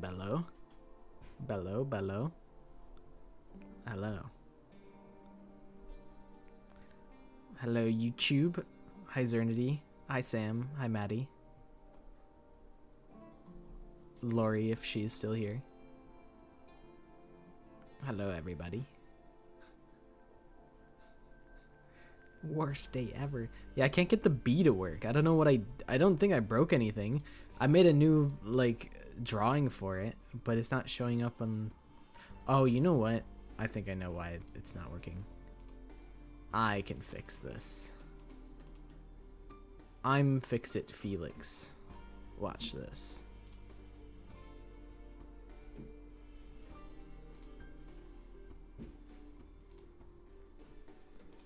Bello. Bello, bello. Hello. Hello, YouTube. Hi, Zernity. Hi, Sam. Hi, Maddie. Lori, if she is still here. Hello, everybody. Worst day ever. Yeah, I can't get the B to work. I don't know what I don't think I broke anything. I made a new, like, drawing for it, but it's not showing up on... Oh, you know what? I think I know why it's not working. I can fix this. I'm Fix-It Felix. Watch this.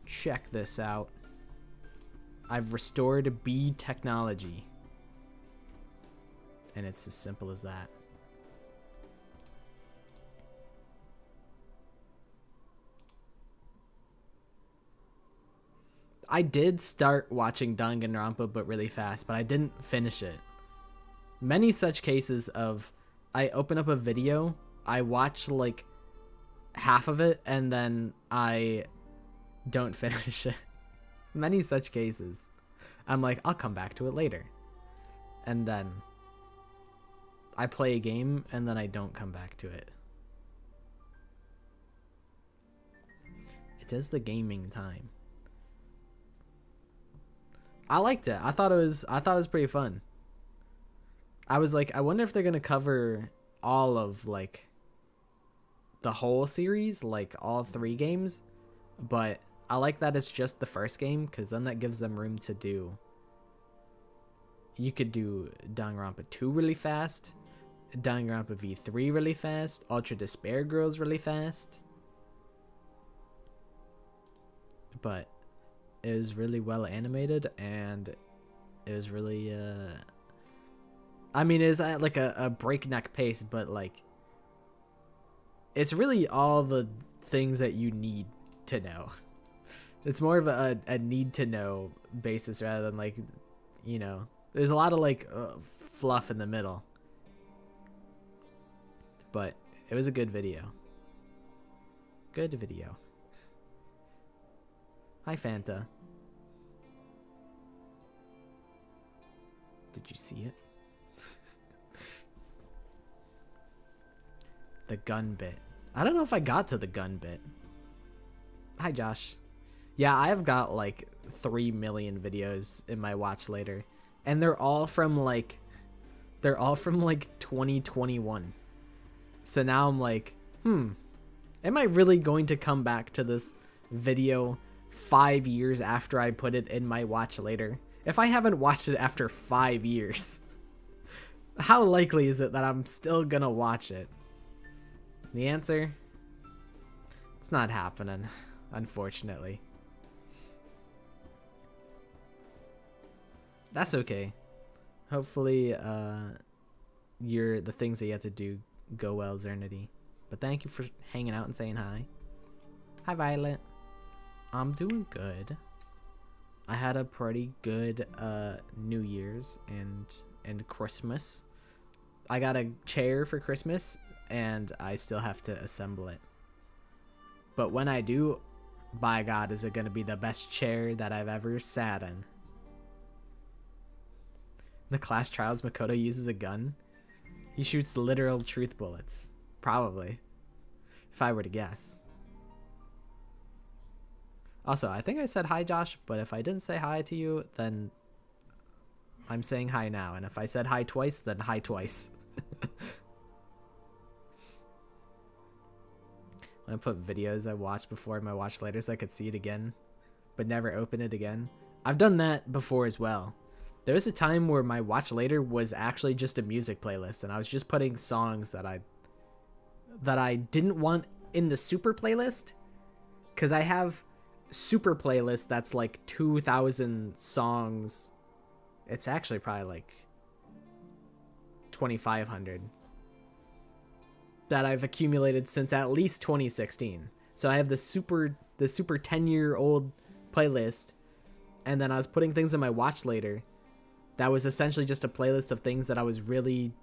Check this out. I've restored B technology. And it's as simple as that. I did start watching Danganronpa but really fast, but I didn't finish it. Many such cases of I open up a video, I watch like half of it, and then I don't finish it. Many such cases. I'm like, I'll come back to it later. And then I play a game, and then I don't come back to it. It is the gaming time. I liked it. I thought it was pretty fun. I was like, I wonder if they're gonna cover all of like the whole series, like all 3 games. But I like that it's just the first game, because then that gives them room to do. You could do Danganronpa 2 really fast, Danganronpa V3 really fast, Ultra Despair Girls really fast. But it was really well animated, and it was really I mean, it's at like a breakneck pace, but like it's really all the things that you need to know. It's more of a need to know basis rather than like, you know, there's a lot of like fluff in the middle. But it was a good video. Good video. Hi, Fanta. Did you see it? The gun bit. I don't know if I got to the gun bit. Hi, Josh. Yeah, I've got like 3 million videos in my watch later, and they're all from like 2021. So now I'm like, am I really going to come back to this video 5 years after I put it in my watch later? If I haven't watched it after 5 years, how likely is it that I'm still gonna watch it? The answer? It's not happening, unfortunately. That's okay. Hopefully, the things that you have to do go well, Zernity. But thank you for hanging out and saying hi. Hi, Violet. I'm doing good. I had a pretty good New Year's and Christmas. I got a chair for Christmas, and I still have to assemble it. But when I do, by God, is it going to be the best chair that I've ever sat in. The class trials, Makoto uses a gun. He shoots literal truth bullets. Probably. If I were to guess. Also, I think I said hi, Josh, but if I didn't say hi to you, then I'm saying hi now. And if I said hi twice, then hi twice. I put videos I watched before in my watch later so I could see it again, but never open it again. I've done that before as well. There was a time where my watch later was actually just a music playlist, and I was just putting songs that I didn't want in the super playlist, because I have super playlist that's like 2,000 songs. It's actually probably like 2,500 that I've accumulated since at least 2016. So I have the super 10-year-old playlist, and then I was putting things in my watch later that was essentially just a playlist of things that I was really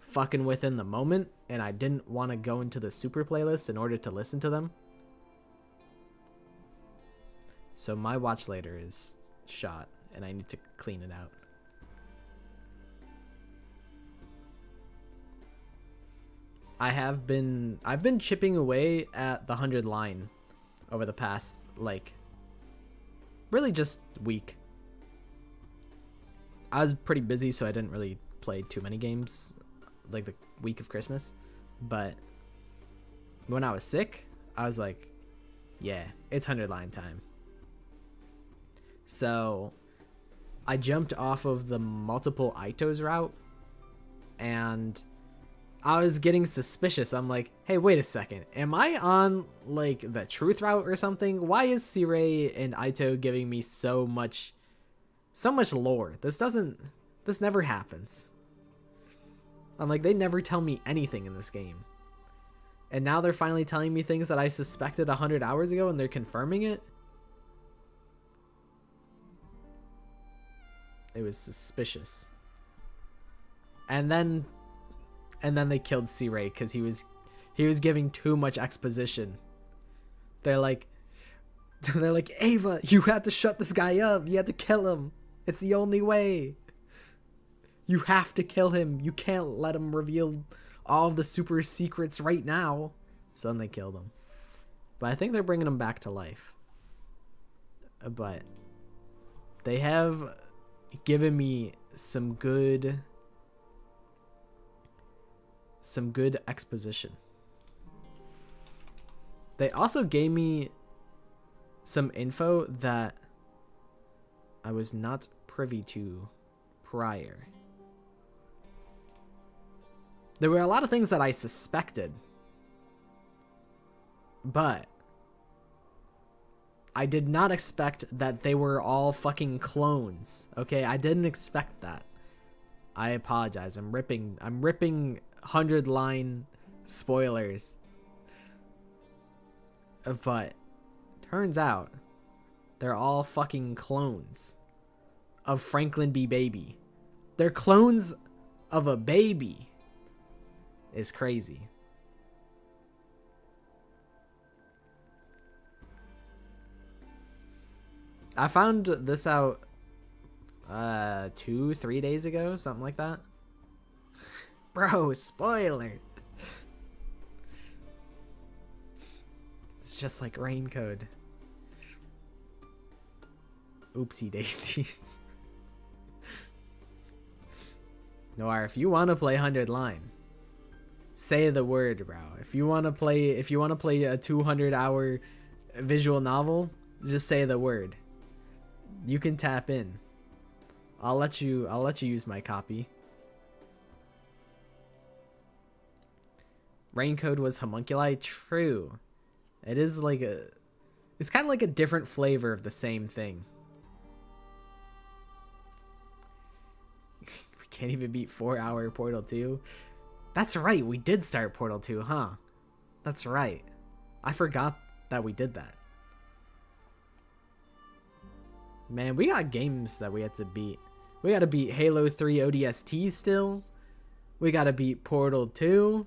fucking with in the moment, and I didn't want to go into the super playlist in order to listen to them. So my watch later is shot, and I need to clean it out. I've been chipping away at the 100 line over the past, like, really just week. I was pretty busy, so I didn't really play too many games, like the week of Christmas. But when I was sick, I was like, yeah, it's 100 line time. So I jumped off of the multiple Itos route, and I was getting suspicious. I'm like, hey, wait a second. Am I on, like, the truth route or something? Why is Sirei and Ito giving me so much lore? This never happens. I'm like, they never tell me anything in this game. And now they're finally telling me things that I suspected 100 hours ago, and they're confirming it? It was suspicious. And then they killed Sirei because he was giving too much exposition. They're like, Ava, you have to shut this guy up. You have to kill him. It's the only way. You have to kill him. You can't let him reveal all of the super secrets right now. So then they killed him. But I think they're bringing him back to life. But they have given me some good exposition. They also gave me some info that I was not privy to prior. There were a lot of things that I suspected, but I did not expect that they were all fucking clones. Okay, I didn't expect that. I apologize. I'm ripping 100 line spoilers. But turns out they're all fucking clones of Franklin B. Baby. They're clones of a baby. Is crazy. I found this out 2-3 days ago, something like that. Bro, spoiler. It's just like rain code. Oopsie daisies. Noir, if you want to play 100 line, say the word, bro. If you want to play a 200-hour visual novel, just say the word. You can tap in. I'll let you use my copy. Raincode was homunculi. True. It is like it's kind of like a different flavor of the same thing. We can't even beat 4-hour Portal 2. That's right, we did start Portal 2, huh? That's right. I forgot that we did that. Man, we got games that we had to beat. We gotta beat Halo 3 ODST still. We gotta beat Portal 2.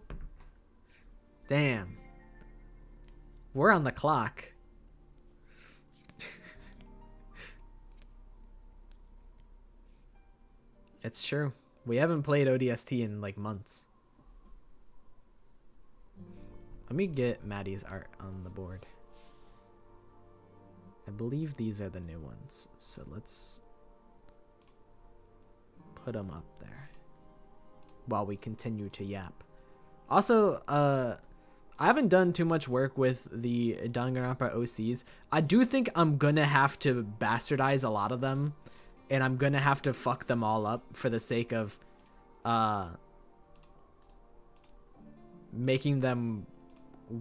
Damn. We're on the clock. It's true. We haven't played ODST in like months. Let me get Maddie's art on the board. I believe these are the new ones. So let's put them up there while we continue to yap. Also, I haven't done too much work with the Danganronpa OCs. I do think I'm gonna have to bastardize a lot of them, and I'm gonna have to fuck them all up for the sake of making them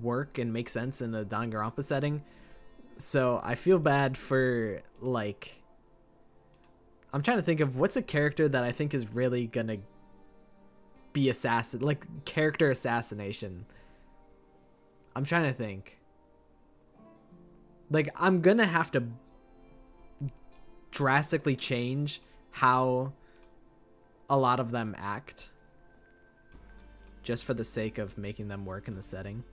work and make sense in a Danganronpa setting. So I feel bad for, like, I'm trying to think of what's a character that I think is really gonna be character assassination. I'm trying to think. Like, I'm gonna have to drastically change how a lot of them act. just for the sake of making them work in the setting.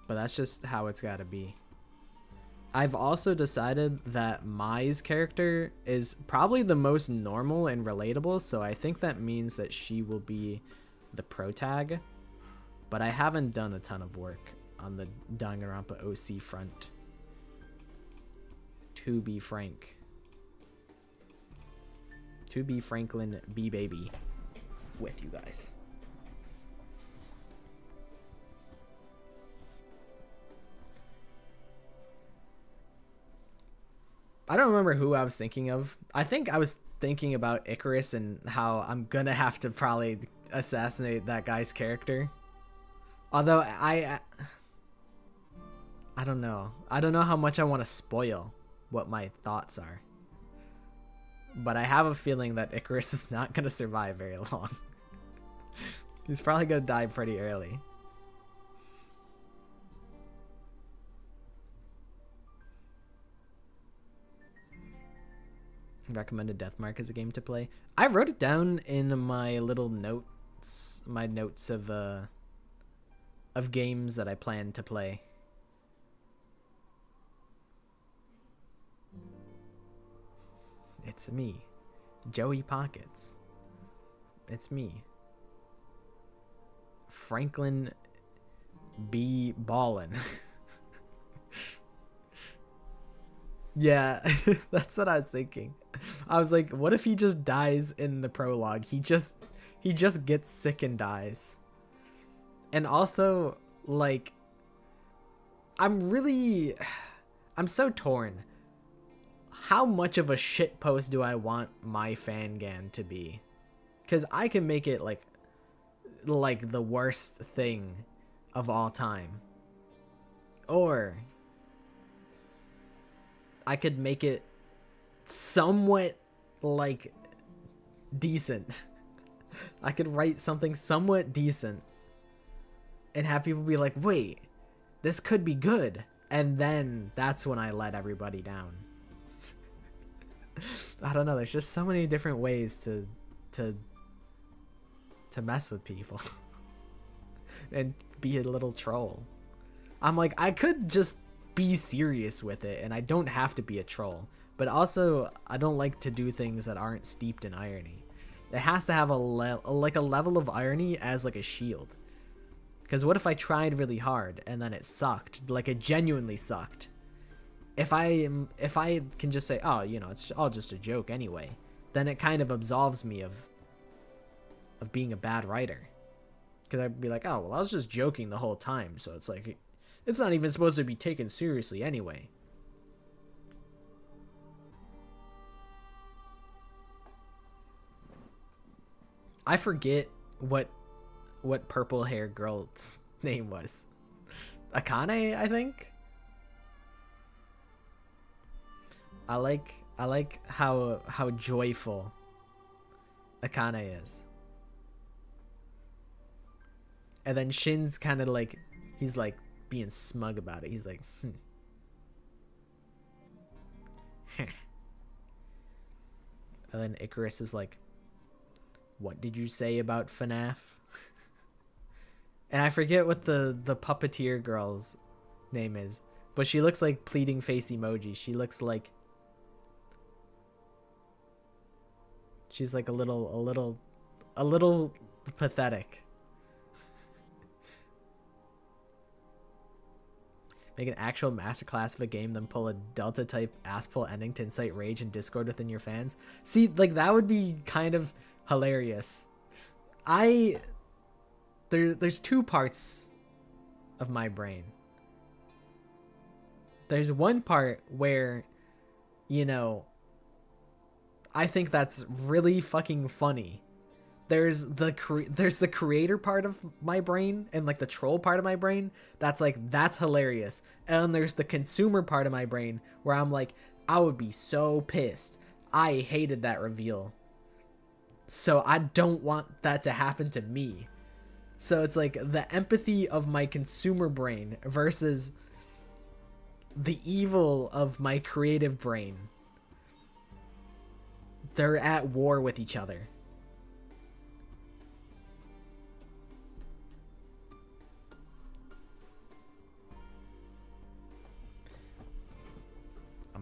But that's just how it's got to be. I've also decided that Mai's character is probably the most normal and relatable, so I think that means that she will be the protag. But I haven't done a ton of work on the Danganronpa OC front, to be frank. To be Franklin B baby with you guys. I don't remember who I was thinking of. I think I was thinking about Icarus and how I'm gonna have to probably assassinate that guy's character. Although I don't know. I don't know how much I want to spoil what my thoughts are. But I have a feeling that Icarus is not gonna survive very long. He's probably gonna die pretty early. Recommended Deathmark as a game to play. I wrote it down in my little notes, my notes of games that I plan to play. It's me, Joey Pockets. It's me, Franklin B. Ballin. Yeah, that's what I was thinking. I was like, what if he just dies in the prologue? He just gets sick and dies. And also, like, I'm so torn. How much of a shitpost do I want my Fangan to be? Because I can make it like the worst thing of all time. Or I could make it somewhat like decent. I could write something somewhat decent and have people be like, wait, this could be good. And then that's when I let everybody down. I don't know. There's just so many different ways to mess with people and be a little troll. I'm like, I could just be serious with it and I don't have to be a troll, but also I don't like to do things that aren't steeped in irony. It has to have a level of irony as like a shield. Because what if I tried really hard and then it sucked, like it genuinely sucked? If I can just say, oh, you know, it's all just a joke anyway, then it kind of absolves me of being a bad writer. Because I'd be like, oh, well, I was just joking the whole time, so it's like, it's not even supposed to be taken seriously anyway. I forget what purple hair girl's name was. Akane, I think. I like how joyful Akane is. And then Shin's kind of like, he's like being smug about it. He's like, And then Icarus is like, what did you say about FNAF? And I forget what the puppeteer girl's name is, but she looks like pleading face emoji. She looks like she's like a little pathetic. Make an actual masterclass of a game, then pull a Delta type ass pull ending to incite rage and discord within your fans. See, like that would be kind of hilarious. There's two parts of my brain. There's one part where, you know, I think that's really fucking funny. There's the creator part of my brain and like the troll part of my brain that's like, that's hilarious. And there's the consumer part of my brain where I'm like, I would be so pissed. I hated that reveal, so I don't want that to happen to me. So it's like the empathy of my consumer brain versus the evil of my creative brain. They're at war with each other.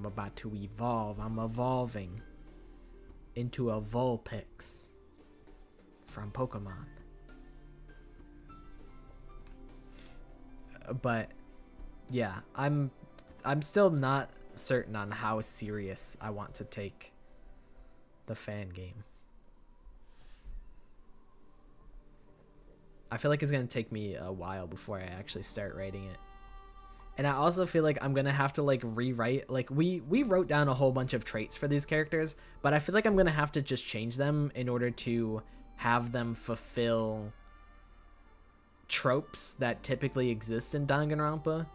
I'm about to evolve. I'm evolving into a Vulpix from Pokemon. But yeah, I'm still not certain on how serious I want to take the fan game. I feel like it's going to take me a while before I actually start writing it. And I also feel like I'm going to have to like rewrite, like we wrote down a whole bunch of traits for these characters, but I feel like I'm going to have to just change them in order to have them fulfill tropes that typically exist in Danganronpa.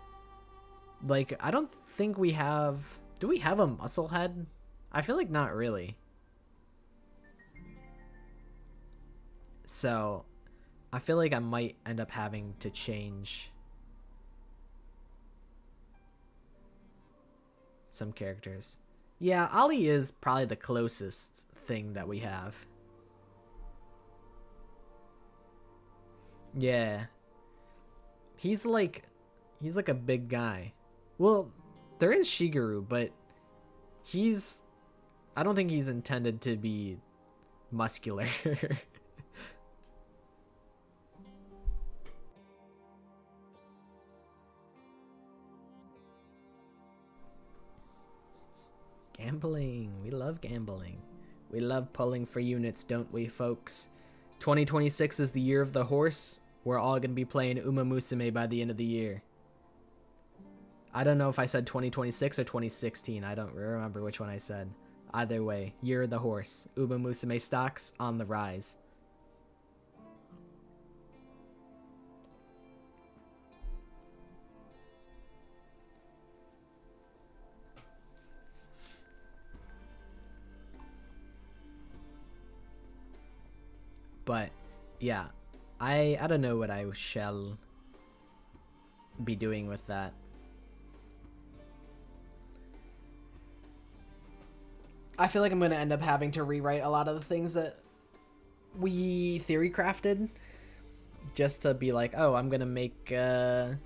Like, I don't think we have... Do we have a muscle head? I feel like not really. So, I feel like I might end up having to change some characters. Yeah, Ollie is probably the closest thing that we have. Yeah. He's like a big guy. Well, there is Shigeru, but I don't think he's intended to be muscular. Gambling. We love gambling. We love pulling for units, don't we, folks? 2026 is the year of the horse. We're all going to be playing Uma Musume by the end of the year. I don't know if I said 2026 or 2016. I don't remember which one I said. Either way, year of the horse. Uma Musume stocks on the rise. But yeah, I don't know what I shall be doing with that. I feel like I'm going to end up having to rewrite a lot of the things that we theory crafted just to be like, oh, I'm going to make an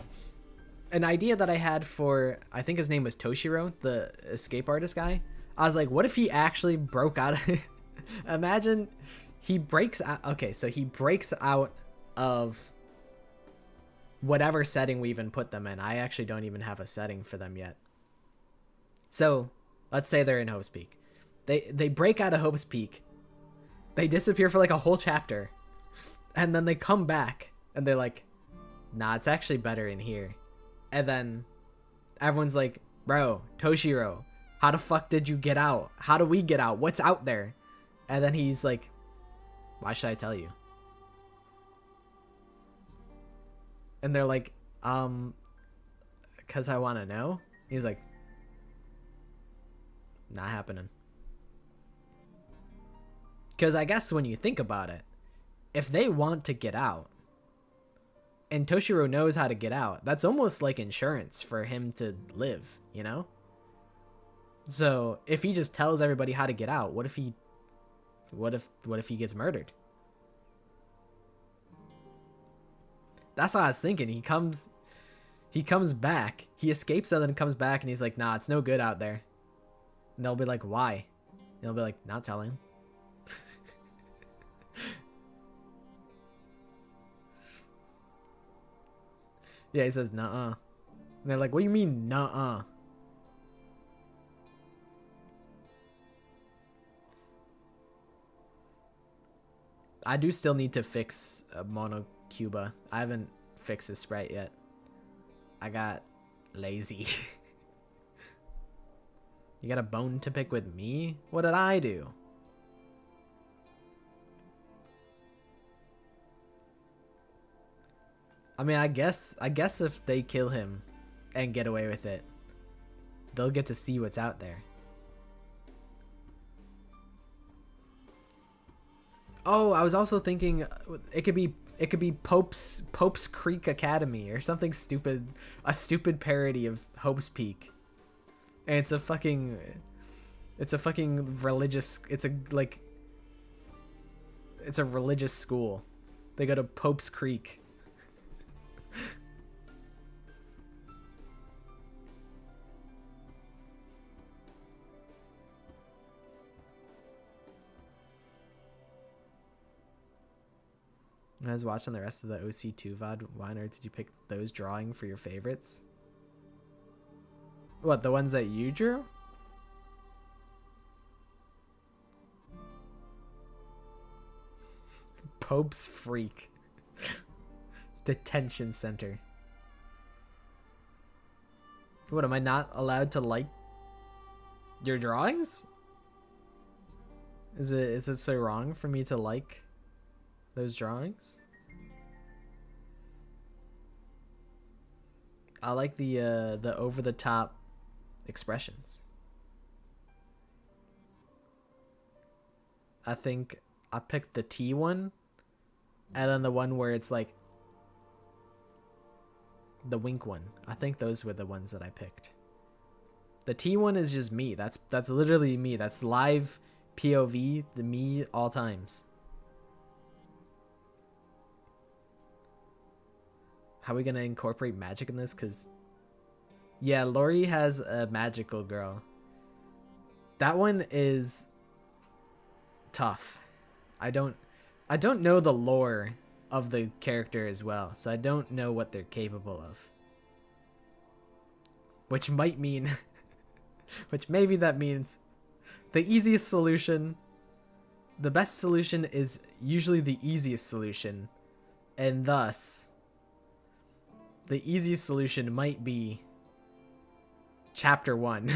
idea that I had for, I think his name was Toshiro, the escape artist guy. I was like, what if he actually broke out of imagine he breaks out. Okay, so he breaks out of whatever setting we even put them in. I actually don't even have a setting for them yet. So let's say they're in Hope's Peak. They break out of Hope's Peak. They disappear for like a whole chapter. And then they come back and they're like, nah, it's actually better in here. And then everyone's like, bro, Toshiro, how the fuck did you get out? How do we get out? What's out there? And then he's like, why should I tell you? And they're like, because I want to know. He's like, not happening. Because I guess when you think about it, if they want to get out, and Toshiro knows how to get out, that's almost like insurance for him to live, you know? So if he just tells everybody how to get out, what if he gets murdered? That's what I was thinking. He comes back, he escapes and then comes back and he's like, nah, it's no good out there. And they'll be like, why? And they'll be like, not telling. Yeah, he says, nuh-uh. And they're like, what do you mean, nuh-uh? I do still need to fix Monocuba. I haven't fixed this sprite yet. I got lazy. You got a bone to pick with me? What did I do? I mean, I guess if they kill him and get away with it, they'll get to see what's out there. Oh, I was also thinking it could be Pope's Creek Academy or something stupid, a stupid parody of Hope's Peak. And it's a fucking religious, it's a religious school. They go to Pope's Creek. When I was watching the rest of the OC2 VOD, why on earth did you pick those drawing for your favorites? What, the ones that you drew? Pope's Freak. Detention center. What, am I not allowed to like your drawings? Is it so wrong for me to like those drawings? I like the over the top expressions. I think I picked the T one, and then the one where it's like the wink one. I think those were the ones that I picked. The T one is just me. That's literally me. That's live POV, the me all times. How are we gonna incorporate magic in this? Cause yeah, Lori has a magical girl. That one is tough. I don't know the lore of the character as well, so I don't know what they're capable of. Which might mean which maybe that means the easiest solution, the best solution is usually the easiest solution, and thus the easiest solution might be chapter 1.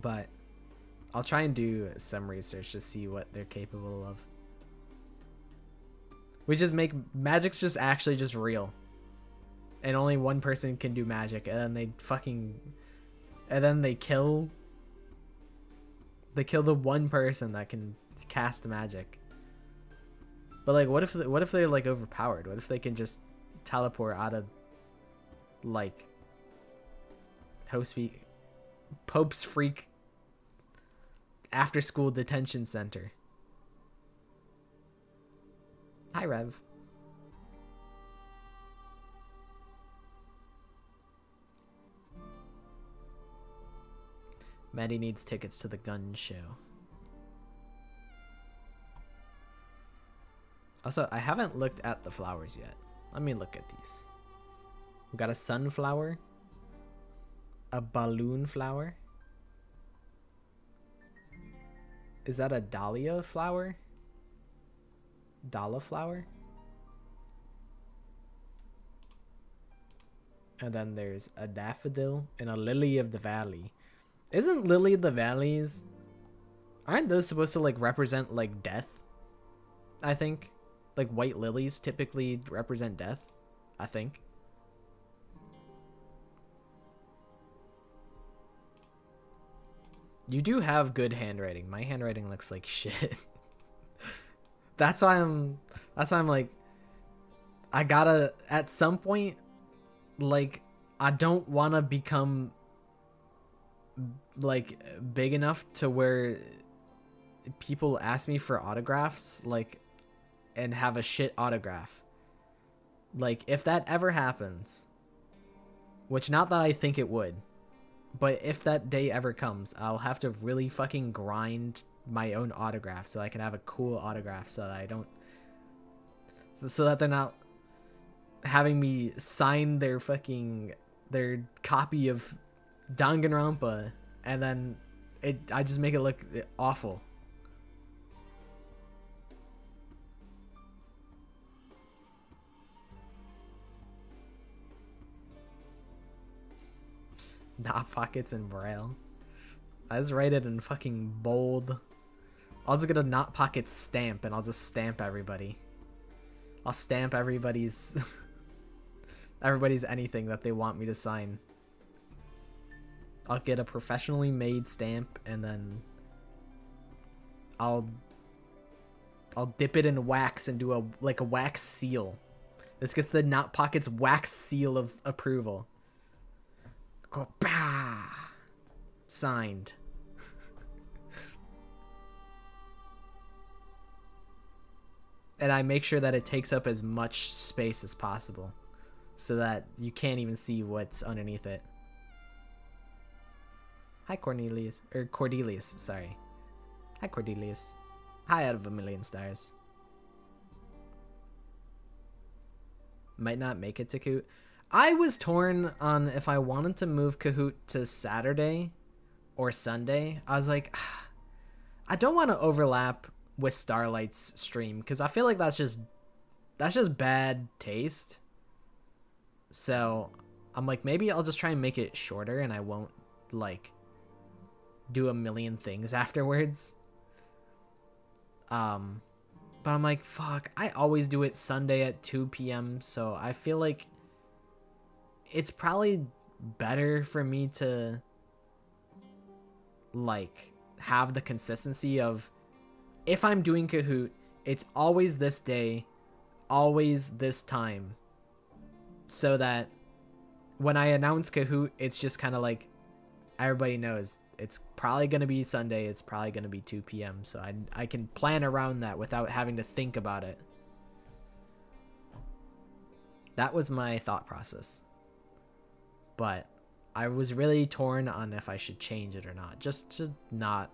But I'll try and do some research to see what they're capable of. We just make magic's just actually just real. And only one person can do magic, and then they kill the one person that can cast magic. But like, what if they're like overpowered? What if they can just teleport out of like Pope's Freak after school detention center? Hi, Rev. Maddie needs tickets to the gun show. Also, I haven't looked at the flowers yet. Let me look at these. We got a sunflower, a balloon flower. Is that a dahlia flower? Dahlia flower? And then there's a daffodil and a lily of the valley. Isn't lily of the valleys, aren't those supposed to like represent like death? I think like white lilies typically represent death, I think. You do have good handwriting. My handwriting looks like shit. That's why I'm like, I gotta, at some point, like, I don't want to become like big enough to where people ask me for autographs, like, and have a shit autograph. Like, if that ever happens, which not that I think it would, but if that day ever comes, I'll have to really fucking grind my own autograph so I can have a cool autograph, so that I don't, so that they're not having me sign their copy of Danganronpa and then I just make it look awful. Not pockets in braille. I just write it in fucking bold. I'll just get a not pockets stamp and I'll just stamp everybody. I'll stamp everybody's anything that they want me to sign. I'll get a professionally made stamp and then I'll dip it in wax and do a wax seal. This gets the Not Pockets wax seal of approval. Go bah! Signed. and I make sure that it takes up as much space as possible so that you can't even see what's underneath it. Hi, Cornelius. Or Cordelius, sorry. Hi, Cordelius. Hi, out of a million stars. Might not make it to Kahoot. I was torn on if I wanted to move Kahoot to Saturday or Sunday. I was like, I don't want to overlap with Starlight's stream because I feel like that's just bad taste. So I'm like, maybe I'll just try and make it shorter and I won't like do a million things afterwards. But I'm like, fuck, I always do it Sunday at 2 p.m. So I feel like it's probably better for me to like have the consistency of if I'm doing Kahoot, it's always this day, always this time. So that when I announce Kahoot, it's just kind of like everybody knows it's probably going to be Sunday. It's probably going to be 2 p.m. So I can plan around that without having to think about it. That was my thought process. But I was really torn on if I should change it or not. Just to not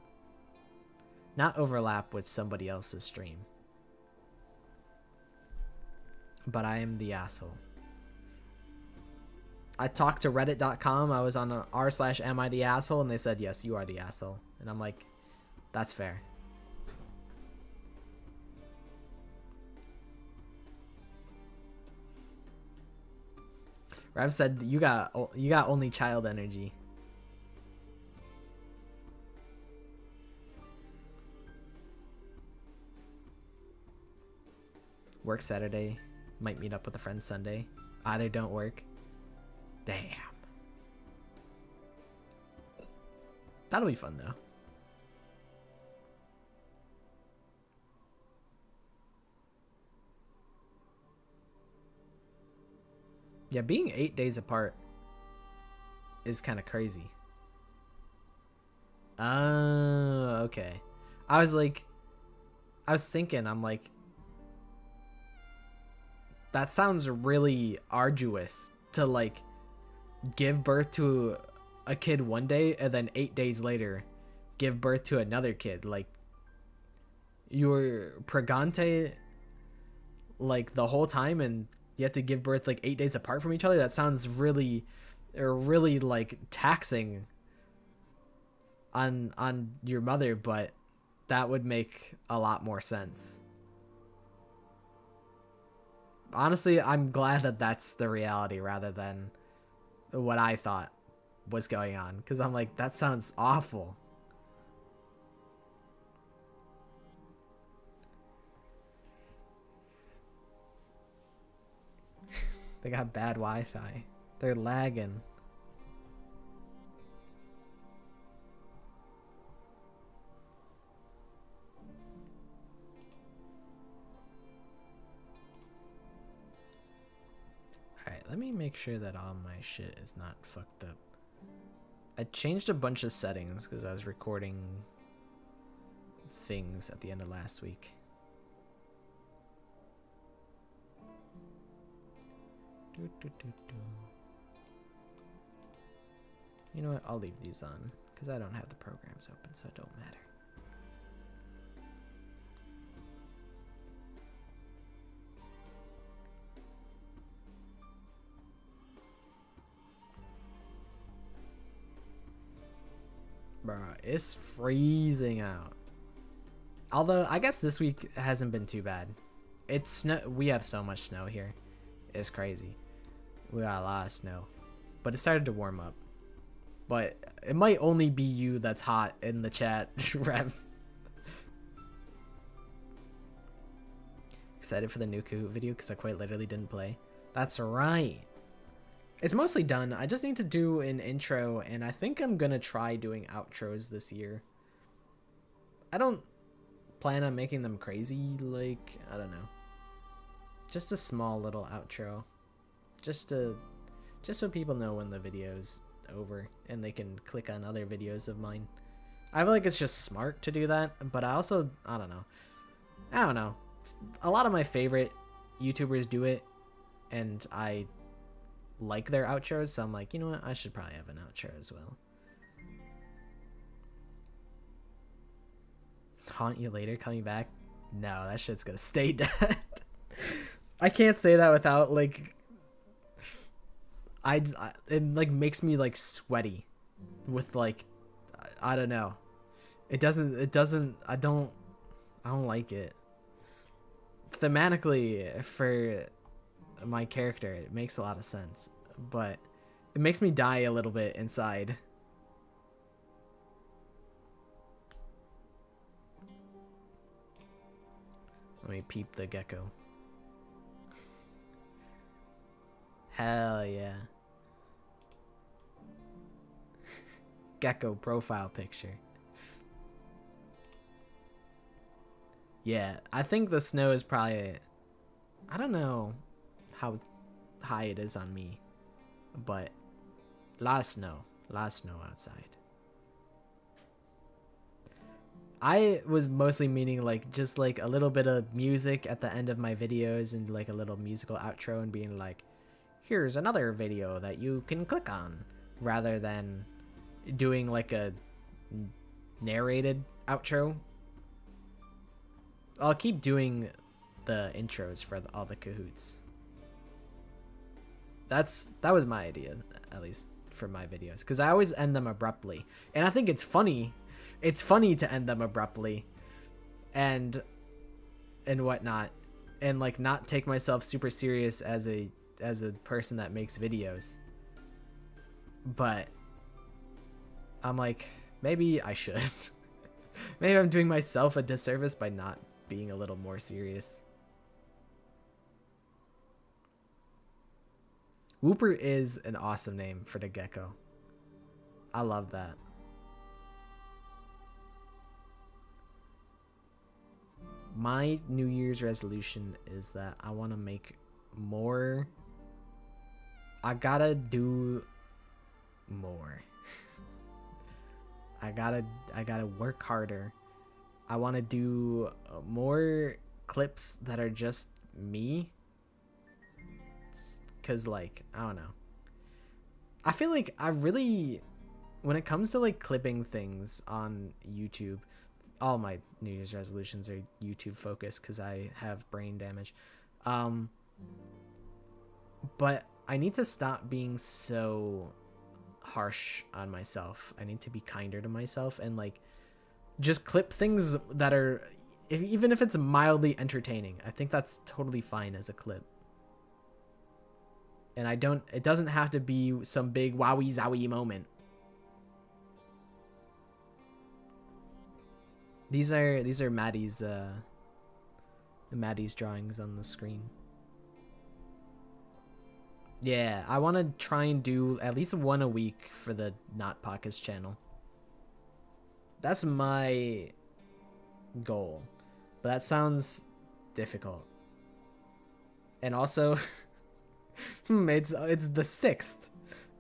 overlap with somebody else's stream. But I am the asshole. I talked to reddit.com. I was on r/am I the asshole, and they said, yes, you are the asshole. And I'm like, that's fair. Rev said, you got only child energy. Work Saturday. Might meet up with a friend Sunday. Either don't work. Damn. That'll be fun though. Yeah, being 8 days apart is kind of crazy. Oh, okay. I was thinking, I'm like, that sounds really arduous to like give birth to a kid one day and then 8 days later give birth to another kid. Like you're pregante like the whole time and you have to give birth like 8 days apart from each other. That sounds really like taxing on your mother, but that would make a lot more sense. Honestly, I'm glad that that's the reality rather than what I thought was going on, because I'm like, that sounds awful. They got bad Wi-Fi. They're lagging. Alright, let me make sure that all my shit is not fucked up. I changed a bunch of settings because I was recording things at the end of last week. You know what? I'll leave these on because I don't have the programs open, so it don't matter. Bruh, it's freezing out. Although, I guess this week hasn't been too bad. It's snow. We have so much snow here. It's crazy. We got a lot of snow. But it started to warm up. But it might only be you that's hot in the chat, Rev. Excited for the new Kahoot video because I quite literally didn't play. That's right. It's mostly done. I just need to do an intro, and I think I'm gonna try doing outros this year. I don't plan on making them crazy, like, I don't know. Just a small little outro. Just so people know when the video's over and they can click on other videos of mine. I feel like it's just smart to do that, but I don't know. a lot of my favorite YouTubers do it, and I like their outros, so I'm like, you know what, I should probably have an outro as well. Haunt you later, coming back? No, that shit's gonna stay dead. I can't say that without like it like makes me like sweaty with like I don't know. It doesn't I don't like it. Thematically for my character, it makes a lot of sense, but it makes me die a little bit inside. Let me peep the gecko. Hell yeah. Gecko profile picture. Yeah, I think the snow is probably, I don't know how high it is on me, but a lot of snow outside. I was mostly meaning like just like a little bit of music at the end of my videos and like a little musical outro and being like, here's another video that you can click on, rather than doing like a narrated outro. I'll keep doing the intros for all the Kahoots. That was my idea, at least for my videos, because I always end them abruptly, and I think it's funny. It's funny to end them abruptly, and whatnot, and like not take myself super serious as a person that makes videos. But I'm like, maybe I should. Maybe I'm doing myself a disservice by not being a little more serious. Whooper is an awesome name for the gecko. I love that. My New Year's resolution is that I want to make more. I gotta do more. I gotta work harder. I want to do more clips that are just me. Cause like, I don't know. I feel like I really, when it comes to like clipping things on YouTube, all my New Year's resolutions are YouTube focused because I have brain damage. But I need to stop being so harsh on myself. I need to be kinder to myself and like just clip things that are, even if it's mildly entertaining. I think that's totally fine as a clip. And it doesn't have to be some big wowie zowie moment. These are Maddie's drawings on the screen. Yeah, I want to try and do at least one a week for the Not Pockets channel. That's my goal, but that sounds difficult. And also, it's the 6th,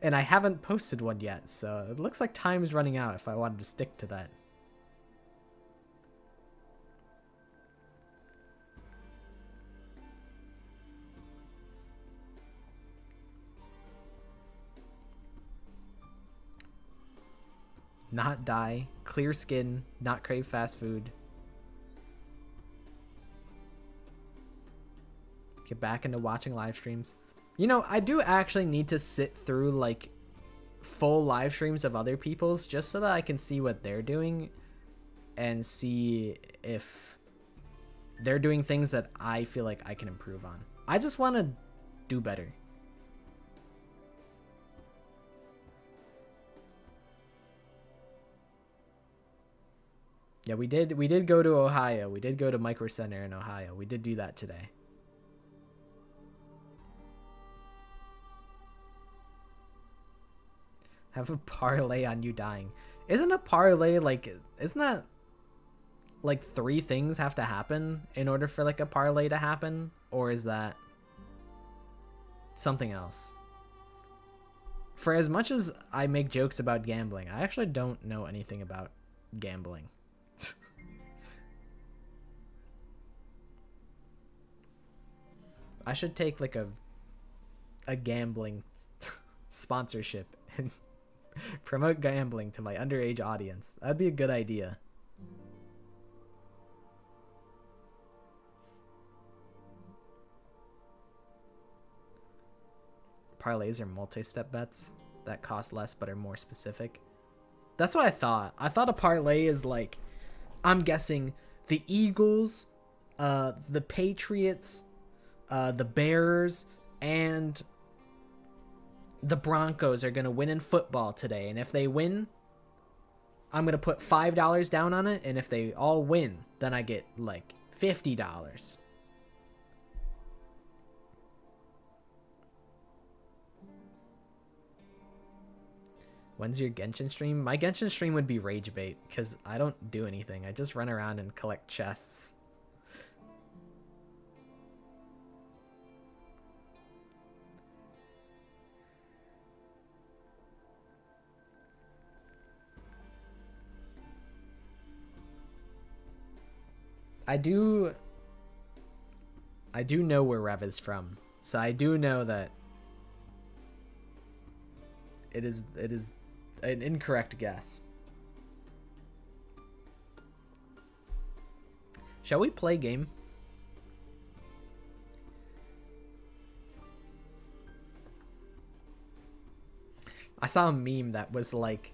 and I haven't posted one yet, so it looks like time's running out if I wanted to stick to that. Not die, clear skin, not crave fast food. Get back into watching live streams. You know, I do actually need to sit through like full live streams of other people's just so that I can see what they're doing and see if they're doing things that I feel like I can improve on. I just want to do better. Yeah, we did go to Ohio. We did go to Micro Center in Ohio. We did do that today. Have a parlay on you dying. Isn't a parlay like, isn't that like 3 things have to happen in order for like a parlay to happen? Or is that something else? For as much as I make jokes about gambling, I actually don't know anything about gambling. I should take like a gambling sponsorship and promote gambling to my underage audience. That'd be a good idea. Parlays are multi-step bets that cost less but are more specific. That's what I thought. I thought a parlay is like, I'm guessing the Eagles, the Patriots, the Bears, and the Broncos are going to win in football today. And if they win, I'm going to put $5 down on it. And if they all win, then I get like $50. When's your Genshin stream? My Genshin stream would be Rage Bait because I don't do anything. I just run around and collect chests. I do know where Rev is from, so I do know that it is an incorrect guess. Shall we play game? I saw a meme that was like,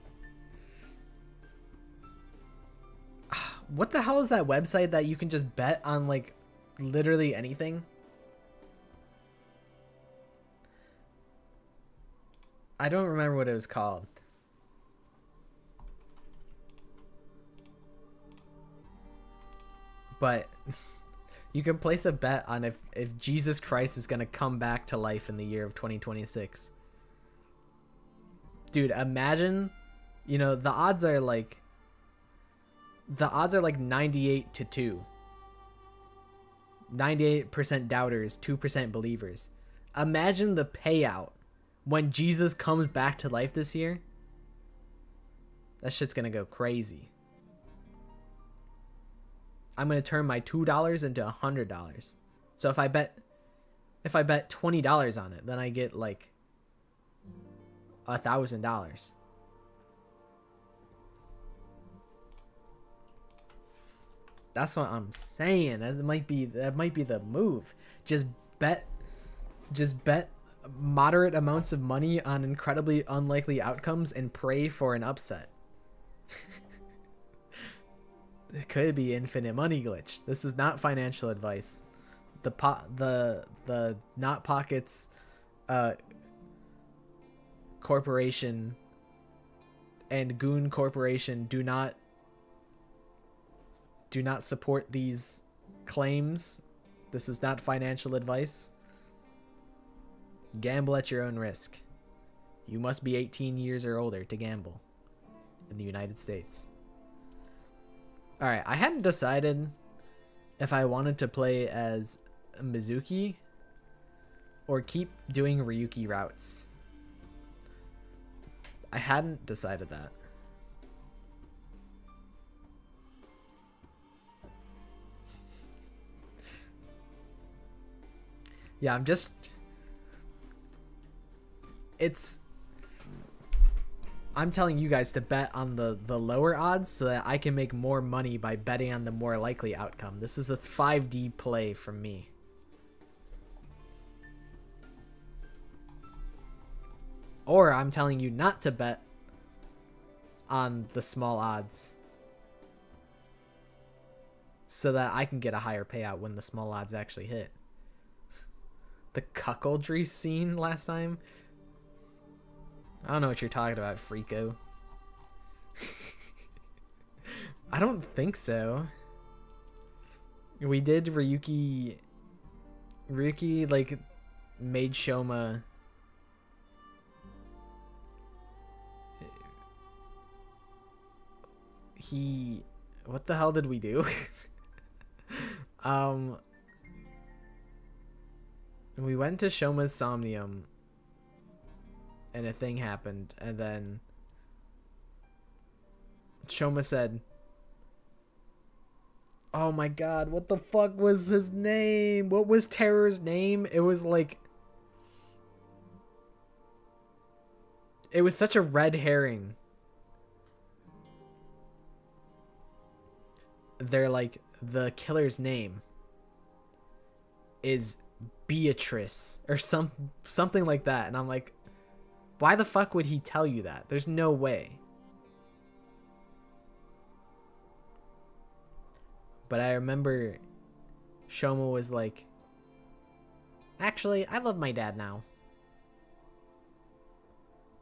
what the hell is that website that you can just bet on like literally anything? I don't remember what it was called. But you can place a bet on if Jesus Christ is going to come back to life in the year of 2026. Dude, imagine, you know, the odds are like 98-2. 98% doubters, 2% believers. Imagine the payout when Jesus comes back to life this year. That shit's going to go crazy. I'm going to turn my $2 into $100. So if I bet $20 on it, then I get like $1,000. That's what I'm saying. That might be the move. Just bet moderate amounts of money on incredibly unlikely outcomes and pray for an upset. It could be infinite money glitch. This is not financial advice. The Not Pockets Corporation and Goon Corporation do not support these claims. This is not financial advice. Gamble at your own risk. You must be 18 years or older to gamble in the United States. Alright, I hadn't decided if I wanted to play as Mizuki or keep doing Ryuki routes. I hadn't decided that. Yeah, I'm telling you guys to bet on the lower odds so that I can make more money by betting on the more likely outcome. This is a 5D play from me. Or I'm telling you not to bet on the small odds so that I can get a higher payout when the small odds actually hit. The cuckoldry scene last time? I don't know what you're talking about, Freako. I don't think so. We did Ryuki like made Shoma what the hell did we do? We went to Shoma's Somnium and a thing happened, and then Shoma said, Oh my god, what the fuck was his name? What was Terror's name? It was like... It was such a red herring. They're like, the killer's name is Beatrice or something like that. And I'm like, why the fuck would he tell you that? There's no way. But I remember Shoma was like, actually, I love my dad now.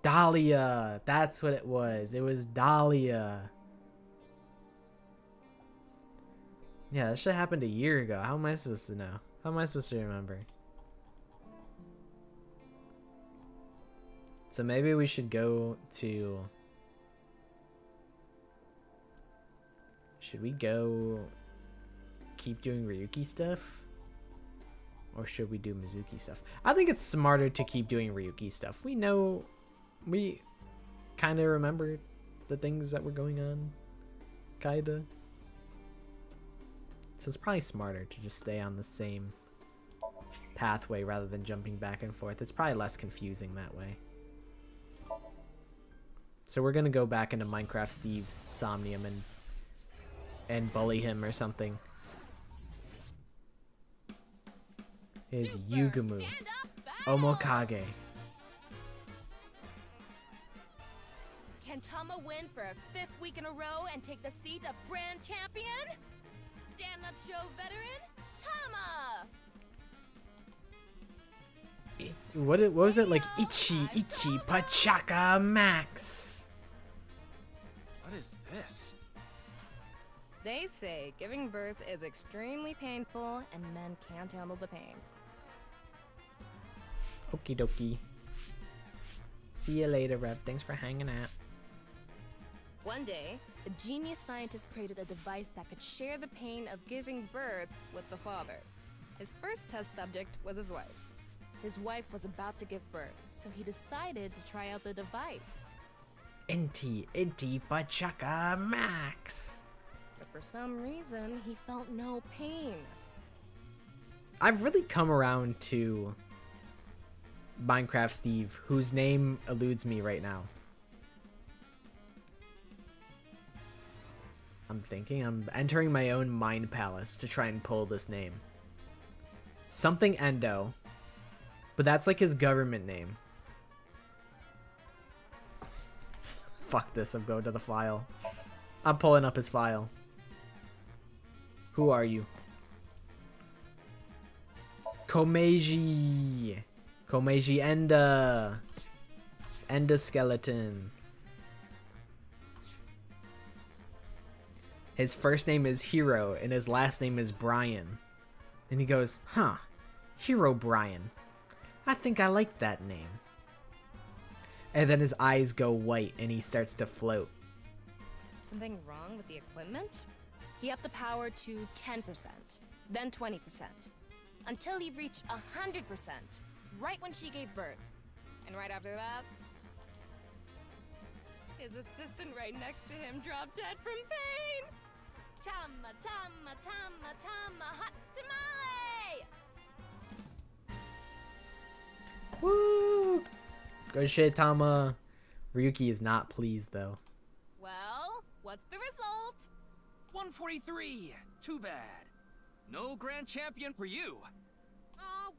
Dahlia. That's what it was. It was Dahlia. Yeah, that shit happened a year ago. How am I supposed to know? How am I supposed to remember? So maybe we should go to... Should we go keep doing Ryuki stuff? Or should we do Mizuki stuff? I think it's smarter to keep doing Ryuki stuff. We know... We kind of remember the things that were going on. Kinda. So it's probably smarter to just stay on the same pathway rather than jumping back and forth. It's probably less confusing that way. So we're gonna go back into Minecraft Steve's Somnium and bully him or something. Is Yugumu Omokage. Can Tama win for a 5th week in a row and take the seat of Grand Champion? Stand-up show veteran, Tama! What was it like? Ichi Pachaka Max. What is this? They say giving birth is extremely painful and men can't handle the pain. Okie dokie. See you later, Rev. Thanks for hanging out. One day, a genius scientist created a device that could share the pain of giving birth with the father. His first test subject was his wife. His wife was about to give birth, so he decided to try out the device. Inti Pachaka Max. But for some reason, he felt no pain. I've really come around to Minecraft Steve, whose name eludes me right now. I'm entering my own mind palace to try and pull this name. Something Endo. But that's like his government name. Fuck this, I'm going to the file. I'm pulling up his file. Who are you? Komeiji Enda. Enda skeleton. His first name is Hero and his last name is Brian. And he goes, huh, Hero Brian. I think I like that name. And then his eyes go white and he starts to float. Something wrong with the equipment? He upped the power to 10%, then 20%, until he reached 100%, right when she gave birth. And right after that, his assistant right next to him dropped dead from pain. Tama, Tama, Tama, Tama, hot tamale! Woo! Good shit, Tama. Ryuki is not pleased though. Well, what's the result? 143. Too bad. No grand champion for you.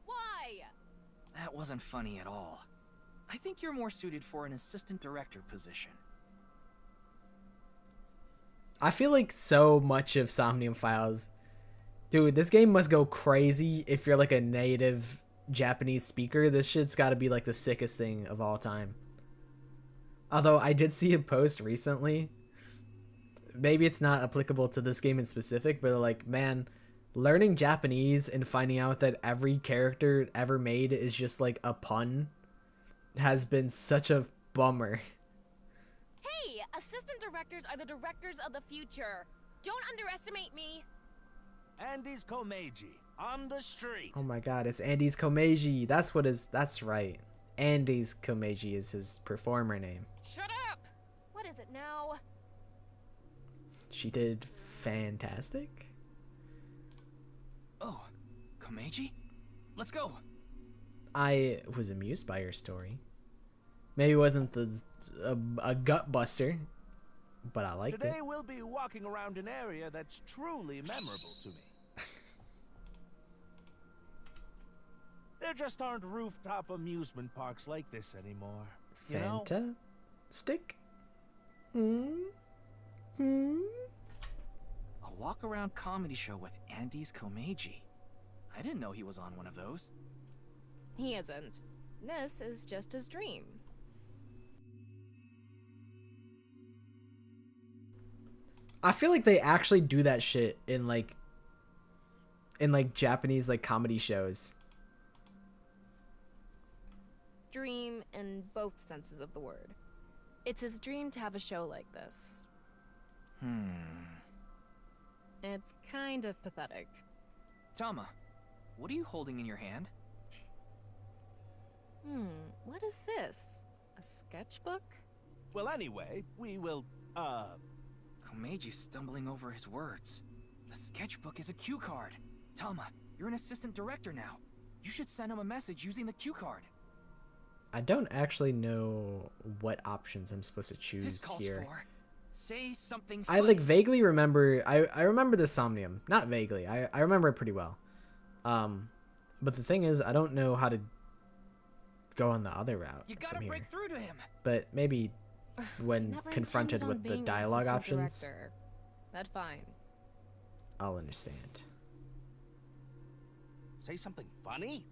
Why? That wasn't funny at all. I think you're more suited for an assistant director position. I feel like so much of Somnium Files... Dude, this game must go crazy if you're like a native Japanese speaker. This shit's gotta be like the sickest thing of all time. Although I did see a post recently. Maybe it's not applicable to this game in specific, but like, man, learning Japanese and finding out that every character ever made is just like a pun has been such a bummer. Hey, assistant directors are the directors of the future. Don't underestimate me. Andy's Komeiji on the street. Oh my god, it's Andy's Komeiji. That's right. Andy's Komeiji is his performer name. Shut up! What is it now? She did fantastic. Oh, Komeiji? Let's go. I was amused by your story. Maybe it wasn't a gut buster, but I liked Today it. we'll be walking around an area that's truly memorable to me. There just aren't rooftop amusement parks like this anymore. You know? Fantastic. A walk-around comedy show with Andy's Komeiji. I didn't know he was on one of those. He isn't. This is just his dream. I feel like they actually do that shit in like Japanese like comedy shows. Dream in both senses of the word. It's his dream to have a show like this. It's kind of pathetic. Tama, what are you holding in your hand? What is this? A sketchbook? Well, anyway, we will, Komeji's stumbling over his words. The sketchbook is a cue card. Tama, you're an assistant director now. You should send him a message using the cue card. I don't actually know what options I'm supposed to choose This calls here. for say something I funny. like vaguely remember. I remember the Somnium, not vaguely. I remember it pretty well. But the thing is, I don't know how to go on the other route. You gotta from here. break through to him. But maybe when Never confronted intended on with the being an dialogue assistant options, director. That's fine. I'll understand. say something funny?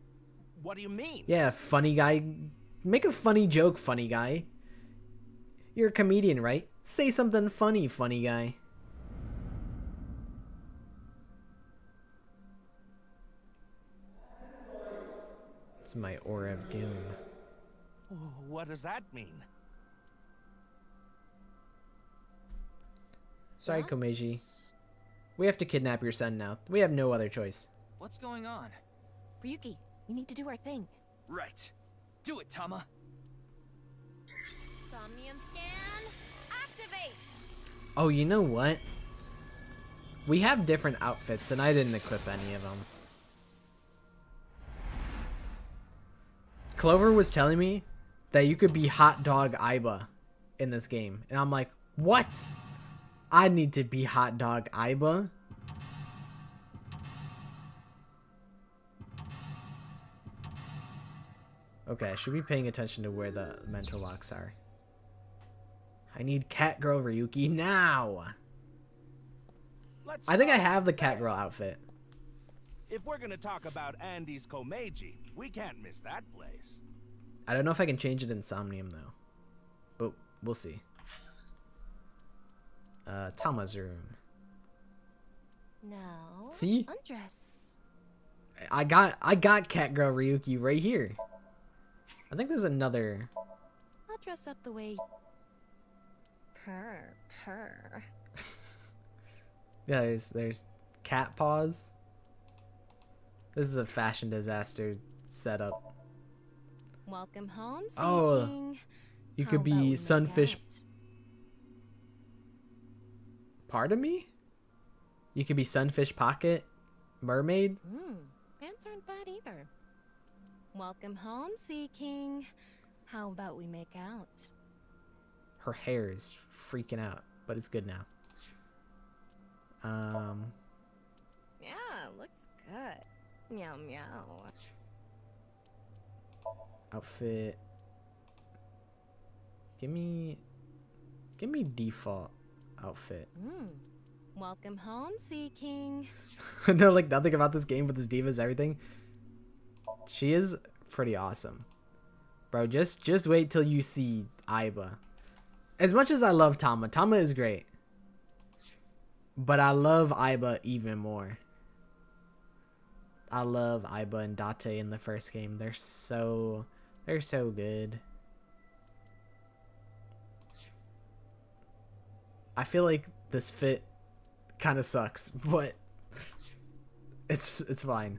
What do you mean? Yeah, funny guy. Make a funny joke, funny guy. You're a comedian, right? Say something funny, funny guy. It's my aura of doom. What does that mean? Sorry, What? Komeiji. We have to kidnap your son now. We have no other choice. What's going on? Ryuki, we need to do our thing. Right. Do it, Tama. Somnium scan, activate! Oh, you know what? We have different outfits, and I didn't equip any of them. Clover was telling me that you could be Hot Dog Aiba in this game. And I'm like, what? I need to be Hot Dog Aiba? Okay, I should be paying attention to where the mental locks are. I need Cat Girl Ryuki now! Let's I think I start have the there. Cat Girl outfit. If we're gonna talk about Andy's Komeiji, we can't miss that place. I don't know if I can change it in Somnium though. But we'll see. Tama's room. Now, See? undress. I got Cat Girl Ryuki right here. I think there's another. I'll dress up the way. Purr. Yeah, there's cat paws. This is a fashion disaster setup. Welcome home, Sea Oh, King. You How could about be we make Sunfish. out? Pardon me? You could be Sunfish Pocket, Mermaid. Pants aren't bad either. Welcome home, Sea King. How about we make out? Her hair is freaking out, but it's good now. Yeah, looks good. Meow meow. Outfit. Give me default outfit. Welcome home, Sea King. I know like nothing about this game, but this diva is everything. She is pretty awesome. Bro, just wait till you see Aiba. As much as I love Tama is great. But I love Aiba even more. I love Aiba and Date in the first game. They're so good. I feel like this fit kind of sucks, but it's fine.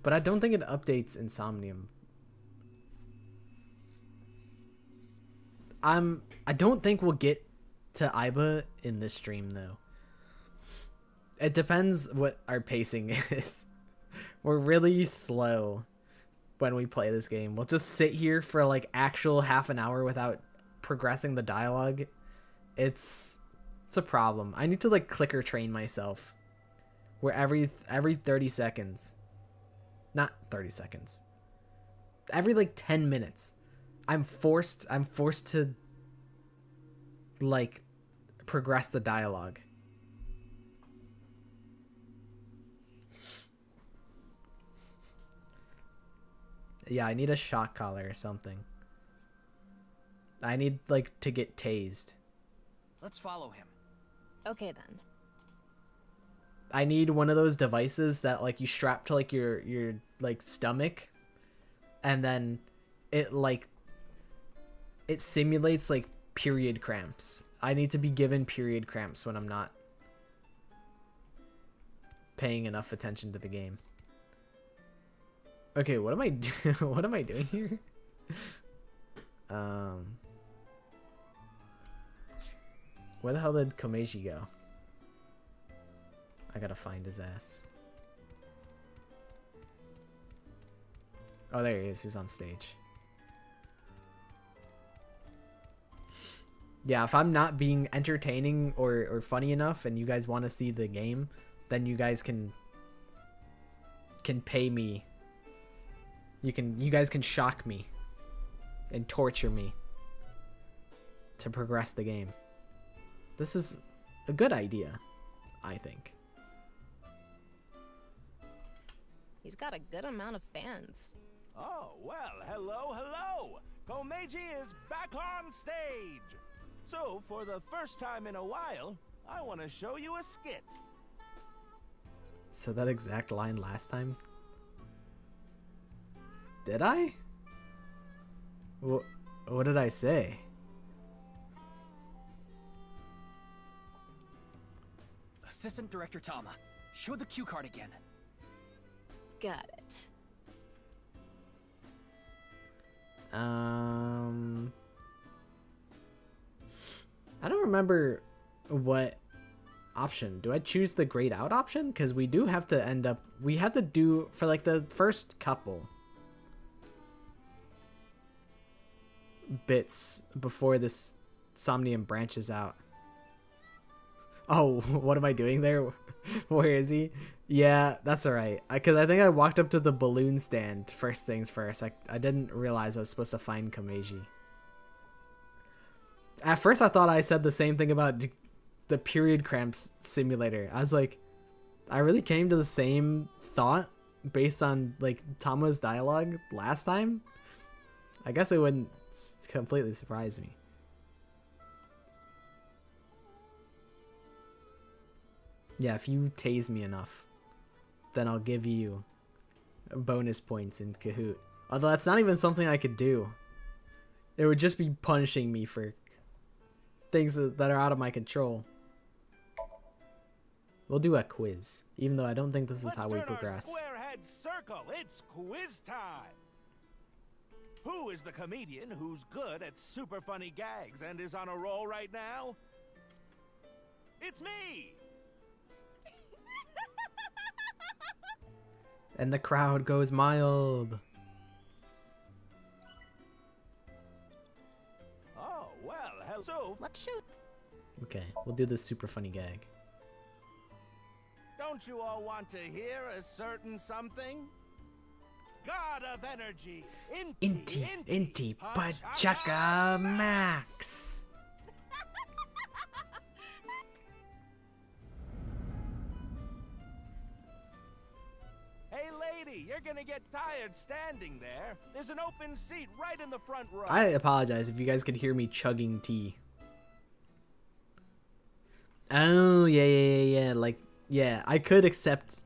But I don't think it updates in Somnium. I don't think we'll get to Aiba in this stream though. It depends what our pacing is. We're really slow when we play this game. We'll just sit here for like actual half an hour without progressing the dialogue. It's a problem. I need to like clicker train myself where every 30 seconds, not 30 seconds, every like 10 minutes, I'm forced to like progress the dialogue. Yeah, I need a shock collar or something. I need like to get tased. Let's follow him. Okay then. I need one of those devices that like you strap to like your like stomach, and then it simulates like period cramps. I need to be given period cramps when I'm not paying enough attention to the game. Okay, what am I what am I doing here? Where the hell did Komeiji go? I gotta find his ass. Oh, there he is. He's on stage. Yeah, if I'm not being entertaining or funny enough and you guys want to see the game, then you guys can pay me. You guys can shock me and torture me to progress the game. This is a good idea, I think. He's got a good amount of fans. Oh, well, hello. Komeiji is back on stage. So, for the first time in a while, I want to show you a skit. Said that exact line last time? Did I? What did I say? Assistant Director Tama, show the cue card again. Got it. I don't remember what option. Do I choose the grayed out option? Because we do have to end up... We have to do... For like the first couple bits before this Somnium branches out. Oh, what am I doing there? Where is he? Yeah, that's alright. Because I think I walked up to the balloon stand first things first. I didn't realize I was supposed to find Komeiji. At first I thought I said the same thing about the period cramps simulator. I was like, I really came to the same thought based on like Tama's dialogue last time. I guess it wouldn't completely surprise me. Yeah, if you tase me enough, then I'll give you bonus points in Kahoot. Although that's not even something I could do. It would just be punishing me for things that are out of my control. We'll do a quiz, even though I don't think this is how we progress. Let's turn our square head circle. It's quiz time. Who is the comedian who's good at super funny gags and is on a roll right now? It's me! And the crowd goes mild. Oh, well, so... Let's shoot. Okay, we'll do this super funny gag. Don't you all want to hear a certain something? God of energy, Inti, Pachaka Max. Hey lady, you're gonna get tired standing there. There's an open seat right in the front row. I apologize if you guys could hear me chugging tea. Oh, yeah. Like, yeah, I could accept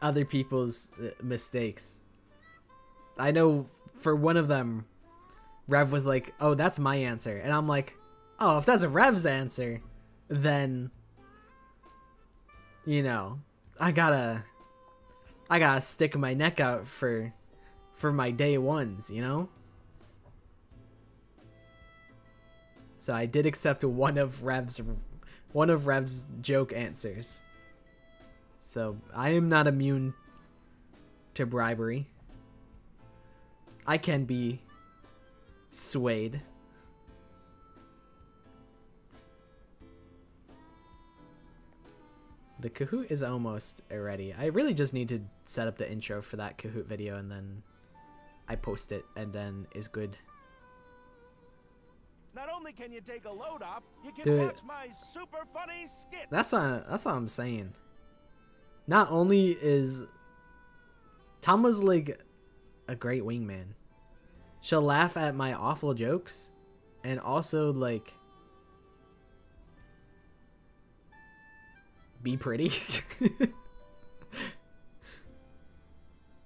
other people's mistakes. I know for one of them, Rev was like, oh, that's my answer. And I'm like, oh, if that's Rev's answer, then, you know, I gotta stick my neck out for my day ones, you know? So I did accept one of Rev's joke answers. So I am not immune to bribery. I can be swayed. The Kahoot is almost ready. I really just need to set up the intro for that Kahoot video, and then I post it, and then it's good. Not only can you take a load off, you can Dude, watch my super funny skit. That's what I'm saying. Not only is Tama's like a great wingman, she'll laugh at my awful jokes, and also like be pretty.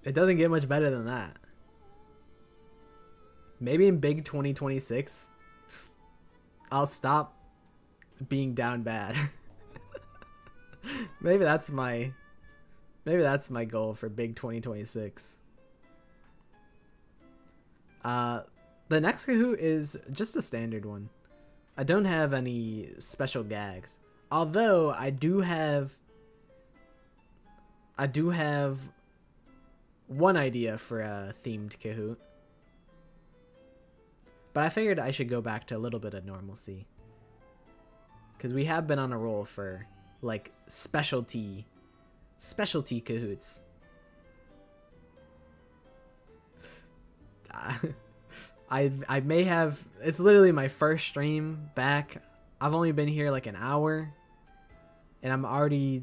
It doesn't get much better than that. Maybe in big 2026, I'll stop being down bad. Maybe that's my goal for big 2026. The next Kahoot is just a standard one. I don't have any special gags. Although I do have one idea for a themed Kahoot. But I figured I should go back to a little bit of normalcy. Because we have been on a roll for like specialty Kahoots. I may have, it's literally my first stream back. I've only been here like an hour, and I'm already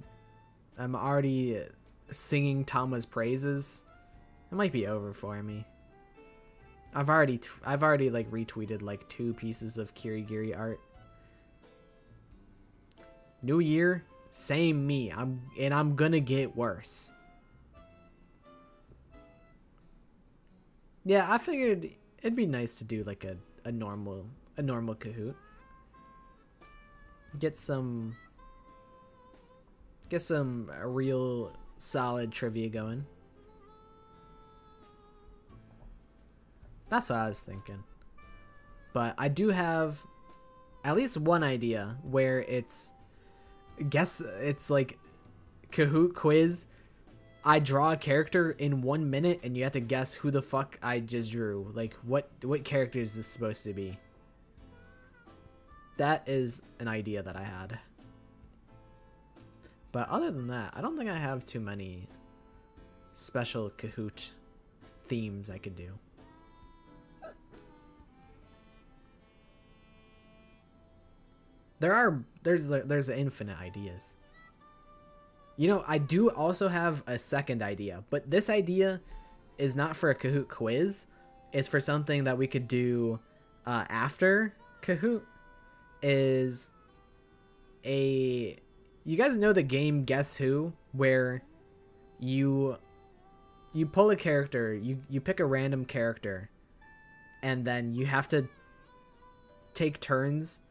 singing Tama's praises. It might be over for me. I've already like retweeted like 2 pieces of Kirigiri art. New year, same me. I'm gonna get worse. Yeah, I figured it'd be nice to do like a normal Kahoot. Get some real solid trivia going. That's what I was thinking. But I do have at least one idea where it's like Kahoot quiz. I draw a character in 1 minute and you have to guess who the fuck I just drew. Like what character is this supposed to be? That is an idea that I had. But other than that, I don't think I have too many special Kahoot themes I could do. There's infinite ideas. You know, I do also have a second idea, but this idea is not for a Kahoot quiz. It's for something that we could do after Kahoot. You guys know the game Guess Who, where you pull a character, you pick a random character, and then you have to take turns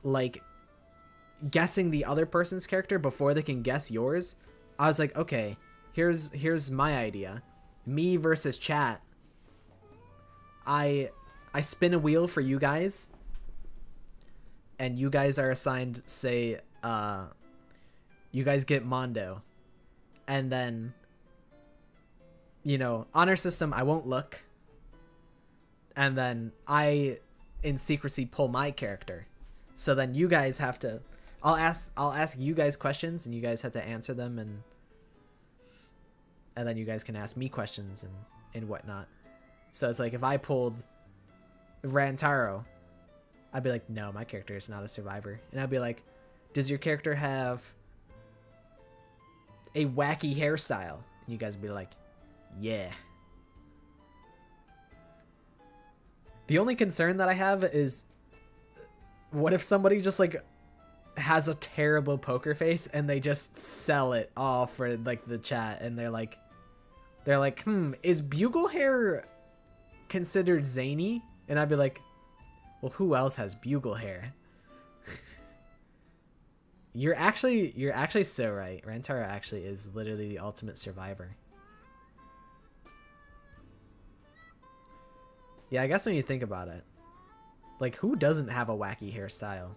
like guessing the other person's character before they can guess yours. I was like, okay, here's my idea. Me versus chat. I spin a wheel for you guys, and you guys are assigned, say, you guys get Mondo, and then, you know, honor system, I won't look, and then I in secrecy pull my character. So then you guys have to, I'll ask you guys questions, and you guys have to answer them, and then you guys can ask me questions and whatnot. So it's like if I pulled Rantaro, I'd be like, no, my character is not a survivor. And I'd be like, does your character have a wacky hairstyle? And you guys would be like, yeah. The only concern that I have is, what if somebody just like has a terrible poker face and they just sell it all for like the chat, and they're like, is bugle hair considered zany? And I'd be like, well, who else has bugle hair? You're actually so right. Rantaro actually is literally the ultimate survivor. Yeah, I guess when you think about it, like, who doesn't have a wacky hairstyle?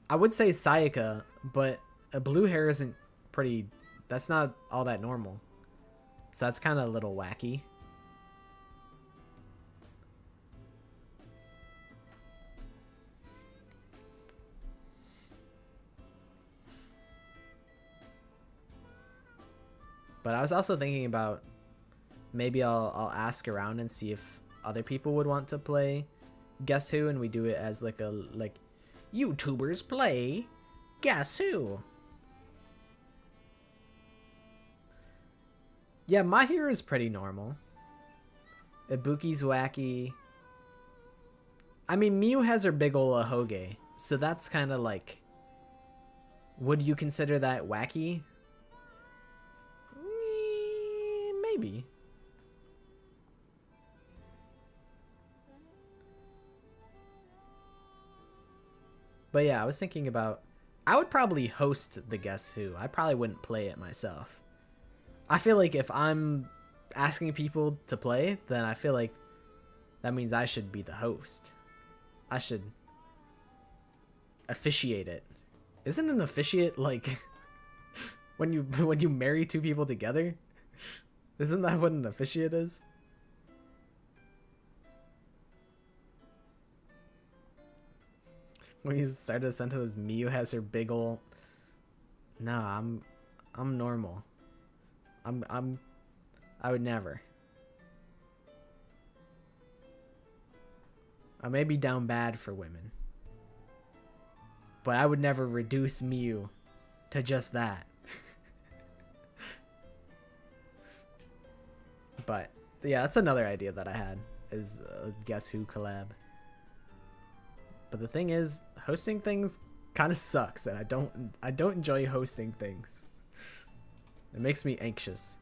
I would say Sayaka, but a blue hair isn't pretty That's not all that normal. So that's kind of a little wacky. But I was also thinking about maybe I'll ask around and see if other people would want to play Guess Who, and we do it as like YouTubers play Guess Who. Yeah, My Hero is pretty normal. Ibuki's wacky. I mean, Miu has her big ol' ahoge, so that's kind of like... Would you consider that wacky? Maybe. But yeah, I was thinking about... I would probably host the Guess Who. I probably wouldn't play it myself. I feel like if I'm asking people to play, then I feel like that means I should be the host. I should officiate it. Isn't an officiate like when you marry two people together? Isn't that what an officiate is? When you started a sentence, Miu has her big ol'... No, I'm normal. I would never. I may be down bad for women, but I would never reduce Miu to just that. But yeah, that's another idea that I had, is a Guess Who collab. But the thing is, hosting things kind of sucks, and I don't enjoy hosting things. It makes me anxious.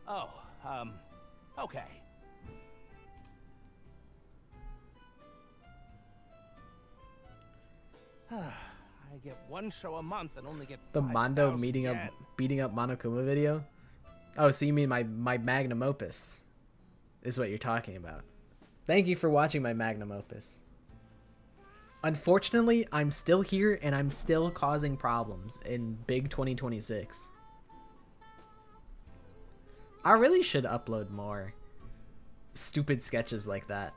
Oh, okay. I get one show a month and only get The Mondo 5,000 beating yen. up Monokuma video? Oh, so you mean my magnum opus is what you're talking about. Thank you for watching my magnum opus. Unfortunately, I'm still here and I'm still causing problems in big 2026. I really should upload more stupid sketches like that.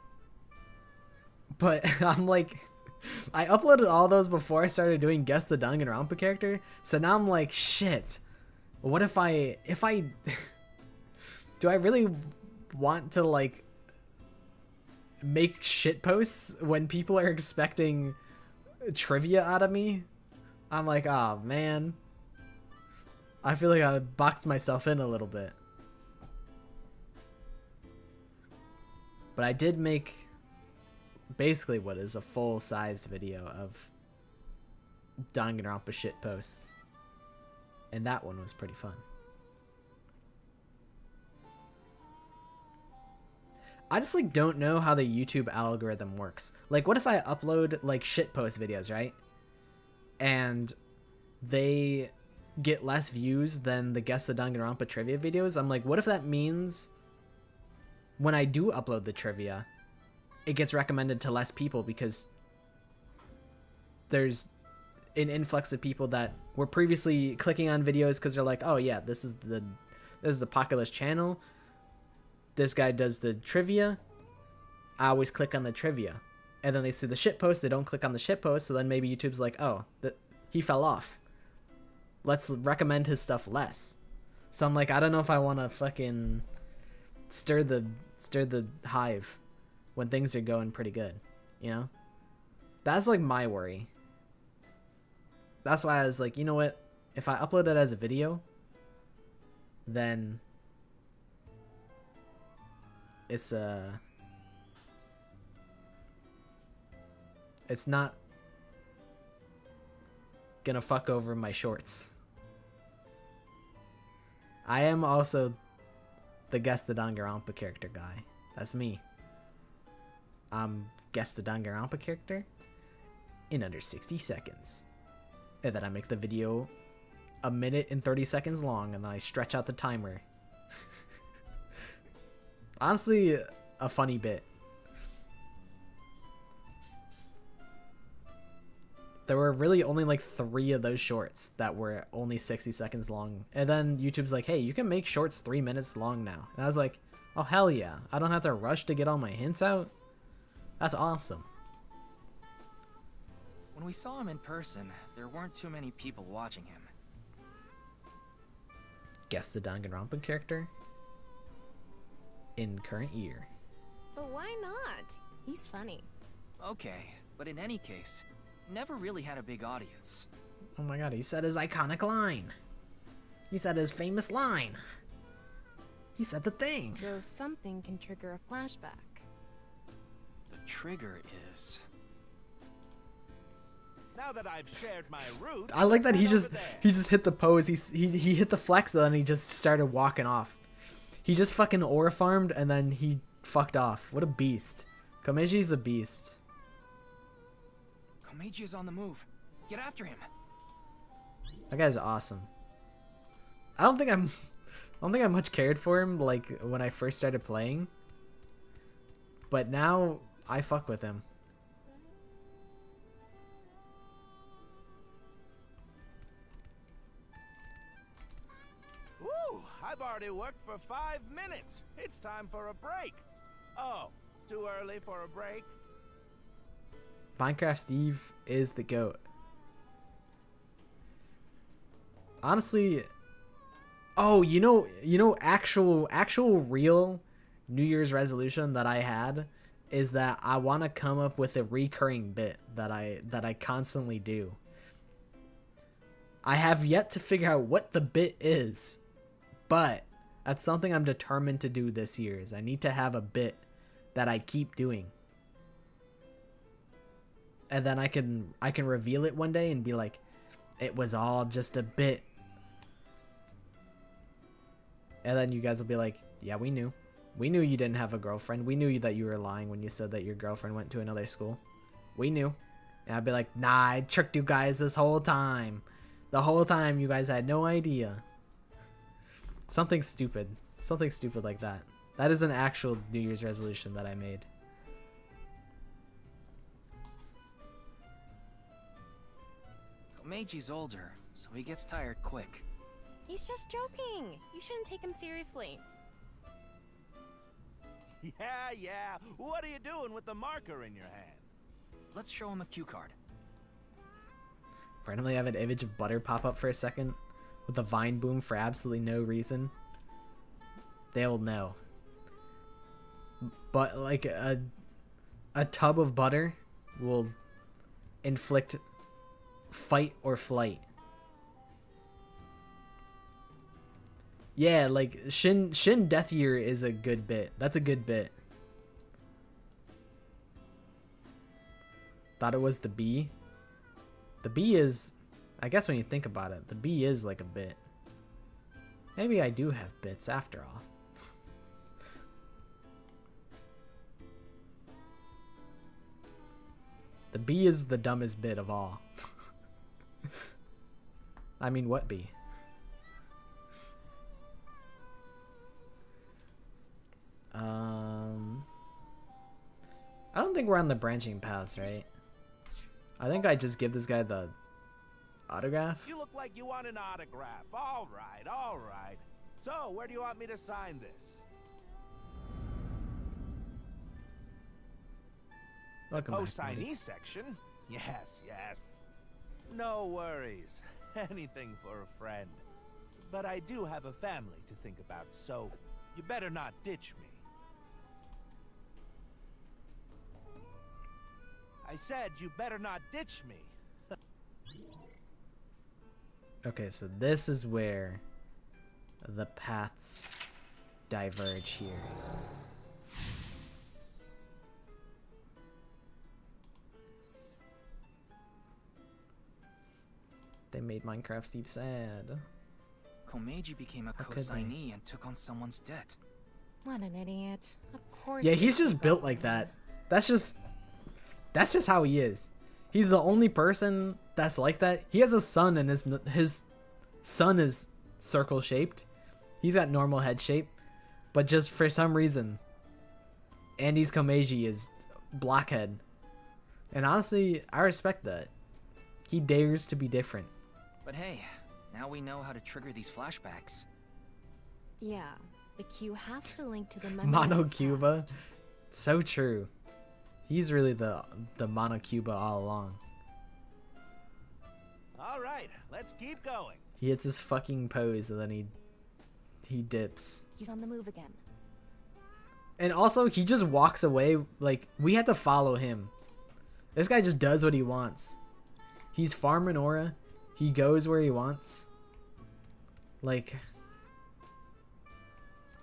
But I'm like, I uploaded all those before I started doing Guess the Danganronpa character. So now I'm like, shit. What if I do I really want to like make shit posts when people are expecting trivia out of me? I'm like, oh man. I feel like I boxed myself in a little bit. But I did make basically what is a full-sized video of Danganronpa shit posts. And that one was pretty fun. I just like don't know how the YouTube algorithm works. Like what if I upload like shit post videos, right? And they get less views than the Guess the Danganronpa trivia videos? I'm like, what if that means when I do upload the trivia, it gets recommended to less people because there's an influx of people that were previously clicking on videos because they're like, oh yeah, this is the Populous channel. This guy does the trivia. I always click on the trivia. And then they see the shit post, they don't click on the shit post, so then maybe YouTube's like, oh, he fell off. Let's recommend his stuff less. So I'm like, I don't know if I want to fucking stir the hive when things are going pretty good, you know? That's like my worry. That's why I was like, you know what? If I upload it as a video, then it's not gonna fuck over my shorts. I am also the Guess the Danganronpa character guy. That's me. Guess the Danganronpa character in under 60 seconds. And then I make the video 1 minute and 30 seconds long, and then I stretch out the timer. Honestly, a funny bit. There were really only like 3 of those shorts that were only 60 seconds long. And then YouTube's like, hey, you can make shorts 3 minutes long now. And I was like, oh, hell yeah. I don't have to rush to get all my hints out. That's awesome. When we saw him in person, there weren't too many people watching him. Guess the Danganronpa character in current year. But why not? He's funny. Okay, but in any case, never really had a big audience. Oh my god, he said his iconic line. He said his famous line. He said the thing. So something can trigger a flashback. The trigger is... Now that I've shared my roots, I like that he head just over there. hit the pose. He hit the flex, and then he just started walking off. He just fucking aura farmed, and then he fucked off. What a beast. Komeji's a beast. Komeiji is on the move. Get after him. That guy's awesome. I don't think I much cared for him like when I first started playing. But now I fuck with him. Woo! I've already worked for 5 minutes. It's time for a break. Oh, too early for a break? Minecraft Steve is the GOAT. Honestly, oh, you know, actual real New Year's resolution that I had is that I want to come up with a recurring bit that I constantly do. I have yet to figure out what the bit is, but that's something I'm determined to do this year. Is I need to have a bit that I keep doing. And then I can reveal it one day and be like, it was all just a bit. And then you guys will be like, yeah, we knew. We knew you didn't have a girlfriend. We knew that you were lying when you said that your girlfriend went to another school. We knew. And I'd be like, nah, I tricked you guys this whole time. The whole time you guys had no idea. Something stupid. Something stupid like that. That is an actual New Year's resolution that I made. Komeji's older, so he gets tired quick. He's just joking. You shouldn't take him seriously. Yeah. What are you doing with the marker in your hand? Let's show him a cue card. Randomly have an image of butter pop up for a second with a vine boom for absolutely no reason. They'll know. But like a tub of butter will inflict fight or flight. Yeah, like Shin Death Year is a good bit. That's a good bit. Thought it was the bee. The bee is, I guess when you think about it, the bee is like a bit. Maybe I do have bits after all. The bee is the dumbest bit of all. I mean, what bee? I don't think we're on the branching paths, right? I think I just give this guy the autograph. You look like you want an autograph. All right. So, where do you want me to sign this? Welcome back, Co-signee lady. section? Yes. No worries. Anything for a friend. But I do have a family to think about, so you better not ditch me. I said you better not ditch me. Okay, so this is where the paths diverge here. They made Minecraft Steve sad. Komeiji became a How could they? co-signee and took on someone's debt. What an idiot. Of course. Yeah, they he's just forgot built like me. that. That's just how he is. He's the only person that's like that. He has a son, and his son is circle shaped. He's got normal head shape, but just for some reason, Andy's Komeiji is blockhead. And honestly, I respect that. He dares to be different. But hey, now we know how to trigger these flashbacks. Yeah, the Q has to link to the memory of Mono his Cuba. past. So true. He's really the Mono Cuba all along. All right, let's keep going. He hits his fucking pose and then he dips. He's on the move again. And also, he just walks away. Like, we had to follow him. This guy just does what he wants. He's farming aura. He goes where he wants. Like,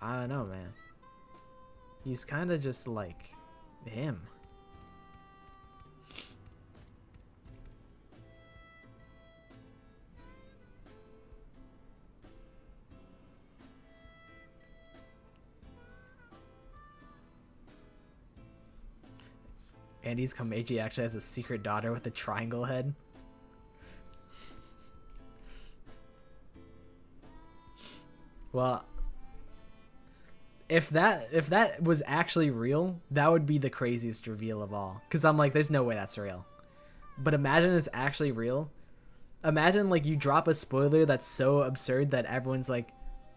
I don't know, man. He's kind of just like him. Andy's Komeiji actually has a secret daughter with a triangle head. Well, if that was actually real, that would be the craziest reveal of all. Because I'm like, there's no way that's real. But imagine it's actually real. Imagine, like, you drop a spoiler that's so absurd that everyone's like,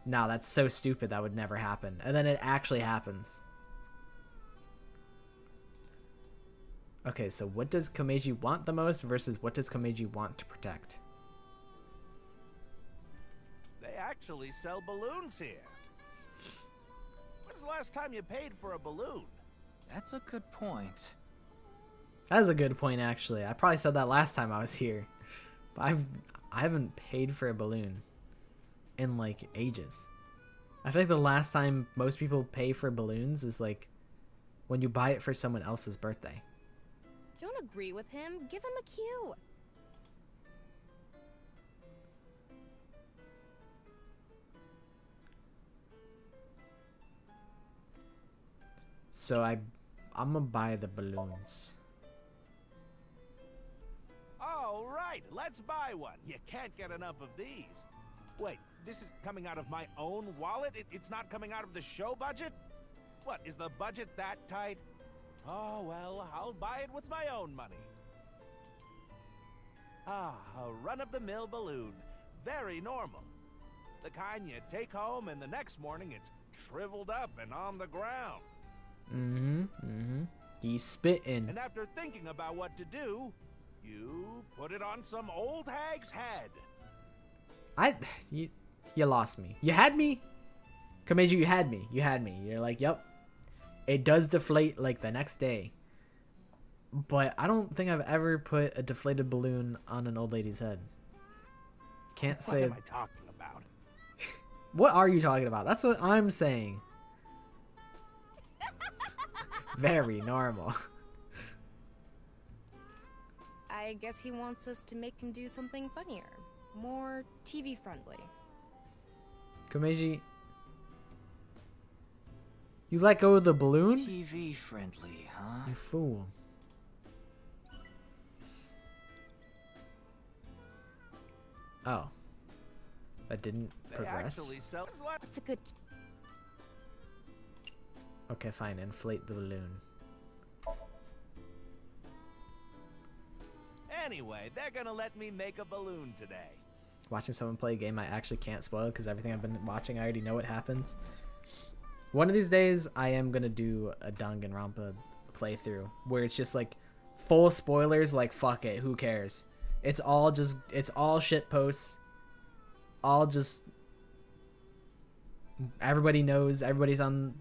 no, that's so stupid, that would never happen. And then it actually happens. Okay, so what does Komeiji want the most versus what does Komeiji want to protect? They actually sell balloons here. When's the last time you paid for a balloon? That's a good point. That is a good point, actually. I probably said that last time I was here. But I haven't paid for a balloon in, like, ages. I feel like the last time most people pay for balloons is, like, when you buy it for someone else's birthday. Don't agree with him. Give him a Q. So I'm gonna buy the balloons. All right, let's buy one. You can't get enough of these. Wait, this is coming out of my own wallet? It's not coming out of the show budget? What, is the budget that tight? Oh, well, I'll buy it with my own money. Ah, a run-of-the-mill balloon. Very normal. The kind you take home and the next morning it's shriveled up and on the ground. He's spitting. And after thinking about what to do, you put it on some old hag's head. You lost me. You had me? Komeiji, you had me. You had me. You're like, yep. It does deflate like the next day. But I don't think I've ever put a deflated balloon on an old lady's head. Can't say. What am I talking about? What are you talking about? That's what I'm saying. Very normal. I guess he wants us to make him do something funnier. More TV friendly. Komeiji, you let go of the balloon? TV friendly, huh? You fool. Oh. That didn't They progress? actually sell. That's a good. Okay, fine. Inflate the balloon. Anyway, they're gonna let me make a balloon today. Watching someone play a game I actually can't spoil because everything I've been watching I already know what happens. One of these days I am gonna do a Danganronpa playthrough where it's just like full spoilers, like fuck it, who cares? It's all shit posts. All just everybody knows, everybody's on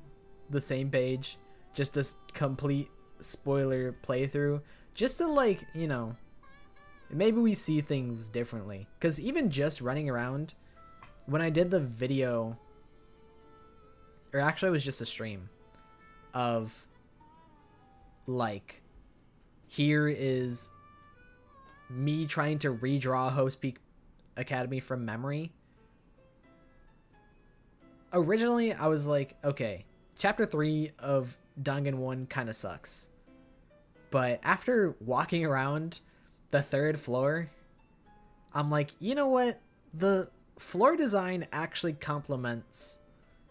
the same page. Just a complete spoiler playthrough. Just to, like, you know, maybe we see things differently. Because even just running around, when I did the video, or actually it was just a stream of, like, here is me trying to redraw Host Peak Academy from memory. Originally, I was like, okay, Chapter 3 of Dangan 1 kind of sucks. But after walking around the 3rd floor, I'm like, you know what? The floor design actually complements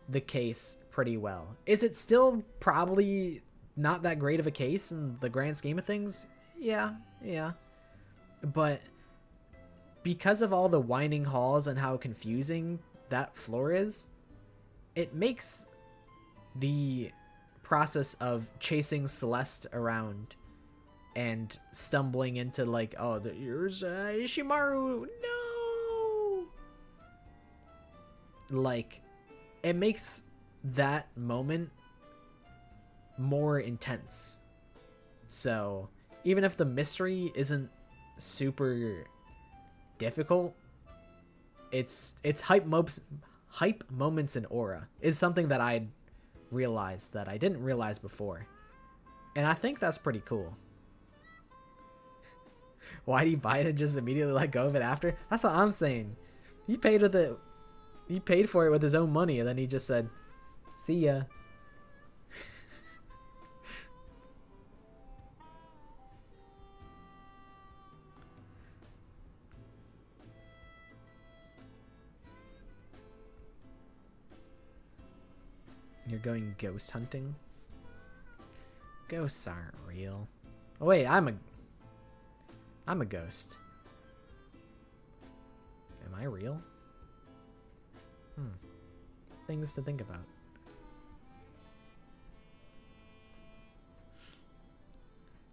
the case pretty well. Is it still probably not that great of a case in the grand scheme of things? Yeah. But because of all the winding halls and how confusing that floor is, it makes the process of chasing Celeste around and stumbling into like, oh, here's Ishimaru, no! Like, it makes that moment more intense. So even if the mystery isn't super difficult, it's hype moments in aura is something that I realized that I didn't realize before, and I think that's pretty cool. Why do you buy it and just immediately let go of it after? That's what I'm saying. He paid for it with his own money, and then he just said, see ya. You're going ghost hunting? Ghosts aren't real. Oh wait, I'm a ghost. Am I real? Things to think about.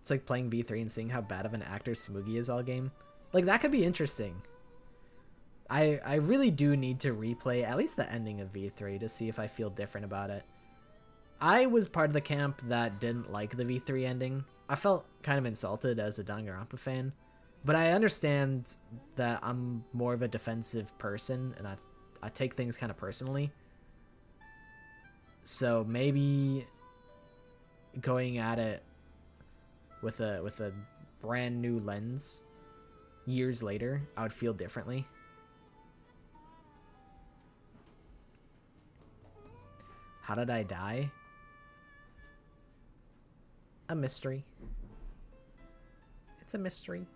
It's like playing V3 and seeing how bad of an actor Smoogie is all game. Like, that could be interesting. I really do need to replay at least the ending of V3 to see if I feel different about it. I was part of the camp that didn't like the V3 ending. I felt kind of insulted as a Danganronpa fan, but I understand that I'm more of a defensive person and I take things kind of personally. So maybe going at it with a brand new lens years later, I would feel differently. How did I die? A mystery. It's a mystery.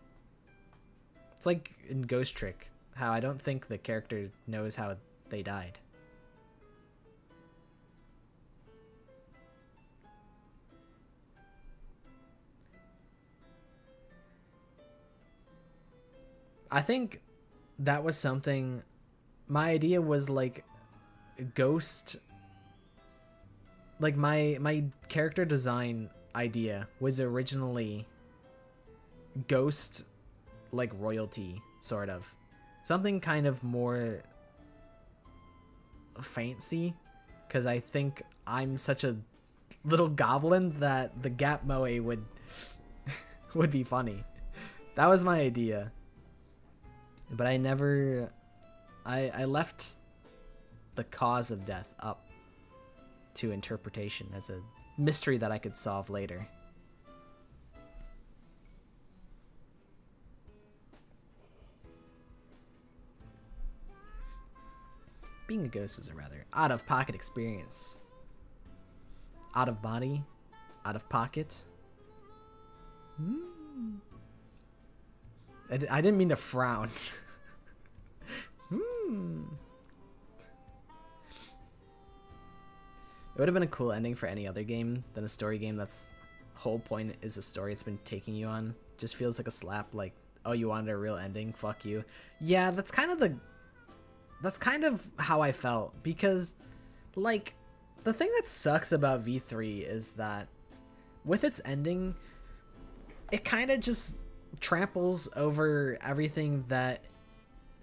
It's like in Ghost Trick, how I don't think the character knows how they died. I think that was something, my idea was like Ghost, like my character design idea was originally Ghost, like royalty, sort of. Something kind of more fancy, because I think I'm such a little goblin that the Gap Moe would be funny. That was my idea. But I never... I left the cause of death up to interpretation as a mystery that I could solve later. Being a ghost is a rather out-of-pocket experience. Out of body, out of pocket. I didn't mean to frown. It would have been a cool ending for any other game than a story game that's whole point is a story it's been taking you on. Just feels like a slap, like, oh, you wanted a real ending? Fuck you. Yeah, that's kind of how I felt, because, like, the thing that sucks about V3 is that with its ending, it kind of just tramples over everything that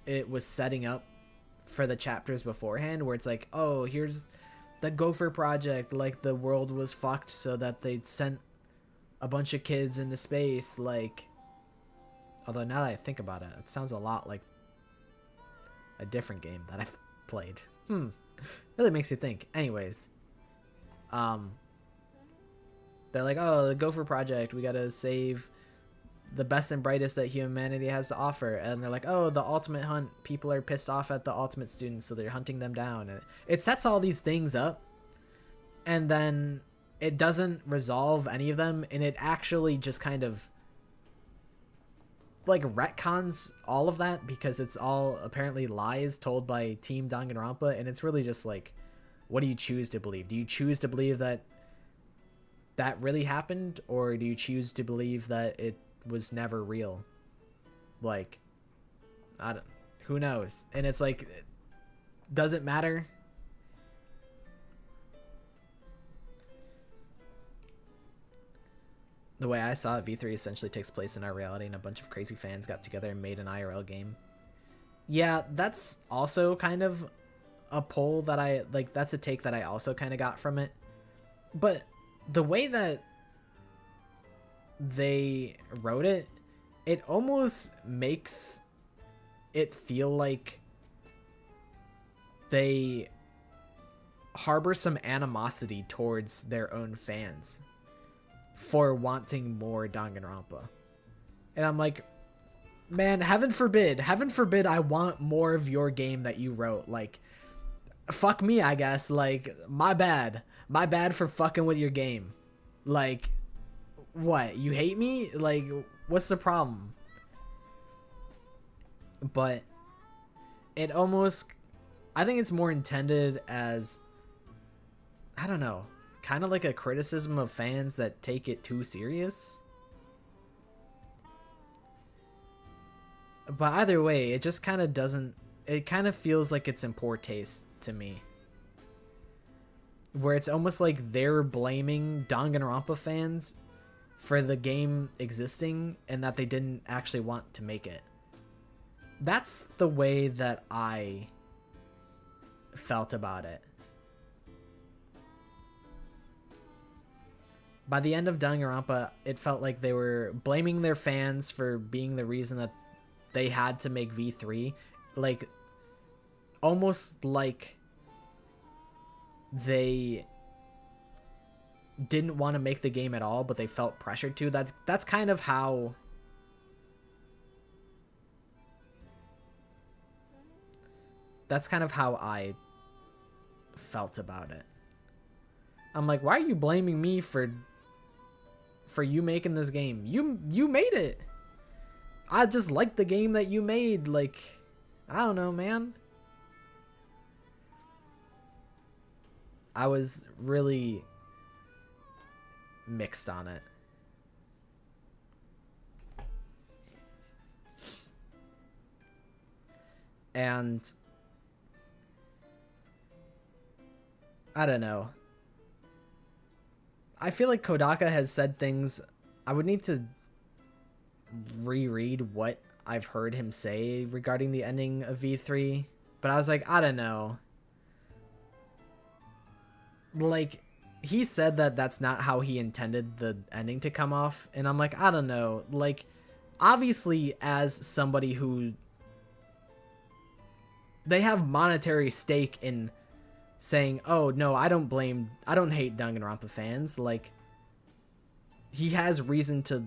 it was setting up for the chapters beforehand, where it's like, oh, here's the Gopher Project, like the world was fucked so that they'd sent a bunch of kids into space, like, although now that I think about it, it sounds a lot like a different game that I've played. Really makes you think. Anyways, they're like, oh, the Gopher Project, we gotta save the best and brightest that humanity has to offer. And they're like, oh, the ultimate hunt, people are pissed off at the ultimate students, so they're hunting them down. And it sets all these things up, and then it doesn't resolve any of them, and it actually just kind of like retcons all of that, because it's all apparently lies told by Team Danganronpa, and it's really just like, what do you choose to believe? Do you choose to believe that that really happened, or do you choose to believe that it was never real? Like, Who knows? And it's like, does it matter? The way I saw it, V3 essentially takes place in our reality, and a bunch of crazy fans got together and made an IRL game. Yeah, that's also kind of a poll that I like. That's a take that I also kind of got from it. But the way that they wrote it, it almost makes it feel like they harbor some animosity towards their own fans for wanting more Danganronpa. And I'm like, man, heaven forbid I want more of your game that you wrote. Like, fuck me, I guess. Like, my bad for fucking with your game. Like, what, you hate me? Like, what's the problem? But it almost, I think it's more intended as, I don't know, kind of like a criticism of fans that take it too serious. But either way, it just kind of doesn't, it kind of feels like it's in poor taste to me. Where it's almost like they're blaming Danganronpa fans for the game existing and that they didn't actually want to make it. That's the way that I felt about it. By the end of Danganronpa, it felt like they were blaming their fans for being the reason that they had to make V3. Like, almost like they didn't want to make the game at all, but they felt pressured to. That's kind of how I felt about it. I'm like, why are you blaming me for you making this game? You made it. I just like the game that you made. Like, I don't know, man. I was really mixed on it. And I don't know. I feel like Kodaka has said things. I would need to reread what I've heard him say regarding the ending of V3, but I was like, I don't know. Like, he said that that's not how he intended the ending to come off, and I'm like, I don't know. Like, obviously, as somebody who, they have monetary stake in saying, oh no, I don't hate Danganronpa fans. Like, he has reason to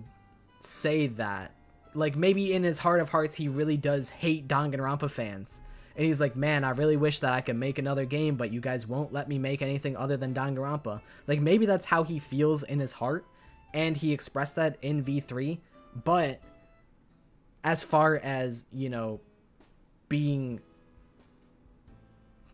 say that. Like, maybe in his heart of hearts he really does hate Danganronpa fans, and he's like, man, I really wish that I could make another game, but you guys won't let me make anything other than Danganronpa. Like, maybe that's how he feels in his heart, and he expressed that in V3. But as far as, you know, being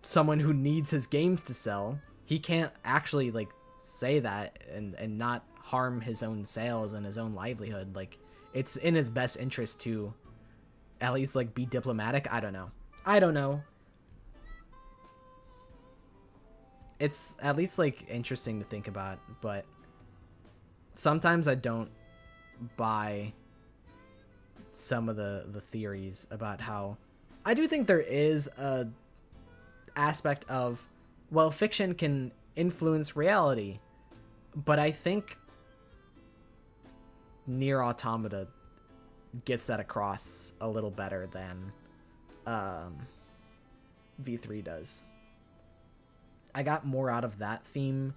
someone who needs his games to sell, he can't actually, like, say that and not harm his own sales and his own livelihood. Like, it's in his best interest to at least, like, be diplomatic. I don't know. It's at least, like, interesting to think about, but sometimes I don't buy some of the theories about how, I do think there is a aspect of, well, fiction can influence reality, but I think Nier Automata gets that across a little better than V3 does. I got more out of that theme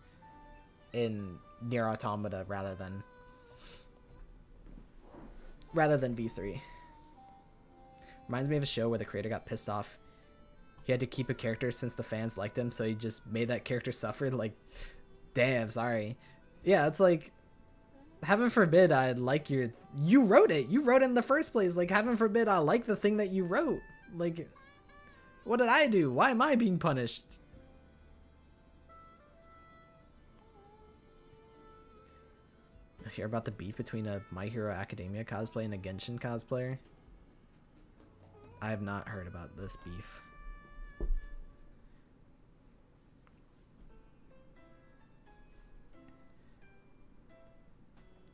in Nier Automata rather than V3. Reminds me of a show where the creator got pissed off. He had to keep a character since the fans liked him, so he just made that character suffer. Like, damn, sorry. Yeah, it's like, heaven forbid I like you wrote it. You wrote it in the first place. Like, heaven forbid I like the thing that you wrote. Like, what did I do? Why am I being punished? Hear about the beef between a My Hero Academia cosplay and a Genshin cosplayer? I have not heard about this beef.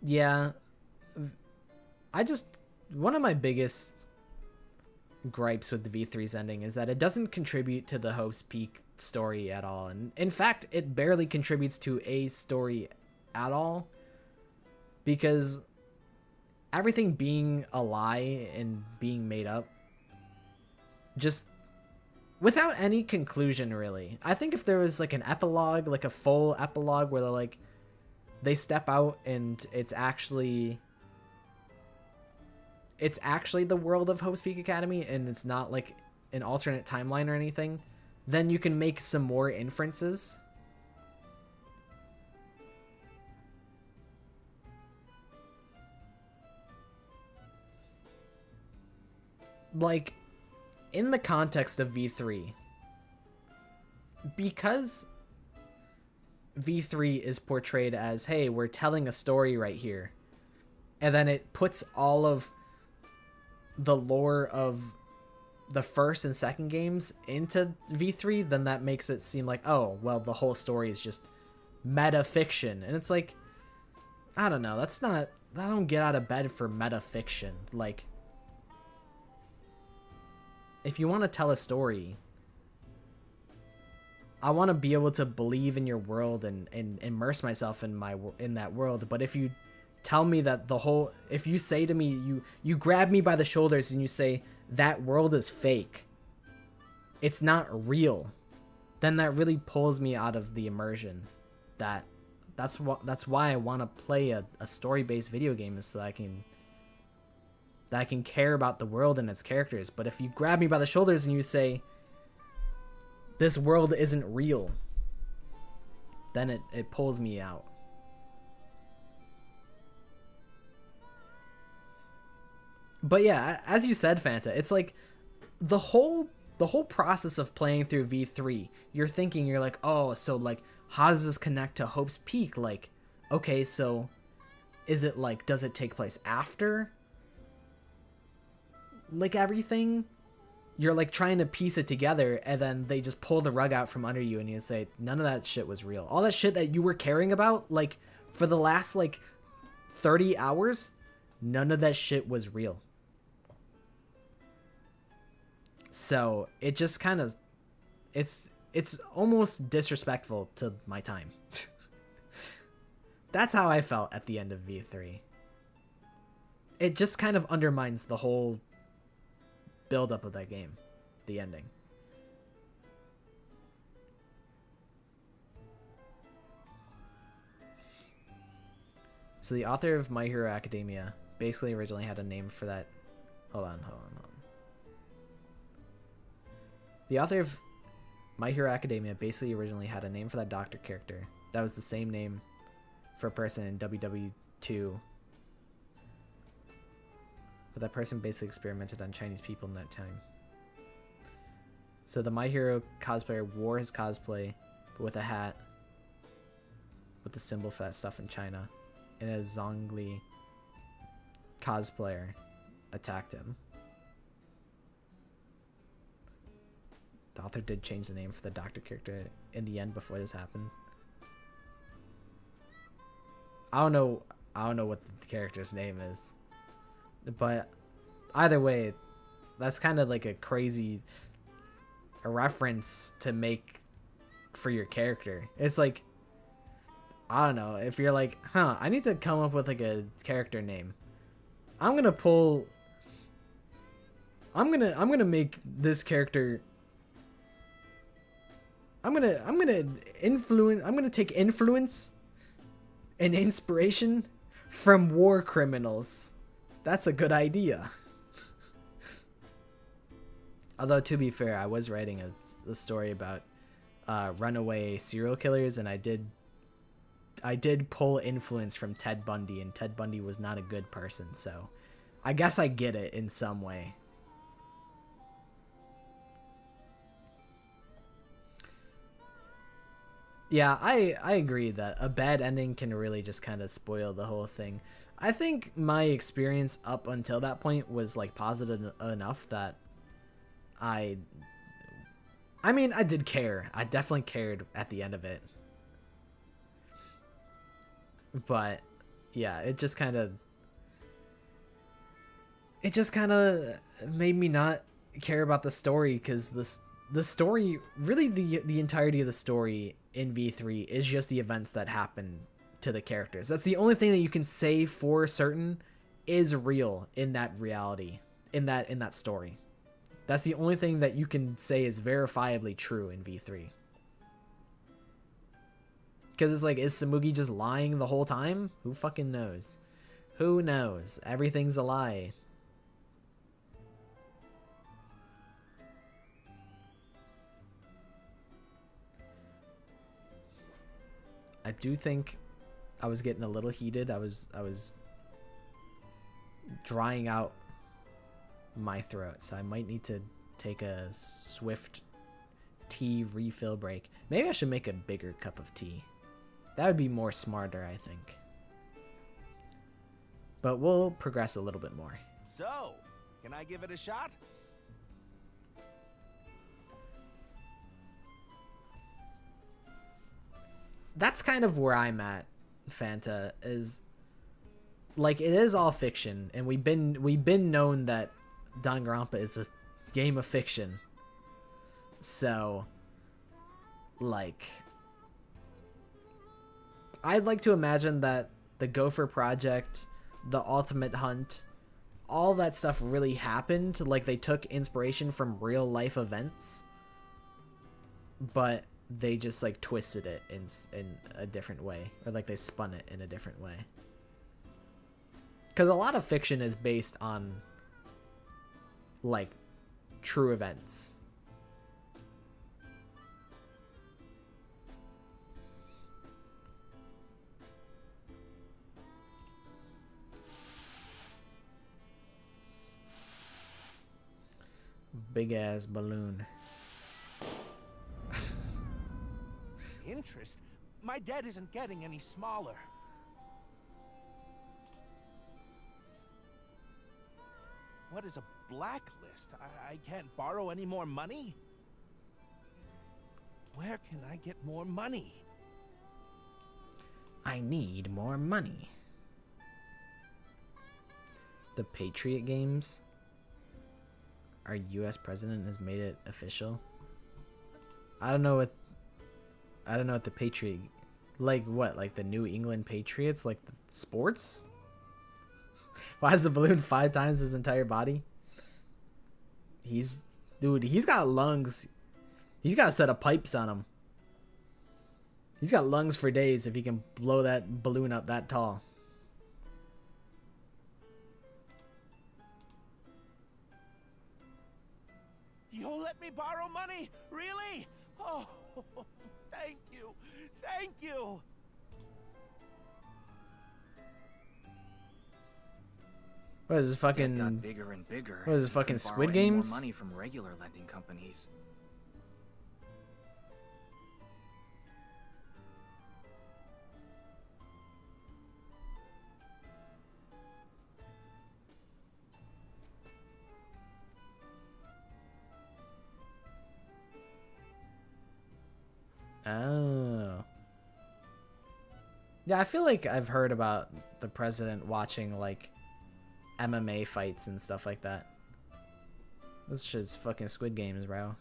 Yeah, one of my biggest gripes with the V3's ending is that it doesn't contribute to the Hope's Peak story at all. And in fact, it barely contributes to a story at all, because everything being a lie and being made up, just without any conclusion, really. I think if there was like an epilogue, like a full epilogue where they're like, they step out and it's actually the world of Hope's Peak Academy and it's not like an alternate timeline or anything, then you can make some more inferences. Like, in the context of V3, because V3 is portrayed as, hey, we're telling a story right here, and then it puts all of the lore of the first and second games into V3, then that makes it seem like, oh, well, the whole story is just meta fiction. And it's like, I don't know, I don't get out of bed for meta fiction. Like, if you want to tell a story, I want to be able to believe in your world and immerse myself in that world. But if you tell me that if you say to me, you grab me by the shoulders and you say that world is fake, it's not real, then that really pulls me out of the immersion. That's why I want to play a story-based video game, is so that I can care about the world and its characters. But if you grab me by the shoulders and you say this world isn't real, then it pulls me out. But yeah, as you said, Fanta, it's like the whole process of playing through V3, you're like, oh, so like, how does this connect to Hope's Peak? Like, okay, so is it like, does it take place after like everything? You're like trying to piece it together, and then they just pull the rug out from under you and you say, none of that shit was real. All that shit that you were caring about, like, for the last like 30 hours, none of that shit was real. So it just kind of, it's almost disrespectful to my time. That's how I felt at the end of V3. It just kind of undermines the whole build-up of that game, the ending. So the author of My Hero Academia basically originally had a name for that. Hold on. The author of My Hero Academia basically originally had a name for that doctor character. That was the same name for a person in WW2. But that person basically experimented on Chinese people in that time. So the My Hero cosplayer wore his cosplay, but with a hat, with the symbol for that stuff in China. And a Zhongli cosplayer attacked him. The author did change the name for the doctor character in the end before this happened. I don't know what the character's name is. But either way, that's kind of like a crazy reference to make for your character. It's like, I don't know, if you're like, I need to come up with like a character name. I'm gonna make this character. I'm gonna take influence and inspiration from war criminals. That's a good idea. Although, to be fair, I was writing a story about runaway serial killers, and I did pull influence from Ted Bundy, and Ted Bundy was not a good person, so I guess I get it in some way. Yeah, I agree that a bad ending can really just kind of spoil the whole thing. I think my experience up until that point was like positive enough that I mean, I did care. I definitely cared at the end of it. But yeah, it just kind of made me not care about the story, because the story, really the entirety of the story in V3 is just the events that happen to the characters. That's the only thing that you can say for certain is real in that reality, in that story. That's the only thing that you can say is verifiably true in V3. Because it's like, is Samugi just lying the whole time? Who fucking knows? Who knows? Everything's a lie. I do think I was getting a little heated. I was drying out my throat, so I might need to take a swift tea refill break. Maybe I should make a bigger cup of tea. That would be more smarter, I think. But we'll progress a little bit more. So, can I give it a shot? That's kind of where I'm at, Fanta, is like, it is all fiction, and we've been known that Danganronpa is a game of fiction. So, like, I'd like to imagine that the Gopher Project, the Ultimate Hunt, all that stuff really happened. Like, they took inspiration from real life events, but they just like twisted it in a different way, or like they spun it in a different way. Because a lot of fiction is based on like true events. Big ass balloon. Interest? My debt isn't getting any smaller. What is a blacklist? I can't borrow any more money? Where can I get more money? I need more money. The Patriot Games. Our U.S. president has made it official. I don't know what the Patriot, like what, like the New England Patriots, like the sports? Why is the balloon 5 times his entire body? He's got lungs. He's got a set of pipes on him. He's got lungs for days if he can blow that balloon up that tall. You'll let me borrow money? Really? Oh, thank you. Thank you. What is this fucking? Debt got bigger and bigger. What is this, You fucking couldn't borrow Squid any more Games? money from regular lending companies. Oh. Yeah, I feel like I've heard about the president watching like MMA fights and stuff like that. This shit's fucking Squid Games, bro.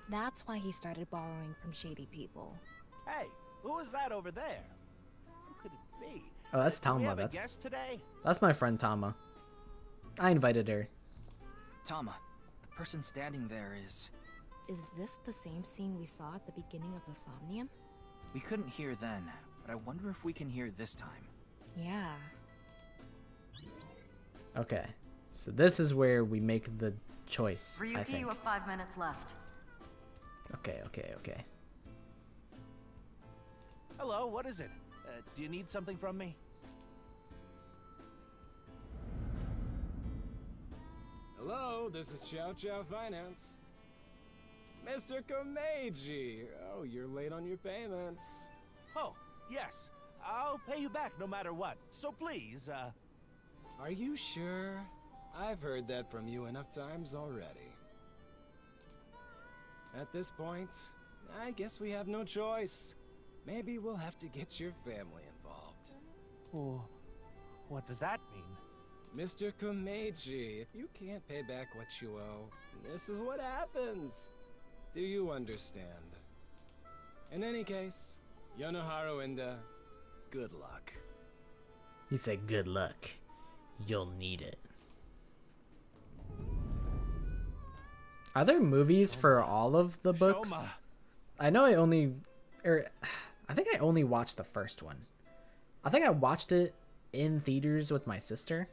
That's why he started borrowing from shady people. Hey, who is that over there? Who could it be? Oh, that's Do we Tama. have a guest today? That's my friend Tama. I invited her. Tama, the person standing there is... Is this the same scene we saw at the beginning of the Somnium? We couldn't hear then, but I wonder if we can hear this time. Yeah. Okay, so this is where we make the choice, I Ryuki, think. you have 5 minutes left. Okay. Hello, what is it? Do you need something from me? Hello, this is Chow Chow Finance. Mr. Komeiji! Oh, you're late on your payments. Oh, yes. I'll pay you back no matter what. So please, Are you sure? I've heard that from you enough times already. At this point, I guess we have no choice. Maybe we'll have to get your family involved. Oh, what does that mean? Mr. Komeiji, if you can't pay back what you owe, this is what happens. Do you understand? In any case, Yonoharu Inda, good luck. He said, "Good luck. You'll need it." Are there movies for all of the books? Shoma. I know I think I only watched the first one. I think I watched it in theaters with my sister.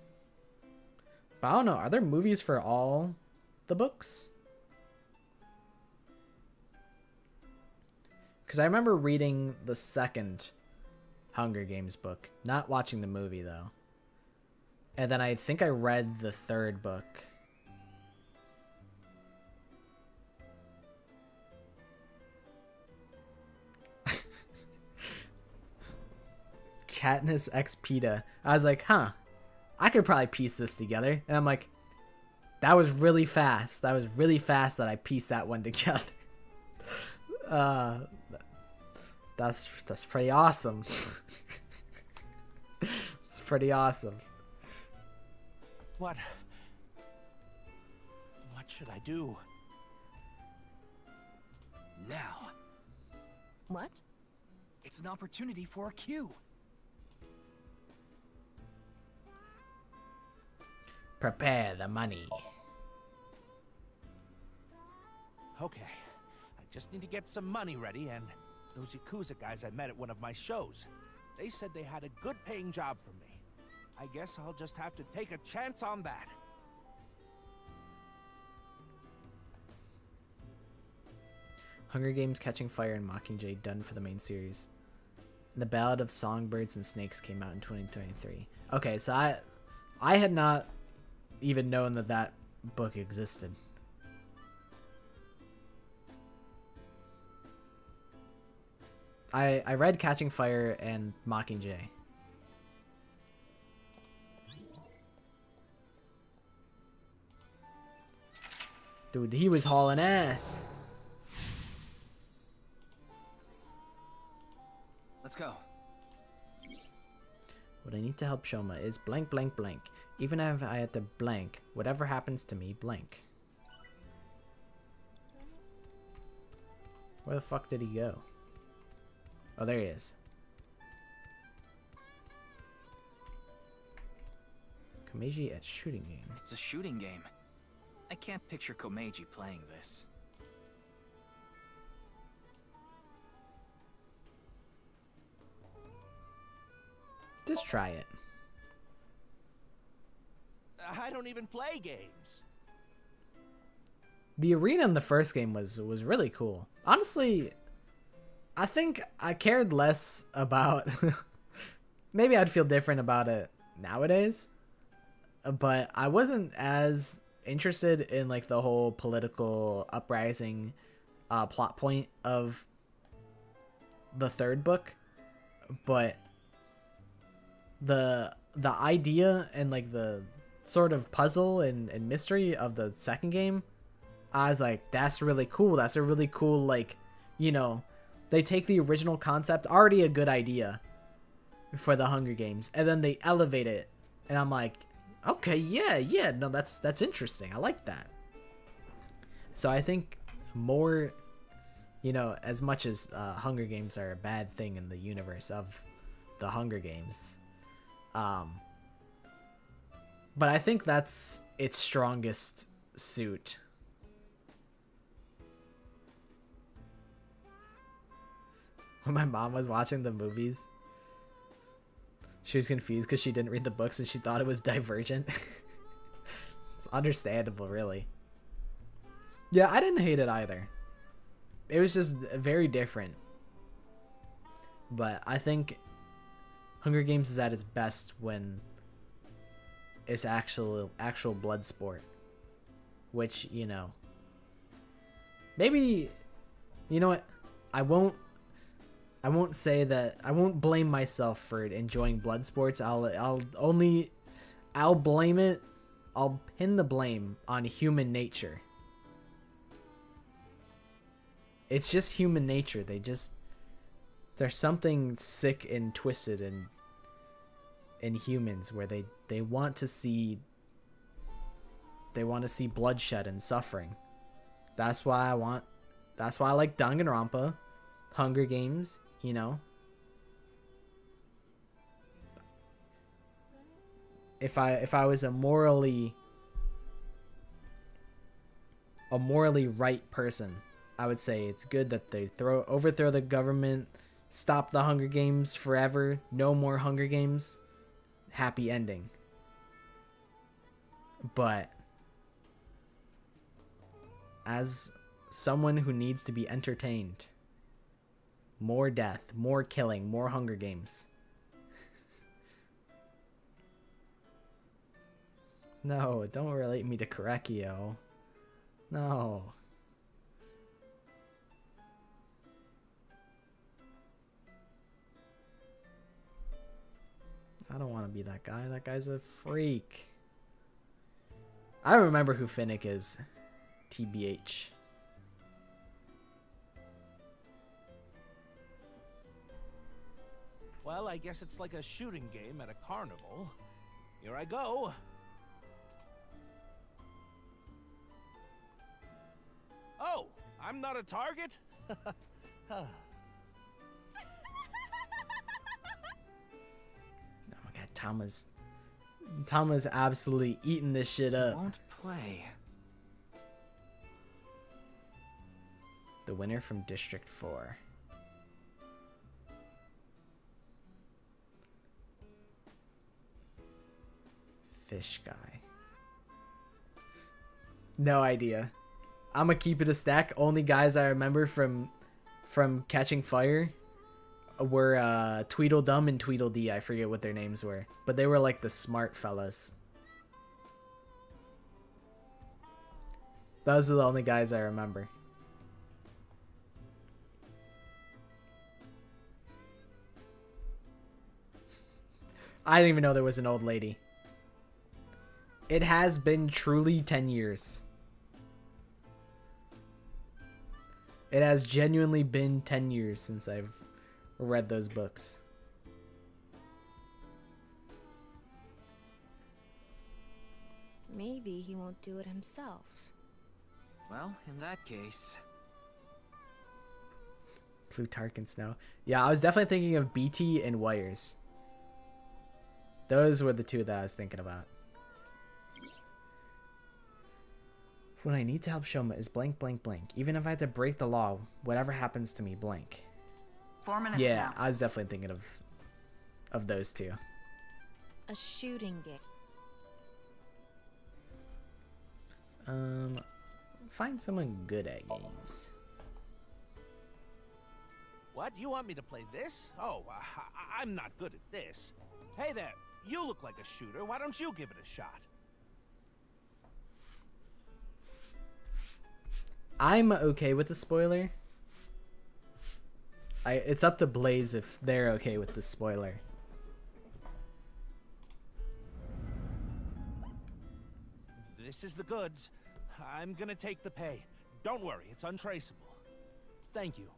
But I don't know. Are there movies for all the books? Because I remember reading the second Hunger Games book. Not watching the movie, though. And then I think I read the third book. Katniss X PETA. I was like, huh, I could probably piece this together. And I'm like, that was really fast. That was really fast that I pieced that one together. That's pretty awesome. It's pretty awesome. What should I do? Now, What? it's an opportunity for a cue. Prepare the money. Okay, I just need to get some money ready, and those Yakuza guys I met at one of my shows, they said they had a good paying job for me. I guess I'll just have to take a chance on that. Hunger Games, Catching Fire, and Mockingjay done for the main series. The Ballad of Songbirds and Snakes came out in 2023. Okay, so I had not even known that book existed. I read Catching Fire and Mockingjay. Dude, he was hauling ass. Let's go. What I need to help Shoma is blank, blank, blank. Even if I had to blank, whatever happens to me, blank. Where the fuck did he go? Oh, there he is. Komeiji at shooting game. It's a shooting game. I can't picture Komeiji playing this. Just try it. I don't even play games. The arena in the first game was really cool. Honestly, I think I cared less about... Maybe I'd feel different about it nowadays. But I wasn't as interested in like the whole political uprising plot point of the third book. But the idea and like the sort of puzzle and mystery of the second game, I was like, that's really cool. That's a really cool, like, you know, they take the original concept, already a good idea for the Hunger Games, and then they elevate it. And I'm like, okay, yeah, no, that's interesting. I like that. So I think more, you know, as much as Hunger Games are a bad thing in the universe of the Hunger Games, but I think that's its strongest suit. When my mom was watching the movies, she was confused because she didn't read the books and she thought it was Divergent. It's understandable, really. Yeah, I didn't hate it either. It was just very different. But I think Hunger Games is at its best when it's actual blood sport. Which, you know, maybe, you know what, I won't say that. I won't blame myself for enjoying blood sports. I'll only I'll blame it. I'll pin the blame on human nature. It's just human nature. There's something sick and twisted in humans where they want to see bloodshed and suffering. That's why I like Danganronpa, Hunger Games, you know. If I was a morally right person, I would say it's good that they overthrow the government, stop the Hunger Games forever, no more Hunger Games, happy ending. But as someone who needs to be entertained, more death, more killing, more Hunger Games. No, don't relate me to Korekio. No. I don't want to be that guy. That guy's a freak. I don't remember who Finnick is. TBH. Well, I guess it's like a shooting game at a carnival. Here I go. Oh, I'm not a target? Oh my god, Tama's absolutely eating this shit up. Won't play. The winner from District 4. Fish guy. No idea. I'm gonna keep it a stack. Only guys I remember from Catching Fire were Tweedledum and Tweedledee. I forget what their names were, but they were like the smart fellas. Those are the only guys I remember. I didn't even know there was an old lady. It has been truly 10 years. It has genuinely been 10 years since I've read those books. Maybe he won't do it himself. Well, in that case... Plutarch and Snow. Yeah, I was definitely thinking of BT and Wires. Those were the two that I was thinking about. When I need to help Shoma is blank, blank, blank. Even if I had to break the law, whatever happens to me, blank. 4 minutes Yeah, now. I was definitely thinking of those two. A shooting game. Find someone good at games. What? You want me to play this? Oh, I'm not good at this. Hey there, you look like a shooter. Why don't you give it a shot? I'm okay with the spoiler. It's up to Blaze if they're okay with the spoiler. This is the goods. I'm gonna take the pay. Don't worry, it's untraceable. Thank you.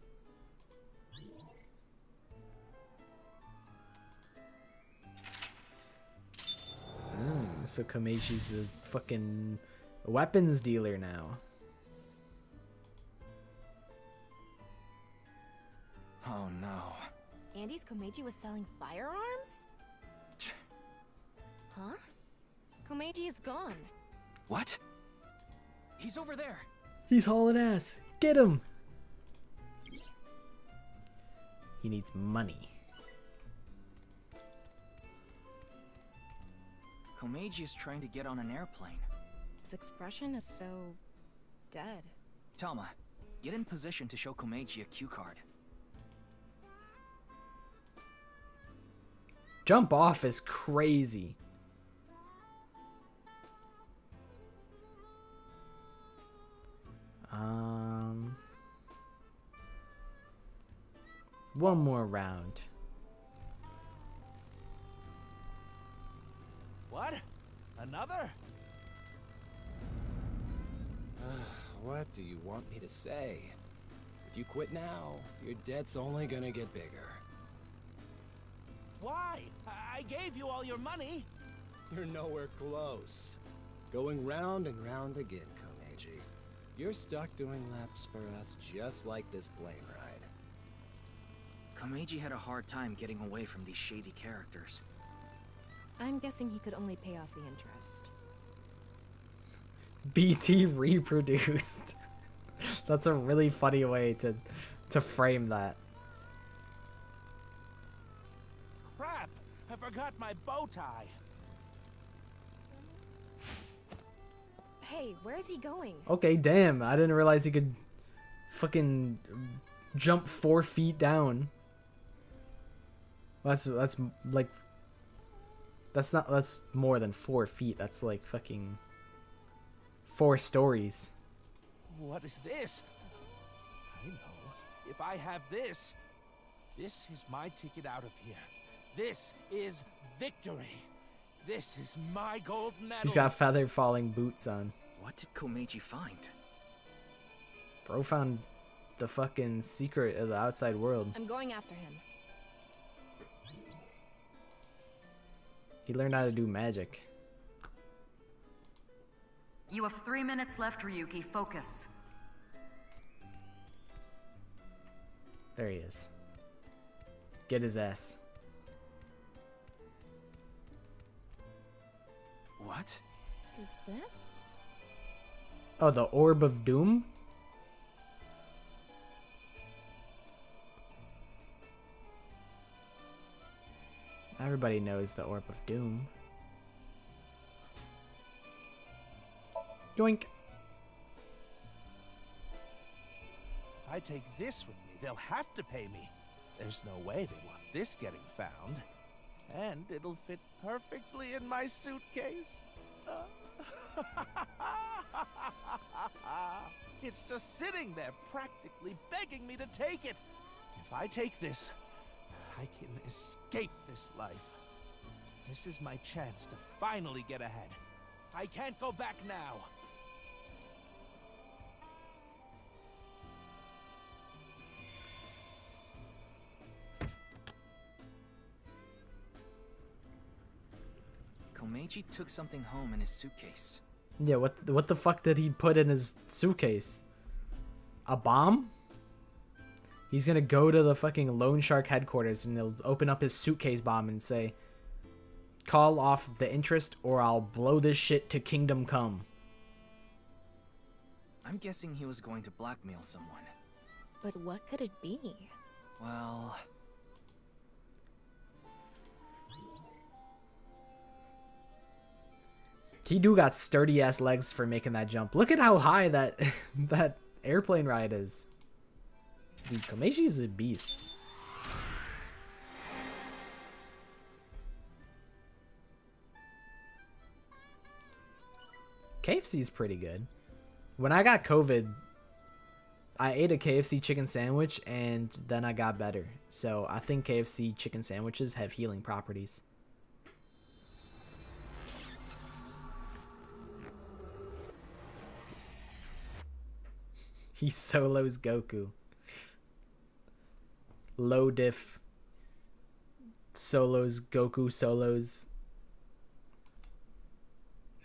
So Komeishi's a fucking weapons dealer now. Oh no. Andy's Komeiji was selling firearms? Huh? Komeiji is gone. What? He's over there. He's hauling ass. Get him. He needs money. Komeiji is trying to get on an airplane. His expression is so... dead. Tama, get in position to show Komeiji a cue card. Jump off is crazy. One more round. What? Another? What do you want me to say? If you quit now, your debt's only gonna get bigger. Why? I gave you all your money. You're nowhere close. Going round and round again, Komeiji. You're stuck doing laps for us just like this plane ride. Komeiji had a hard time getting away from these shady characters. I'm guessing he could only pay off the interest. BT reproduced. That's a really funny way to frame that. Crap! I forgot my bow tie. Hey, where's he going? Okay, damn. I didn't realize he could fucking jump 4 feet down. That's like that's more than 4 feet. That's like fucking 4 stories. What is this? I know. If I have this, this is my ticket out of here. This is victory. This is my gold medal. He's got feather falling boots on. What did Komeiji find? Bro found the fucking secret of the outside world. I'm going after him. He learned how to do magic. You have 3 minutes left, Ryuki. Focus. There he is. Get his ass. What? Is this? Oh, the Orb of Doom? Everybody knows the Orb of Doom. Yoink. If I take this with me, they'll have to pay me. There's no way they want this getting found. And it'll fit perfectly in my suitcase. It's just sitting there, practically begging me to take it. If I take this, I can escape this life. This is my chance to finally get ahead. I can't go back now. Komeiji took something home in his suitcase. Yeah, what the fuck did he put in his suitcase? A bomb? He's gonna go to the fucking Loan Shark headquarters and he'll open up his suitcase bomb and say, "Call off the interest or I'll blow this shit to Kingdom Come." I'm guessing he was going to blackmail someone. But what could it be? Well... He do got sturdy ass legs for making that jump. Look at how high that that airplane ride is. Dude, Komeiji's a beast. KFC's pretty good. When I got COVID, I ate a KFC chicken sandwich and then I got better. So I think KFC chicken sandwiches have healing properties. He solos Goku. Low diff. Solos Goku solos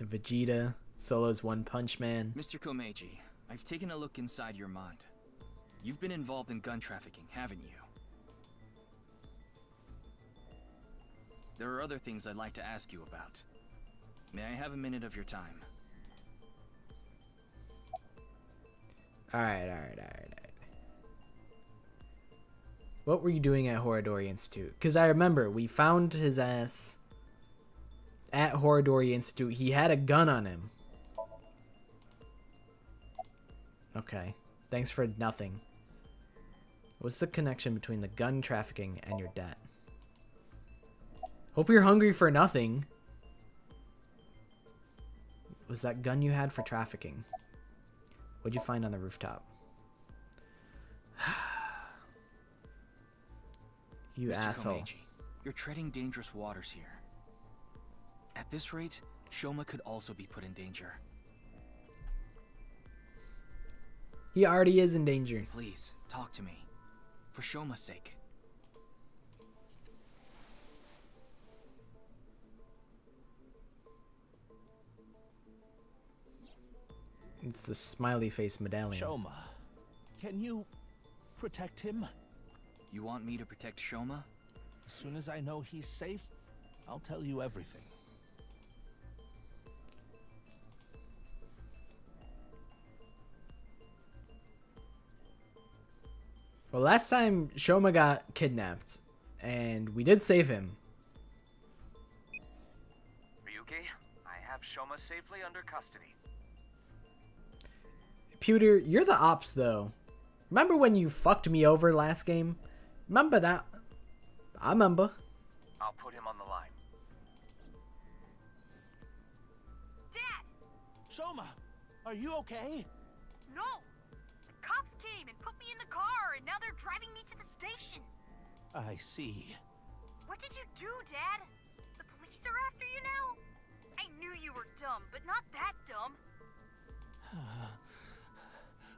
Vegeta. Solos One Punch Man. Mr. Komeiji, I've taken a look inside your mind. You've been involved in gun trafficking, haven't you? There are other things I'd like to ask you about. May I have a minute of your time? Alright. What were you doing at Horadori Institute? Because I remember we found his ass at Horadori Institute. He had a gun on him. Okay. Thanks for nothing. What's the connection between the gun trafficking and your debt? Hope you're hungry for nothing. Was that gun you had for trafficking? What'd you find on the rooftop? You Mr. asshole. Komeiji, you're treading dangerous waters here. At this rate, Shoma could also be put in danger. He already is in danger. Please, talk to me. For Shoma's sake. It's the smiley face medallion. Shoma, can you protect him? You want me to protect Shoma? As soon as I know he's safe, I'll tell you everything. Well, last time Shoma got kidnapped, and we did save him. Ryuki, I have Shoma safely under custody. Pewter, you're the ops, though. Remember when you fucked me over last game? Remember that? I remember. I'll put him on the line. Dad! Shoma, are you okay? No! The cops came and put me in the car, and now they're driving me to the station. I see. What did you do, Dad? The police are after you now? I knew you were dumb, but not that dumb.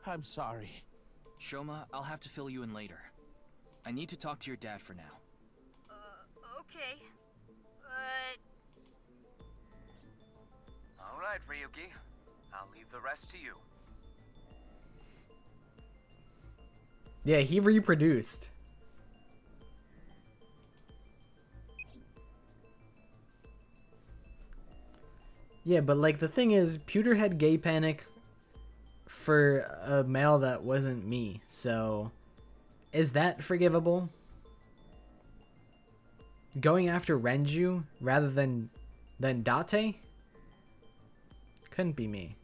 I'm sorry. Shoma, I'll have to fill you in later. I need to talk to your dad for now. Okay. All right, Ryuki. I'll leave the rest to you. Yeah, he reproduced. Yeah, but like the thing is, Pewter had gay panic for a male that wasn't me, so is that forgivable? Going after Renju rather than Date? Couldn't be me.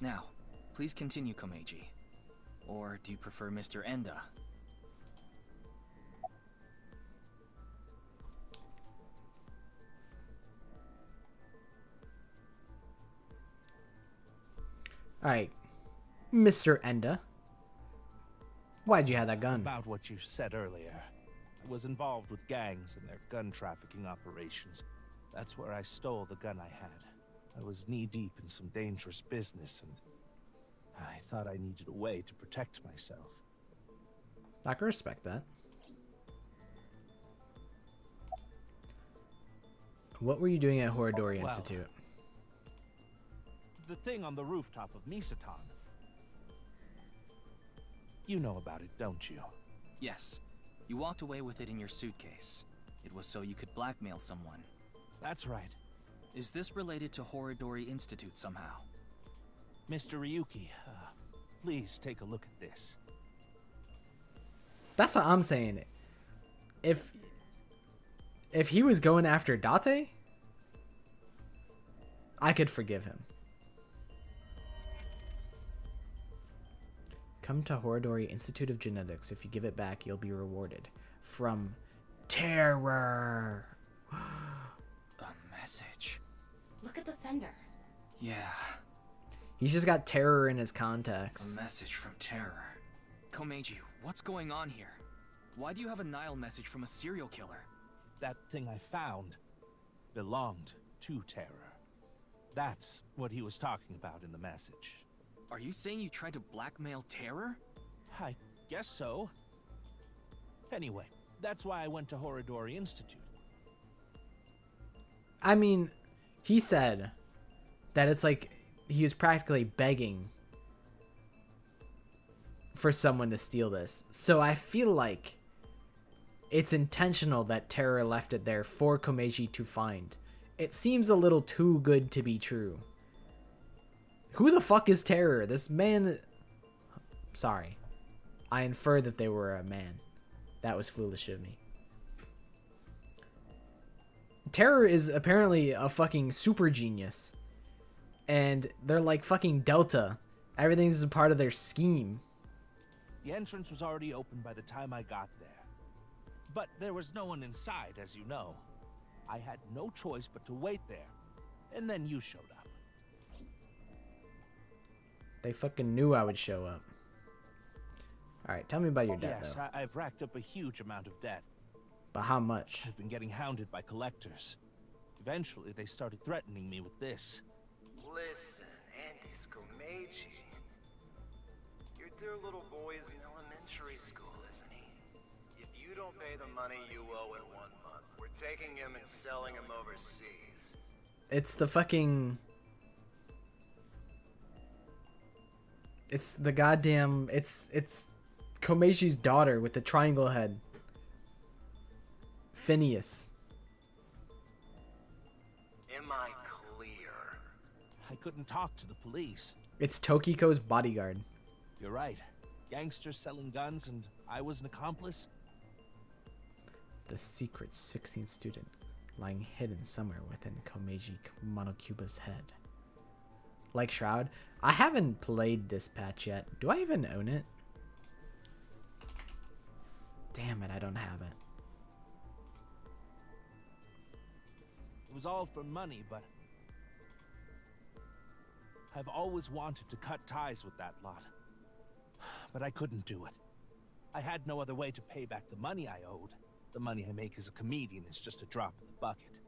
Now, please continue, Komeiji. Or do you prefer Mr. Enda? Alright, Mr. Enda. Why'd you have that gun? About what you said earlier. I was involved with gangs and their gun trafficking operations. That's where I stole the gun I had. I was knee-deep in some dangerous business, and I thought I needed a way to protect myself. I can respect that. What were you doing at Horodori Well, Institute? The thing on the rooftop of Misaton. You know about it, don't you? Yes. You walked away with it in your suitcase. It was so you could blackmail someone. That's right. Is this related to Horodori Institute somehow? Mr. Ryuki, please take a look at this. That's what I'm saying. If he was going after Date, I could forgive him. Come to Horodori Institute of Genetics. If you give it back, you'll be rewarded. From Terror. A message. Look at the sender. Yeah, He's just got terror in his contacts. a message from Terror. Komeiji, what's going on here? Why do you have a Nile message from a serial killer? That thing I found belonged to Terror. That's what he was talking about in the message. Are you saying you tried to blackmail Terror? I guess so. Anyway, that's why I went to Horodori Institute. I mean, he said that it's like he was practically begging for someone to steal this. So I feel like it's intentional that Terror left it there for Komeiji to find. It seems a little too good to be true. Who the fuck is Terror? This man... Sorry. I inferred that they were a man. That was foolish of me. Terror is apparently a fucking super genius. And they're like fucking Delta. Everything's a part of their scheme. The entrance was already open by the time I got there. But there was no one inside, as you know. I had no choice but to wait there. And then you showed up. They fucking knew I would show up. Alright, tell me about your debt, Yes, though. I've racked up a huge amount of debt. But how much? I've been getting hounded by collectors. Eventually, they started threatening me with this. Listen, Andy's Komeiji. Your dear little boy is in elementary school, isn't he? If you don't pay the money you owe in 1 month, we're taking him and selling him overseas. It's the fucking... It's the goddamn... It's Komeiji's daughter with the triangle head. Phineas. Am I clear? I couldn't talk to the police. It's Tokiko's bodyguard. You're right. Gangsters selling guns and I was an accomplice? The secret 16th student lying hidden somewhere within Komeiji Monocuba's head. Like Shroud, I haven't played Dispatch yet. Do I even own it? Damn it, I don't have it. It was all for money, but I've always wanted to cut ties with that lot. But I couldn't do it. I had no other way to pay back the money I owed. The money I make as a comedian is just a drop in the bucket.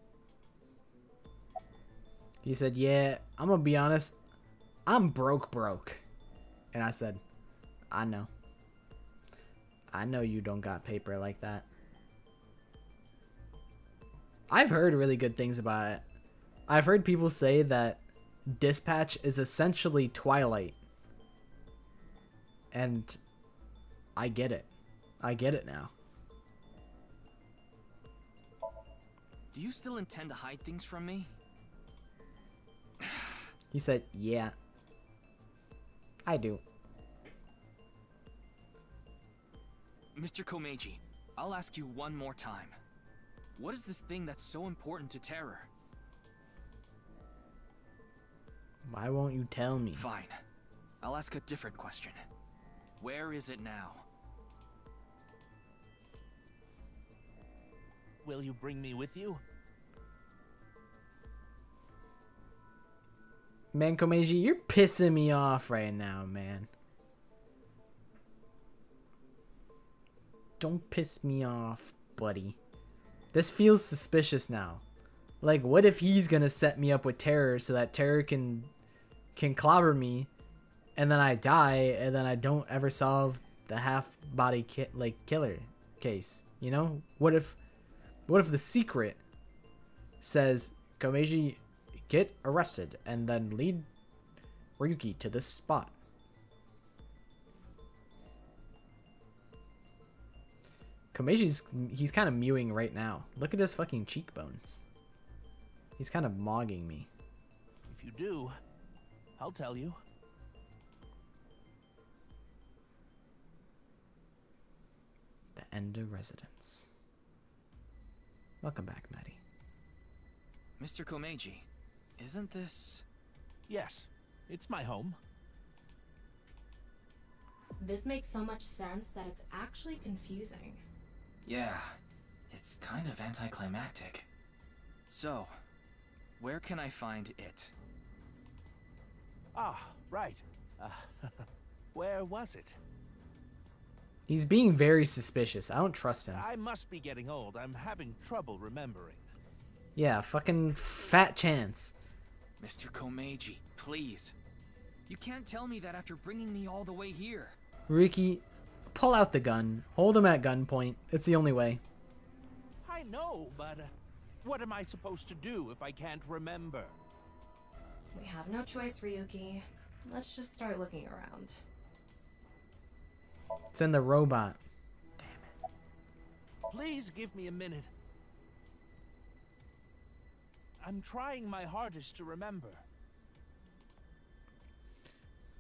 He said, yeah, I'm gonna be honest, I'm broke. And I said, I know. I know you don't got paper like that. I've heard really good things about it. I've heard people say that Dispatch is essentially Twilight. And I get it. I get it now. Do you still intend to hide things from me? He said, yeah. I do. Mr. Komeiji, I'll ask you one more time. What is this thing that's so important to Terror? Why won't you tell me? Fine. I'll ask a different question. Where is it now? Will you bring me with you? Man, Komeiji, you're pissing me off right now, man. Don't piss me off, buddy. This feels suspicious now. Like, what if he's gonna set me up with Terror so that Terror can clobber me, and then I die, and then I don't ever solve the half-body killer case? You know? What if the secret says, Komeiji, get arrested, and then lead Ryuki to this spot? Komeiji's, he's kind of mewing right now. Look at his fucking cheekbones. He's kind of mogging me. If you do, I'll tell you. The Ender residence. Welcome back, Maddie. Mr. Komeiji, isn't this... Yes, it's my home. This makes so much sense that it's actually confusing. Yeah, it's kind of anticlimactic. So, where can I find it? Ah, right. Where was it? He's being very suspicious. I don't trust him. I must be getting old. I'm having trouble remembering. Yeah, fucking fat chance. Mr. Komeiji, please. You can't tell me that after bringing me all the way here. Ryuki, pull out the gun. Hold him at gunpoint. It's the only way. I know, but what am I supposed to do if I can't remember? We have no choice, Ryuki. Let's just start looking around. It's in the robot. Damn it. Please give me a minute. I'm trying my hardest to remember.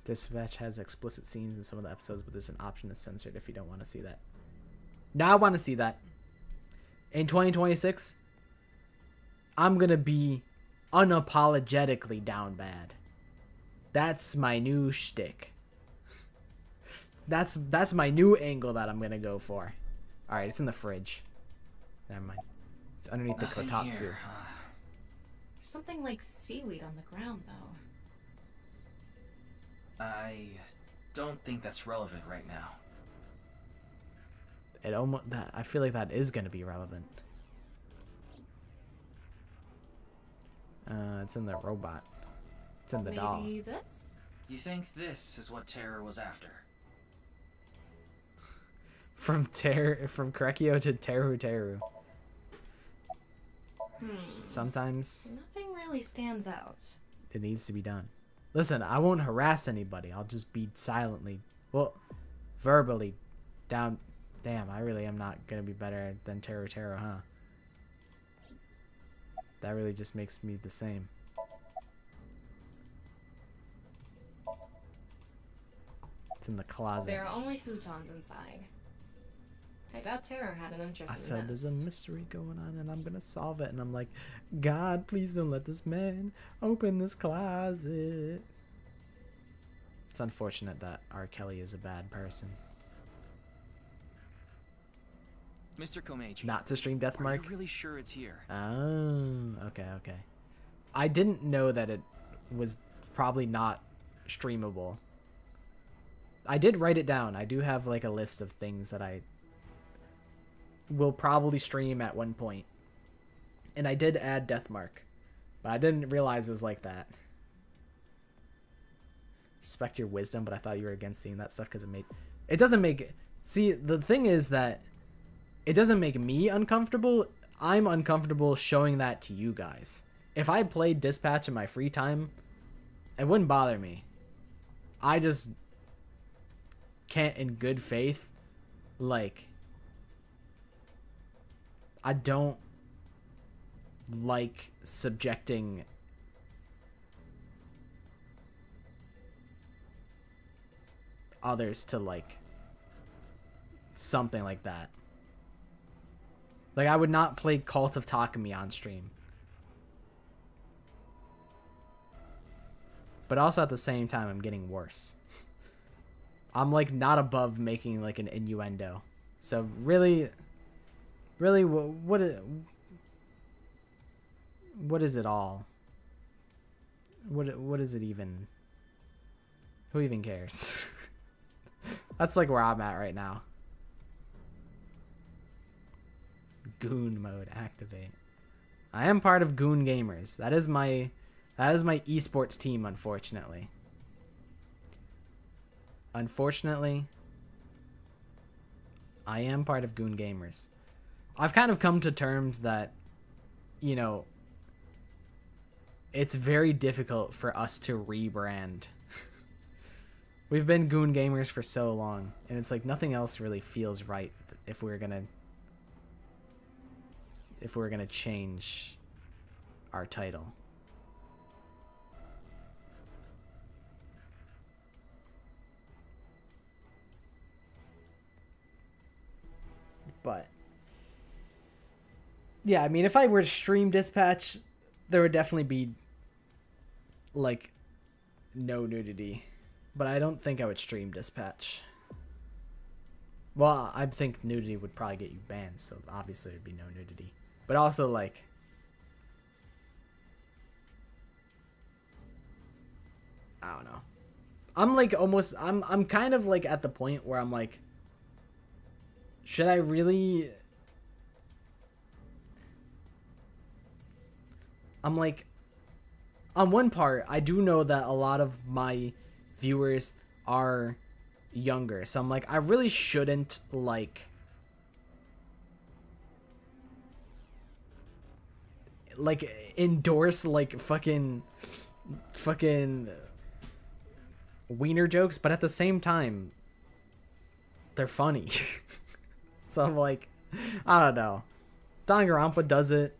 Dispatch has explicit scenes in some of the episodes, but there's an option to censor it if you don't want to see that. Now I want to see that. In 2026, I'm going to be unapologetically down bad. That's my new shtick. That's my new angle that I'm going to go for. Alright, it's in the fridge. Never mind. It's underneath Nothing the kotatsu. here. There's something like seaweed on the ground, though. I don't think that's relevant right now. I feel like that is going to be relevant. It's in the robot. It's in the doll. Maybe this? You think this is what Terror was after? From Korekio to Teru Teru. Sometimes Nothing really stands out. it needs to be done. Listen, I won't harass anybody. I'll just be silently, well, verbally down. Damn, I really am not gonna be better than Teru Teru, huh? That really just makes me the same. It's in the closet. There are only futons inside. I doubt Terror had an interest I in said this. there's a mystery going on and I'm gonna solve it, and I'm like, God, please don't let this man open this closet. It's unfortunate that R. Kelly is a bad person. Mr. Komeiji, Not to stream are Deathmark? you really sure it's here? Oh, okay. I didn't know that it was probably not streamable. I did write it down. I do have like a list of things that I will probably stream at one point. And I did add Deathmark, but I didn't realize it was like that. Respect your wisdom, but I thought you were against seeing that stuff because it doesn't make... See, the thing is that it doesn't make me uncomfortable. I'm uncomfortable showing that to you guys. If I played Dispatch in my free time, it wouldn't bother me. I just can't, in good faith, like... I don't like subjecting others to like something like that. Like, I would not play Cult of Takumi on stream. But also at the same time, I'm getting worse. I'm like not above making like an innuendo. So really, what is it all? What is it even? Who even cares? That's like where I'm at right now. Goon mode activate. I am part of Goon Gamers. That is my esports team, unfortunately. Unfortunately, I am part of Goon Gamers. I've kind of come to terms that, you know, it's very difficult for us to rebrand. We've been Goon Gamers for so long, and it's like nothing else really feels right if we're gonna change our title. But yeah, I mean, if I were to stream Dispatch, there would definitely be like no nudity. But I don't think I would stream Dispatch. Well, I think nudity would probably get you banned, so obviously there'd be no nudity. But also, like, I don't know. I'm like almost, I'm kind of like at the point where I'm like, should I really? I'm like, on one part, I do know that a lot of my viewers are younger, so I'm like, I really shouldn't like endorse like fucking wiener jokes, but at the same time they're funny. So I'm like, I don't know. Danganronpa does it.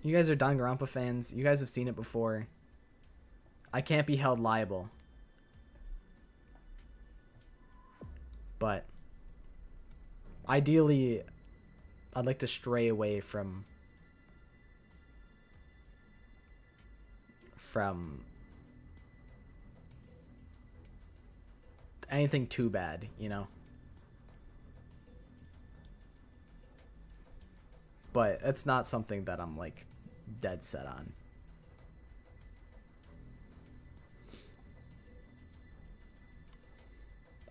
You guys are Danganronpa fans. You guys have seen it before. I can't be held liable. But ideally, I'd like to stray away from anything too bad, you know? But it's not something that I'm like dead set on.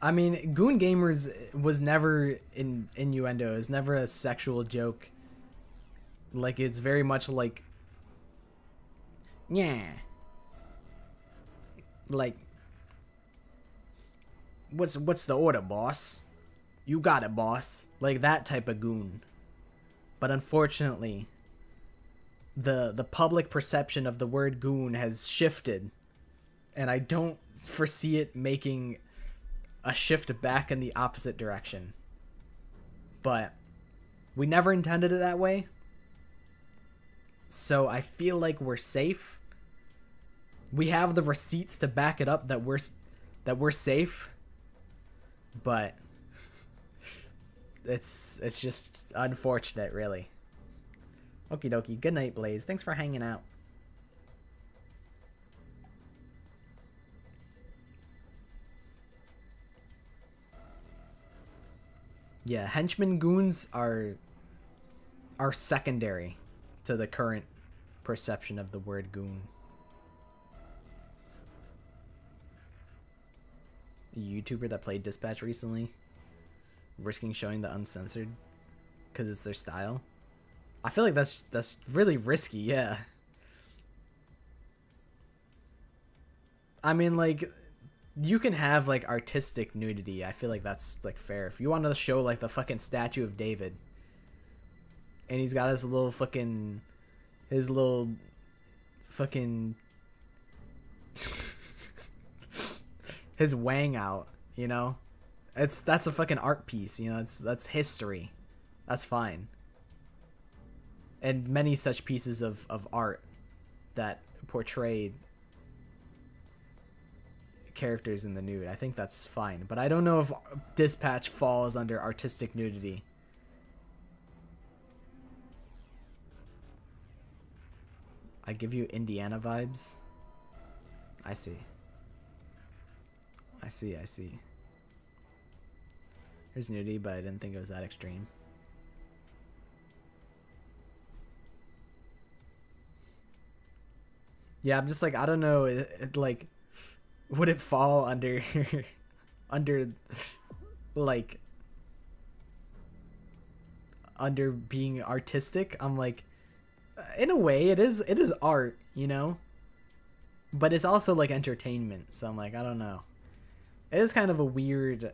I mean, Goon Gamers was never in innuendo. It's never a sexual joke. Like, it's very much like Yeah. Like, what's the order, boss? You got it, boss. Like that type of goon. But unfortunately, the public perception of the word goon has shifted, and I don't foresee it making a shift back in the opposite direction. But we never intended it that way, so I feel like we're safe. We have the receipts to back it up that we're safe, but it's just unfortunate, really. Okie dokie. Good night, Blaze. Thanks for hanging out. Yeah, henchmen goons are secondary to the current perception of the word goon. A YouTuber that played Dispatch recently, risking showing the uncensored because it's their style. I feel like that's really risky, yeah. I mean, like, you can have, like, artistic nudity. I feel like that's, like, fair. If you wanted to show, like, the fucking statue of David, and he's got his little fucking his wang out, you know? That's a fucking art piece, you know? That's history. That's fine. And many such pieces of art that portray characters in the nude. I think that's fine. But I don't know if Dispatch falls under artistic nudity. I give you Indiana vibes. I see. I see. There's nudity, but I didn't think it was that extreme. Yeah, I'm just like, I don't know, like, would it fall under, like, under being artistic? I'm like, in a way, it is art, you know? But it's also, like, entertainment, so I'm like, I don't know. It is kind of a weird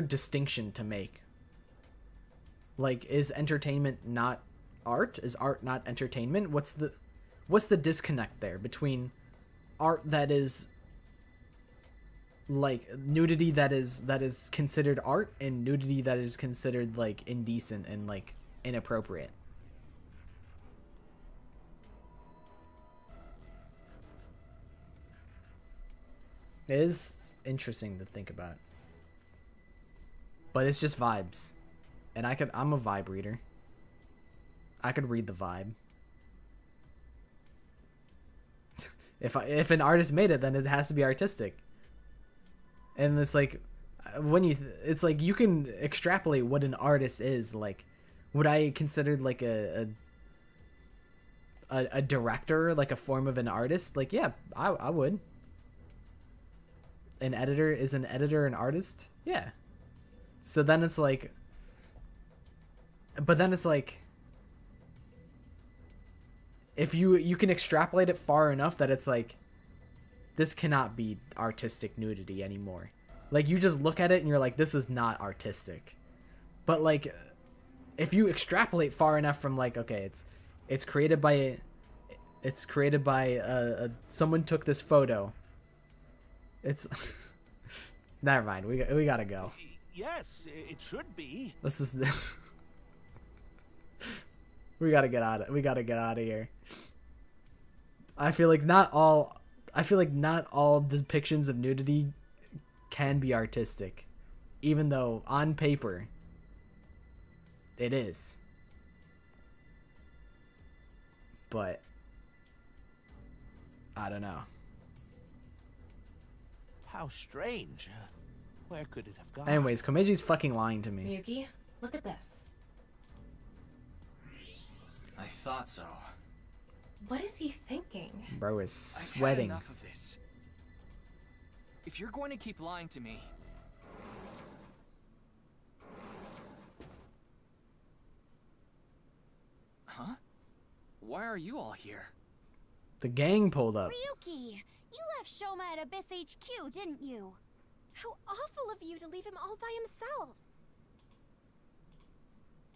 distinction to make. Like, is entertainment not art? Is art not entertainment? What's the disconnect there between art that is like nudity that is considered art and nudity that is considered like indecent and like inappropriate? It is interesting to think about. But it's just vibes. And I'm a vibe reader. I could read the vibe. If an artist made it, then it has to be artistic. And it's like it's like you can extrapolate what an artist is. Like, would I consider like a director like a form of an artist? Like, yeah, I would. Is an editor an artist? Yeah. So then it's like, but then it's like, if you can extrapolate it far enough that it's like, this cannot be artistic nudity anymore. Like, you just look at it and you're like, this is not artistic. But like, if you extrapolate far enough from like, okay, it's created by someone took this photo. It's never mind. We gotta go. Yes, it should be. This is we gotta get out of here. I feel like not all depictions of nudity can be artistic, even though on paper it is. But I don't know. How strange. Where could it have gone? Anyways, Komeji's fucking lying to me. Yuki, look at this. I thought so. What is he thinking? Bro is I've had sweating. enough of this. If you're going to keep lying to me... Huh? why are you all here? The gang pulled up. Ryuki, you left Shoma at Abyss HQ, didn't you? How awful of you to leave him all by himself.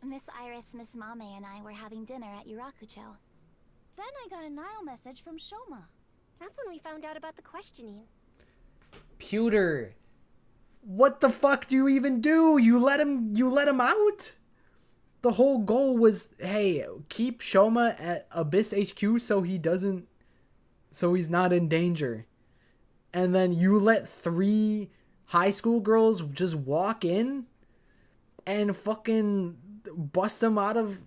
Miss Iris, Miss Mame, and I were having dinner at Yurakucho. Then I got a Nile message from Shoma. That's when we found out about the questioning. Pewter, what the fuck do you even do? You let him out? The whole goal was, hey, keep Shoma at Abyss HQ so he's not in danger. And then you let 3 high school girls just walk in and fucking bust him out of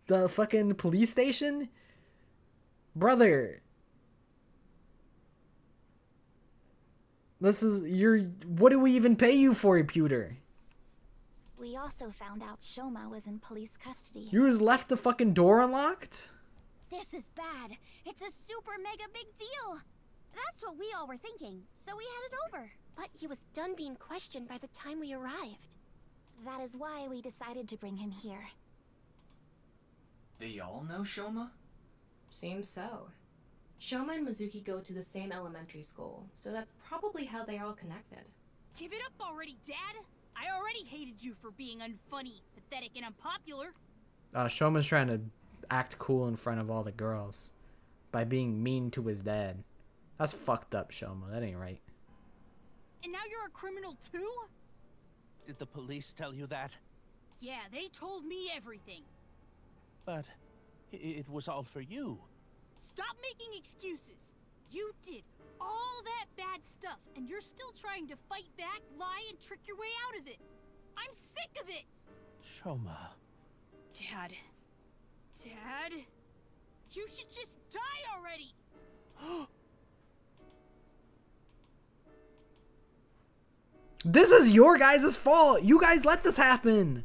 the fucking police station? Brother. What do we even pay you for, Pewter? We also found out Shoma was in police custody. You just left the fucking door unlocked? This is bad. It's a super mega big deal. That's what we all were thinking, so we headed over. But he was done being questioned by the time we arrived. That is why we decided to bring him here. They all know Shoma? Seems so. Shoma and Mizuki go to the same elementary school, so that's probably how they are all connected. Give it up already, Dad! I already hated you for being unfunny, pathetic, and unpopular. Shoma's trying to act cool in front of all the girls by being mean to his dad. That's fucked up, Shoma. That ain't right. And now you're a criminal too? Did the police tell you that? Yeah, they told me everything. But it was all for you. Stop making excuses. You did all that bad stuff, and you're still trying to fight back, lie, and trick your way out of it. I'm sick of it! Shoma. Dad. Dad? You should just die already! This is your guys' fault. You guys let this happen.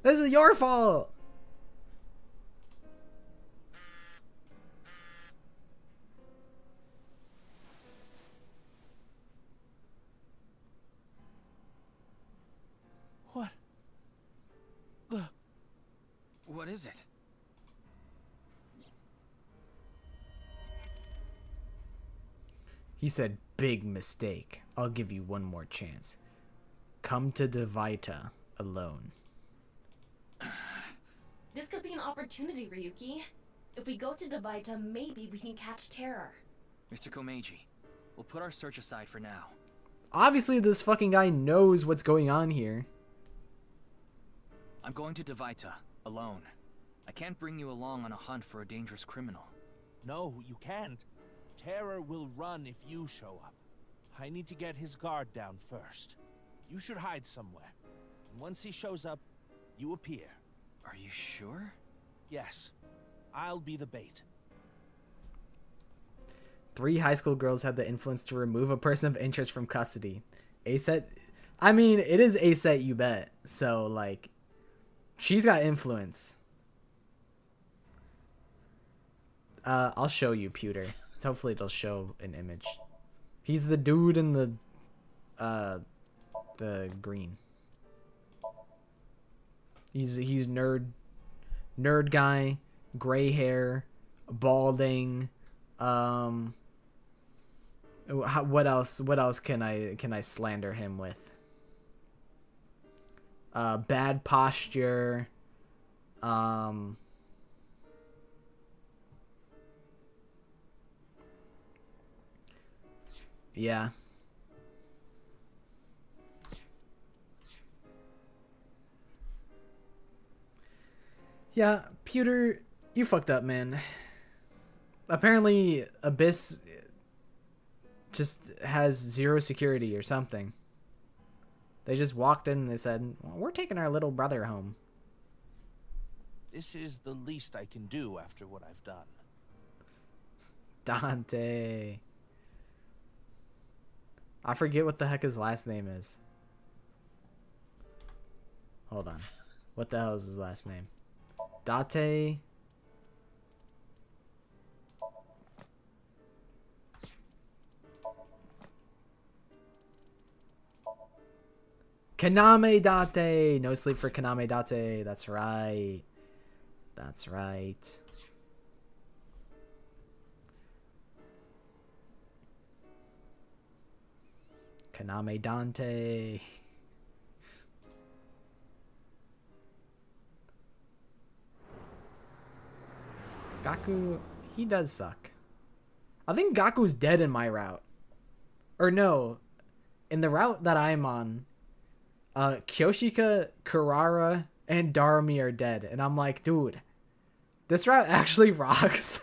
This is your fault. What? What is it? He said, big mistake. I'll give you one more chance. Come to Devita alone. This could be an opportunity, Ryuki. If we go to Devita, maybe we can catch Terror. Mr. Komeiji, we'll put our search aside for now. Obviously, this fucking guy knows what's going on here. I'm going to Devita, alone. I can't bring you along on a hunt for a dangerous criminal. No, you can't. Terror will run if you show up. I need to get his guard down first. You should hide somewhere. And once he shows up, you appear. Are you sure? Yes. I'll be the bait. 3 high school girls had the influence to remove a person of interest from custody. A-set... I mean, it is A-set, you bet. So, like, she's got influence. I'll show you, Pewter. Hopefully it'll show an image. He's the dude in the green. He's nerd guy, gray hair, balding. What else can I slander him with? Bad posture. Yeah. Yeah, Pewter, you fucked up, man. Apparently, Abyss just has 0 security or something. They just walked in and they said, well, we're taking our little brother home. This is the least I can do after what I've done. Dante. I forget what the heck his last name is. Hold on. What the hell is his last name? Date. Kaname Date. No sleep for Kaname Date. That's right. That's right. Kaname Dante. Gaku, he does suck. I think Gaku's dead in my route. Or no, in the route that I'm on, Kyoshika, Kurara, and Darumi are dead. And I'm like, dude, this route actually rocks.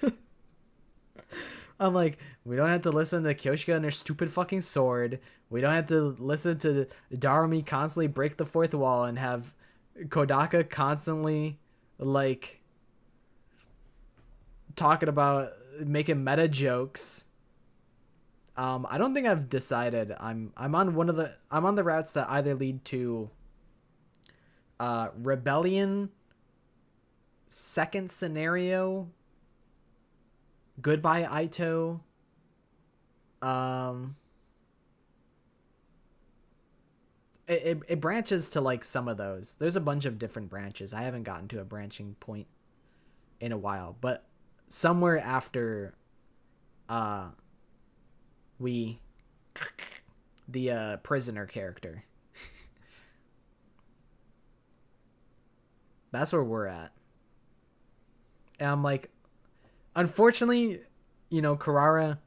I'm like, we don't have to listen to Kyoshika and her stupid fucking sword. We don't have to listen to Darumi constantly break the fourth wall and have Kodaka constantly, like, talking about making meta jokes. I don't think I've decided. I'm on the routes that either lead to Rebellion, second scenario, Goodbye Aito, it branches to like some of those. There's a bunch of different branches. I haven't gotten to a branching point in a while, but somewhere after the prisoner character. That's where we're at. And I'm like, unfortunately, you know, Kurara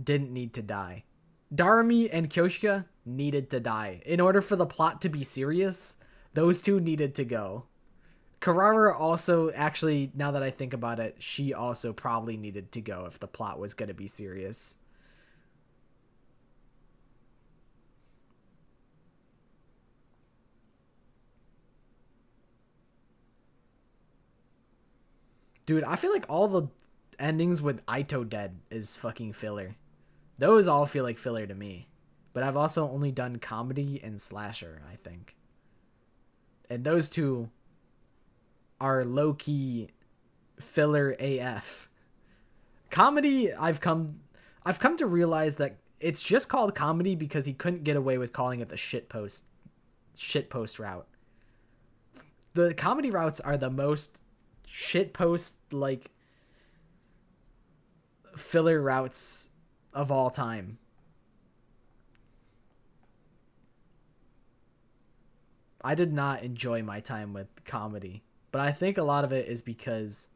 didn't need to die. Darumi and Kyoshika needed to die. In order for the plot to be serious, those two needed to go. Kurara also, actually, now that I think about it, she also probably needed to go if the plot was going to be serious. Dude, I feel like all the endings with Aito dead is fucking filler. Those all feel like filler to me. But I've also only done comedy and slasher, I think. And those two are low-key filler AF. Comedy, I've come to realize that it's just called comedy because he couldn't get away with calling it the shitpost route. The comedy routes are the most shitpost, like, filler routes of all time. I did not enjoy my time with comedy, but I think a lot of it is because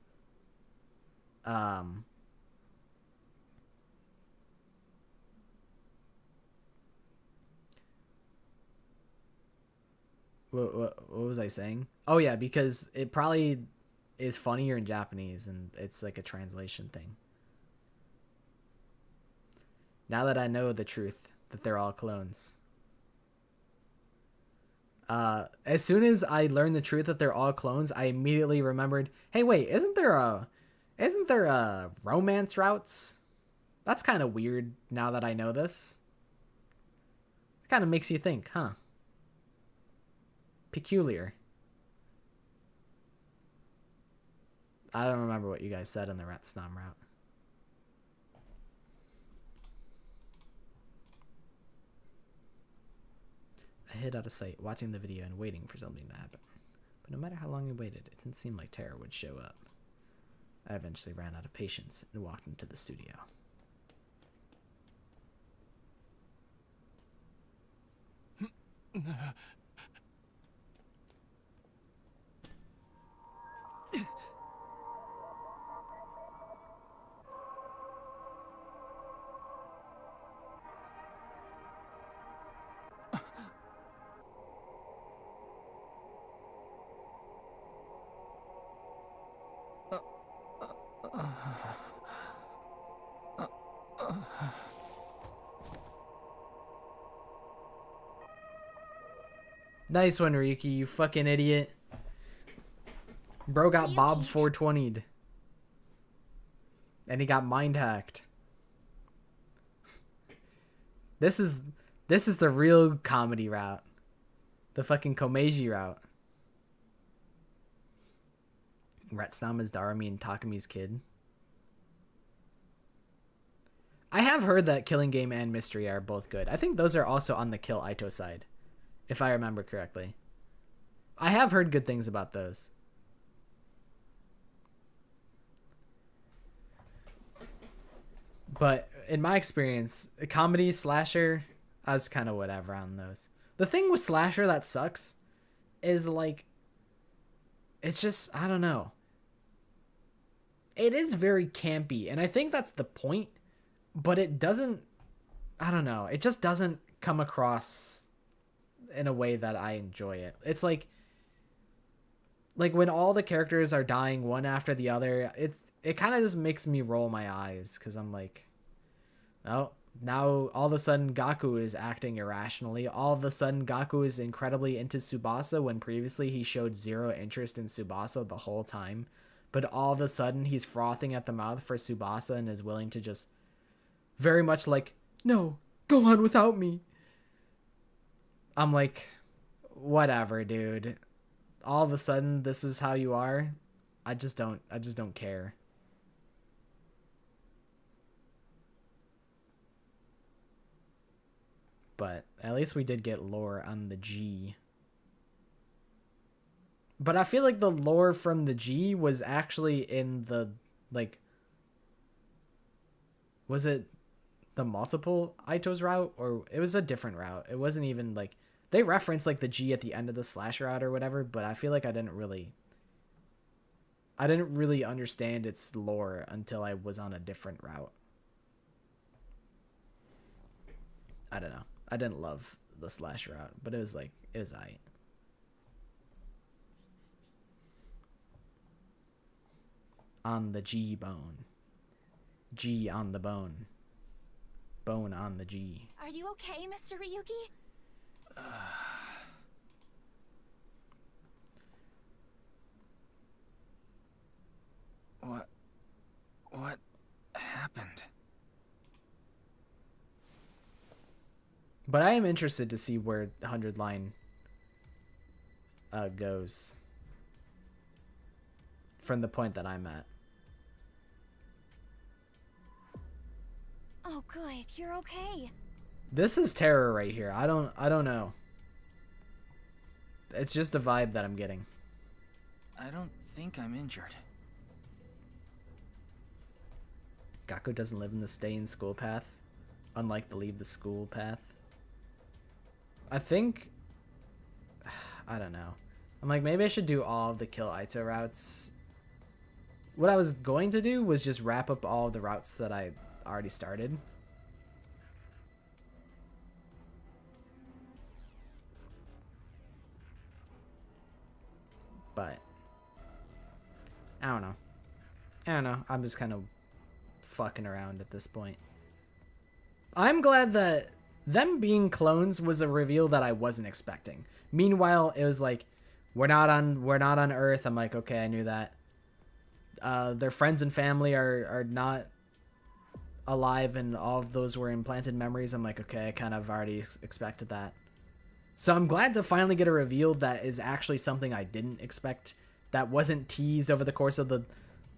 what was I saying? Oh yeah, because it probably is funnier in Japanese and it's like a translation thing. Now that I know the truth that they're all clones. As soon as I learned the truth that they're all clones, I immediately remembered, hey wait, isn't there a romance routes? That's kind of weird now that I know this. It kind of makes you think, huh? Peculiar. I don't remember what you guys said in the Retsnam route. I hid out of sight, watching the video and waiting for something to happen. But no matter how long I waited, it didn't seem like Tara would show up. I eventually ran out of patience and walked into the studio. Nice one, Ryuki, you fucking idiot. Bro got Bob 420'd. And he got mind hacked. This is the real comedy route. The fucking Komeiji route. Retsnam is Darumi and Takami's kid. I have heard that Killing Game and Mystery are both good. I think those are also on the Kill Aito side, if I remember correctly. I have heard good things about those. But in my experience, a comedy slasher, I was kind of whatever on those. The thing with slasher that sucks is like, it's just, I don't know. It is very campy, and I think that's the point, but it doesn't, I don't know. It just doesn't come across in a way that I enjoy it. It's like when all the characters are dying one after the other, it kind of just makes me roll my eyes, because I'm like, oh, now all of a sudden Gaku is acting irrationally. All of a sudden Gaku is incredibly into Tsubasa when previously he showed zero interest in Tsubasa the whole time. But all of a sudden he's frothing at the mouth for Tsubasa and is willing to just very much like, no, go on without me. I'm like, whatever, dude. All of a sudden this is how you are. I just don't care. But at least we did get lore on the G. But I feel like the lore from the G was actually in the, like, was it the multiple Itos route? Or it was a different route. It wasn't even, like, they referenced, like, the G at the end of the slash route or whatever, but I feel like I didn't really understand its lore until I was on a different route. I don't know. I didn't love the slash route, but it was aight. On the G bone. G on the bone. Bone on the G. Are you okay, Mr. Ryuki? What happened? But I am interested to see where the 100 line goes from the point that I'm at. Oh, good. You're okay. This is terror right here. I don't know. It's just a vibe that I'm getting. I don't think I'm injured. Gaku doesn't live in the stay in school path, unlike the leave the school path. I think, I don't know. I'm like, maybe I should do all of the kill Aito routes. What I was going to do was just wrap up all of the routes that I already started. But I don't know. I'm just kind of fucking around at this point. I'm glad that them being clones was a reveal that I wasn't expecting. Meanwhile, it was like, we're not on Earth. I'm like, okay, I knew that. Their friends and family are not alive, and all of those were implanted memories. I'm like, okay, I kind of already expected that. So I'm glad to finally get a reveal that is actually something I didn't expect, that wasn't teased over the course of the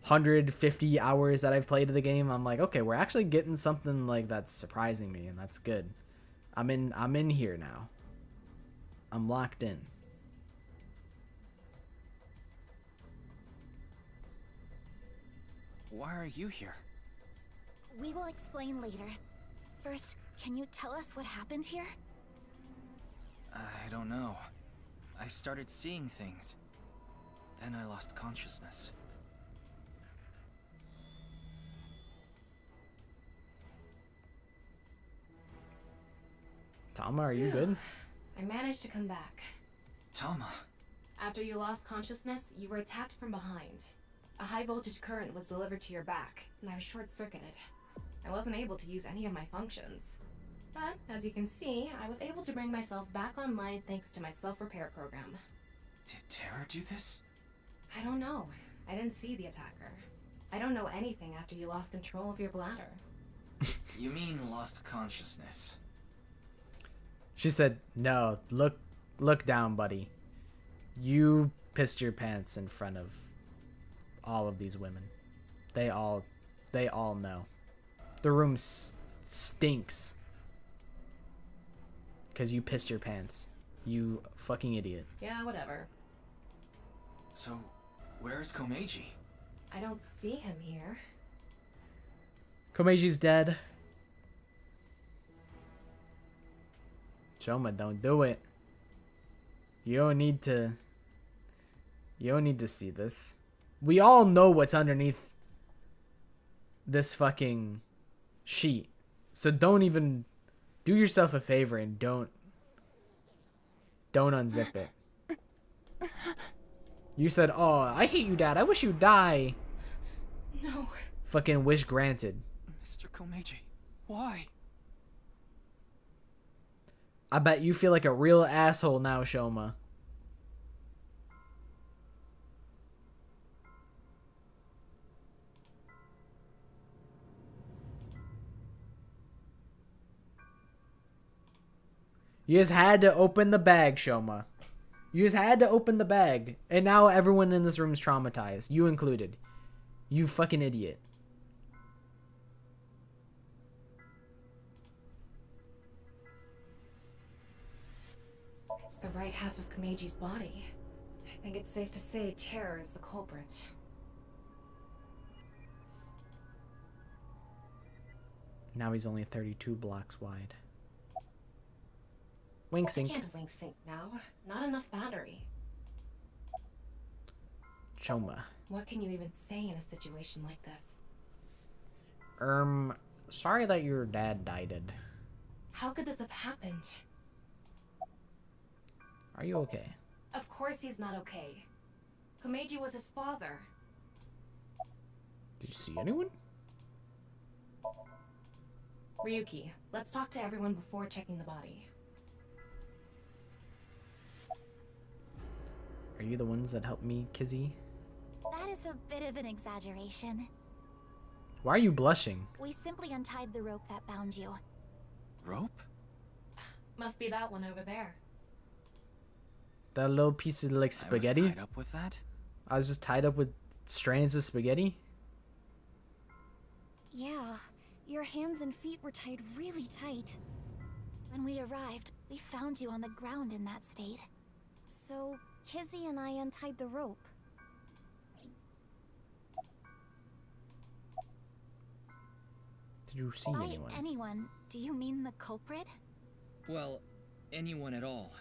150 hours that I've played of the game. I'm like, okay, we're actually getting something like that's surprising me, and that's good. I'm in here now. I'm locked in. Why are you here? We will explain later. First, can you tell us what happened here? I don't know. I started seeing things. Then I lost consciousness. Tama, are you good? I managed to come back. Tama. After you lost consciousness, you were attacked from behind. A high voltage current was delivered to your back, and I was short-circuited. I wasn't able to use any of my functions. But, as you can see, I was able to bring myself back online thanks to my self-repair program. Did Terra do this? I don't know. I didn't see the attacker. I don't know anything after you lost control of your bladder. You mean lost consciousness? She said, no, look down, buddy. You pissed your pants in front of all of these women. They all know. The room stinks. Because you pissed your pants. You fucking idiot. Yeah, whatever. So, where's Komeiji? I don't see him here. Komeiji's dead. Shoma, don't do it. You don't need to see this. We all know what's underneath this fucking sheet. So don't even do yourself a favor and don't unzip it. You said, "Oh, I hate you, Dad. I wish you'd die." No. Fucking wish granted. Mr. Komeiji, why? I bet you feel like a real asshole now, Shoma. You just had to open the bag, Shoma. You just had to open the bag. And now everyone in this room is traumatized. You included. You fucking idiot. It's the right half of Komeiji's body. I think it's safe to say terror is the culprit. Now he's only 32 blocks wide. Wink sync. I can't link sync now. Not enough battery. Shoma. What can you even say in a situation like this? Sorry that your dad died. How could this have happened? Are you okay? Of course he's not okay. Komeiji was his father. Did you see anyone? Ryuki, let's talk to everyone before checking the body. Are you the ones that helped me, Kizzy? That is a bit of an exaggeration. Why are you blushing? We simply untied the rope that bound you. Rope? Must be that one over there. That little piece of like spaghetti? I was tied up with that? I was just tied up with strands of spaghetti? Yeah, your hands and feet were tied really tight. When we arrived, we found you on the ground in that state. So, Kizzy and I untied the rope. Did you see By anyone? anyone, do you mean the culprit? Well, anyone at all.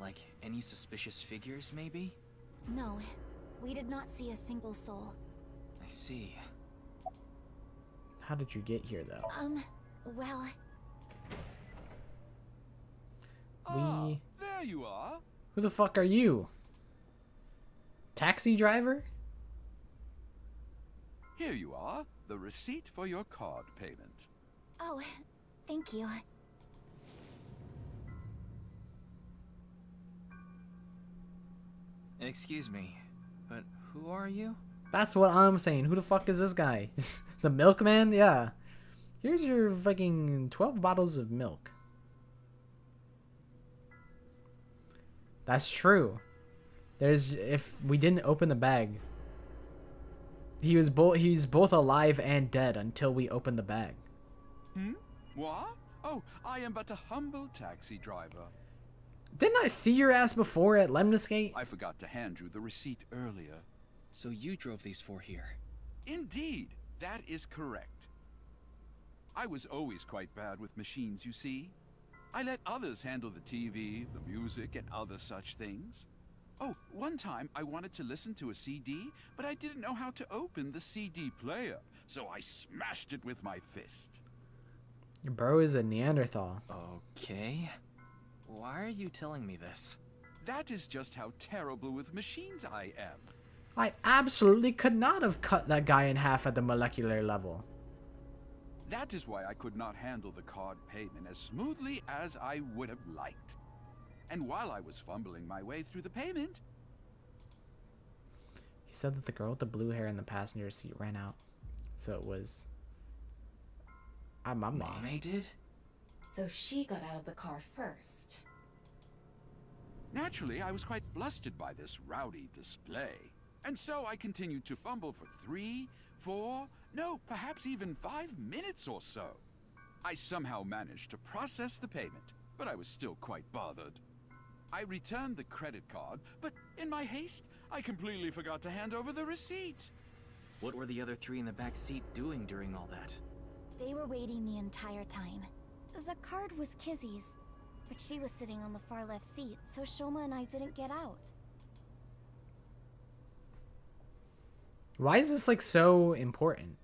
Like, any suspicious figures, maybe? No, we did not see a single soul. I see. How did you get here, though? Well... There you are. Who the fuck are you? Taxi driver? Here you are, the receipt for your card payment. Oh, thank you. Excuse me, but who are you? That's what I'm saying. Who the fuck is this guy? The milkman? Yeah. Here's your fucking 12 bottles of milk. That's true. If we didn't open the bag, he's both alive and dead until we opened the bag. What? Oh, I am but a humble taxi driver. Didn't I see your ass before at Lemniscate? I forgot to hand you the receipt earlier. So you drove these four here? Indeed, that is correct. I was always quite bad with machines, you see. I let others handle the TV, the music, and other such things. Oh, one time I wanted to listen to a CD, but I didn't know how to open the CD player, so I smashed it with my fist. Your bro is a Neanderthal. Okay. Why are you telling me this? That is just how terrible with machines I am. I absolutely could not have cut that guy in half at the molecular level. That is why I could not handle the card payment as smoothly as I would have liked. And while I was fumbling my way through the payment... He said that the girl with the blue hair in the passenger seat ran out. So it was... Mame did? So she got out of the car first. Naturally, I was quite flustered by this rowdy display. And so I continued to fumble for 3, 4, no, perhaps even 5 minutes or so. I somehow managed to process the payment, but I was still quite bothered. I returned the credit card, but in my haste, I completely forgot to hand over the receipt. What were the other three in the back seat doing during all that? They were waiting the entire time. The card was Kizzy's. But she was sitting on the far left seat, so Shoma and I didn't get out. Why is this like so important?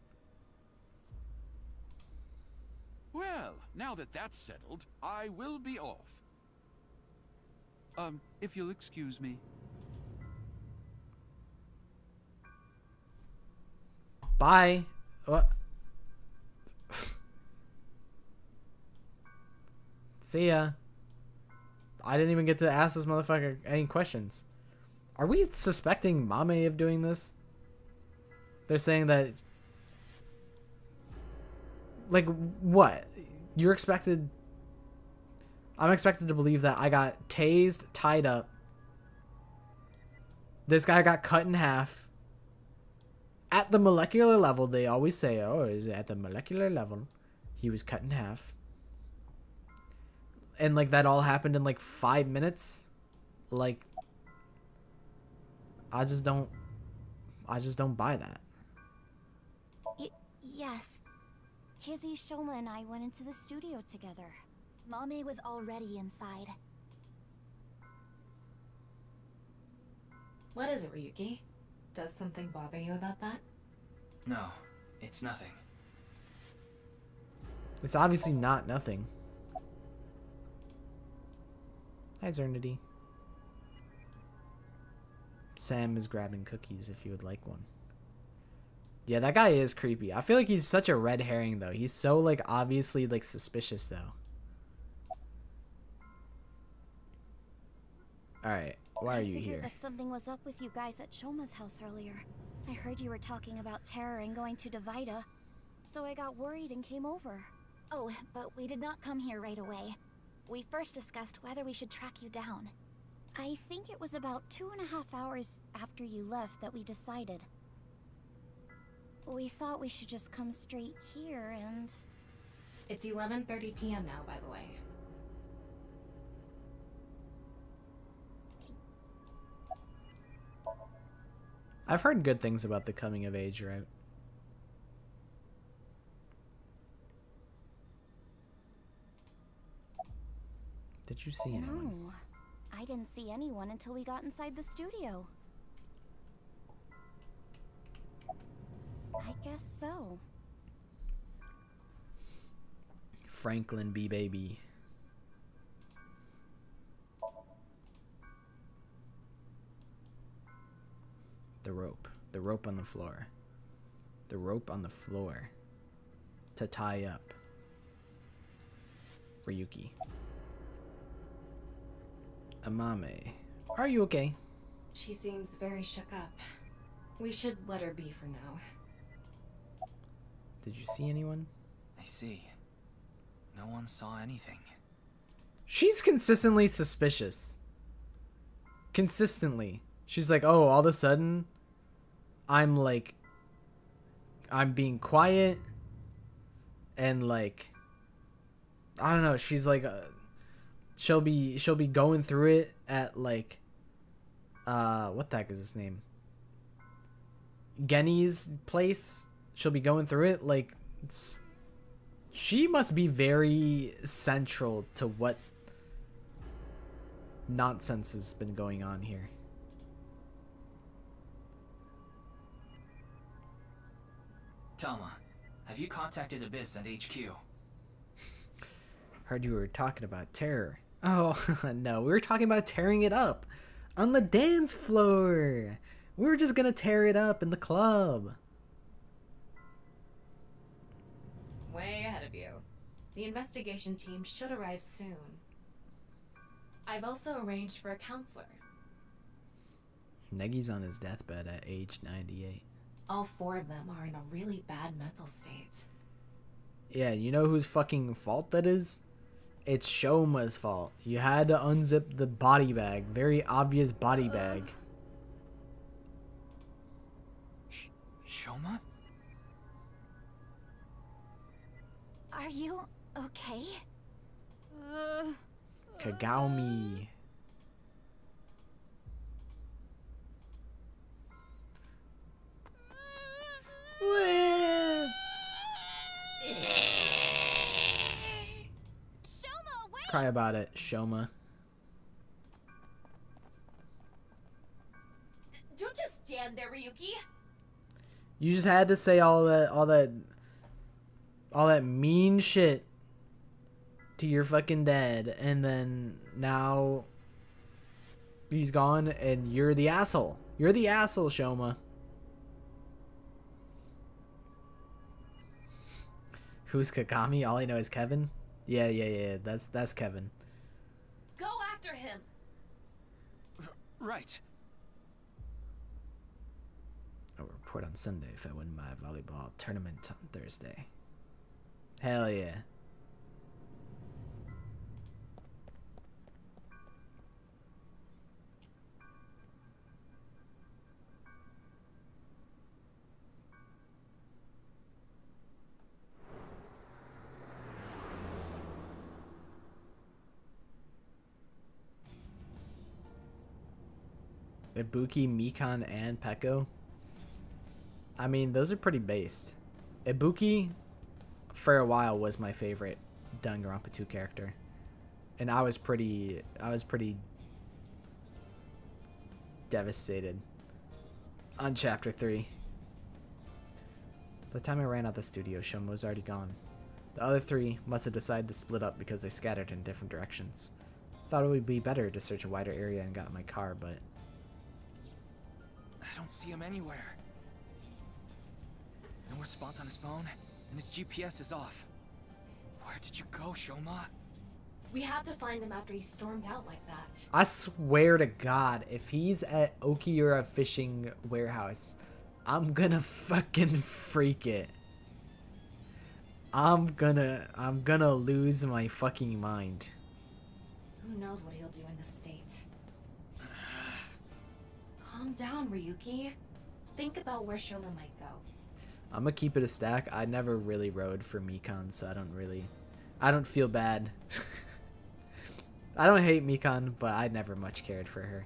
Well, now that that's settled, I will be off. If you'll excuse me. Bye. What? See ya. I didn't even get to ask this motherfucker any questions. Are we suspecting Mame of doing this? They're saying that... Like, what? You're expected... I'm expected to believe that I got tased, tied up. This guy got cut in half. At the molecular level, they always say, oh, is it at the molecular level? He was cut in half. And, like, that all happened in, like, 5 minutes? Like... I just don't buy that. Yes. Kizzy, Shoma, and I went into the studio together. Mame was already inside. What is it, Ryuki? Does something bother you about that? No, it's nothing. It's obviously not nothing. Hi, Zernity. Sam is grabbing cookies if you would like one. Yeah, that guy is creepy. I feel like he's such a red herring, though. He's so, like, obviously, like, suspicious, though. Alright, why are you I figured here? that something was up with you guys at Shoma's house earlier. I heard you were talking about terror and going to Divida, so I got worried and came over. Oh, but we did not come here right away. We first discussed whether we should track you down. I think it was about 2.5 hours after you left that we decided. We thought we should just come straight here and... It's 11:30 p.m. now, by the way. I've heard good things about the coming of age route. Did you see anyone? No, I didn't see anyone until we got inside the studio. I guess so. Franklin B. Baby. The rope. The rope on the floor. The rope on the floor. To tie up. Ryuki. Amame. Are you okay? She seems very shook up. We should let her be for now. Did you see anyone? I see. No one saw anything. She's consistently suspicious. Consistently. She's like, oh, all of a sudden, I'm being quiet. And like, I don't know. She's like, she'll be going through it at like, what the heck is his name? Genny's place. She'll be going through it like, she must be very central to what nonsense has been going on here. Tama, have you contacted Abyss and HQ? Heard you were talking about terror. Oh, no, we were talking about tearing it up on the dance floor. We were just gonna tear it up in the club. Way ahead of you. The investigation team should arrive soon. I've also arranged for a counselor. Negi's on his deathbed at age 98. All 4 of them are in a really bad mental state. Yeah, you know whose fucking fault that is? It's Shoma's fault. You had to unzip the body bag. Very obvious body bag. Shoma? Are you okay? Kagaumi. Cry about it, Shoma. Don't just stand there, Ryuki. You just had to say all that mean shit to your fucking dad, and then now he's gone, and you're the asshole. You're the asshole, Shoma. Who's Kakami? All I know is Kevin. Yeah. That's Kevin. Go after him. Right. I'll report on Sunday if I win my volleyball tournament on Thursday. Hell yeah. Ibuki, Mikan, and Peko. I mean, those are pretty based. Ibuki, for a while, was my favorite Danganronpa 2 character, and I was pretty devastated on Chapter 3. By the time I ran out the studio, Shoma was already gone. The other three must have decided to split up because they scattered in different directions. Thought it would be better to search a wider area and got in my car, but I don't see him anywhere. No response on his phone, and his GPS is off. Where did you go, Shoma? We had to find him after he stormed out like that. I swear to God, if he's at Okiura Fishing Warehouse, I'm gonna fucking freak it. I'm gonna lose my fucking mind. Who knows what he'll do in this state? Calm down, Ryuki. Think about where Shoma might go. I'm gonna keep it a stack. I never really rode for Mikan, so I don't feel bad. I don't hate Mikan, but I never much cared for her.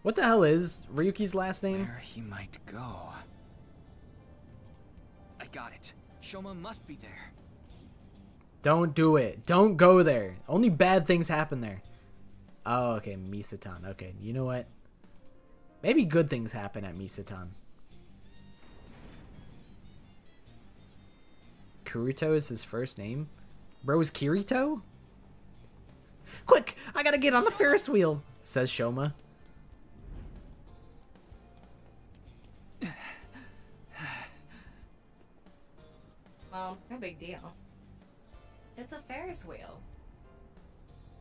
What the hell is Ryuki's last name? Where he might go. I got it. Shoma must be there. Don't do it. Don't go there. Only bad things happen there. Oh, okay. Misatan. Okay, you know what? Maybe good things happen at Misatan. Kirito is his first name? Bro, is Kirito? Quick! I gotta get on the Ferris wheel, says Shoma. Well, no big deal. It's a Ferris wheel.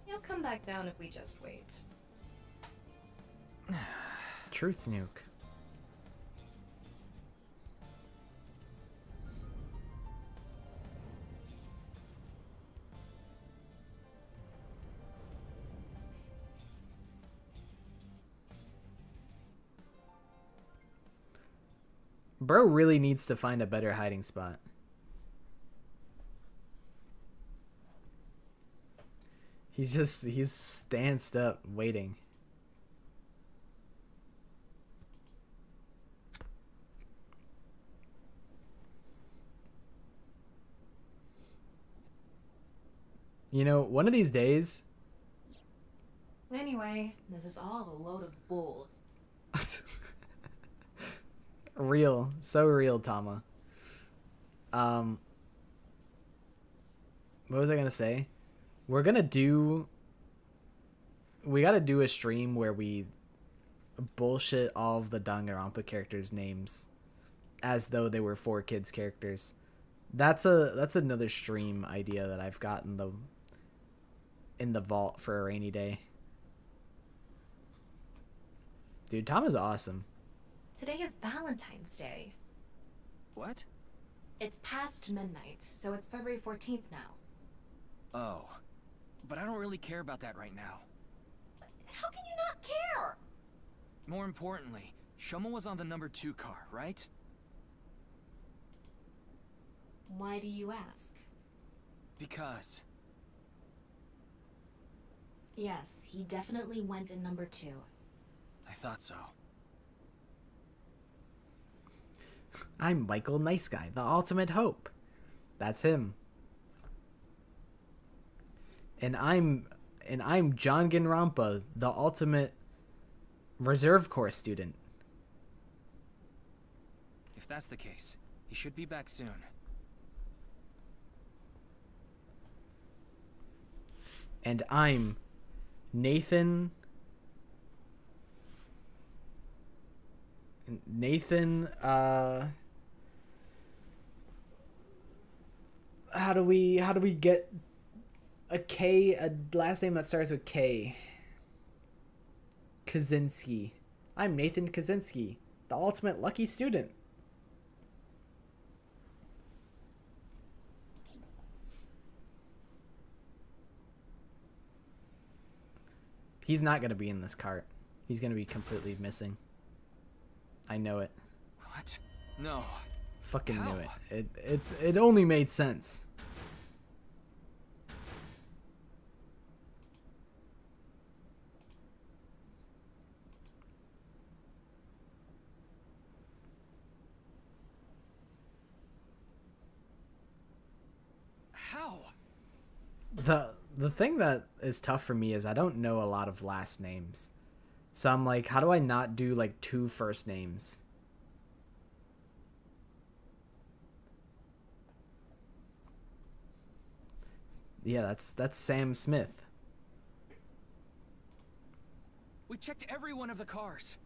You'll come back down if we just wait. Truth nuke. Bro really needs to find a better hiding spot. He's stanced up waiting. You know, one of these days... Anyway, this is all a load of bull. Real. So real, Tama. What was I gonna say? We gotta do a stream where we bullshit all of the Danganronpa characters' names as though they were 4Kids characters. That's another stream idea that I've got in the vault for a rainy day. Dude, Tama's awesome. Today is Valentine's Day. What? It's past midnight, so it's February 14th now. Oh. But I don't really care about that right now. How can you not care? More importantly, Shoma was on the number 2 car, right? Why do you ask? Because... Yes, he definitely went in number 2. I thought so. I'm Michael Nice Guy, the ultimate hope. That's him. And I'm John Ginrampa, the ultimate reserve corps student. If that's the case, he should be back soon. And I'm Nathan, how do we get a last name that starts with K? Kaczynski. I'm Nathan Kaczynski, the ultimate lucky student. He's not going to be in this cart. He's going to be completely missing. I know it. What? No. Fucking How? knew it. It only made sense. How? The thing that is tough for me is I don't know a lot of last names. So I'm like, how do I not do like 2 first names? Yeah, that's Sam Smith. We checked every one of the cars.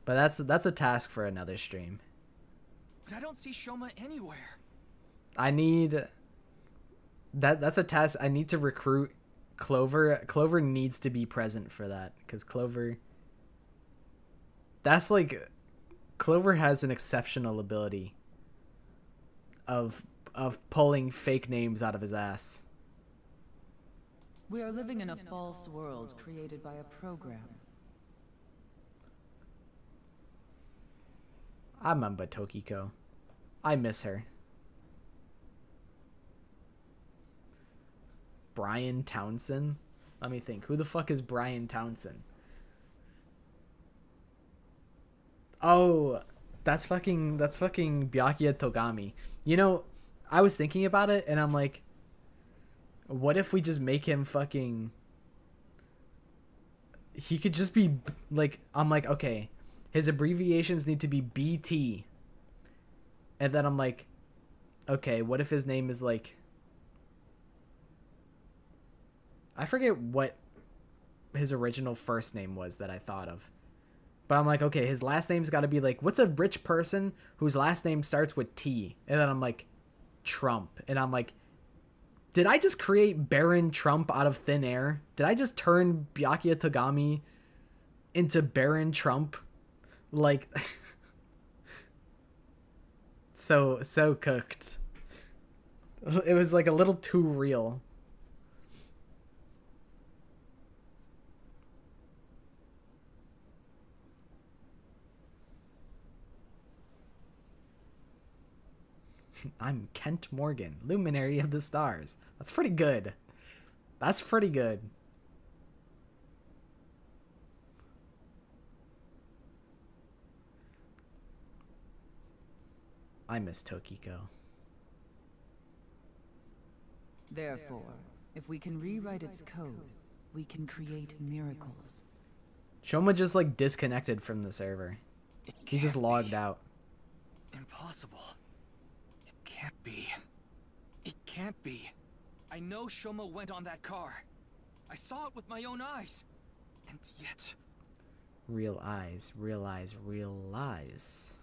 But that's a task for another stream. But I don't see Shoma anywhere. I need that's a task. I need to recruit Clover. Clover needs to be present for that because Clover has an exceptional ability of pulling fake names out of his ass. We are living in a false world created by a program. I remember Tokiko. I miss her. Brian Townsend? Let me think. Who the fuck is Brian Townsend? Oh, that's fucking Byakuya Togami. You know, I was thinking about it and I'm like, what if we just make him fucking... He could just be like, I'm like, okay, his abbreviations need to be BT. And then I'm like, okay, what if his name is like... I forget what his original first name was that I thought of. But I'm like, okay, his last name's got to be like, what's a rich person whose last name starts with T? And then I'm like, Trump. And I'm like, did I just create Baron Trump out of thin air? Did I just turn Byakuya Togami into Baron Trump? Like, so cooked. It was like a little too real. I'm Kent Morgan, Luminary of the Stars. That's pretty good. That's pretty good. I miss Tokiko. Therefore, if we can rewrite its code, we can create miracles. Shoma just like disconnected from the server. He just logged out. Impossible. Can't be. It can't be. I know Shoma went on that car. I saw it with my own eyes. And yet... Real eyes, real eyes, real eyes.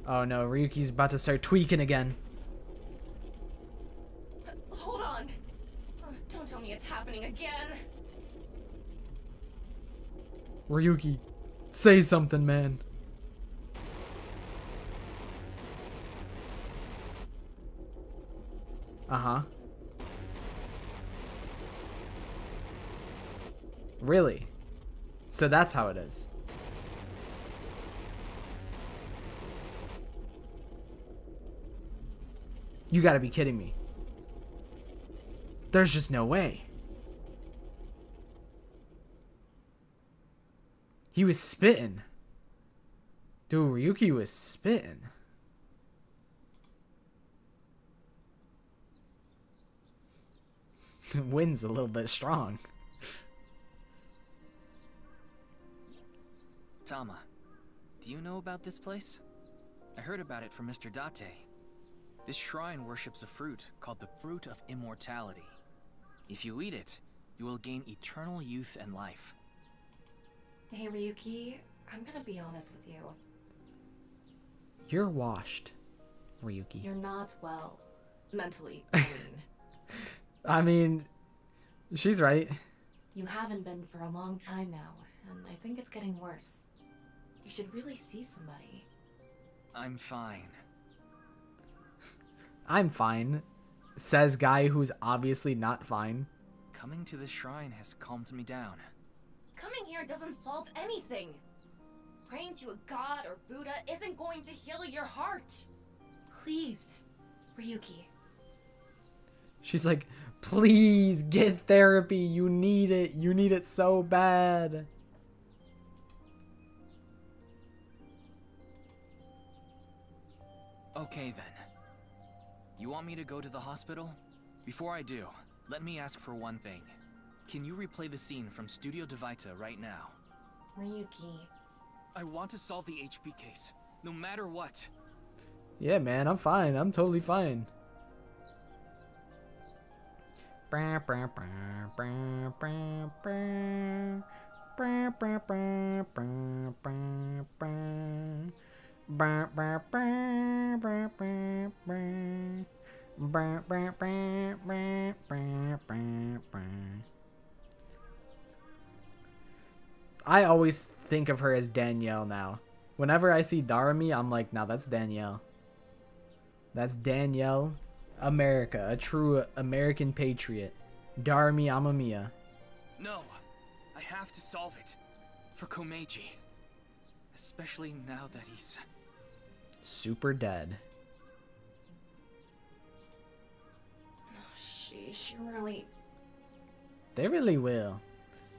Oh no, Ryuki's about to start tweaking again. Hold on. Oh, don't tell me it's happening again. Ryuki, say something, man. Uh-huh. Really? So that's how it is. You gotta be kidding me. There's just no way. He was spitting. Dude, Ryuki was spitting. Wind's a little bit strong. Tama, do you know about this place? I heard about it from Mr. Date. This shrine worships a fruit called the Fruit of Immortality. If you eat it, you will gain eternal youth and life. Hey Ryuki, I'm gonna be honest with you. You're washed, Ryuki. You're not well. Mentally, I mean. I mean, she's right. You haven't been for a long time now, and I think it's getting worse. You should really see somebody. I'm fine. I'm fine, says guy who's obviously not fine. Coming to the shrine has calmed me down. Coming here doesn't solve anything. Praying to a god or Buddha isn't going to heal your heart. Please, Ryuki. She's like, please get therapy. You need it. You need it so bad. Okay then. You want me to go to the hospital? Before I do, let me ask for one thing. Can you replay the scene from Studio DeVita right now? Ryuki. I want to solve the HP case, no matter what. Yeah, man, I'm fine. I'm totally fine. I always think of her as Danielle now. Whenever I see Darami, I'm like, nah, that's Danielle. That's Danielle, America, a true American patriot. Darami Amamiya. No, I have to solve it. For Komeiji. Especially now that he's... super dead. Sheesh, really... They really will.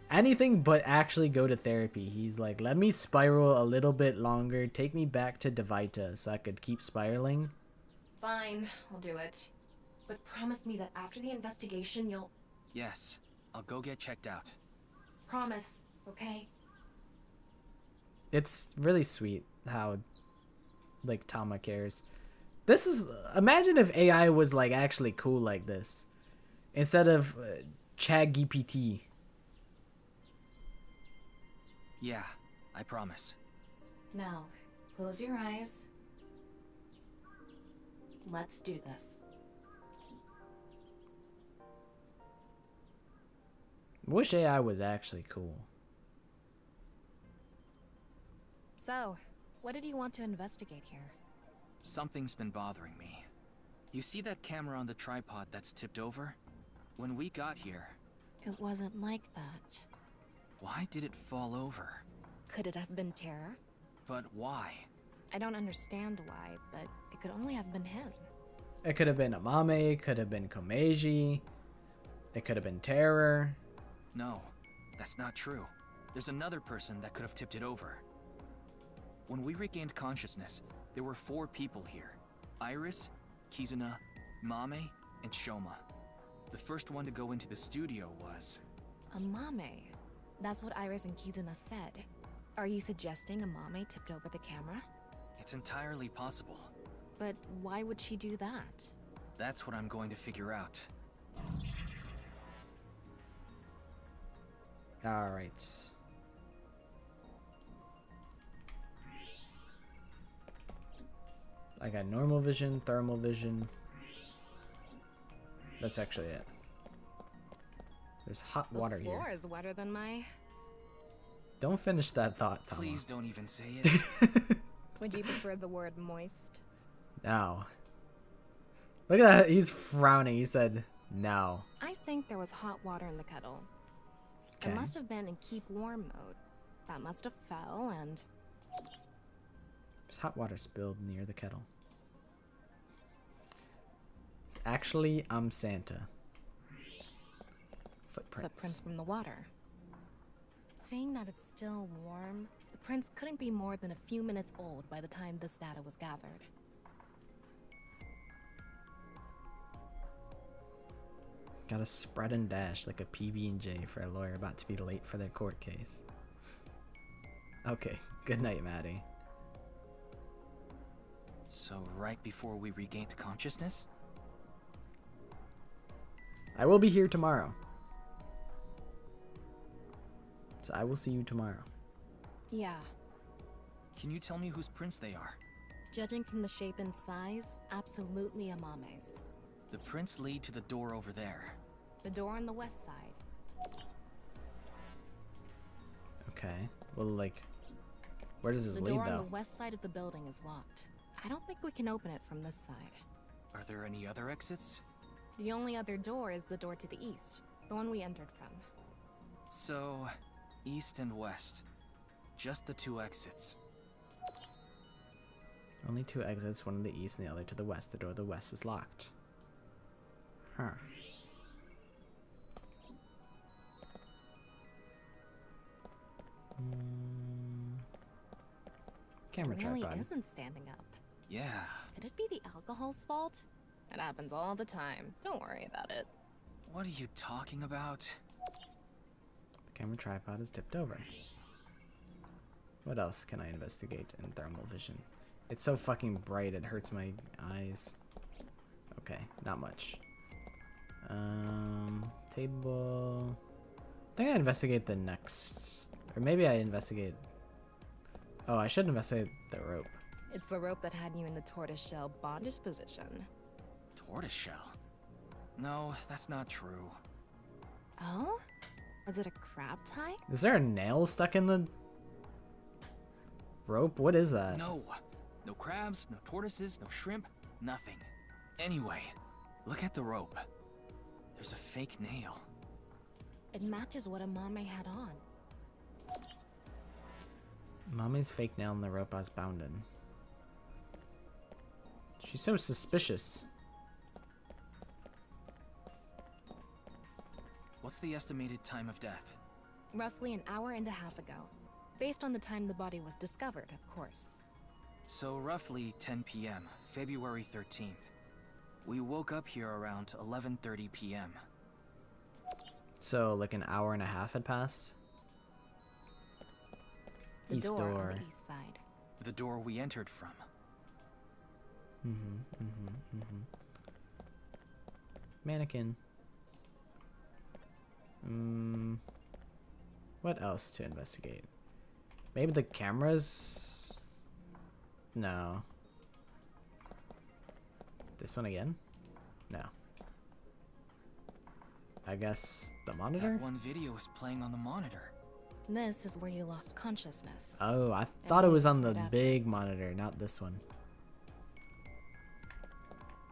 Anything but actually go to therapy. He's like, let me spiral a little bit longer. Take me back to DeVita so I could keep spiraling. Fine, I'll do it. But promise me that after the investigation you'll... Yes, I'll go get checked out. Promise, okay? It's really sweet how, like, Tama cares. This is... Imagine if AI was, like, actually cool like this. Instead of ChatGPT. Yeah, I promise. Now, close your eyes. Let's do this. Wish AI was actually cool. So, what did you want to investigate here? Something's been bothering me. You see that camera on the tripod that's tipped over? When we got here... It wasn't like that. Why did it fall over? Could it have been terror? But why? I don't understand why, but it could only have been him. It could have been Amame, it could have been Komeiji, it could have been Terror. No, that's not true. There's another person that could have tipped it over. When we regained consciousness, there were 4 people here. Iris, Kizuna, Mame, and Shoma. The first one to go into the studio was... Amame. That's what Iris and Kizuna said. Are you suggesting Amame tipped over the camera? It's entirely possible. But why would she do that? That's what I'm going to figure out. Alright. I got normal vision, thermal vision. That's actually it. There's hot water here. The floor is wetter than my... Don't finish that thought, Tama. Please don't even say it. Would you prefer the word moist? No. Look at that. He's frowning. He said no. I think there was hot water in the kettle. Okay. It must have been in keep warm mode. That must have fell and... There's hot water spilled near the kettle. Actually, I'm Santa. Footprints. Footprints from the water. saying that it's still warm, the prince couldn't be more than a few minutes old by the time this data was gathered. Gotta spread and dash like a PB&J for a lawyer about to be late for their court case. Okay, good night, Maddie. So right before we regained consciousness? I will be here tomorrow. So I will see you tomorrow. Yeah. Can you tell me whose prints they are? Judging from the shape and size, absolutely Amame's. The prints lead to the door over there. The door on the west side. Okay. Well, like, where does this lead, though? The door on the west side of the building is locked. I don't think we can open it from this side. Are there any other exits? The only other door is the door to the east, the one we entered from. So, east and west. Just the two exits. Only two exits, one to the east and the other to the west. The door to the west is locked. Huh. Camera it really tripod. isn't standing up. Yeah. Could it be the alcohol's fault? It happens all the time. Don't worry about it. What are you talking about? The camera tripod is tipped over. What else can I investigate in thermal vision? It's so fucking bright it hurts my eyes. Okay, not much. Table. I think I investigate the next, or maybe I investigate. Oh, I should investigate the rope. It's the rope that had you in the tortoiseshell bondage position. Tortoiseshell? No, that's not true. Oh? Was it a crab tie? Is there a nail stuck in the rope? What is that? No. No crabs, no tortoises, no shrimp, nothing. Anyway, look at the rope. There's a fake nail. It matches what Amame had on. Mommy's fake nail in the rope I was bound in. She's so suspicious. What's the estimated time of death? Roughly an hour and a half ago. Based on the time the body was discovered, of course. So roughly 10 p.m., February 13th. We woke up here around 11:30 p.m. So like an hour and a half had passed? The East door door. on the east side. The door we entered from. Mannequin. What else to investigate? Maybe the cameras? No. This one again? No. I guess the monitor? That one video was playing on the monitor. This is where you lost consciousness. Oh, I thought it was on the big monitor, not this one.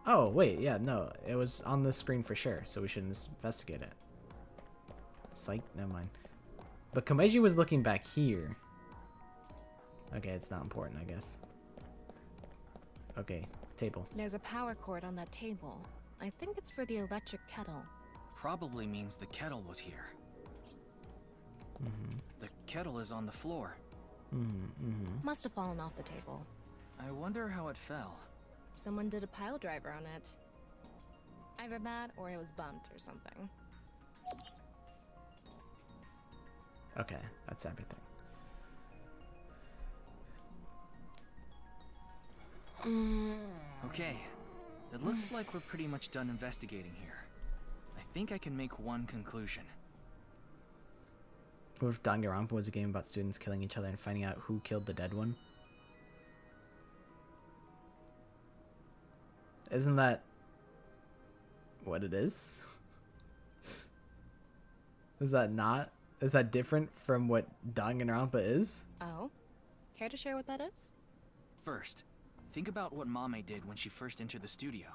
Oh, wait, yeah, no. It was on the screen for sure, so we should investigate it. Psych, never mind. But Komeiji was looking back here. Okay, it's not important, I guess. Okay, table. There's a power cord on that table. I think it's for the electric kettle. Probably means the kettle was here. The kettle is on the floor. Must have fallen off the table. I wonder how it fell. Someone did a pile driver on it. Either that or it was bumped or something. Okay, that's everything. Okay, it looks like we're pretty much done investigating here. I think I can make one conclusion. What if Danganronpa was a game about students killing each other and finding out who killed the dead one? Isn't that what it is? Is that not? Is that different from what Danganronpa is? Oh? Care to share what that is? First, think about what Mame did when she first entered the studio.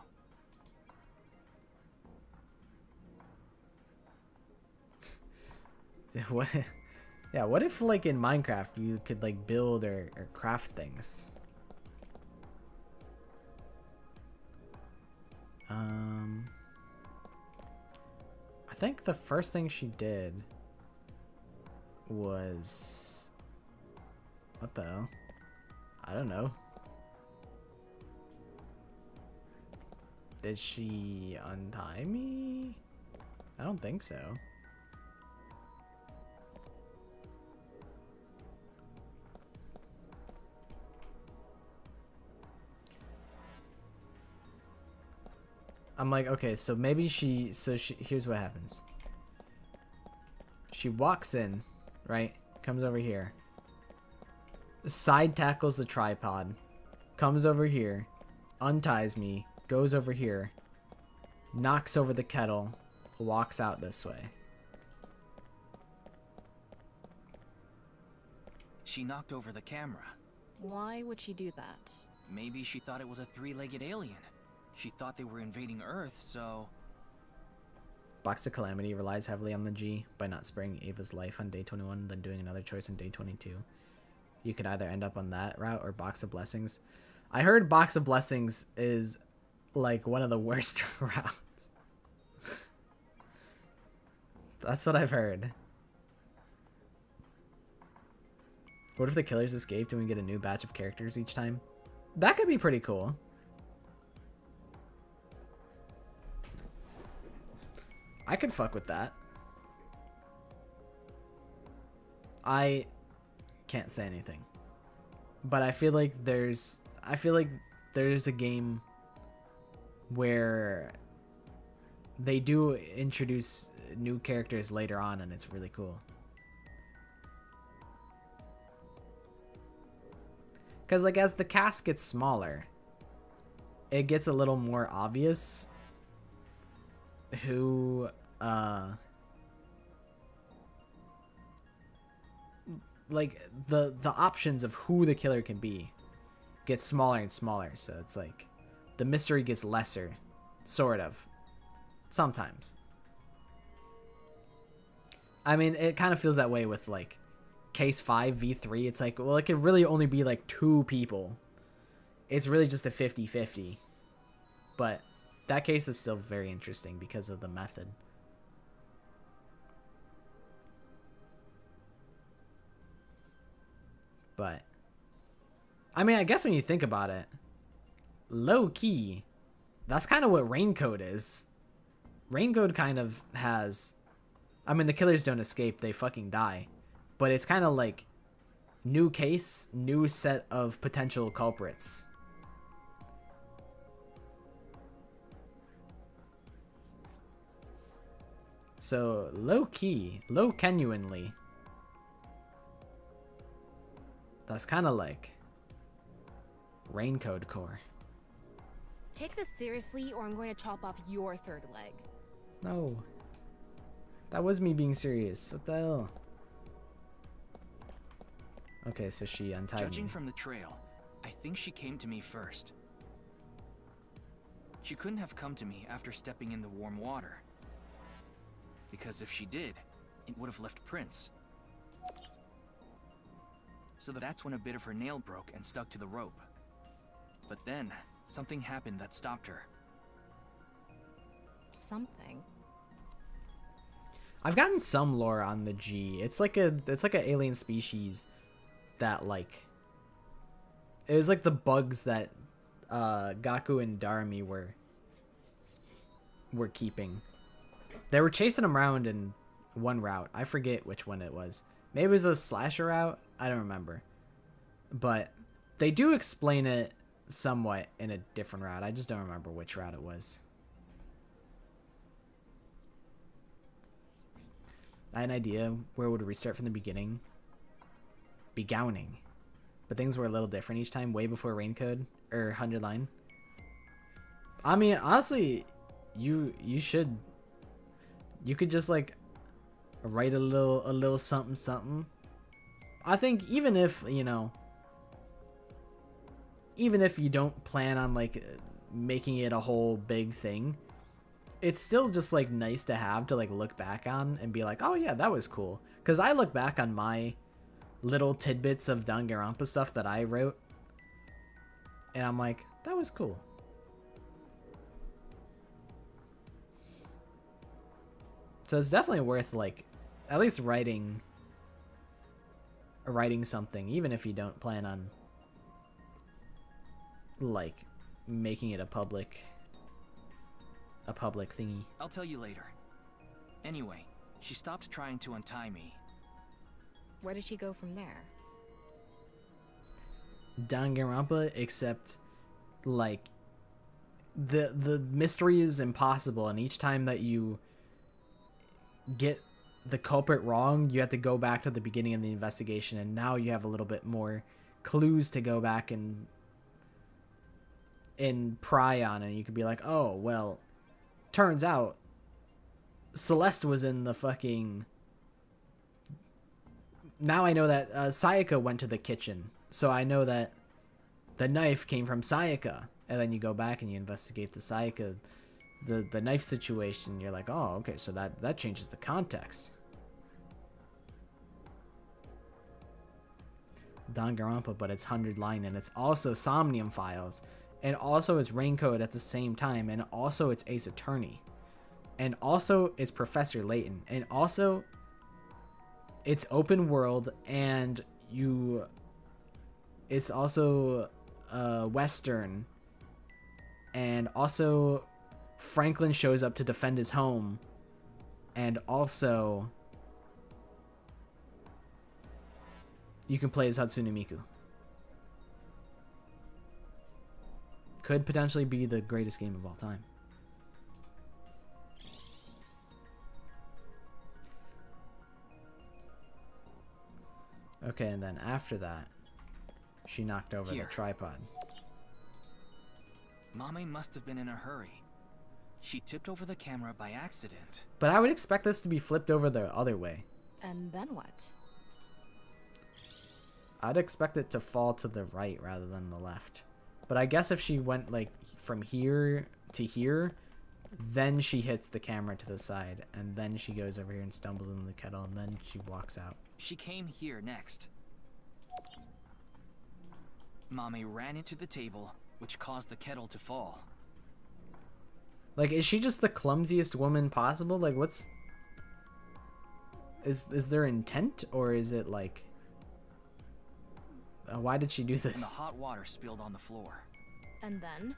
What? Yeah, what if like in Minecraft you could like build or craft things? I think the first thing she did was... What the hell? I don't know. Did she untie me? I don't think so. I'm like, okay, so maybe she, here's what happens. She walks in, right? Comes over here. Side tackles the tripod. Comes over here. Unties me. Goes over here. Knocks over the kettle. Walks out this way. She knocked over the camera. Why would she do that? Maybe she thought it was a three-legged alien. She thought they were invading Earth, so... Box of Calamity relies heavily on the G by not sparing Ava's life on day 21, then doing another choice on day 22. You could either end up on that route or Box of Blessings. I heard Box of Blessings is like one of the worst routes. That's what I've heard. What if the killers escaped and we get a new batch of characters each time? That could be pretty cool. I could fuck with that. I can't say anything. But I feel like there's a game where they do introduce new characters later on and it's really cool. Cuz like as the cast gets smaller, it gets a little more obvious who like the options of who the killer can be get smaller and smaller, so it's like the mystery gets lesser, sort of, sometimes. I mean, it kind of feels that way with like case 5 v3. It's like, well, it could really only be like 2 people. It's really just a 50-50, but that case is still very interesting because of the method. But I mean, I guess when you think about it, low key, that's kind of what Raincode is. Raincode kind of has, I mean, the killers don't escape, they fucking die. But it's kind of like new case, new set of potential culprits. So low key, low genuinely, that's kind of like Raincode core. Take this seriously or I'm going to chop off your third leg. No. That was me being serious. What the hell? Okay, so she untied Judging me. from the trail, I think she came to me first. She couldn't have come to me after stepping in the warm water. Because if she did, it would have left prints. So that's when a bit of her nail broke and stuck to the rope. But then, something happened that stopped her. Something? I've gotten some lore on the G. It's like an alien species that like, it was like the bugs that Gaku and Darami were keeping. They were chasing him around in one route. I forget which one it was. Maybe it was a slasher route. I don't remember. But they do explain it somewhat in a different route. I just don't remember which route it was. I had an idea where it would restart from the beginning. Be gowning. But things were a little different each time, way before Raincode or 100 line. I mean, honestly, you could just like write a little something something. I think even if, you know, even if you don't plan on like making it a whole big thing, it's still just like nice to have to like look back on and be like, oh yeah, that was cool. Because I look back on my little tidbits of Danganronpa stuff that I wrote and I'm like, that was cool. So it's definitely worth like at least writing writing something, even if you don't plan on like making it a public thingy. I'll tell you later. Anyway, she stopped trying to untie me. Where did she go from there? Danganronpa, except like the mystery is impossible, and each time that you get the culprit wrong, you have to go back to the beginning of the investigation, and now you have a little bit more clues to go back and pry on, and you could be like, oh well, turns out Celeste was in the fucking... Now I know that Sayaka went to the kitchen, so I know that the knife came from Sayaka. And then you go back and you investigate the Sayaka, the knife situation. You're like, oh, okay, so that changes the context. Danganronpa, but it's 100 line, and it's also Somnium Files, and also it's Raincoat at the same time, and also it's Ace Attorney, and also it's Professor Layton, and also it's open world, and it's also Western, and also Franklin shows up to defend his home, and also you can play as Hatsune Miku. Could potentially be the greatest game of all time. Okay, and then after that, she knocked over the tripod. Mame must have been in a hurry. She tipped over the camera by accident. But I would expect this to be flipped over the other way. And then what? I'd expect it to fall to the right rather than the left. But I guess if she went like from here to here, then she hits the camera to the side, and then she goes over here and stumbles into the kettle, and then she walks out. She came here next. Mame ran into the table, which caused the kettle to fall. Like, is she just the clumsiest woman possible? Like, what's... Is there intent, or is it like... why did she do this? And the hot water spilled on the floor. And then?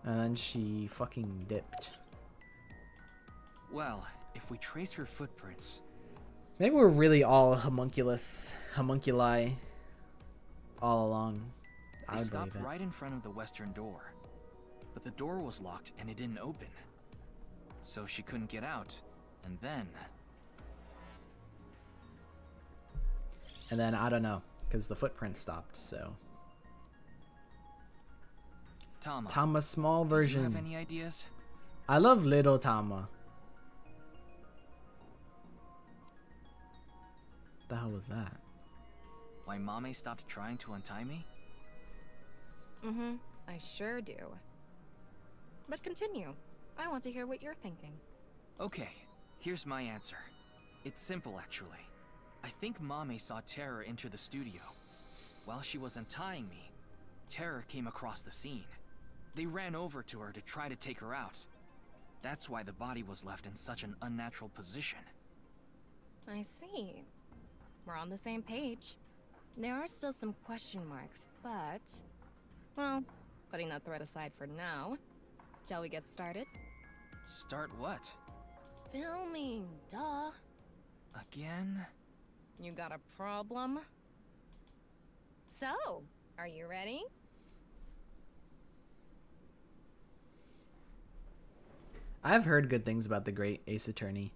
And then she fucking dipped. Well, if we trace her footprints... Maybe we're really all homunculi all along. They stopped right in front of the western door. But the door was locked and it didn't open. So she couldn't get out. And then... I don't know, because the footprint stopped, so... Tama's small version. Do you have any ideas? I love little Tama. The hell was that? Why Mame stopped trying to untie me? Mm-hmm, I sure do. But continue. I want to hear what you're thinking. Okay, here's my answer. It's simple, actually. I think Mame saw Terror enter the studio. While she was untying me, Terror came across the scene. They ran over to her to try to take her out. That's why the body was left in such an unnatural position. I see. We're on the same page. There are still some question marks, but... Well, putting that threat aside for now, shall we get started? Start what? Filming, duh. Again? You got a problem? So, are you ready? I've heard good things about the great Ace Attorney.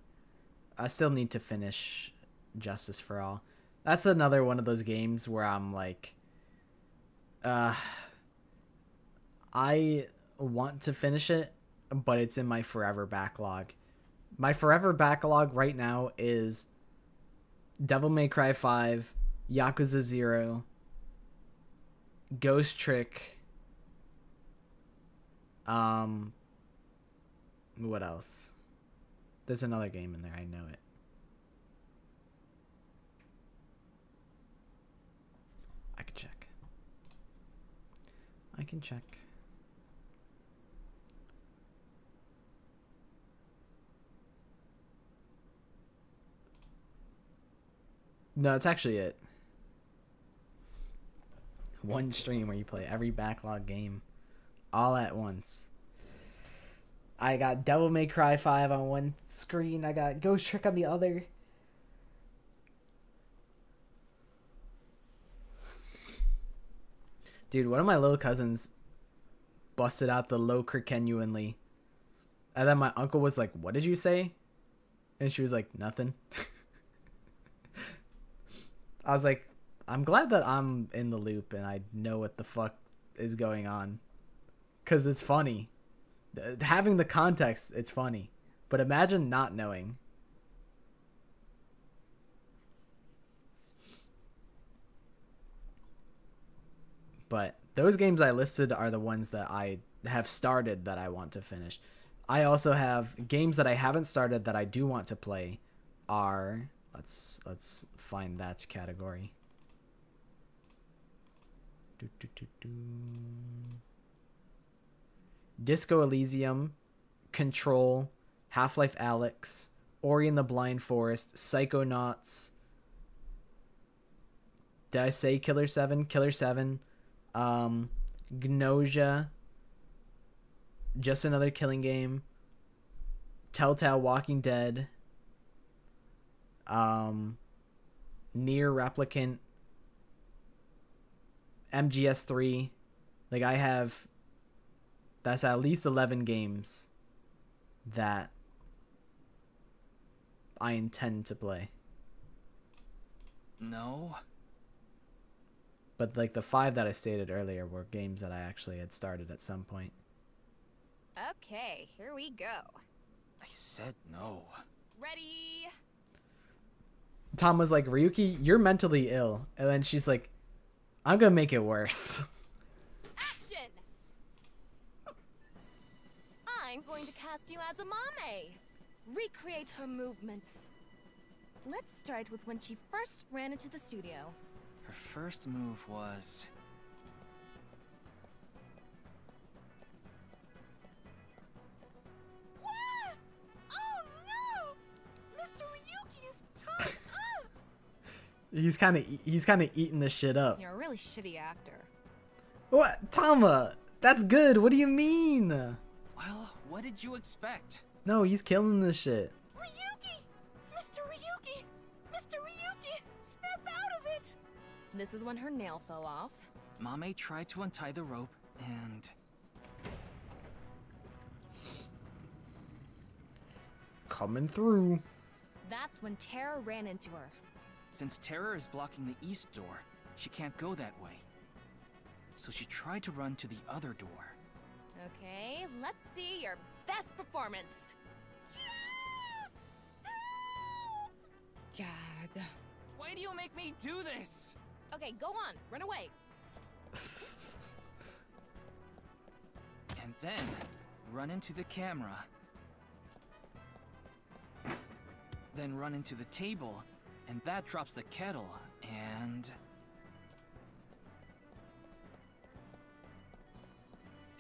I still need to finish Justice for All. That's another one of those games where I'm like, I want to finish it, but it's in my forever backlog. My forever backlog right now is Devil May Cry 5, Yakuza 0, Ghost Trick, what else? There's another game in there, I know it. I can check. I can check. No, that's actually it. One stream where you play every backlog game all at once. I got Devil May Cry 5 on one screen. I got Ghost Trick on the other. Dude, one of my little cousins busted out the low crigenuinely. And then my uncle was like, "What did you say?" And she was like, "Nothing." I was like, I'm glad that I'm in the loop and I know what the fuck is going on. Because it's funny. Having the context, it's funny. But imagine not knowing. But those games I listed are the ones that I have started that I want to finish. I also have games that I haven't started that I do want to play are... Let's find that category. Disco Elysium, Control, Half-Life Alyx, Ori and the Blind Forest, Psychonauts. Did I say Killer 7? Killer 7. Gnosia. Just Another Killing Game. Telltale Walking Dead. Nier Replicant. MGS3. Like, I have... That's at least 11 games that I intend to play. No. But, like, the 5 that I stated earlier were games that I actually had started at some point. Okay, here we go. I said no. Ready? Tom was like, "Ryuki, you're mentally ill." And then she's like, "I'm gonna make it worse." Action! I'm going to cast you as a mame. Recreate her movements. Let's start with when she first ran into the studio. Her first move was... What? Oh no! Mr. Ryuki is tied up! He's kind of eating this shit up. You're a really shitty actor. What? Tama, that's good. What do you mean? Well, what did you expect? No, he's killing this shit. Ryuki! Mr. Ryuki! Mr. Ryuki! Snap out of it! This is when her nail fell off. Mame tried to untie the rope, and... Coming through. That's when Terror ran into her. Since Terror is blocking the east door, she can't go that way. So she tried to run to the other door. Okay, let's see your best performance. God. Why do you make me do this? Okay, go on, run away. And then, run into the camera. Then run into the table, and that drops the kettle, and...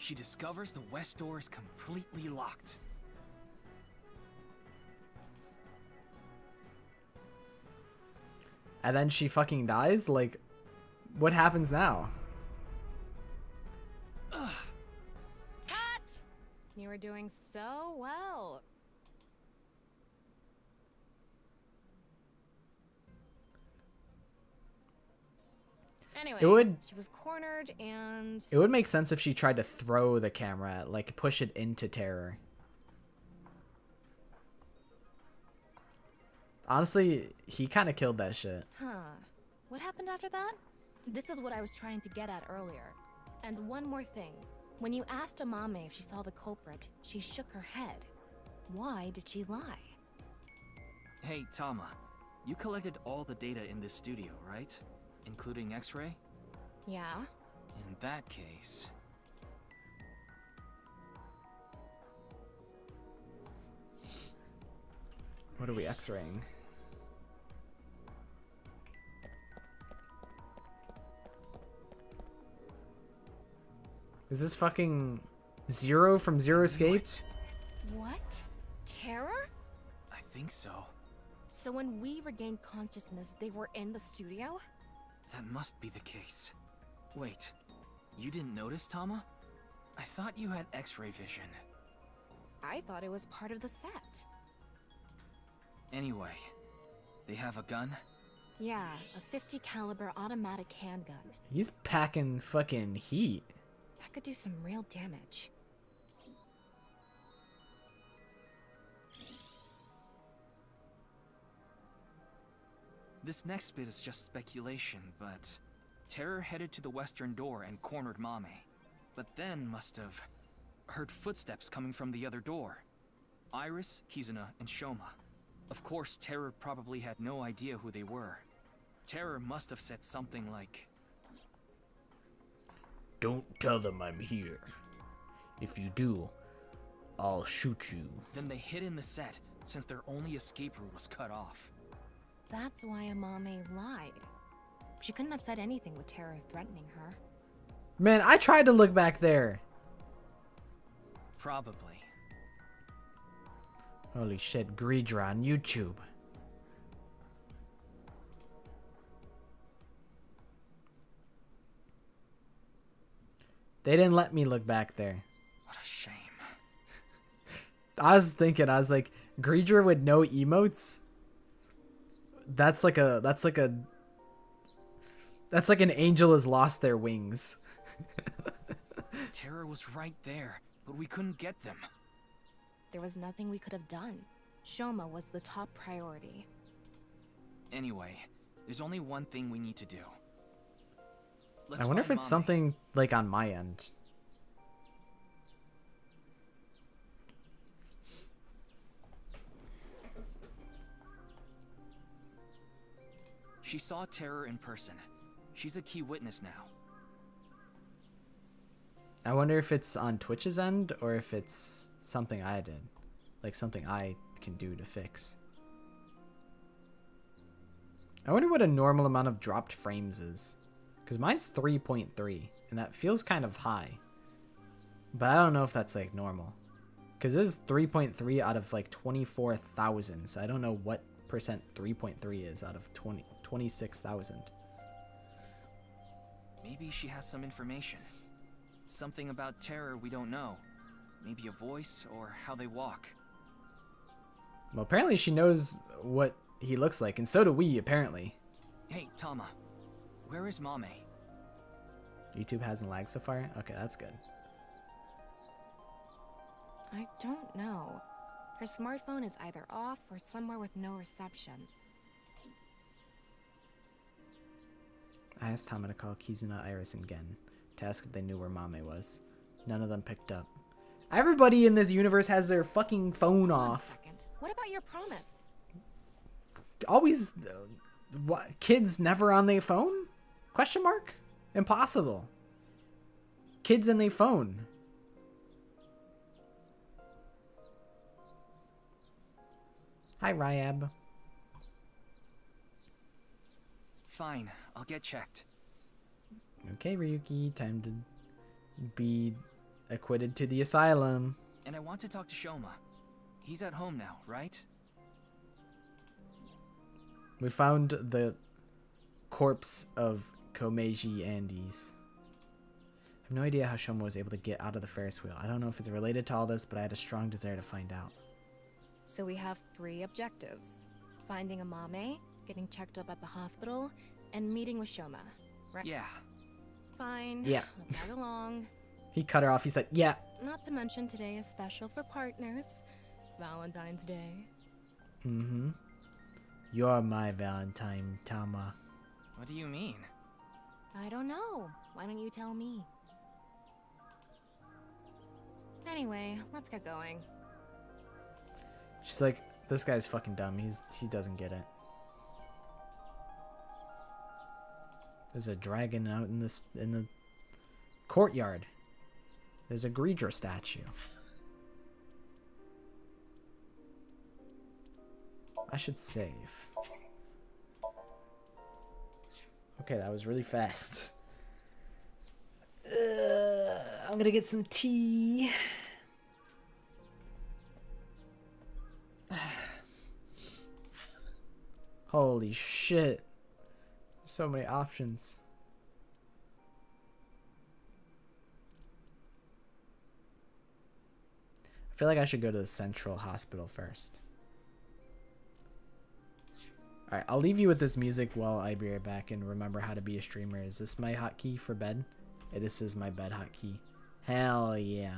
she discovers the west door is completely locked. And then she fucking dies? Like, what happens now? Ugh. Cut! You were doing so well. Anyway, she was cornered and... It would make sense if she tried to throw the camera, like push it into Terror. Honestly, he kind of killed that shit. Huh. What happened after that? This is what I was trying to get at earlier. And one more thing. When you asked Amame if she saw the culprit, she shook her head. Why did she lie? Hey, Tama. You collected all the data in this studio, right? Including X-ray? Yeah. In that case... What are we X-raying? Is this fucking Zero from Zero Escape? What? Terror? I think so. So when we regained consciousness, they were in the studio? That must be the case. Wait, you didn't notice, Tama? I thought you had X-ray vision. I thought it was part of the set. Anyway, they have a gun? Yeah, a 50 caliber automatic handgun. He's packing fucking heat. That could do some real damage. This next bit is just speculation, but Terror headed to the western door and cornered Mame, but then must have heard footsteps coming from the other door. Iris, Kizuna, and Shoma. Of course, Terror probably had no idea who they were. Terror must have said something like, "Don't tell them I'm here. If you do, I'll shoot you." Then they hid in the set, since their only escape route was cut off. That's why Amame lied. She couldn't have said anything with Terror threatening her. Man, I tried to look back there. Probably. Holy shit, Greedra on YouTube. They didn't let me look back there. What a shame. I was thinking, I was like, Greedra with no emotes? That's like an angel has lost their wings. Terror was right there, but we couldn't get them. There was nothing we could have done. Shoma was the top priority. Anyway, there's only one thing we need to do. I wonder if it's something like on my end. She saw Terror in person. She's a key witness now. I wonder if it's on Twitch's end or if it's something I did. Like something I can do to fix. I wonder what a normal amount of dropped frames is. Because mine's 3.3 and that feels kind of high. But I don't know if that's like normal. Because it is 3.3 out of like 24,000. So I don't know what percent 3.3 is out of 26,000. Maybe she has some information. Something about Terror we don't know. Maybe a voice or how they walk. Well, apparently she knows what he looks like, and so do we, apparently. Hey, Tama. Where is Mame? YouTube hasn't lagged so far? Okay, that's good. I don't know. Her smartphone is either off or somewhere with no reception. I asked Tama to call Kizuna, Iris, and Gen to ask if they knew where Mame was. None of them picked up. Everybody in this universe has their fucking phone off. 1 second. What about your promise? Always, what? Kids never on their phone? Question mark? Impossible. Kids and their phone. Hi, Ryab. Fine, I'll get checked. Okay, Ryuki, time to be acquitted to the asylum. And I want to talk to Shoma. He's at home now, right? We found the corpse of Komeiji Andes. I have no idea how Shoma was able to get out of the Ferris wheel. I don't know if it's related to all this, but I had a strong desire to find out. So we have 3 objectives. Finding Amame, getting checked up at the hospital, and meeting with Shoma. Right? Yeah. Fine. Yeah. I'll tag along. He cut her off. He said, yeah. Not to mention today is special for partners. Valentine's Day. Mm-hmm. You're my Valentine, Tama. What do you mean? I don't know. Why don't you tell me? Anyway, let's get going. She's like, this guy's fucking dumb. He doesn't get it. There's a dragon out in the courtyard. There's a Greedra statue. I should save. Okay, that was really fast. I'm gonna get some tea. Holy shit. So many options. I feel like I should go to the central hospital first. Alright, I'll leave you with this music while I be right back and remember how to be a streamer. Is this my hotkey for bed? This is my bed hotkey. Hell yeah.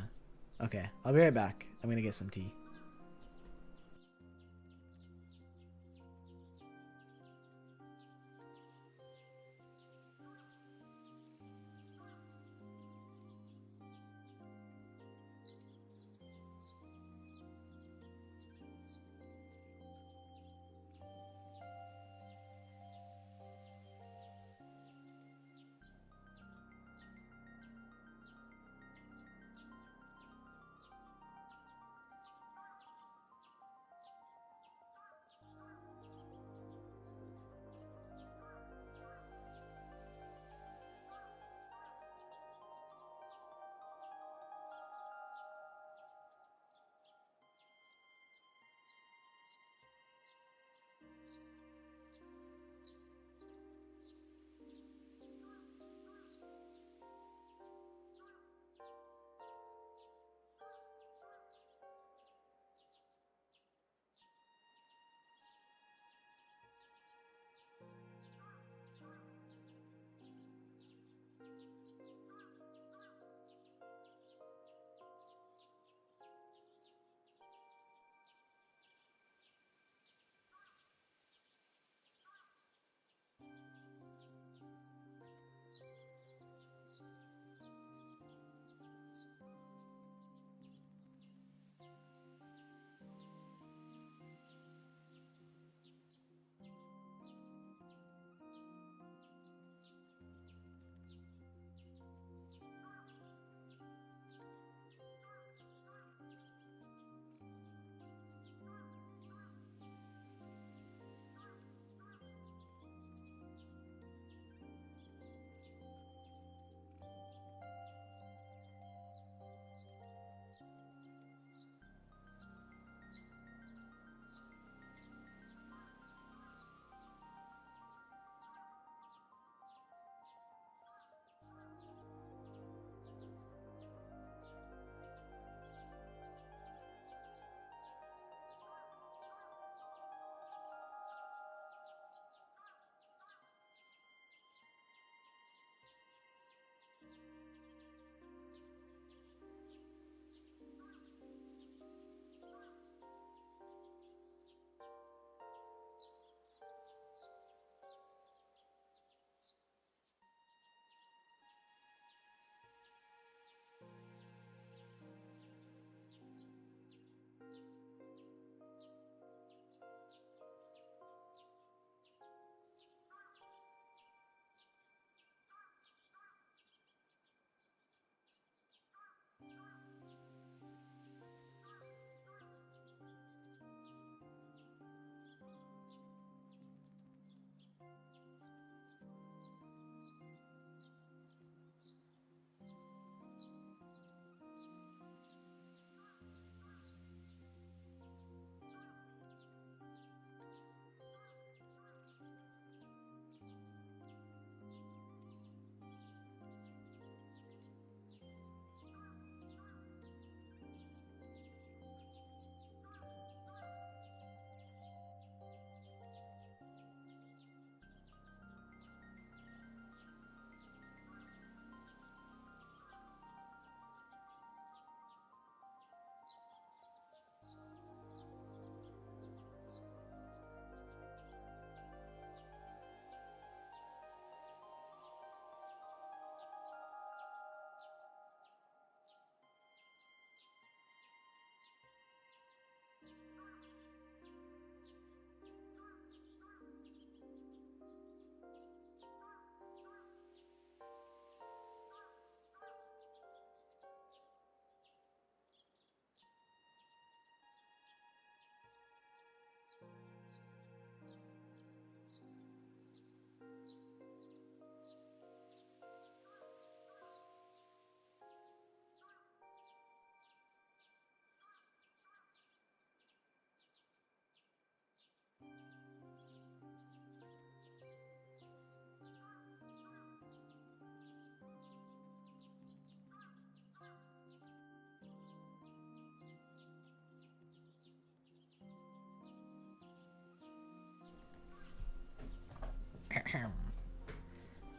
Okay, I'll be right back. I'm gonna get some tea.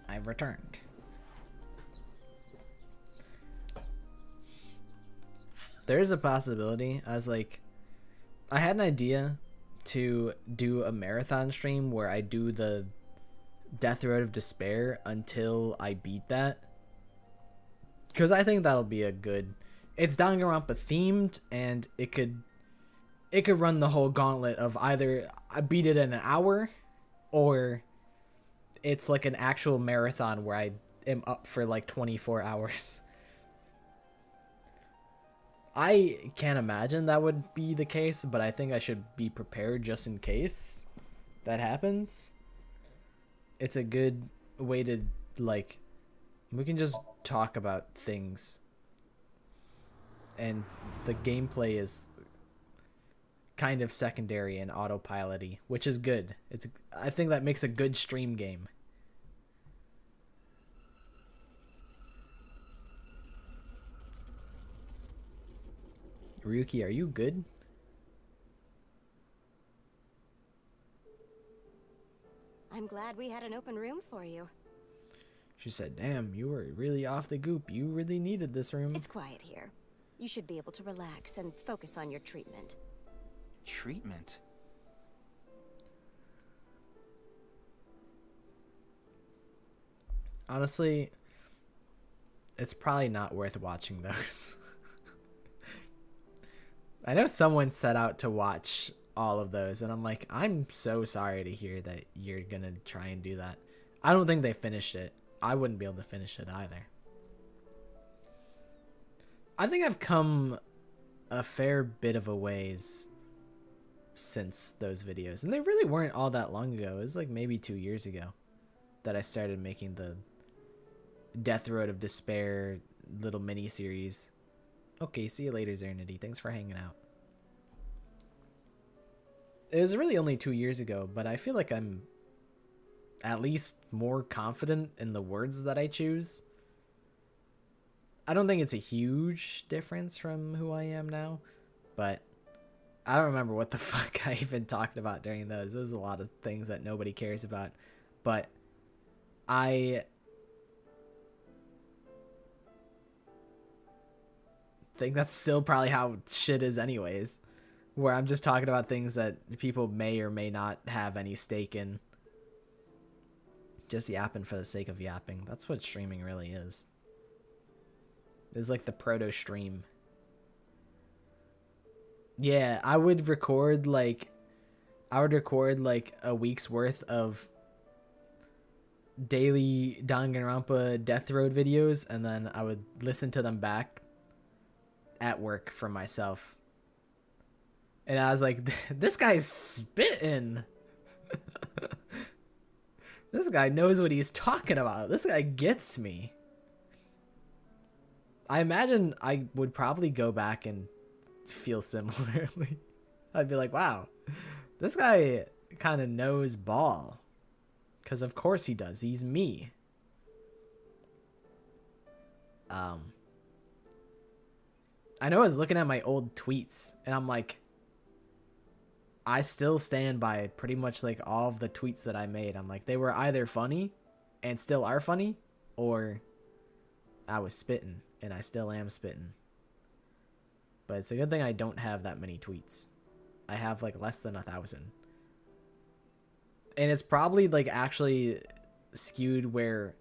I've returned. There's a possibility. I had an idea to do a marathon stream where I do the Death Road of Despair until I beat that. Because I think that'll be a good... It's Danganronpa themed, and it could run the whole gauntlet of either I beat it in an hour, or it's like an actual marathon where I am up for like 24 hours. I can't imagine that would be the case, but I think I should be prepared just in case that happens. It's a good way to, like, we can just talk about things. And the gameplay is kind of secondary and autopilot-y, which is good. I think that makes a good stream game. Ryuki, are you good? I'm glad we had an open room for you. She said, damn, you were really off the goop. You really needed this room. It's quiet here. You should be able to relax and focus on your treatment. Treatment? Honestly, it's probably not worth watching those. I know someone set out to watch all of those, and I'm like, I'm so sorry to hear that you're gonna try and do that. I don't think they finished it. I wouldn't be able to finish it either. I think I've come a fair bit of a ways since those videos, and they really weren't all that long ago. It was like maybe 2 years ago that I started making the Death Road of Despair little mini series. Okay, see you later, Zernity. Thanks for hanging out. It was really only 2 years ago, but I feel like I'm at least more confident in the words that I choose. I don't think it's a huge difference from who I am now, but I don't remember what the fuck I even talked about during those. There's a lot of things that nobody cares about, but I think that's still probably how shit is anyways, where I'm just talking about things that people may or may not have any stake in. Just yapping for the sake of yapping. That's what streaming really is. It's like the proto stream. Yeah, I would record like a week's worth of daily Danganronpa Death Road videos, and then I would listen to them back at work for myself. And I was like, this guy's spitting. This guy knows what he's talking about. This guy gets me. I imagine I would probably go back and feel similarly. I'd be like, wow, this guy kind of knows ball. Because of course he does. He's me. I know I was looking at my old tweets, and I'm like, I still stand by pretty much like all of the tweets that I made. I'm like, they were either funny and still are funny, or I was spitting and I still am spitting. But it's a good thing I don't have that many tweets. I have like less than 1,000. And it's probably like actually skewed where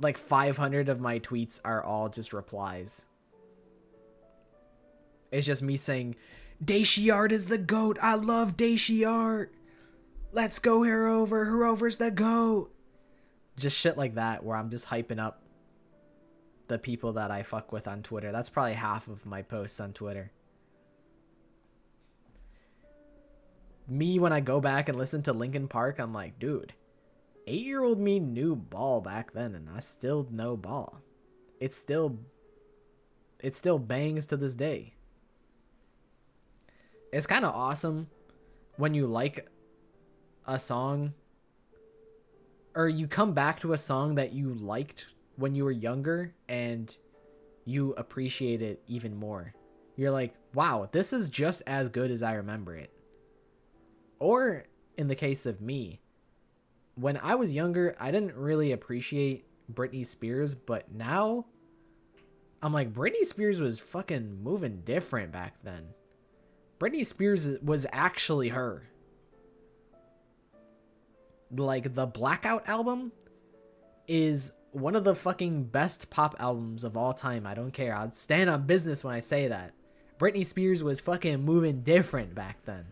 like 500 of my tweets are all just replies. It's just me saying, Daishiart is the GOAT. I love Daishiart. Let's go Herover. Herover's the GOAT. Just shit like that, where I'm just hyping up the people that I fuck with on Twitter. That's probably half of my posts on Twitter. Me, when I go back and listen to Linkin Park, I'm like, dude, 8-year-old me knew ball back then, and I still know ball. It still bangs to this day. It's kind of awesome when you like a song, or you come back to a song that you liked when you were younger and you appreciate it even more. You're like, wow, this is just as good as I remember it. Or in the case of me, when I was younger, I didn't really appreciate Britney Spears, but now I'm like, Britney Spears was fucking moving different back then. Britney Spears was actually her. Like, the Blackout album is one of the fucking best pop albums of all time. I don't care. I'll stand on business when I say that. Britney Spears was fucking moving different back then.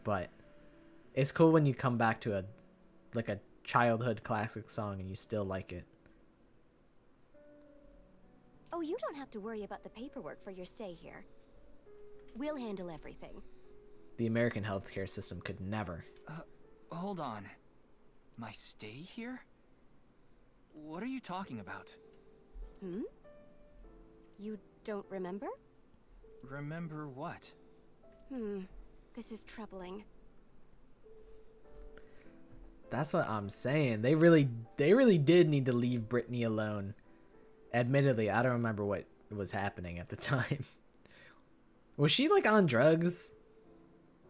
But it's cool when you come back to a childhood classic song and you still like it. Oh, you don't have to worry about the paperwork for your stay here. We'll handle everything. The American healthcare system could never. Hold on. My stay here? What are you talking about? Hmm? You don't remember? Remember what? This is troubling. That's what I'm saying. They really did need to leave Britney alone. Admittedly, I don't remember what was happening at the time. Was she like on drugs?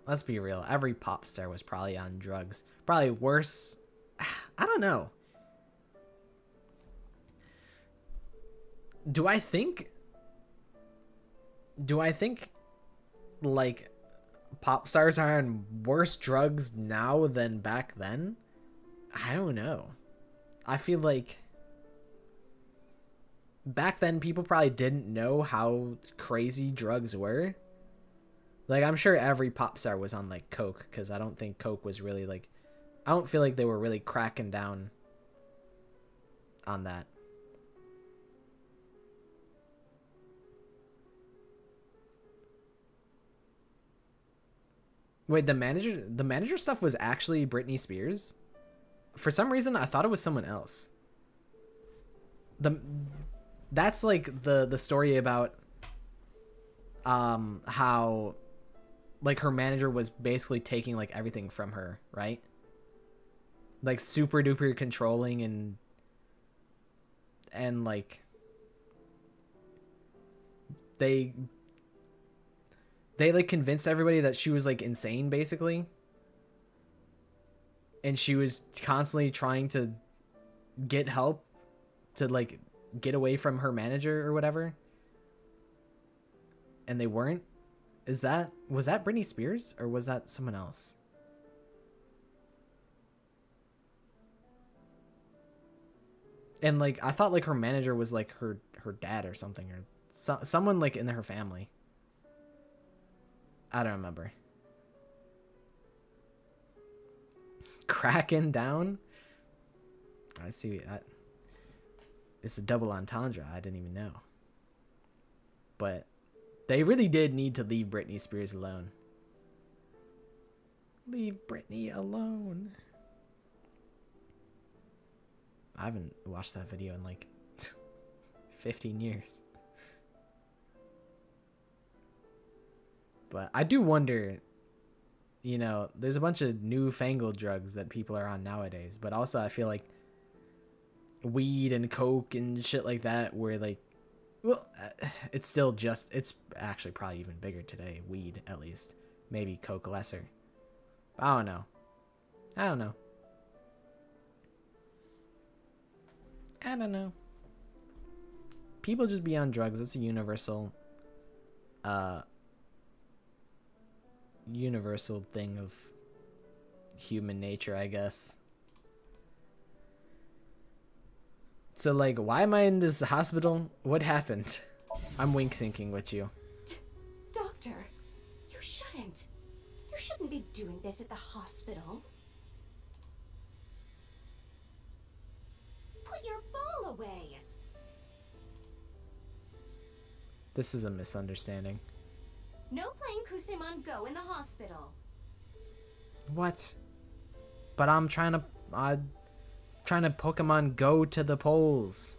Let's be real. Every pop star was probably on drugs. Probably worse. I don't know. Do I think like pop stars are on worse drugs now than back then? I don't know. I feel like back then people probably didn't know how crazy drugs were. Like, I'm sure every pop star was on like coke, because I don't think coke was really like, I don't feel like they were really cracking down on that. Wait, the manager stuff was actually Britney Spears? For some reason, I thought it was someone else. That's like the story about how like her manager was basically taking like everything from her, right? Like super duper controlling and like they like convinced everybody that she was like insane basically. And she was constantly trying to get help to like get away from her manager or whatever. And they weren't. Was that Britney Spears or was that someone else? And like I thought like her manager was like her dad or something, or someone like in her family. I don't remember. Cracking down? I see. It's a double entendre. I didn't even know. But they really did need to leave Britney Spears alone. Leave Britney alone. I haven't watched that video in like 15 years. But I do wonder, you know, there's a bunch of newfangled drugs that people are on nowadays. But also I feel like weed and coke and shit like that where like, well, it's still just, it's actually probably even bigger today. Weed, at least. Maybe coke lesser. I don't know. I don't know. People just be on drugs. It's a universal thing of human nature, I guess. So, like, why am I in this hospital? What happened? I'm wink syncing with you. Doctor, you shouldn't. You shouldn't be doing this at the hospital. Put your ball away. This is a misunderstanding. No playing Kusemon Go in the hospital. What? But I'm trying to Pokemon Go to the polls.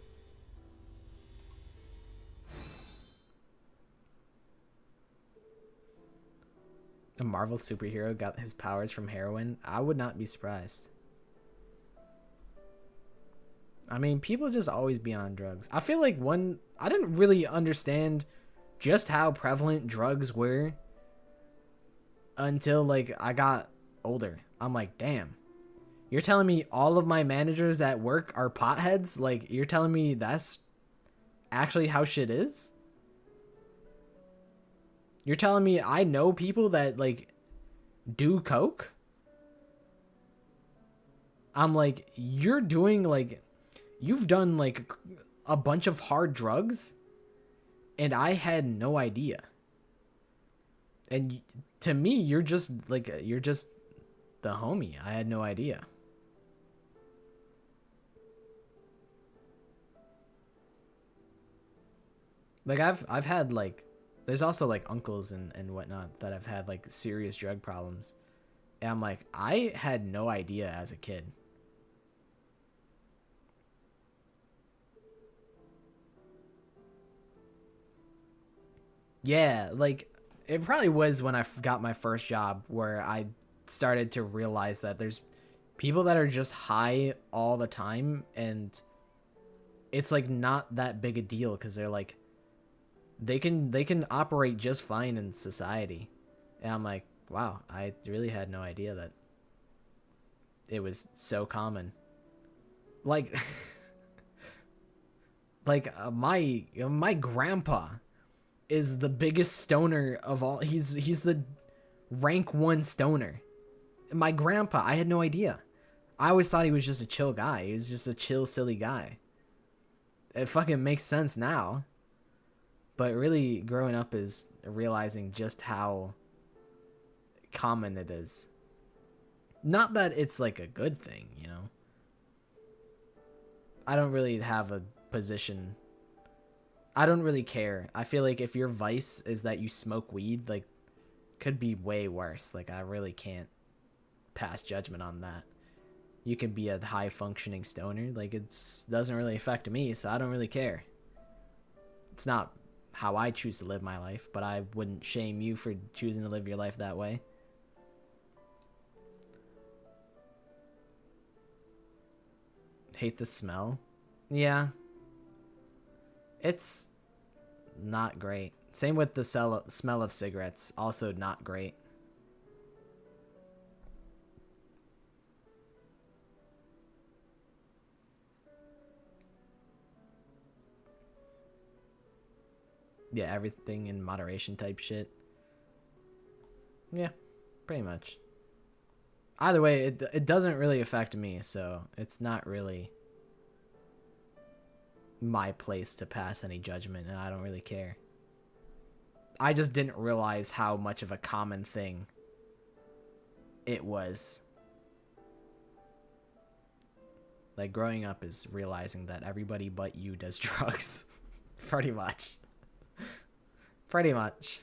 A Marvel superhero got his powers from heroin? I would not be surprised. I mean, people just always be on drugs. I feel like I didn't really understand just how prevalent drugs were until like I got older. I'm like, damn. You're telling me all of my managers at work are potheads? Like, you're telling me that's actually how shit is? You're telling me I know people that, like, do coke? I'm like, you're doing, like, you've done, like, a bunch of hard drugs, and I had no idea. And to me, you're just, like, you're just the homie. I had no idea. Like, I've had, like, there's also, like, uncles and whatnot that have had, like, serious drug problems. And I'm like, I had no idea as a kid. Yeah, like, it probably was when I got my first job where I started to realize that there's people that are just high all the time, and it's, like, not that big a deal because they're, like, they can operate just fine in society. And I'm like, wow, I really had no idea that it was so common. Like, like my grandpa is the biggest stoner of all. He's the rank 1 stoner. My grandpa, I had no idea. I always thought he was just a chill guy. He was just a chill, silly guy. It fucking makes sense now. But really, growing up is realizing just how common it is. Not that it's like a good thing, you know? I don't really have a position. I don't really care. I feel like if your vice is that you smoke weed, like, could be way worse. Like, I really can't pass judgment on that. You can be a high-functioning stoner. Like, it doesn't really affect me, so I don't really care. It's not how I choose to live my life, but I wouldn't shame you for choosing to live your life that way. Hate the smell? Yeah. It's not great. Same with the smell of cigarettes. Also not great. Yeah, everything in moderation type shit. Yeah, pretty much. Either way, it doesn't really affect me, so it's not really my place to pass any judgment, and I don't really care. I just didn't realize how much of a common thing it was. Like, growing up is realizing that everybody but you does drugs. Pretty much. Pretty much.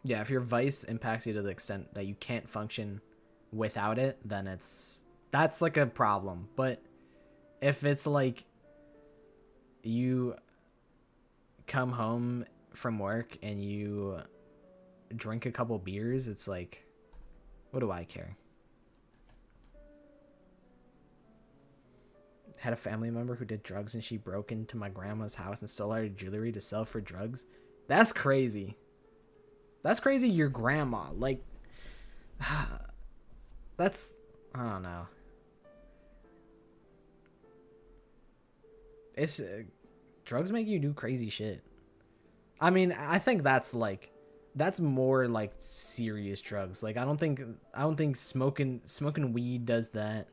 Yeah, if your vice impacts you to the extent that you can't function without it, then that's like a problem. But if it's like you come home from work and you drink a couple beers, it's like, what do I care? Had a family member who did drugs and she broke into my grandma's house and stole her jewelry to sell for drugs. That's crazy. That's crazy. Your grandma, like, that's, I don't know. It's drugs make you do crazy shit. I mean, I think that's like, that's more like serious drugs. Like, I don't think smoking weed does that.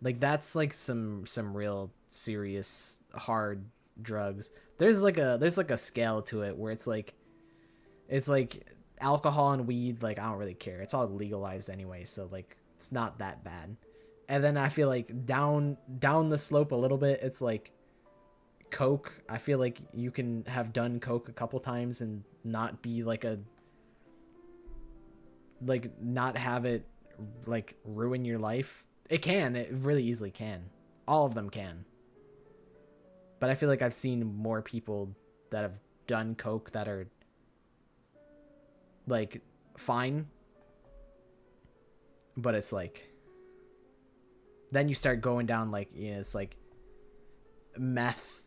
Like, that's like some real serious hard drugs. There's like a scale to it where it's like alcohol and weed, like, I don't really care. It's all legalized anyway, so like it's not that bad. And then I feel like down the slope a little bit, it's like coke. I feel like you can have done coke a couple times and not be like not have it like ruin your life. It really easily can. All of them can. But I feel like I've seen more people that have done coke that are like fine but it's like, then you start going down like, you know, it's like meth,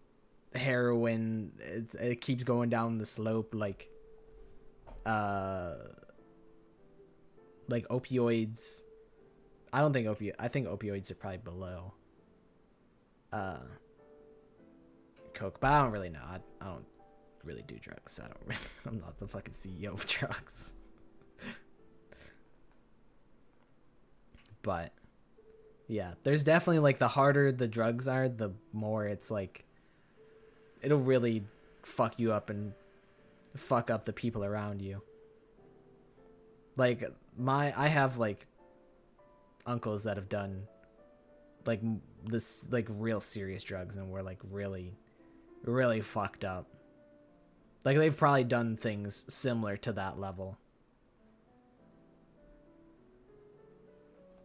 heroin. It keeps going down the slope, like opioids. I don't think I think opioids are probably below coke, but I don't really know. I don't really do drugs. I'm not the fucking CEO of drugs. But yeah, there's definitely like, the harder the drugs are, the more it's like, it'll really fuck you up and fuck up the people around you. Like I have like uncles that have done like this, like real serious drugs, and were like really fucked up. Like they've probably done things similar to that level.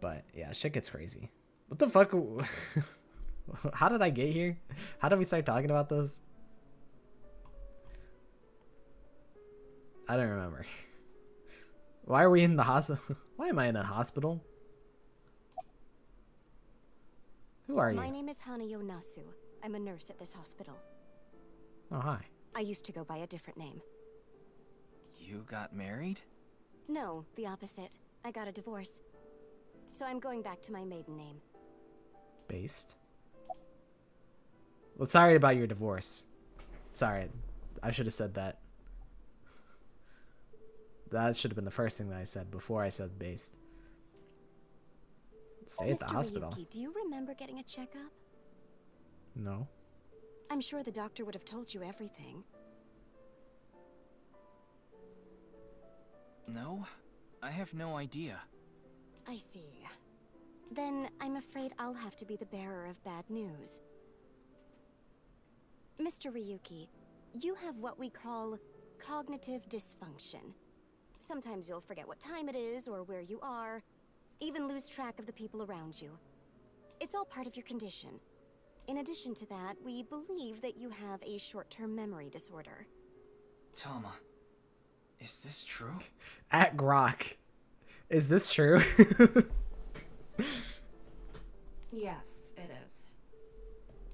But yeah, shit gets crazy. What the fuck? How did I get here? How did we start talking about this? I don't remember. Why are we in the hospital? Why am I in a hospital? Who are you? My name is Hanayo Nasu. I'm a nurse at this hospital. Oh, hi. I used to go by a different name. You got married? No, the opposite. I got a divorce. So I'm going back to my maiden name. Based? Well, sorry about your divorce. Sorry, I should have said that. That should have been the first thing that I said before I said based. Stay at the hospital. Ryuki, do you remember getting a checkup? No. I'm sure the doctor would have told you everything. No, I have no idea. I see. Then I'm afraid I'll have to be the bearer of bad news. Mr. Ryuki, you have what we call cognitive dysfunction. Sometimes you'll forget what time it is or where you are, even lose track of the people around you. It's all part of your condition. In addition to that, we believe that you have a short-term memory disorder. Tama, is this true? At Grok. Is this true? Yes, it is.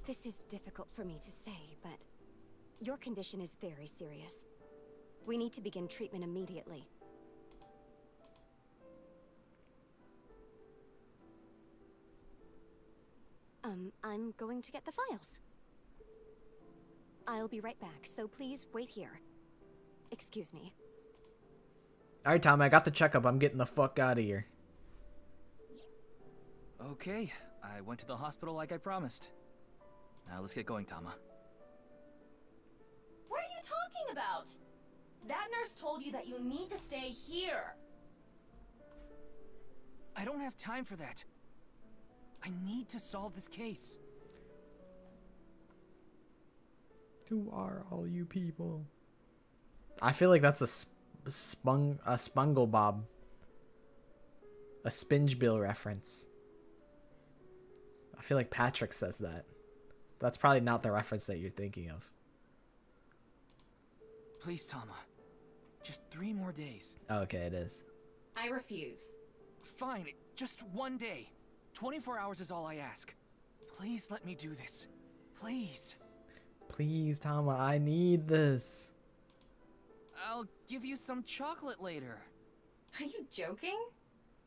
This is difficult for me to say, but your condition is very serious. We need to begin treatment immediately. I'm going to get the files. I'll be right back, so please wait here. Excuse me. Alright, Tom, I got the checkup. I'm getting the fuck out of here. Okay, I went to the hospital like I promised. Now let's get going, Tama. What are you talking about? That nurse told you that you need to stay here. I don't have time for that. I need to solve this case. Who are all you people? I feel like that's a SpongeBob, a Spingebill reference. I feel like Patrick says that. That's probably not the reference that you're thinking of. Please, Tama. Just 3 more days. Okay, it is. I refuse. Fine, just 1 day. 24 hours is all I ask. Please let me do this. Please. Please, Tama, I need this. I'll give you some chocolate later. Are you joking?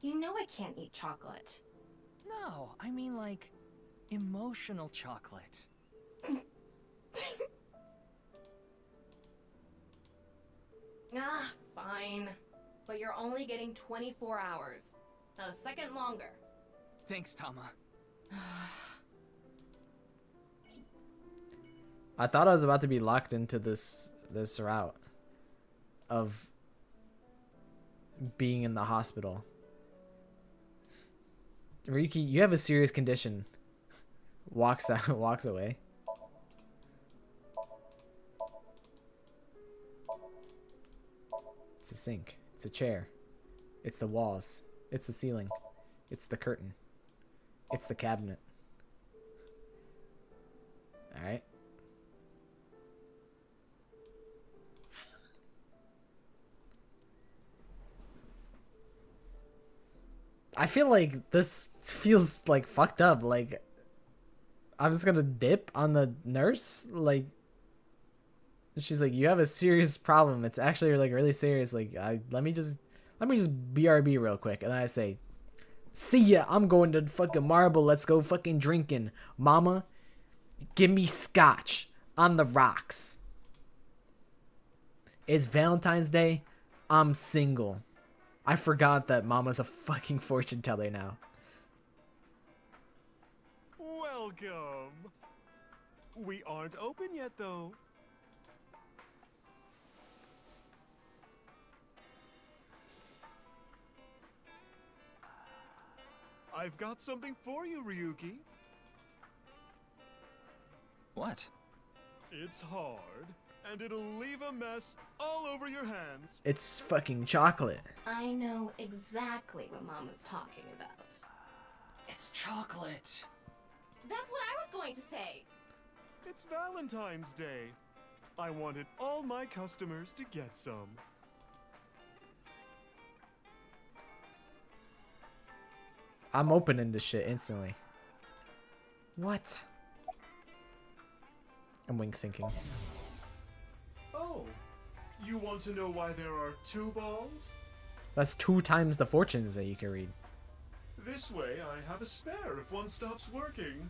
You know I can't eat chocolate. No, I mean like emotional chocolate. Ah, fine. But you're only getting 24 hours. Not a second longer. Thanks, Tama. I thought I was about to be locked into this route of being in the hospital. Riki, you have a serious condition. Walks away. It's a sink. It's a chair. It's the walls. It's the ceiling. It's the curtain. It's the cabinet. Alright. I feel like this feels like fucked up. Like, I'm just gonna dip on the nurse. Like, she's like, you have a serious problem. It's actually like really serious. Like, let me just BRB real quick. And then I say, see ya. I'm going to fucking Marble. Let's go fucking drinking. Mama, give me scotch on the rocks. It's Valentine's Day. I'm single. I forgot that Mama's a fucking fortune teller now. Welcome. We aren't open yet, though. I've got something for you, Ryuki. What? It's hard, and it'll leave a mess all over your hands. It's fucking chocolate. I know exactly what Mama's talking about. It's chocolate. That's what I was going to say. It's Valentine's Day. I wanted all my customers to get some. I'm opening this shit instantly. What? I'm wing sinking. Oh, you want to know why there are 2 balls? That's 2 times the fortunes that you can read. This way, I have a spare if one stops working.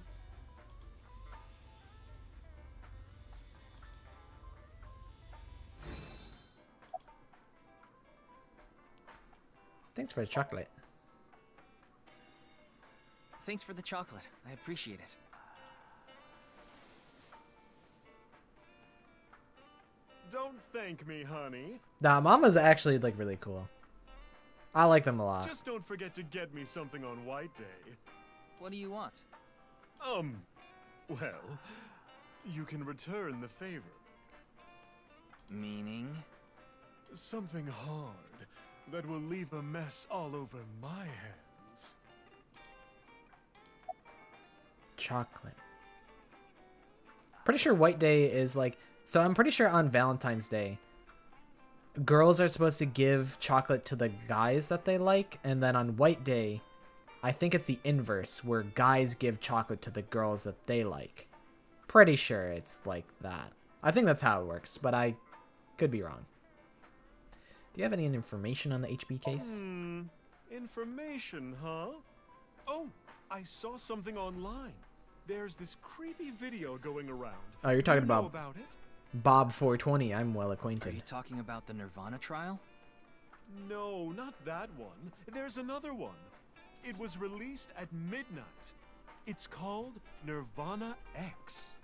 Thanks for the chocolate. Thanks for the chocolate. I appreciate it. Don't thank me, honey. Nah, Mama's actually like really cool. I like them a lot. Just don't forget to get me something on White Day. What do you want? Well, you can return the favor. Meaning? Something hard that will leave a mess all over my hands. Chocolate. Pretty sure White Day is like... So I'm pretty sure on Valentine's Day, girls are supposed to give chocolate to the guys that they like. And then on White Day, I think it's the inverse, where guys give chocolate to the girls that they like. Pretty sure it's like that. I think that's how it works, but I could be wrong. Do you have any information on the HB case? Information, huh? Oh, I saw something online. There's this creepy video going around. Oh, you're talking Do you know about it? Bob 420. I'm well Are acquainted. you talking about the NirvanA trial? No, not that one. There's another one. It was released at midnight. It's called NirvanA X.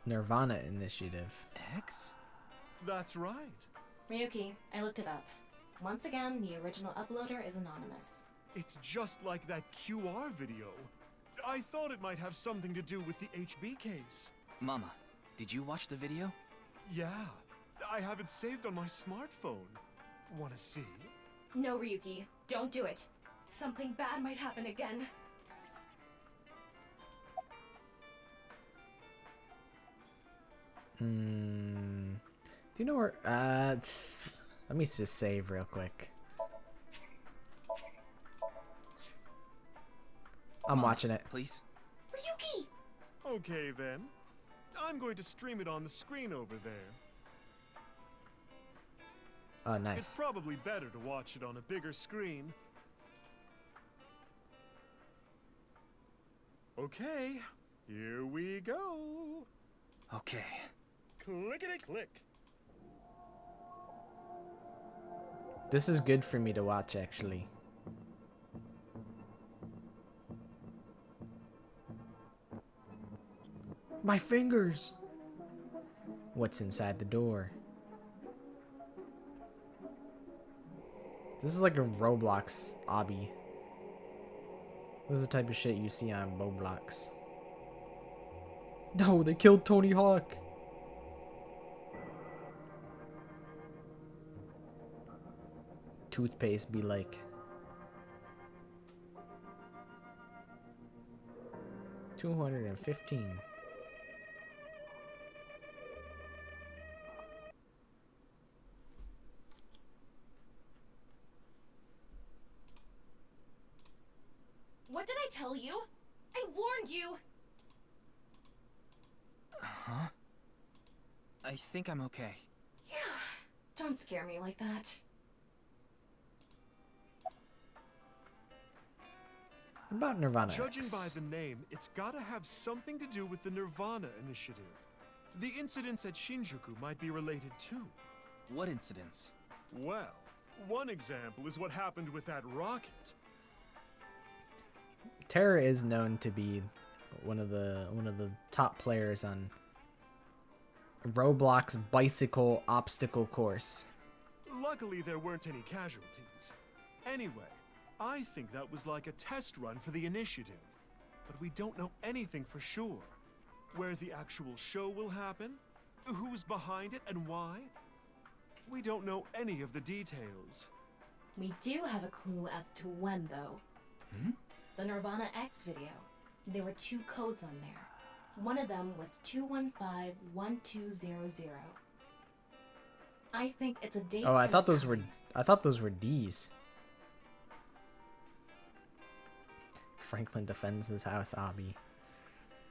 NirvanA Initiative. X? That's right. Ryuki, I looked it up. Once again, the original uploader is anonymous. It's just like that QR video. I thought it might have something to do with the HB case. Mama, did you watch the video? Yeah, I have it saved on my smartphone. Wanna see? No, Ryuki, don't do it. Something bad might happen again. Do you know where... let me just save real quick. I'm Mama, watching it. Please? Ryuki! Okay then. I'm going to stream it on the screen over there. Oh, nice. It's probably better to watch it on a bigger screen. Okay, here we go. Okay. Clickety-click. This is good for me to watch, actually. My fingers! What's inside the door? This is like a Roblox obby. This is the type of shit you see on Roblox. No, they killed Tony Hawk! Toothpaste be like. $215. What did I tell you? I warned you! Huh? I think I'm okay. Yeah, don't scare me like that. About NirvanA Judging X. by the name, it's gotta have something to do with the NirvanA Initiative. The incidents at Shinjuku might be related too. What incidents? Well, one example is what happened with that rocket. Terror is known to be one of the top players on Roblox bicycle obstacle course. Luckily, there weren't any casualties. Anyway, I think that was like a test run for the initiative. But we don't know anything for sure. Where the actual show will happen, who's behind it and why. We don't know any of the details. We do have a clue as to when, though. The NirvanA X video. There were 2 codes on there. One of them was 215-1200. I think it's a date. Oh, I thought those were D's. Franklin defends his house, Abby.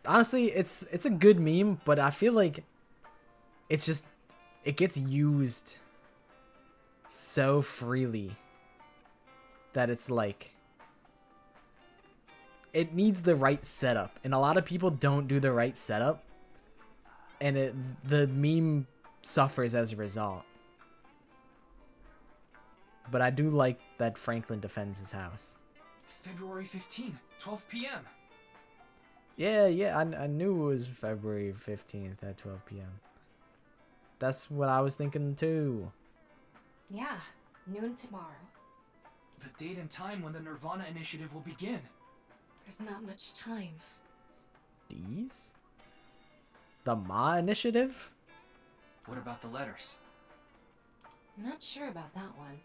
Honestly, it's a good meme, but I feel like it gets used so freely that it's like it needs the right setup, and a lot of people don't do the right setup, and the meme suffers as a result. But I do like that Franklin defends his house. February 15, 12 p.m. Yeah, I knew it was February 15th at 12 p.m. That's what I was thinking too. Yeah, noon tomorrow. The date and time when the NirvanA Initiative will begin. There's not much time. D's? The Ma Initiative? What about the letters? Not sure about that one.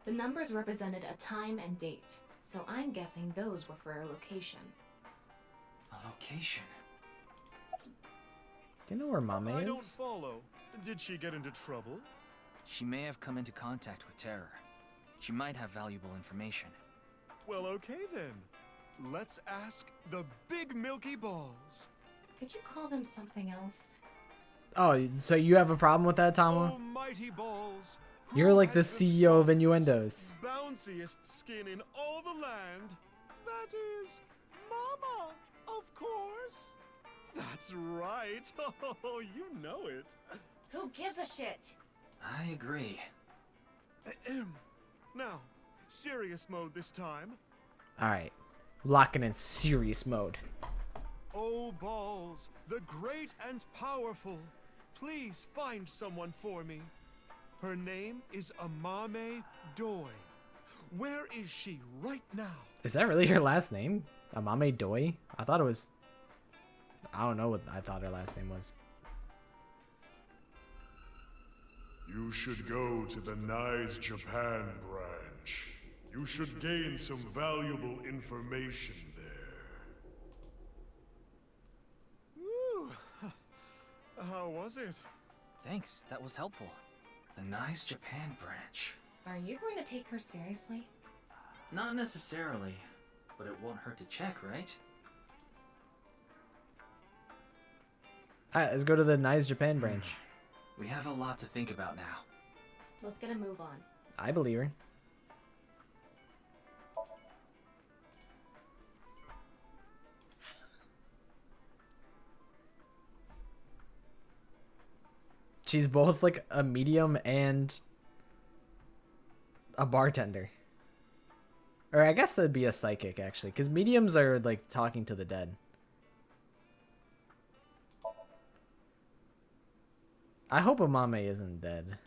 The numbers represented a time and date, so I'm guessing those were for a location. A location? Do you know where Mame I don't is? follow. Did she get into trouble? She may have come into contact with Terror. She might have valuable information. Well, okay then. Let's ask the Big Milky Balls. Could you call them something else? Oh, so you have a problem with that, Tama? Almighty Balls. You're like the has CEO of Innuendos. Bounciest skin in all the land. That is Mama, of course. That's right. Oh, you know it. Who gives a shit? I agree. Now, serious mode this time. Alright. Locking in serious mode. Oh, Balls, the great and powerful. Please find someone for me. Her name is Amame Doi. Where is she right now? Is that really her last name? Amame Doi? I thought it was... I don't know what I thought her last name was. You should go to the Nice Japan branch. You should gain some valuable information there. Ooh. How was it? Thanks, that was helpful. The Nice Japan branch. Are you going to take her seriously? Not necessarily, but it won't hurt to check, right? Alright, let's go to the Nice Japan branch. We have a lot to think about now. Let's get a move on. I believe her. She's both like a medium and a bartender. Or I guess that'd be a psychic actually, because mediums are like talking to the dead. I hope Amame isn't dead.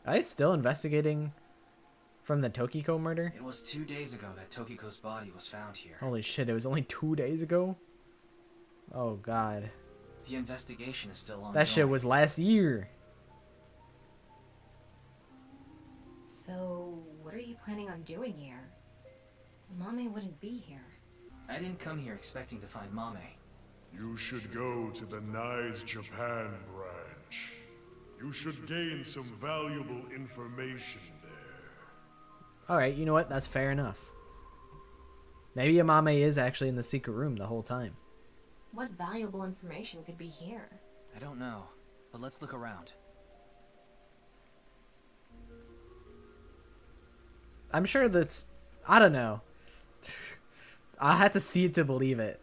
Are they still investigating from the Tokiko murder? It was 2 days ago that Tokiko's body was found here. Holy shit, it was only 2 days ago? Oh god. The investigation is still ongoing. That shit was last year. So, what are you planning on doing here? Mommy wouldn't be here. I didn't come here expecting to find Mame. You should go to the Nice Japan branch. You should gain some valuable information there. Alright, you know what? That's fair enough. Maybe Amame is actually in the secret room the whole time. What valuable information could be here? I don't know, but let's look around. I'm sure that's... I don't know. I had to see it to believe it.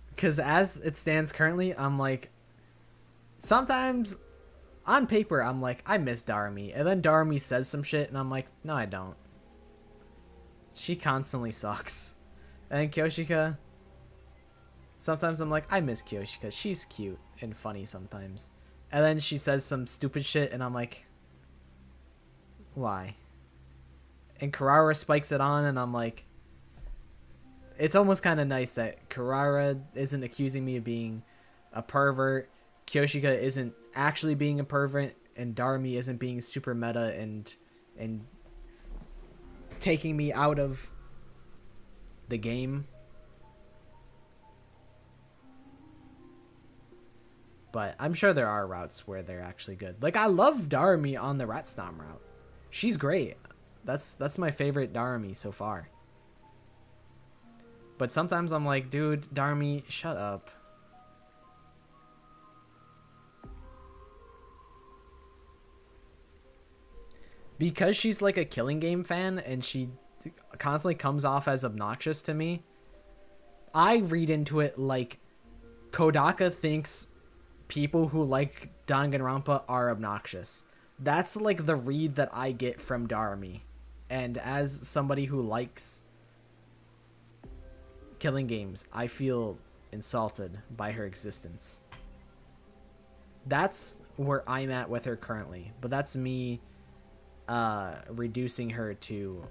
Because as it stands currently, I'm like... Sometimes, on paper, I'm like, I miss Darumi. And then Darumi says some shit, and I'm like, no, I don't. She constantly sucks. And Kyoshika... Sometimes I'm like, I miss Kyoshika. She's cute and funny sometimes. And then she says some stupid shit, and I'm like... Why? And Karara spikes it on, and I'm like... It's almost kind of nice that Karara isn't accusing me of being a pervert. Kyoshika isn't actually being a pervert, and Darumi isn't being super meta and taking me out of the game. But I'm sure there are routes where they're actually good. Like, I love Darumi on the Ratstom route. She's great. That's my favorite Darumi so far. But sometimes I'm like, dude, Darumi, shut up. Because she's like a Killing Game fan and she constantly comes off as obnoxious to me, I read into it like Kodaka thinks people who like Danganronpa are obnoxious. That's like the read that I get from Darumi. And as somebody who likes Killing Games, I feel insulted by her existence. That's where I'm at with her currently. But that's me reducing her to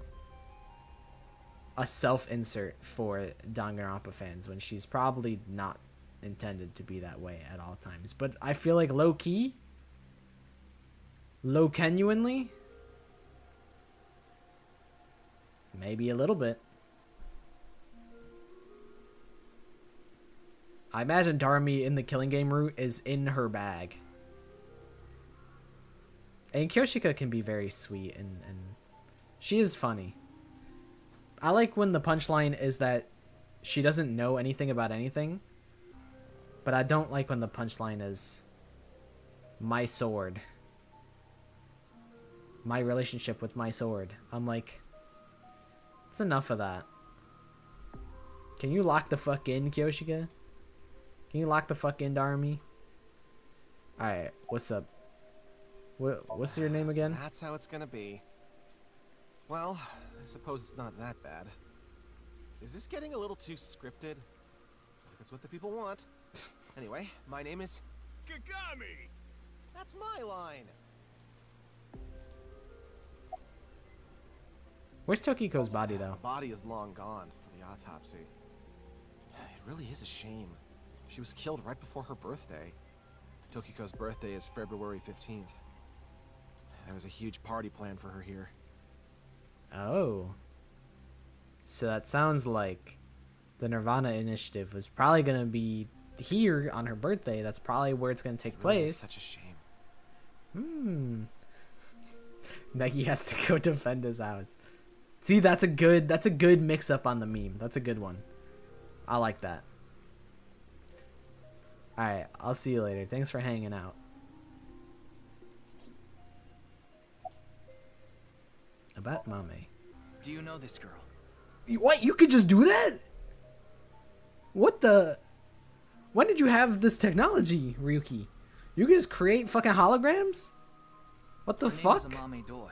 a self-insert for Danganronpa fans when she's probably not intended to be that way at all times. But I feel like low-key, low-genuinely, maybe a little bit. I imagine Darumi in the Killing Game route is in her bag. And Kyoshika can be very sweet and she is funny. I like when the punchline is that she doesn't know anything about anything. But I don't like when the punchline is my sword. My relationship with my sword. I'm like, it's enough of that. Can you lock the fuck in, Kyoshika? Can you lock the fuck in, Darumi? Alright, what's up? What's your name again? So that's how it's gonna be. Well, I suppose it's not that bad. Is this getting a little too scripted? If it's what the people want. Anyway, my name is... Kagami! That's my line! Where's Tokiko's body, though? The body is long gone for the autopsy. It really is a shame. She was killed right before her birthday. Tokiko's birthday is February 15th. There was a huge party planned for her here. Oh. So that sounds like the NirvanA Initiative was probably going to be here on her birthday. That's probably where it's going to take place. Such a shame. Nike has to go defend his house. See, that's a good mix-up on the meme. That's a good one. I like that. Alright, I'll see you later. Thanks for hanging out. About Mame. Do you know this girl? What? You could just do that? What the? When did you have this technology, Ryuki? You can just create fucking holograms? What the fuck? Her name is Amame Doi.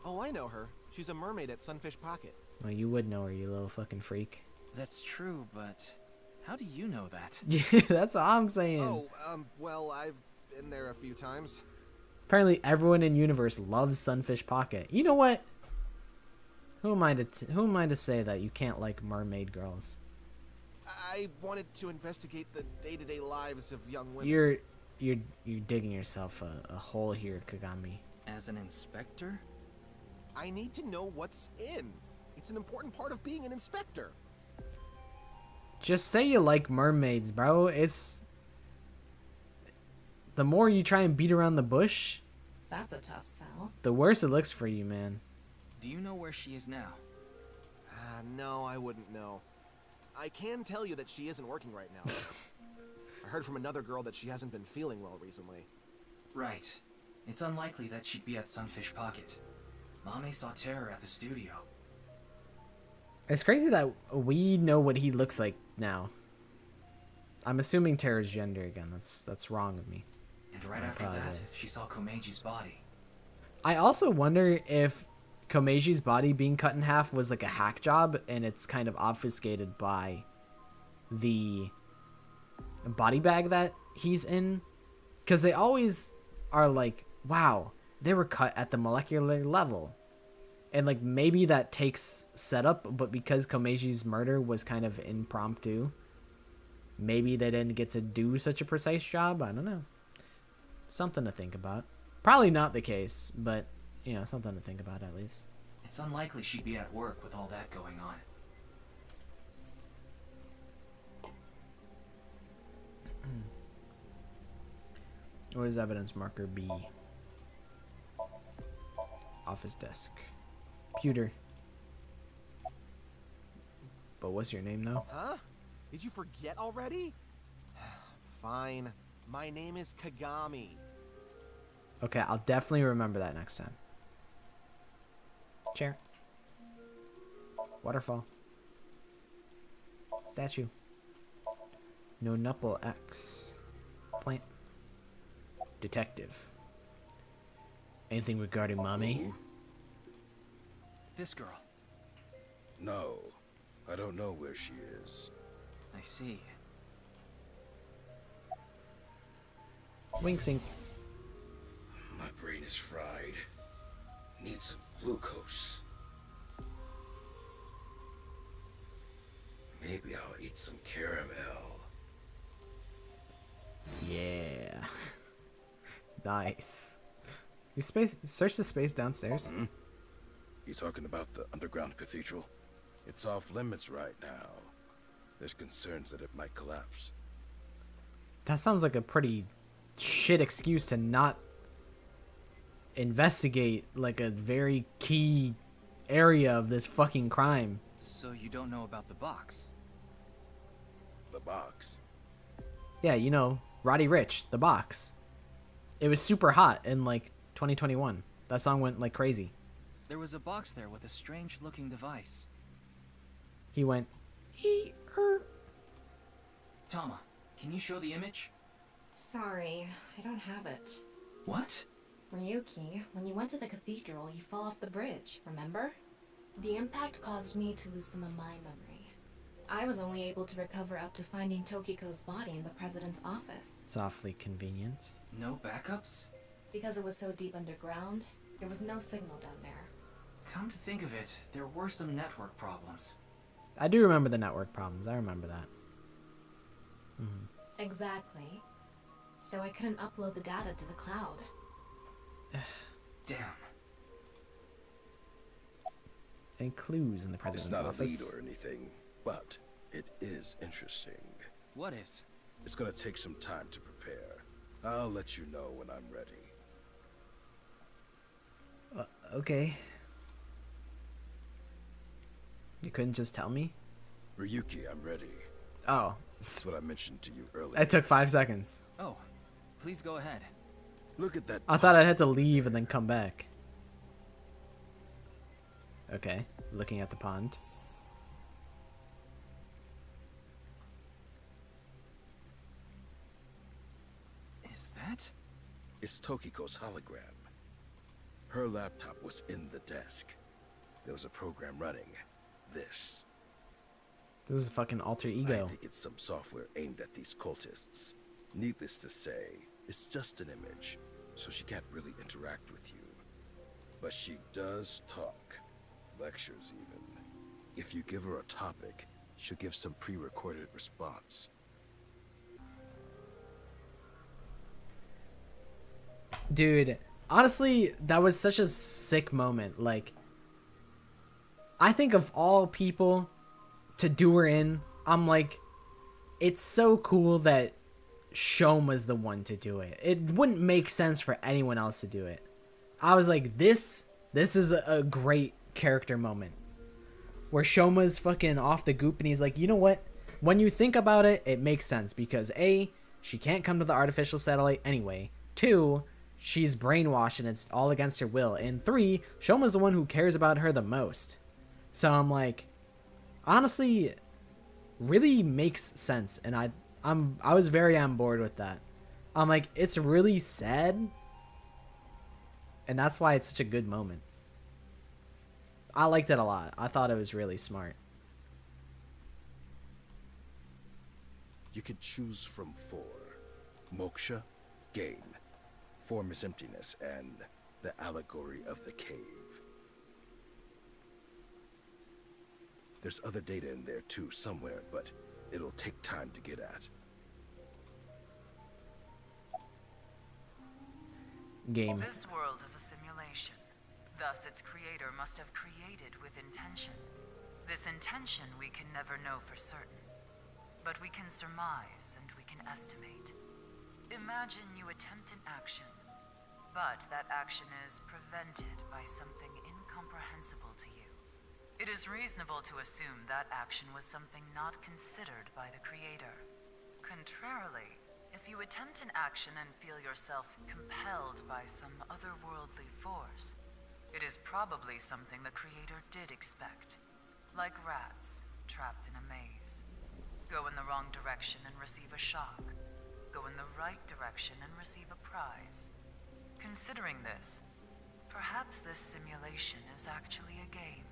Oh, I know her. She's a mermaid at Sunfish Pocket. Well, you would know her, you little fucking freak. That's true, but how do you know that? Yeah, that's what I'm saying. Oh, well, I've been there a few times. Apparently everyone in universe loves Sunfish Pocket. You know what? Who am I to say that you can't like mermaid girls? I wanted to investigate the day-to-day lives of young women. You're digging yourself a hole here, Kagami. As an inspector? I need to know what's in. It's an important part of being an inspector. Just say you like mermaids, bro. It's the more you try and beat around the bush, That's a tough sell. the worse it looks for you, man. Do you know where she is now? No, I wouldn't know. I can tell you that she isn't working right now. I heard from another girl that she hasn't been feeling well recently. Right. It's unlikely that she'd be at Sunfish Pocket. Mame saw Terror at the studio. It's crazy that we know what he looks like now. I'm assuming Terra's gender again. That's wrong of me. And right after that, she saw Komeji's body. I also wonder if Komeji's body being cut in half was like a hack job, and it's kind of obfuscated by the body bag that he's in. Because they always are like, wow, they were cut at the molecular level. And like maybe that takes setup, but because Komeji's murder was kind of impromptu, maybe they didn't get to do such a precise job. I don't know. Something to think about. Probably not the case, but, you know, something to think about at least. It's unlikely she'd be at work with all that going on. What is evidence marker B? Office desk. Pewter. But what's your name though? Huh? Did you forget already? Fine. My name is Kagami. Okay, I'll definitely remember that next time. Chair. Waterfall. Statue. No nupple X. Plant. Detective. Anything regarding mommy? This girl. No, I don't know where she is. I see. Wink sync. My brain is fried. Need some glucose. Maybe I'll eat some caramel. Yeah. Nice. You search the space downstairs? Hmm? You talking about the underground cathedral? It's off limits right now. There's concerns that it might collapse. That sounds like a pretty shit excuse to not investigate like a very key area of this fucking crime. So you don't know about the box? The box? Yeah, you know, Roddy Ricch, The Box. It was super hot in like 2021. That song went like crazy. There was a box there with a strange looking device. He went, Tama, can you show the image? Sorry, I don't have it. What? Ryuki, when you went to the cathedral, you fell off the bridge, remember? The impact caused me to lose some of my memory. I was only able to recover up to finding Tokiko's body in the president's office. It's awfully convenient. No backups? Because it was so deep underground, there was no signal down there. Come to think of it, there were some network problems. I do remember the network problems. I remember that. Exactly. So I couldn't upload the data to the cloud. Damn. Any clues in the president's It's not office? a lead or anything, but it is interesting. What is? It's gonna take some time to prepare. I'll let you know when I'm ready. Okay. You couldn't just tell me? Ryuki, I'm ready. Oh. That's what I mentioned to you earlier. It took 5 seconds. Oh, please go ahead. Look at that. I thought I'd have to leave and then come back. Okay, looking at the pond. Is that? It's Tokiko's hologram. Her laptop was in the desk. There was a program running. This. This is fucking alter ego. I think it's some software aimed at these cultists. Needless to say, it's just an image, so she can't really interact with you. But she does talk. Lectures, even. If you give her a topic, she'll give some pre-recorded response. Dude, honestly, that was such a sick moment. Like, I think of all people to do her in, I'm like, it's so cool that Shoma's the one to do it. It wouldn't make sense for anyone else to do it. I was like, this is a great character moment. Where Shoma's fucking off the goop and he's like, you know what? When you think about it, it makes sense because A, she can't come to the artificial satellite anyway. 2, she's brainwashed and it's all against her will. And 3, Shoma's the one who cares about her the most. So I'm like, honestly, really makes sense. And I was very on board with that. I'm like, it's really sad. And that's why it's such a good moment. I liked it a lot. I thought it was really smart. You could choose from 4. Moksha, gain. Form is emptiness, and the allegory of the cave. There's other data in there too somewhere, but it'll take time to get at. Game. This world is a simulation. Thus, its creator must have created with intention. This intention we can never know for certain. But we can surmise and we can estimate. Imagine you attempt an action, but that action is prevented by something incomprehensible to you. It is reasonable to assume that action was something not considered by the creator. Contrarily, if you attempt an action and feel yourself compelled by some otherworldly force, it is probably something the creator did expect. Like rats, trapped in a maze. Go in the wrong direction and receive a shock. Go in the right direction and receive a prize. Considering this, perhaps this simulation is actually a game.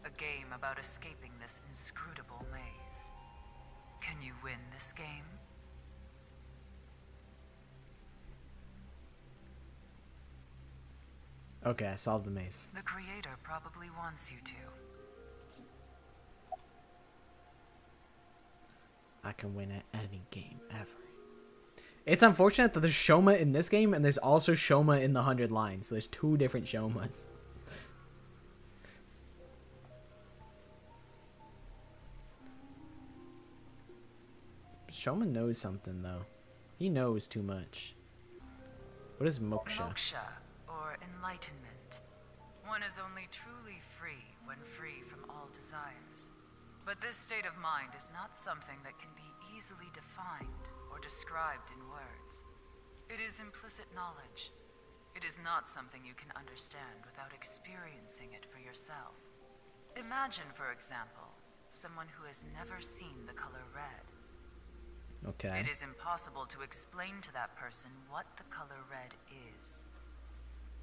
A game about escaping this inscrutable maze. Can you win this game? Okay, I solved the maze. The creator probably wants you to. I can win at any game ever. It's unfortunate that there's Shoma in this game and there's also Shoma in the 100 Lines. So there's 2 different Shomas. Shoma knows something though. He knows too much. What is moksha? Moksha, or enlightenment. One is only truly free when free from all desires. But this state of mind is not something that can be easily defined or described in words. It is implicit knowledge. It is not something you can understand without experiencing it for yourself. Imagine, for example, someone who has never seen the color red. Okay. It is impossible to explain to that person what the color red is.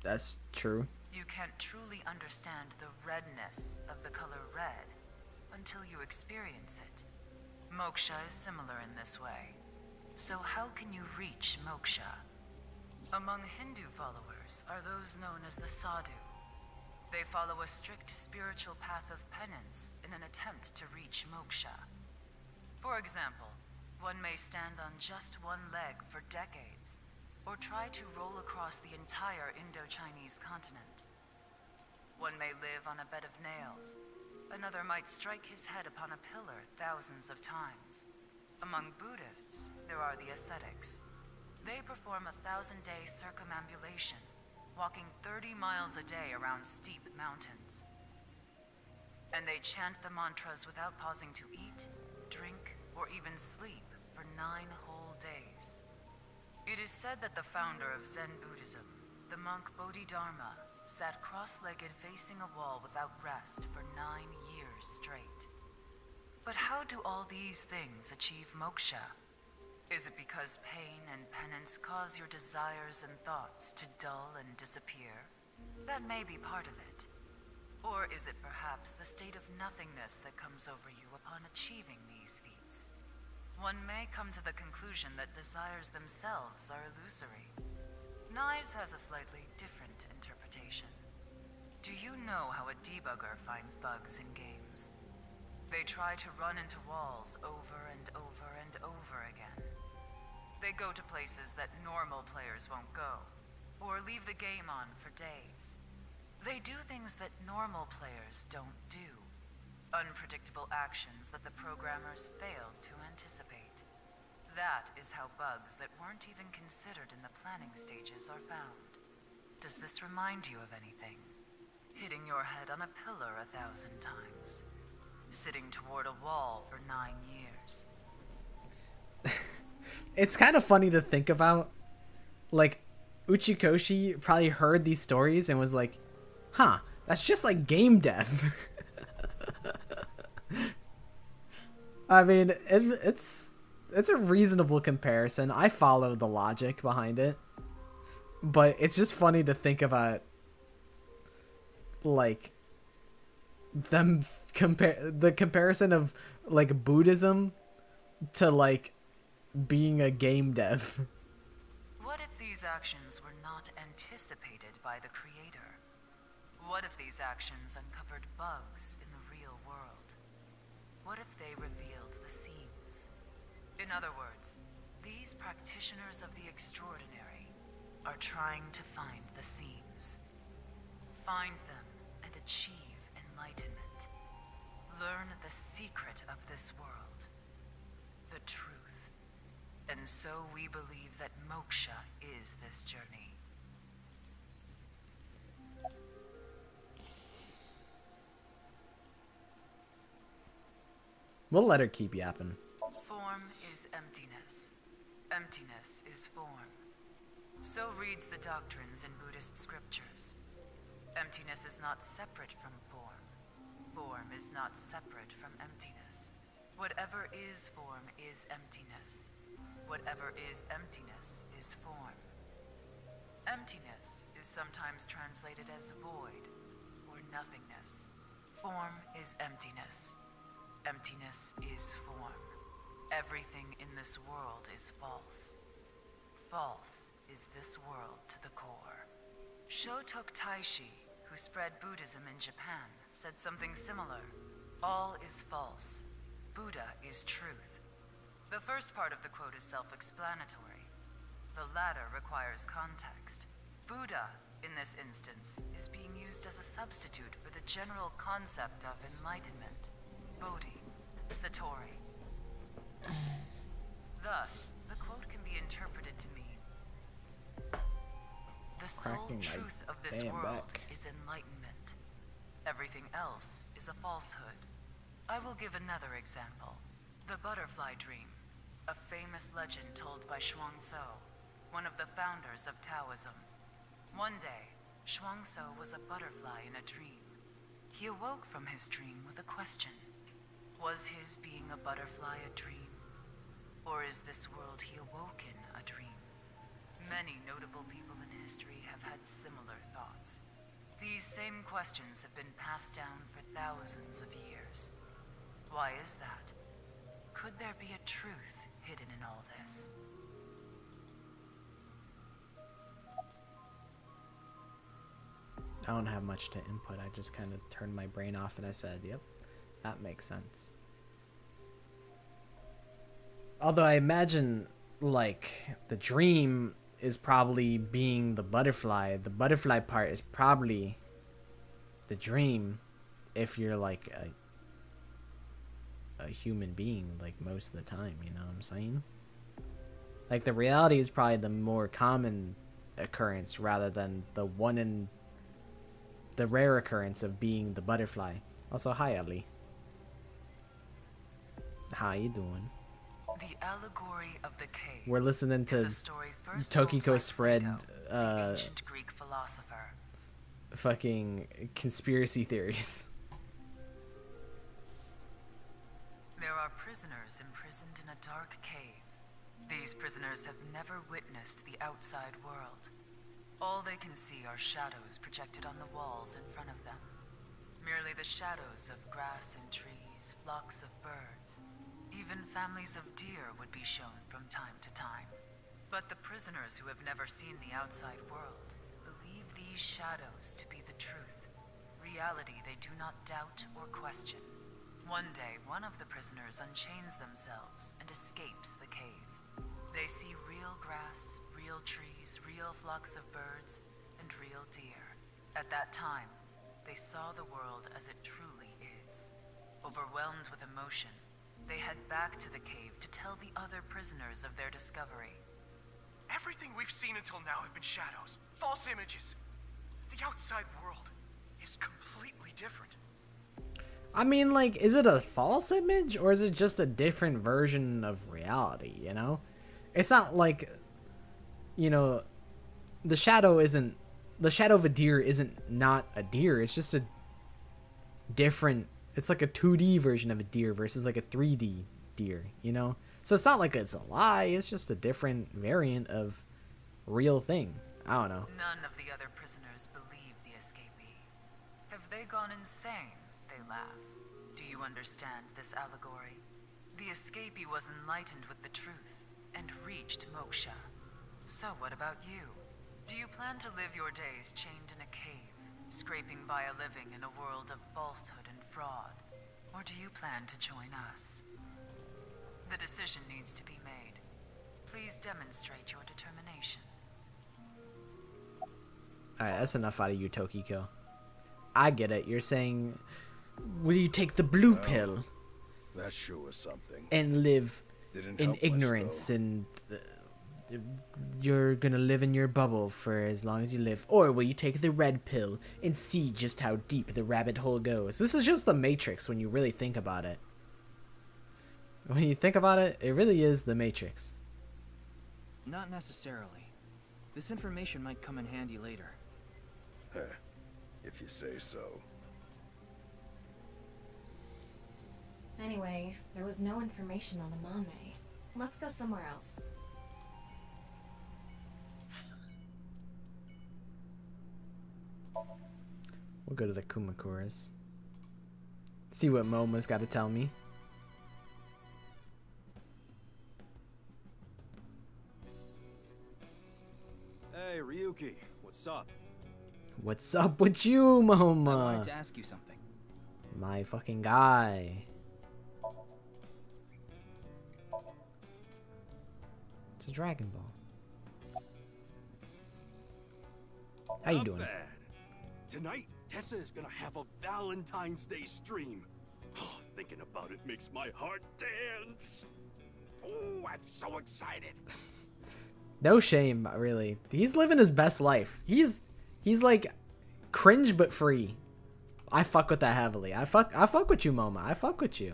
That's true. You can't truly understand the redness of the color red until you experience it. Moksha is similar in this way. So how can you reach moksha? Among Hindu followers are those known as the sadhu. They follow a strict spiritual path of penance in an attempt to reach moksha. For example, one may stand on just one leg for decades, or try to roll across the entire Indo-Chinese continent. One may live on a bed of nails. Another might strike his head upon a pillar thousands of times. Among Buddhists, there are the ascetics. They perform a 1,000-day circumambulation, walking 30 miles a day around steep mountains. And they chant the mantras without pausing to eat, drink, or even sleep for 9 whole days. It is said that the founder of Zen Buddhism, the monk Bodhidharma, sat cross-legged facing a wall without rest for 9 years straight. But how do all these things achieve moksha? Is it because pain and penance cause your desires and thoughts to dull and disappear? That may be part of it. Or is it perhaps the state of nothingness that comes over you upon achieving these feats? One may come to the conclusion that desires themselves are illusory. Nyes has a slightly different interpretation. Do you know how a debugger finds bugs in games? They try to run into walls over and over and over again. They go to places that normal players won't go, or leave the game on for days. They do things that normal players don't do. Unpredictable actions that the programmers failed to anticipate. That is how bugs that weren't even considered in the planning stages are found. Does this remind you of anything? Hitting your head on a pillar 1,000 times. Sitting toward a wall for 9 years. It's kind of funny to think about. Like, Uchikoshi probably heard these stories and was like, huh, that's just like game dev. I mean, it's a reasonable comparison. I follow the logic behind it. But it's just funny to think about, like, them the comparison of, like, Buddhism to, like, being a game dev. What if these actions were not anticipated by the creator? What if these actions uncovered bugs in the real world? What if they revealed the seams? In other words, these practitioners of the extraordinary are trying to find the seams. Find them and achieve enlightenment. Learn the secret of this world. The truth. And so we believe that moksha is this journey. We'll let her keep yapping. Form is emptiness. Emptiness is form. So reads the doctrines in Buddhist scriptures. Emptiness is not separate from form. Form is not separate from emptiness. Whatever is form is emptiness. Whatever is emptiness is form. Emptiness is sometimes translated as void or nothingness. Form is emptiness. Emptiness is form. Everything in this world is false. False is this world to the core. Shotok Taishi, who spread Buddhism in Japan, said something similar. All is false. Buddha is truth. The first part of the quote is self-explanatory. The latter requires context. Buddha, in this instance, is being used as a substitute for the general concept of enlightenment. Bodhi, Satori. Thus, the quote can be interpreted to mean the sole truth of this world is enlightenment. Everything else is a falsehood. I will give another example. The butterfly dream, a famous legend told by Shuangtso, one of the founders of Taoism. One day, Shuangtso was a butterfly in a dream. He awoke from his dream with a question. Was his being a butterfly a dream? Or is this world he awoke in a dream? Many notable people in history have had similar thoughts. These same questions have been passed down for thousands of years. Why is that? Could there be a truth hidden in all this? I don't have much to input. I just kind of turned my brain off and I said, yep, that makes sense. Although I imagine, like, the dream is probably being the butterfly. The butterfly part is probably the dream if you're, like, a human being, like, most of the time, you know what I'm saying? Like, the reality is probably the more common occurrence rather than the rare occurrence of being the butterfly. Also, hi, Ellie. How you doing? The allegory of the cave. We're listening to Tokiko spread the ancient Greek philosopher. Fucking conspiracy theories. There are prisoners imprisoned in a dark cave. These prisoners have never witnessed the outside world. All they can see are shadows projected on the walls in front of them. Merely the shadows of grass and trees, flocks of birds. Even families of deer would be shown from time to time. But the prisoners who have never seen the outside world believe these shadows to be the truth. Reality they do not doubt or question. One day, one of the prisoners unchains themselves and escapes the cave. They see real grass, real trees, real flocks of birds, and real deer. At that time, they saw the world as it truly is. Overwhelmed with emotion, They head back to the cave to tell the other prisoners of their discovery. Everything we've seen until now have been shadows, false images. The outside world is completely different. I mean, like, is it a false image or is it just a different version of reality, you know? It's not like, you know, the shadow of a deer isn't not a deer. It's just a different, it's like a 2D version of a deer versus like a 3D deer, you know? So it's not like it's a lie, it's just a different variant of real thing. I don't know. None of the other prisoners believe the escapee. Have they gone insane? They laugh. Do you understand this allegory? The escapee was enlightened with the truth and reached moksha. So what about you? Do you plan to live your days chained in a cave, scraping by a living in a world of falsehood and fraud? Or do you plan to join us? The decision needs to be made. Please demonstrate your determination. Alright, that's enough out of you, Tokiko. I get it. You're saying, will you take the blue pill? That sure was something. And live Didn't in help much, ignorance though. and you're gonna live in your bubble for as long as you live? Or will you take the red pill and see just how deep the rabbit hole goes? This is just the Matrix when you really think about it. When you think about it, it really is the Matrix. Not necessarily. This information might come in handy later. Heh, if you say so. Anyway, there was no information on Amame. Let's go somewhere else. We'll go to the Kumakuras. See what Momo's got to tell me. Hey, Ryuki, what's up? What's up with you, Moma? I wanted to ask you something. My fucking guy. It's a Dragon Ball. How you doing? Bad. Tonight, Tessa is gonna have a Valentine's Day stream. Oh, thinking about it makes my heart dance. Oh, I'm so excited. No shame, really. He's living his best life. He's like cringe but free. I fuck with that heavily. I fuck with you, Moma. I fuck with you.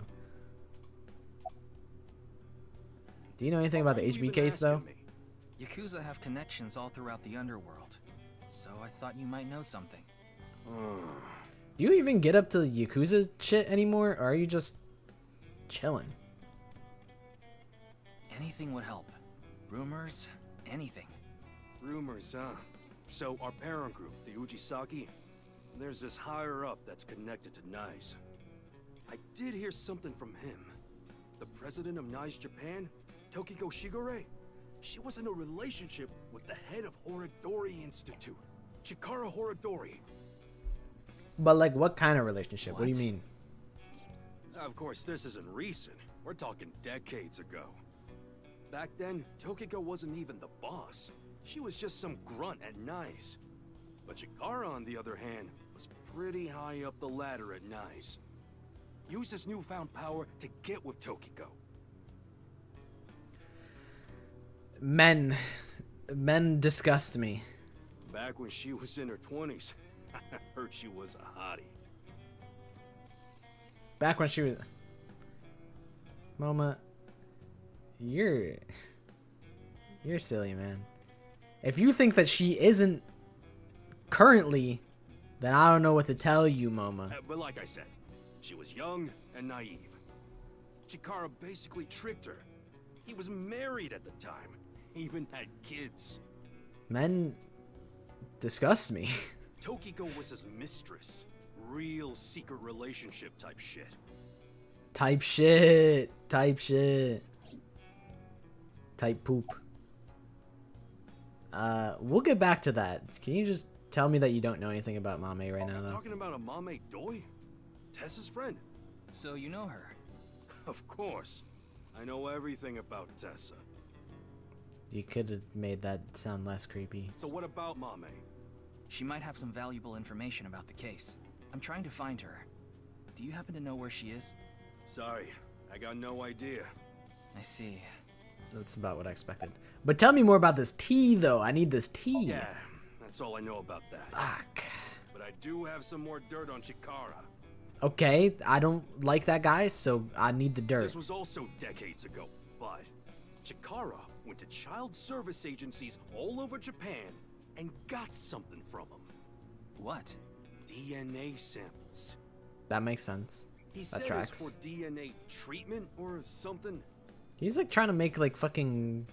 Do you know anything about the HB case though? Yakuza have connections all throughout the underworld, so I thought you might know something. Do you even get up to the Yakuza shit anymore, or are you just chilling? Anything would help. Rumors, anything. Rumors, huh? So our parent group, the Ujisaki, there's this higher up that's connected to NICE. I did hear something from him. The president of NICE Japan, Tokiko Shigure, she was in a relationship with the head of NirvanA Institute, Chikara Horadori. But like, what kind of relationship? What do you mean? Of course, this isn't recent. We're talking decades ago. Back then, Tokiko wasn't even the boss. She was just some grunt at NICE. But Chikara, on the other hand, was pretty high up the ladder at NICE. Used his newfound power to get with Tokiko. Men disgust me. Back when she was in her 20s, I heard she was a hottie. Back when she was... Moma, you're silly, man. If you think that she isn't currently, then I don't know what to tell you, Moma. But like I said, she was young and naive. Chikara basically tricked her. He was married at the time, even had kids. Men disgust me. Tokiko was his mistress. Real secret relationship type shit. Type shit. Type poop. We'll get back to that. Can you just tell me that you don't know anything about Mame right now, though? Talking about a Mame Doi? Tessa's friend. So you know her? Of course. I know everything about Tessa. You could have made that sound less creepy. So what about Mame? She might have some valuable information about the case. I'm trying to find her. Do you happen to know where she is? Sorry, I got no idea. I see. That's about what I expected. But tell me more about this tea, though. I need this tea. Yeah, that's all I know about that. Fuck. But I do have some more dirt on Chikara. Okay, I don't like that guy, so I need the dirt. This was also decades ago, but Chikara went to child service agencies all over Japan and got something from them. What? DNA samples. That makes sense. He That said tracks. it was for DNA treatment or something. He's like trying to make like fucking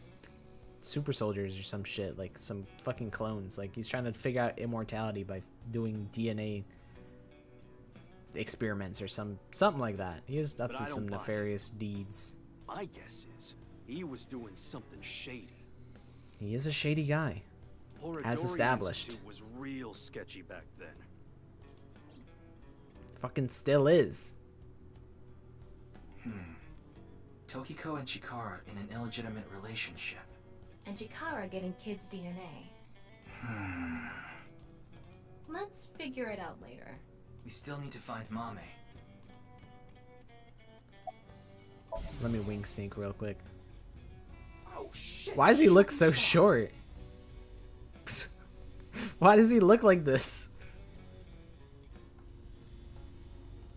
super soldiers or some shit, like some fucking clones. Like he's trying to figure out immortality by doing DNA experiments or something like that. He was up But to I don't some buy it. nefarious deeds. My guess is he was doing something shady. He is a shady guy, as Horadori established. Institute was real sketchy back then. Fucking still is. Tokiko and Chikara in an illegitimate relationship. And Chikara getting kids' DNA. Let's figure it out later. We still need to find Mame. Let me wing sync real quick. Oh shit. Why does he look so short? Why does he look like this?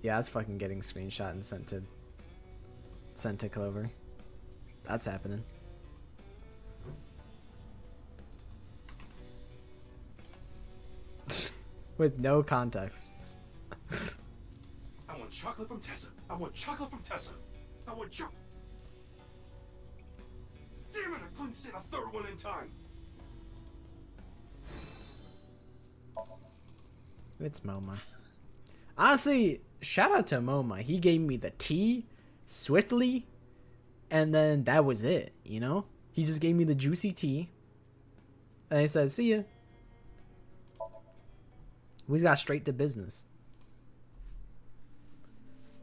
Yeah, that's fucking getting screenshot and sent to Clover. That's happening. With no context. I want chocolate from Tessa. I want chocolate from Tessa. I want chocolate. Damn it, I couldn't say a third one in time. It's MoMA. Honestly, shout out to MoMA. He gave me the tea swiftly, and then that was it, you know? He just gave me the juicy tea, and I said, see ya. We got straight to business.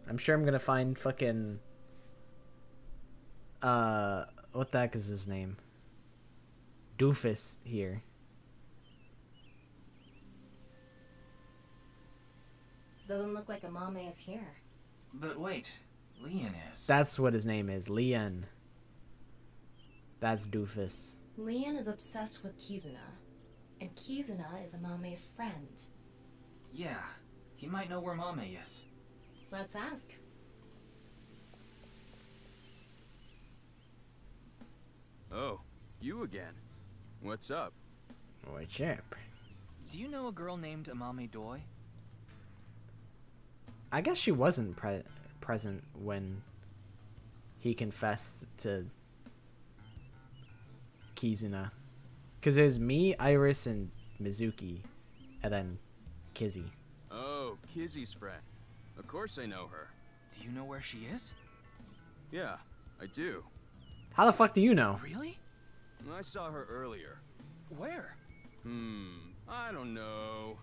I'm sure I'm gonna find fucking... what the heck is his name? Doofus here. Doesn't look like Amame is here. But wait, Leon is. That's what his name is, Leon. That's Doofus. Leon is obsessed with Kizuna, and Kizuna is Amame's friend. Yeah, he might know where Mame is. Let's ask. Oh, you again. What's up? What's up? Do you know a girl named Amame Doi? I guess she wasn't present when he confessed to Kizuna. Because it was me, Iris, and Mizuki, and then Kizzy. Oh, Kizzy's friend. Of course I know her. Do you know where she is? Yeah, I do. How the fuck do you know? Really? I saw her earlier. Where? I don't know.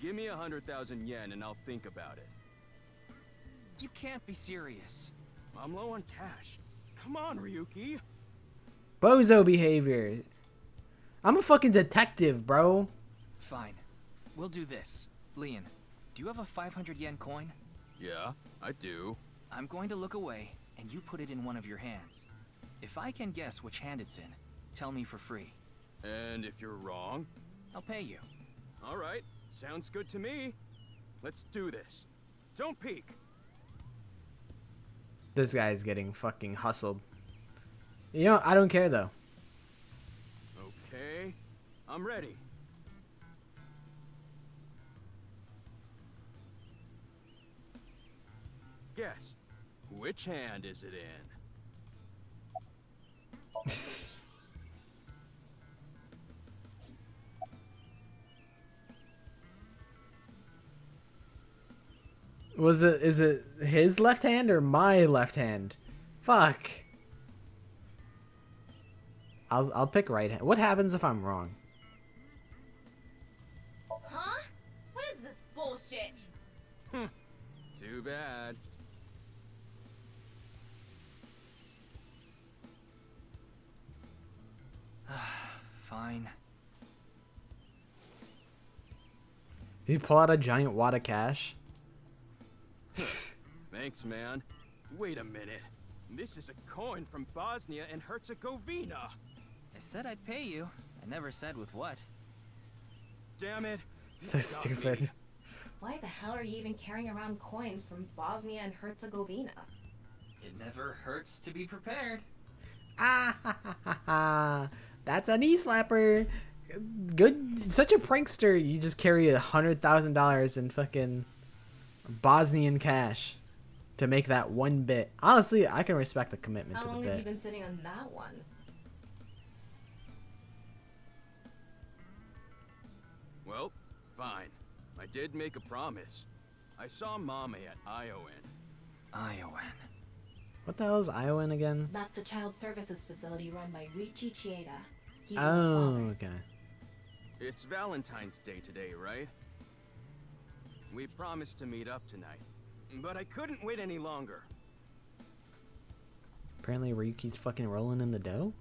Give me 100,000 yen and I'll think about it. You can't be serious. I'm low on cash. Come on, Ryuki. Bozo behavior. I'm a fucking detective, bro. Fine. We'll do this. Leon, do you have a 500 yen coin? Yeah, I do. I'm going to look away, and you put it in one of your hands. If I can guess which hand it's in, tell me for free. And if you're wrong? I'll pay you. All right, sounds good to me. Let's do this. Don't peek. This guy is getting fucking hustled. You know, I don't care though. Okay, I'm ready. Guess, which hand is it in? Is it his left hand or my left hand? Fuck. I'll pick right hand. What happens if I'm wrong? Huh? What is this bullshit? Too bad. Fine. Did he pull out a giant wad of cash? Thanks, man. Wait a minute. This is a coin from Bosnia and Herzegovina. I said I'd pay you. I never said with what. Damn it. So stupid. Why the hell are you even carrying around coins from Bosnia and Herzegovina? It never hurts to be prepared. Ah ha ha ha ha. That's a knee slapper. Good, such a prankster. You just carry $100,000 in fucking Bosnian cash to make that one bit. Honestly, I can respect the commitment How to the long bit. have you been sitting on that one? Well, fine. I did make a promise. I saw Mame at Iowan. Iowan. What the hell is Iowan again? That's the child services facility run by Richie Chieda. He's Iowa's Oh, father. okay. It's Valentine's Day today, right? We promised to meet up tonight, but I couldn't wait any longer. Apparently Ryuki's fucking rolling in the dough?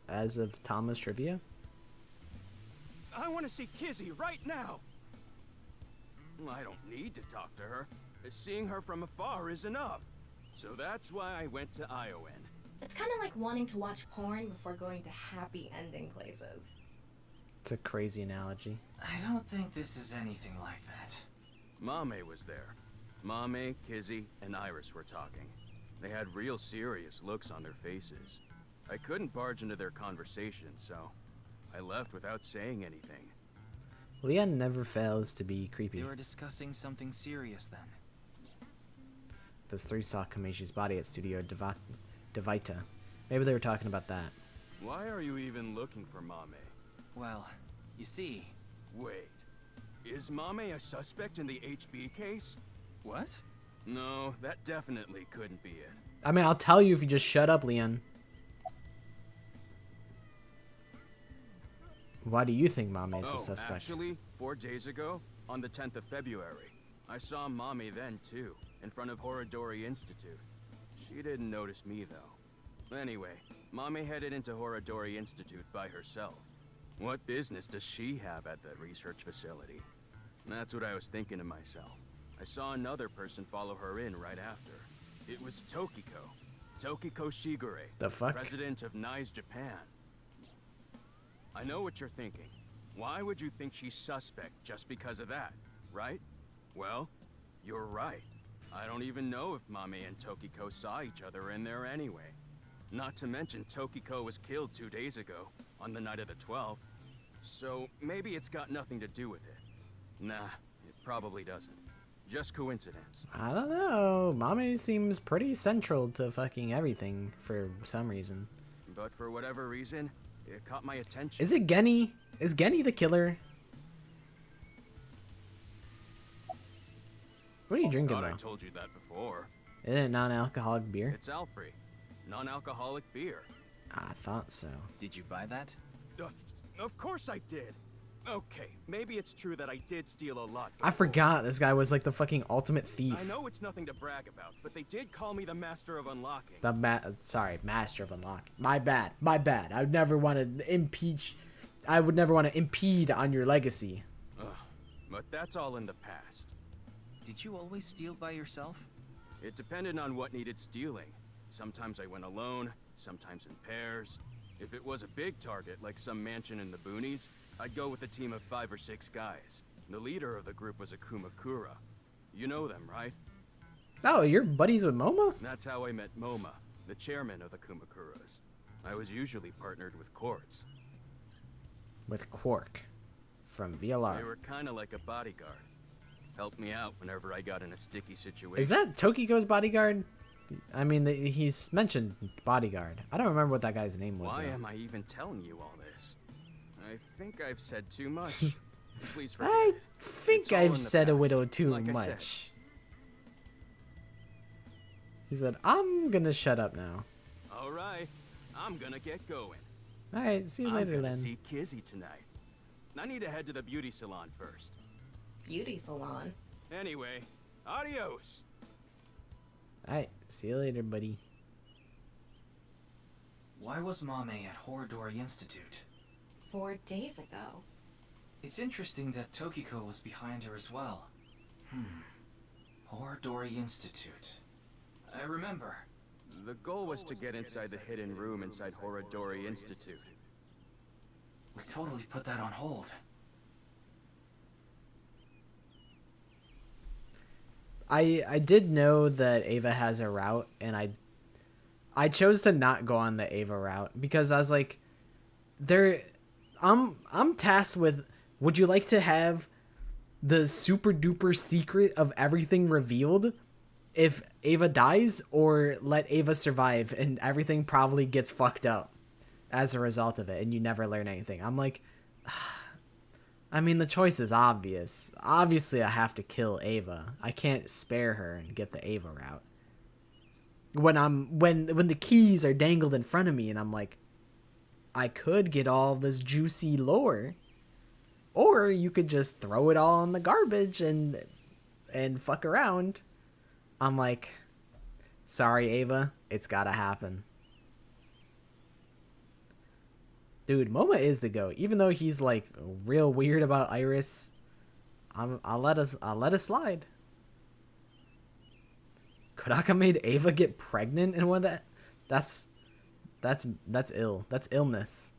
As of Thomas trivia? I want to see Kizzy right now. I don't need to talk to her. Seeing her from afar is enough. So that's why I went to Iowan. It's kind of like wanting to watch porn before going to happy ending places. It's a crazy analogy. I don't think this is anything like that. Mame was there. Mame, Kizzy, and Iris were talking. They had real serious looks on their faces. I couldn't barge into their conversation, so I left without saying anything. Leon never fails to be creepy. They were discussing something serious then. Those three saw Kameshi's body at Studio Devita. Maybe they were talking about that. Why are you even looking for Mame? Well, you see... Wait. Is Mame a suspect in the HB case? What? No, that definitely couldn't be it. I mean, I'll tell you if you just shut up, Leon. Why do you think Mame is a suspect? Actually, 4 days ago, on the 10th of February, I saw Mame then too, in front of Horodori Institute. She didn't notice me though. Anyway, Mame headed into Horodori Institute by herself. What business does she have at the research facility? That's what I was thinking to myself. I saw another person follow her in right after. It was Tokiko. Tokiko Shigure, The fuck? president of NICE Japan. I know what you're thinking. Why would you think she's suspect just because of that, right? Well, you're right. I don't even know if Mame and Tokiko saw each other in there anyway. Not to mention Tokiko was killed 2 days ago, on the night of the 12th. So maybe it's got nothing to do with it. Nah, it probably doesn't. Just coincidence. I don't know. Mame seems pretty central to fucking everything for some reason. But for whatever reason, it caught my attention. Is it Genny? Is Genny the killer? What are you drinking, Thought I though? told you that before. Isn't it non-alcoholic beer? It's Alfrey. Non-alcoholic beer. I thought so. Did you buy that? Of course I did. Okay, maybe it's true that I did steal a lot. I forgot this guy was like the fucking ultimate thief. I know it's nothing to brag about, but they did call me the master of unlocking. Master of unlocking. My bad. I would never want to impeach. I would never want to impede on your legacy. But that's all in the past. Did you always steal by yourself? It depended on what needed stealing. Sometimes I went alone, sometimes in pairs. If it was a big target, like some mansion in the boonies, I'd go with a team of 5 or 6 guys. The leader of the group was a Kumakura. You know them, right? Oh, you're buddies with Moma? That's how I met Moma, the chairman of the Kumakuras. I was usually partnered with Quartz. With Quark. From They VLR. were kind of like a bodyguard. Helped me out whenever I got in a sticky situation. Is that Tokiko's bodyguard? I mean, he's mentioned bodyguard. I don't remember what that guy's name was. Why though. am I even telling you all this? I think I've said too much. Please forgive I me. think It's all in I've the said a past, little too like I said. much. He said, I'm gonna shut up now. All right, I'm gonna get going. Alright, see you I'm later gonna then. see Kizzy tonight. I need to head to the beauty salon first. Beauty salon? Anyway, adios. Alright, see you later, buddy. Why was Mame at Horodori Institute? 4 days ago. It's interesting that Tokiko was behind her as well. NirvanA Institute. I remember. The goal was to get inside the hidden room inside NirvanA Institute. We totally put that on hold. I did know that Ava has a route, and I chose to not go on the Ava route because I was like, I'm tasked with, would you like to have the super duper secret of everything revealed if Ava dies, or let Ava survive and everything probably gets fucked up as a result of it and you never learn anything? I'm like, I mean, the choice is obvious. Obviously, I have to kill Ava. I can't spare her and get the Ava route. When the keys are dangled in front of me and I'm like, I could get all this juicy lore, or you could just throw it all in the garbage and fuck around. I'm like, sorry, Ava, it's gotta happen. Dude, Moma is the GOAT. Even though he's like real weird about Iris, I'll let it slide. Kodaka made Ava get pregnant and one of that's ill. That's illness.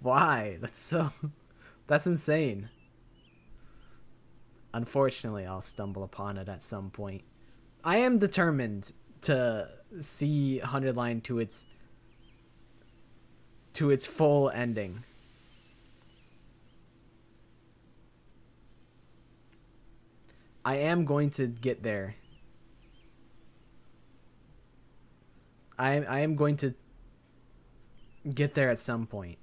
Why? That's insane. Unfortunately, I'll stumble upon it at some point. I am determined to see 100 Line to its full ending. I am going to get there. I am going to get there at some point.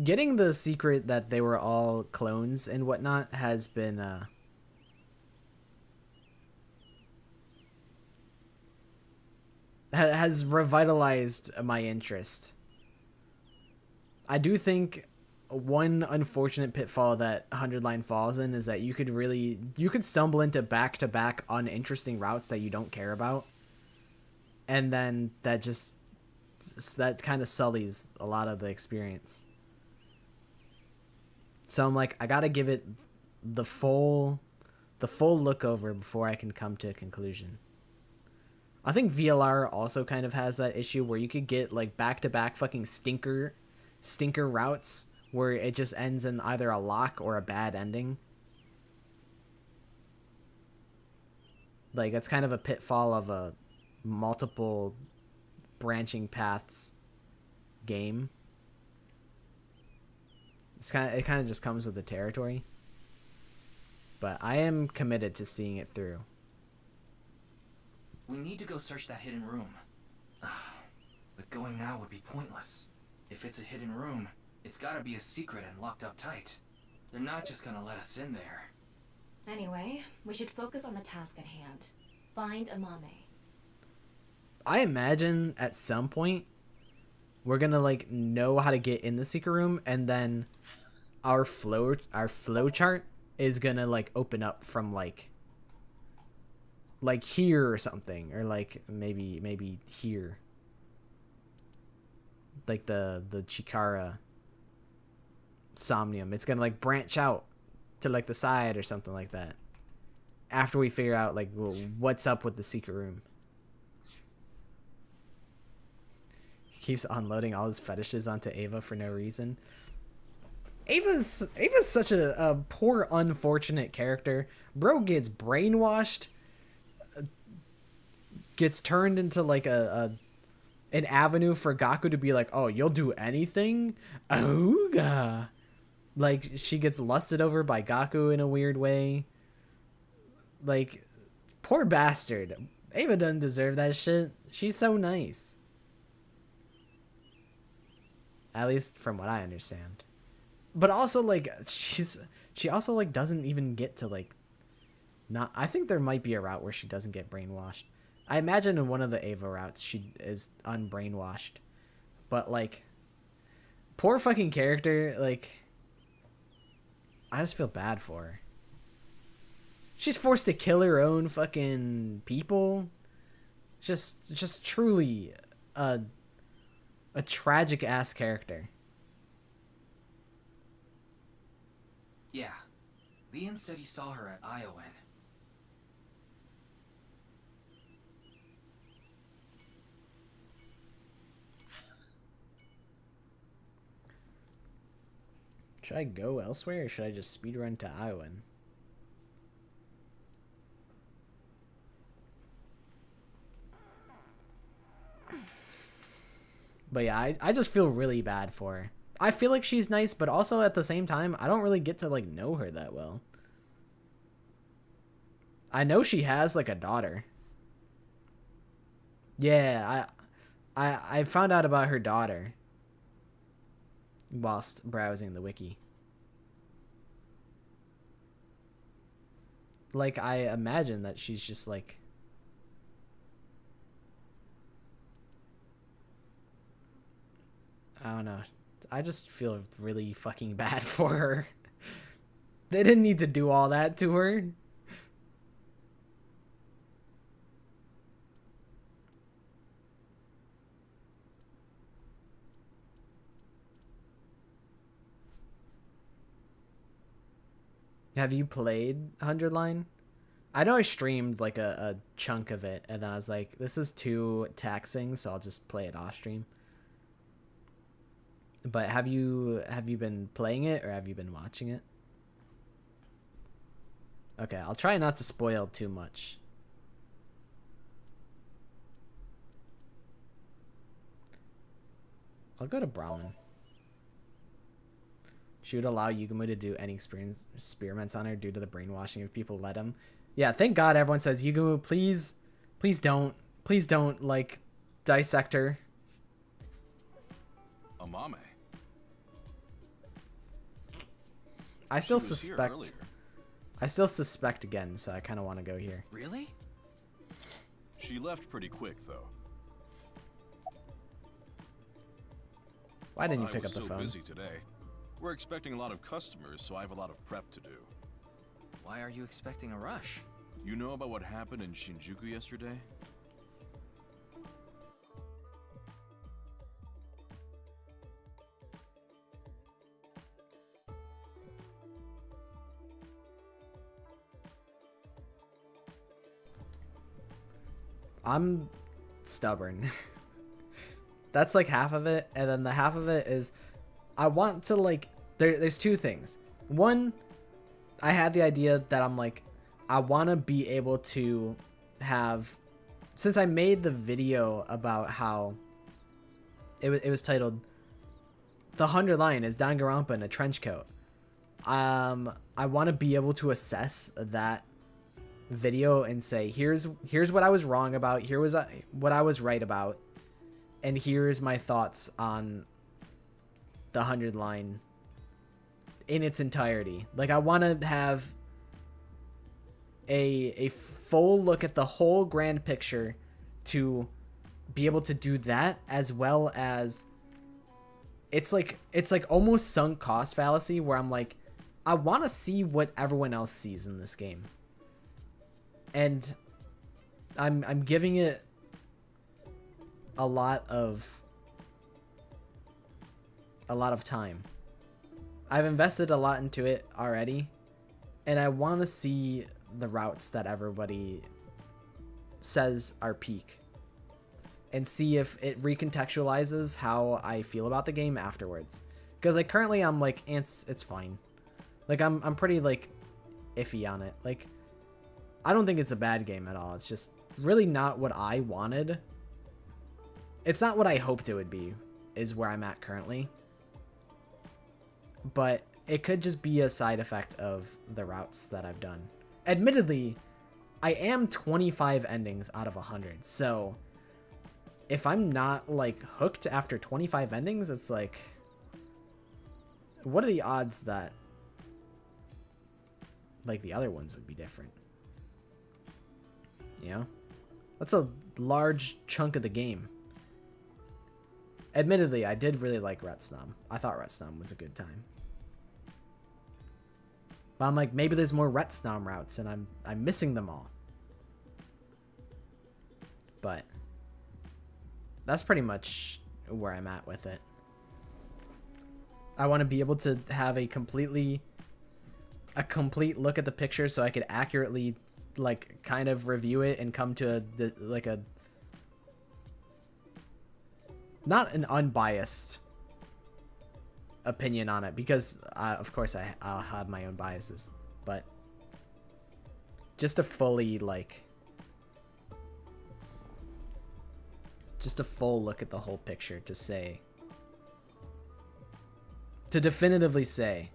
Getting the secret that they were all clones and whatnot has been has revitalized my interest. I do think one unfortunate pitfall that 100 Line falls in is that you could stumble into back-to-back uninteresting routes that you don't care about, and then that kind of sullies a lot of the experience. So I'm like, I gotta give it the full look over before I can come to a conclusion. I think VLR also kind of has that issue where you could get like back-to-back fucking stinker routes where it just ends in either a lock or a bad ending. Like, that's kind of a pitfall of a multiple branching paths game. It kind of just comes with the territory. But I am committed to seeing it through. We need to go search that hidden room. But going now would be pointless. If it's a hidden room, it's gotta be a secret and locked up tight. They're not just gonna let us in there. Anyway, we should focus on the task at hand. Find Amame. I imagine at some point we're gonna like know how to get in the secret room, and then our flow chart is gonna like open up from like here or something, or like maybe here, like the Chikara Somnium. It's gonna like branch out to like the side or something like that after we figure out like what's up with the secret room. He keeps unloading all his fetishes onto Ava for no reason. Ava's such a poor, unfortunate character. Bro gets brainwashed, gets turned into like an avenue for Gaku to be like, oh, you'll do anything? Ooga. Like, she gets lusted over by Gaku in a weird way. Like, poor bastard. Ava doesn't deserve that shit. She's so nice. At least from what I understand. But also, like, she also, like, doesn't even get to, like, not... I think there might be a route where she doesn't get brainwashed. I imagine in one of the Ava routes she is unbrainwashed. But, like, poor fucking character, like... I just feel bad for her. She's forced to kill her own fucking people. Just truly a tragic ass character. Yeah. Leon said he saw her at Iowan. Should I go elsewhere or should I just speedrun to Iowan? But yeah, I just feel really bad for her. I feel like she's nice, but also at the same time, I don't really get to like know her that well. I know she has like a daughter. Yeah, I found out about her daughter whilst browsing the wiki. Like, I imagine that she's just like... I don't know. I just feel really fucking bad for her. They didn't need to do all that to her. Have you played 100 Line? I know I streamed like a chunk of it, and then I was like, this is too taxing, so I'll just play it off stream. But have you been playing it, or have you been watching it? Okay, I'll try not to spoil too much. I'll go to Brahmin. She would allow Yugumu to do any experiments on her due to the brainwashing if people let him. Yeah, thank God everyone says, Yugumu, please don't, like, dissect her. Amame. I still suspect again, so I kind of want to go here. Really? She left pretty quick, though. Why didn't you pick up the phone? I was so busy today. We're expecting a lot of customers, so I have a lot of prep to do. Why are you expecting a rush? You know about what happened in Shinjuku yesterday? I'm stubborn. That's like half of it, and then the half of it is I want to like there's two things. One, I had the idea that I'm like I want to be able to have, since I made the video about how it was titled The 100 Line is Danganronpa in a trench coat. I want to be able to assess that video and say here's what I was wrong about, here was what I was right about, and here's my thoughts on the 100 Line in its entirety. Like, I want to have a full look at the whole grand picture to be able to do that, as well as it's like almost sunk cost fallacy where I'm like, I want to see what everyone else sees in this game. And I'm giving it a lot of time. I've invested a lot into it already, and I want to see the routes that everybody says are peak, and see if it recontextualizes how I feel about the game afterwards. Because like currently I'm like, it's fine. Like I'm pretty like iffy on it. Like, I don't think it's a bad game at all. It's just really not what I wanted. It's not what I hoped it would be, is where I'm at currently. But it could just be a side effect of the routes that I've done. Admittedly, I am 25 endings out of 100. So if I'm not like hooked after 25 endings, it's like, what are the odds that like the other ones would be different? You know? That's a large chunk of the game. Admittedly, I did really like Retsnam. I thought Retsnam was a good time. But I'm like, maybe there's more Retsnam routes and I'm missing them all. But that's pretty much where I'm at with it. I want to be able to have a completely a complete look at the picture so I could accurately like kind of review it and come to a not an unbiased opinion on it, because of course I'll have my own biases, but just a fully like just a full look at the whole picture to definitively say,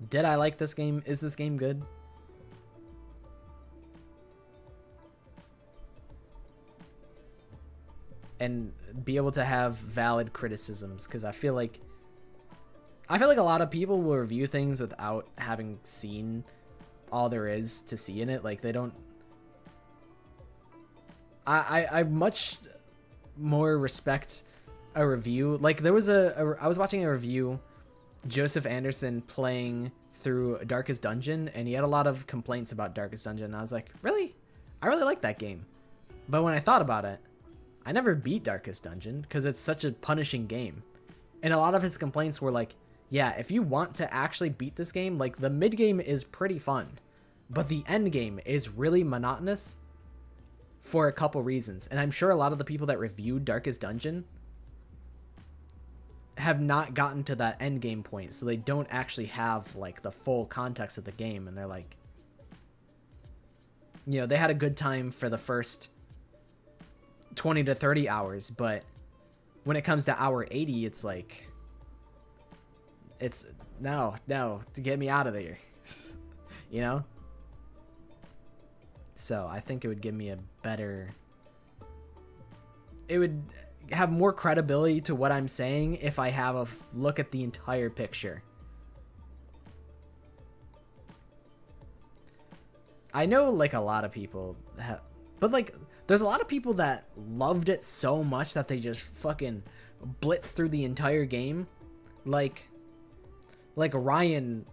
did I like this game? Is this game good? And be able to have valid criticisms, because I feel like a lot of people will review things without having seen all there is to see in it. Like, they don't... I much more respect a review. Like, there was I was watching a review, Joseph Anderson playing through Darkest Dungeon, and he had a lot of complaints about Darkest Dungeon, and I was like, really? I really like that game. But when I thought about it, I never beat Darkest Dungeon because it's such a punishing game. And a lot of his complaints were like, yeah, if you want to actually beat this game, like, the mid game is pretty fun, but the end game is really monotonous for a couple reasons. And I'm sure a lot of the people that reviewed Darkest Dungeon have not gotten to that end game point, so they don't actually have like the full context of the game, and they're like, you know, they had a good time for the first 20 to 30 hours, but when it comes to hour 80, it's like, it's no, to get me out of there. You know? So I think it would give me a better, it would have more credibility to what I'm saying if I have a look at the entire picture. I know like a lot of people have, but like there's a lot of people that loved it so much that they just fucking blitz through the entire game. Like Ryan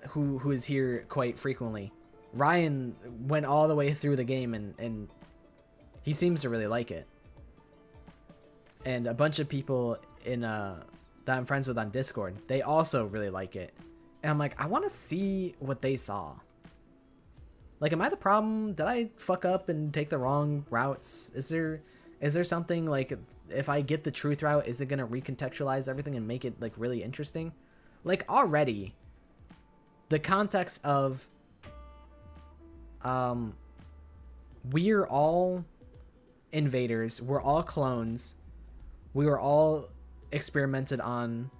who is here quite frequently. Ryan went all the way through the game and he seems to really like it. And a bunch of people in that I'm friends with on Discord, they also really like it. And I'm like, I want to see what they saw. Like, am I the problem? Did I fuck up and take the wrong routes? Is there something, like, if I get the truth route, is it going to recontextualize everything and make it, like, really interesting? Like, already, the context of, we're all invaders, we're all clones, we were all experimented on.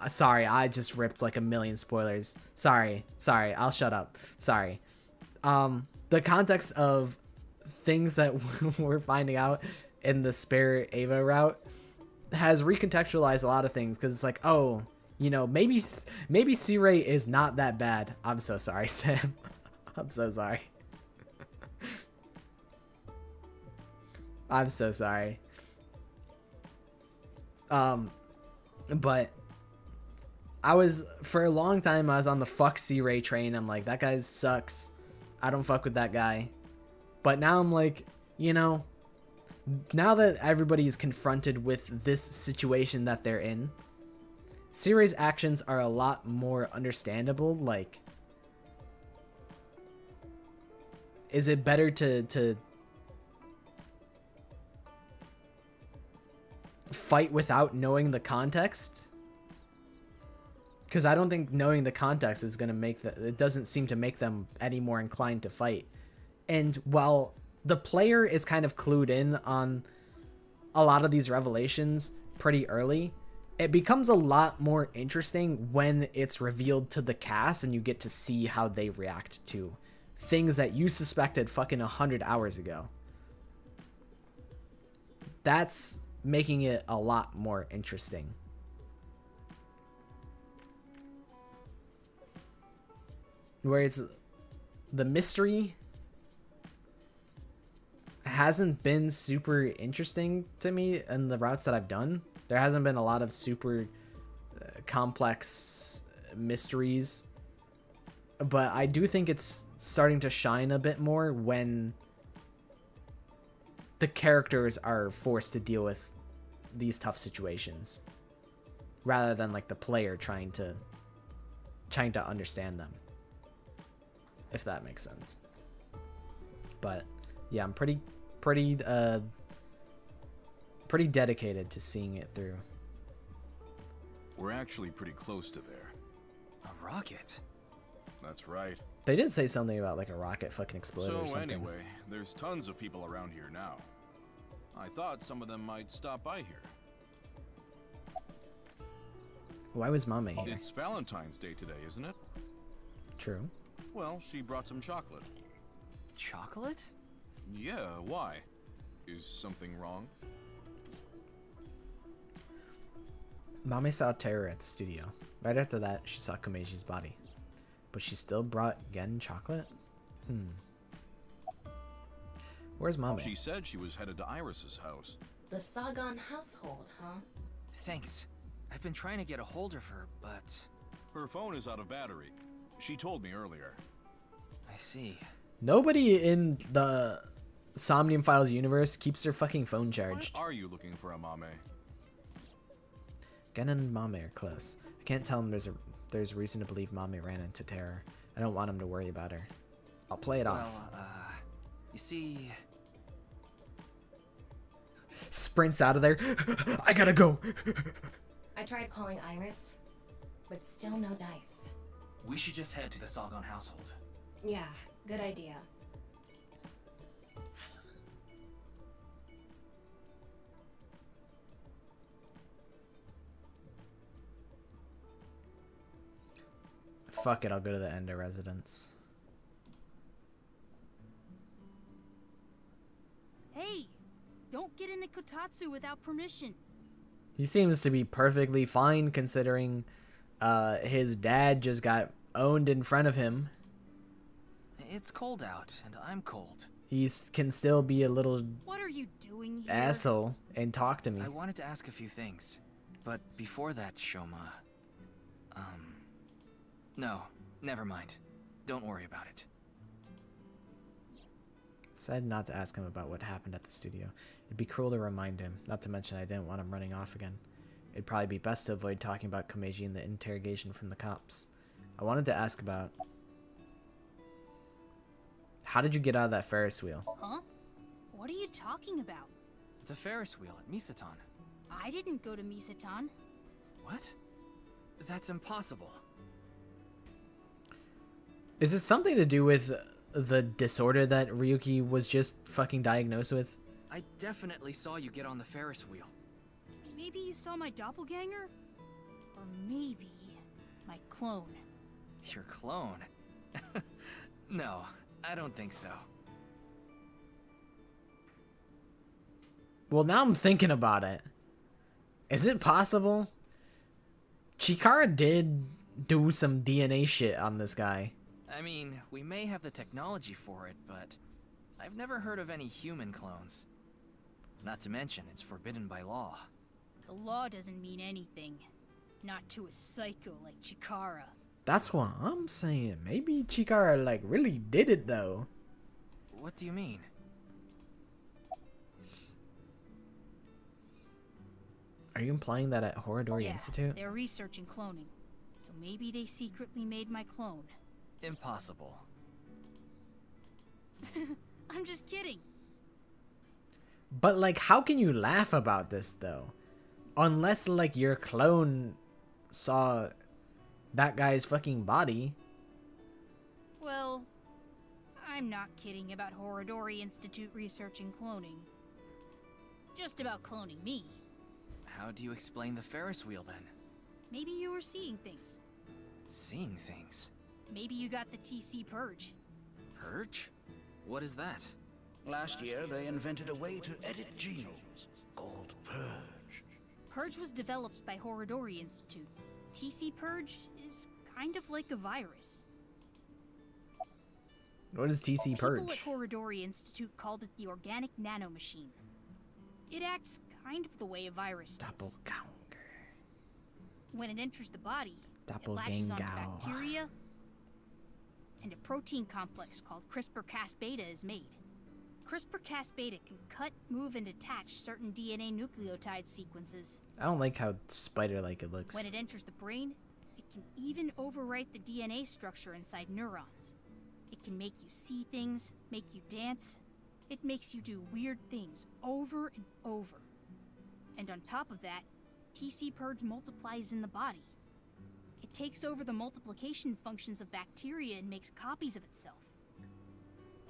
Sorry, I just ripped like a million spoilers. Sorry, I'll shut up. Sorry. The context of things that we're finding out in the Spare Ava route has recontextualized a lot of things, because it's like, oh, you know, maybe C-Ray is not that bad. I'm so sorry, Sam. I'm so sorry. I'm so sorry. But for a long time, I was on the fuck C-Ray train. I'm like, that guy sucks. I don't fuck with that guy. But now I'm like, you know, now that everybody is confronted with this situation that they're in, C-Ray's actions are a lot more understandable. Like, is it better to fight without knowing the context? Because I don't think knowing the context is going to make it doesn't seem to make them any more inclined to fight. And while the player is kind of clued in on a lot of these revelations pretty early, it becomes a lot more interesting when it's revealed to the cast and you get to see how they react to things that you suspected fucking 100 hours ago. That's making it a lot more interesting. Where it's the mystery hasn't been super interesting to me in the routes that I've done. There hasn't been a lot of super complex mysteries, but I do think it's starting to shine a bit more when the characters are forced to deal with these tough situations. rather than like the player trying to understand them, if that makes sense. But yeah, I'm pretty dedicated to seeing it through. We're actually pretty close to there. A rocket? That's right. They did say something about like a rocket fucking exploded or So something. anyway, there's tons of people around here now. I thought some of them might stop by here. Why was Mama here? It's Valentine's Day today, isn't it? True. Well, she brought some chocolate. Chocolate? Yeah, why? Is something wrong? Mame saw terror at the studio. Right after that, she saw Komeji's body. But she still brought Gen chocolate? Where's Mame? She said she was headed to Iris's house. The Sagan household, huh? Thanks. I've been trying to get a hold of her, but... Her phone is out of battery. She told me earlier. I see. Nobody in the Somnium Files universe keeps their fucking phone charged. Why are you looking for a Mame? Gen and Mame are close. I can't tell him there's reason to believe Mame ran into terror. I don't want him to worry about her. I'll play it off. You see... Sprints out of there. I gotta go. I tried calling Iris, but still no dice. We should just head to the Sagan household. Yeah, good idea. Fuck it, I'll go to the Endo residence. Hey, don't get in the kotatsu without permission. He seems to be perfectly fine considering his dad just got owned in front of him. It's cold out, and I'm cold. He can still be a little What are you doing here? asshole and talk to me. I wanted to ask a few things, but before that, Shoma... No, never mind. Don't worry about it. Said not to ask him about what happened at the studio. It'd be cruel to remind him, not to mention I didn't want him running off again. It'd probably be best to avoid talking about Komeji and the interrogation from the cops. I wanted to ask about... How did you get out of that Ferris wheel? Huh? What are you talking about? The Ferris wheel at Misatan. I didn't go to Misatan. What? That's impossible. Is it something to do with the disorder that Ryuki was just fucking diagnosed with? I definitely saw you get on the Ferris wheel. Maybe you saw my doppelganger? Or maybe my clone. Your clone? No, I don't think so. Well, now I'm thinking about it. Is it possible? Chikara did do some DNA shit on this guy. I mean, we may have the technology for it, but I've never heard of any human clones. Not to mention, it's forbidden by law. The law doesn't mean anything. Not to a psycho like Chikara. That's what I'm saying. Maybe Chikara, like, really did it, though. What do you mean? Are you implying that at Horodori Institute? They're researching cloning. So maybe they secretly made my clone. Impossible. I'm just kidding. But, like, how can you laugh about this, though? Unless, like, your clone saw that guy's fucking body. Well, I'm not kidding about Horodori Institute researching cloning. Just about cloning me. How do you explain the Ferris wheel, then? Maybe you were seeing things. Seeing things? Maybe you got the TC Purge. Purge? What is that? Last year, they invented a way to edit genomes called Purge. Purge was developed by Horodori Institute. TC Purge is kind of like a virus. What is TC Purge? People at Horodori Institute called it the Organic Nanomachine. It acts kind of the way a virus does. When it enters the body, it latches onto bacteria, and a protein complex called CRISPR-Cas beta is made. CRISPR-Cas beta can cut, move, and detach certain DNA nucleotide sequences. I don't like how spider-like it looks. When it enters the brain, it can even overwrite the DNA structure inside neurons. It can make you see things, make you dance. It makes you do weird things over and over. And on top of that, TC Purge multiplies in the body. It takes over the multiplication functions of bacteria and makes copies of itself.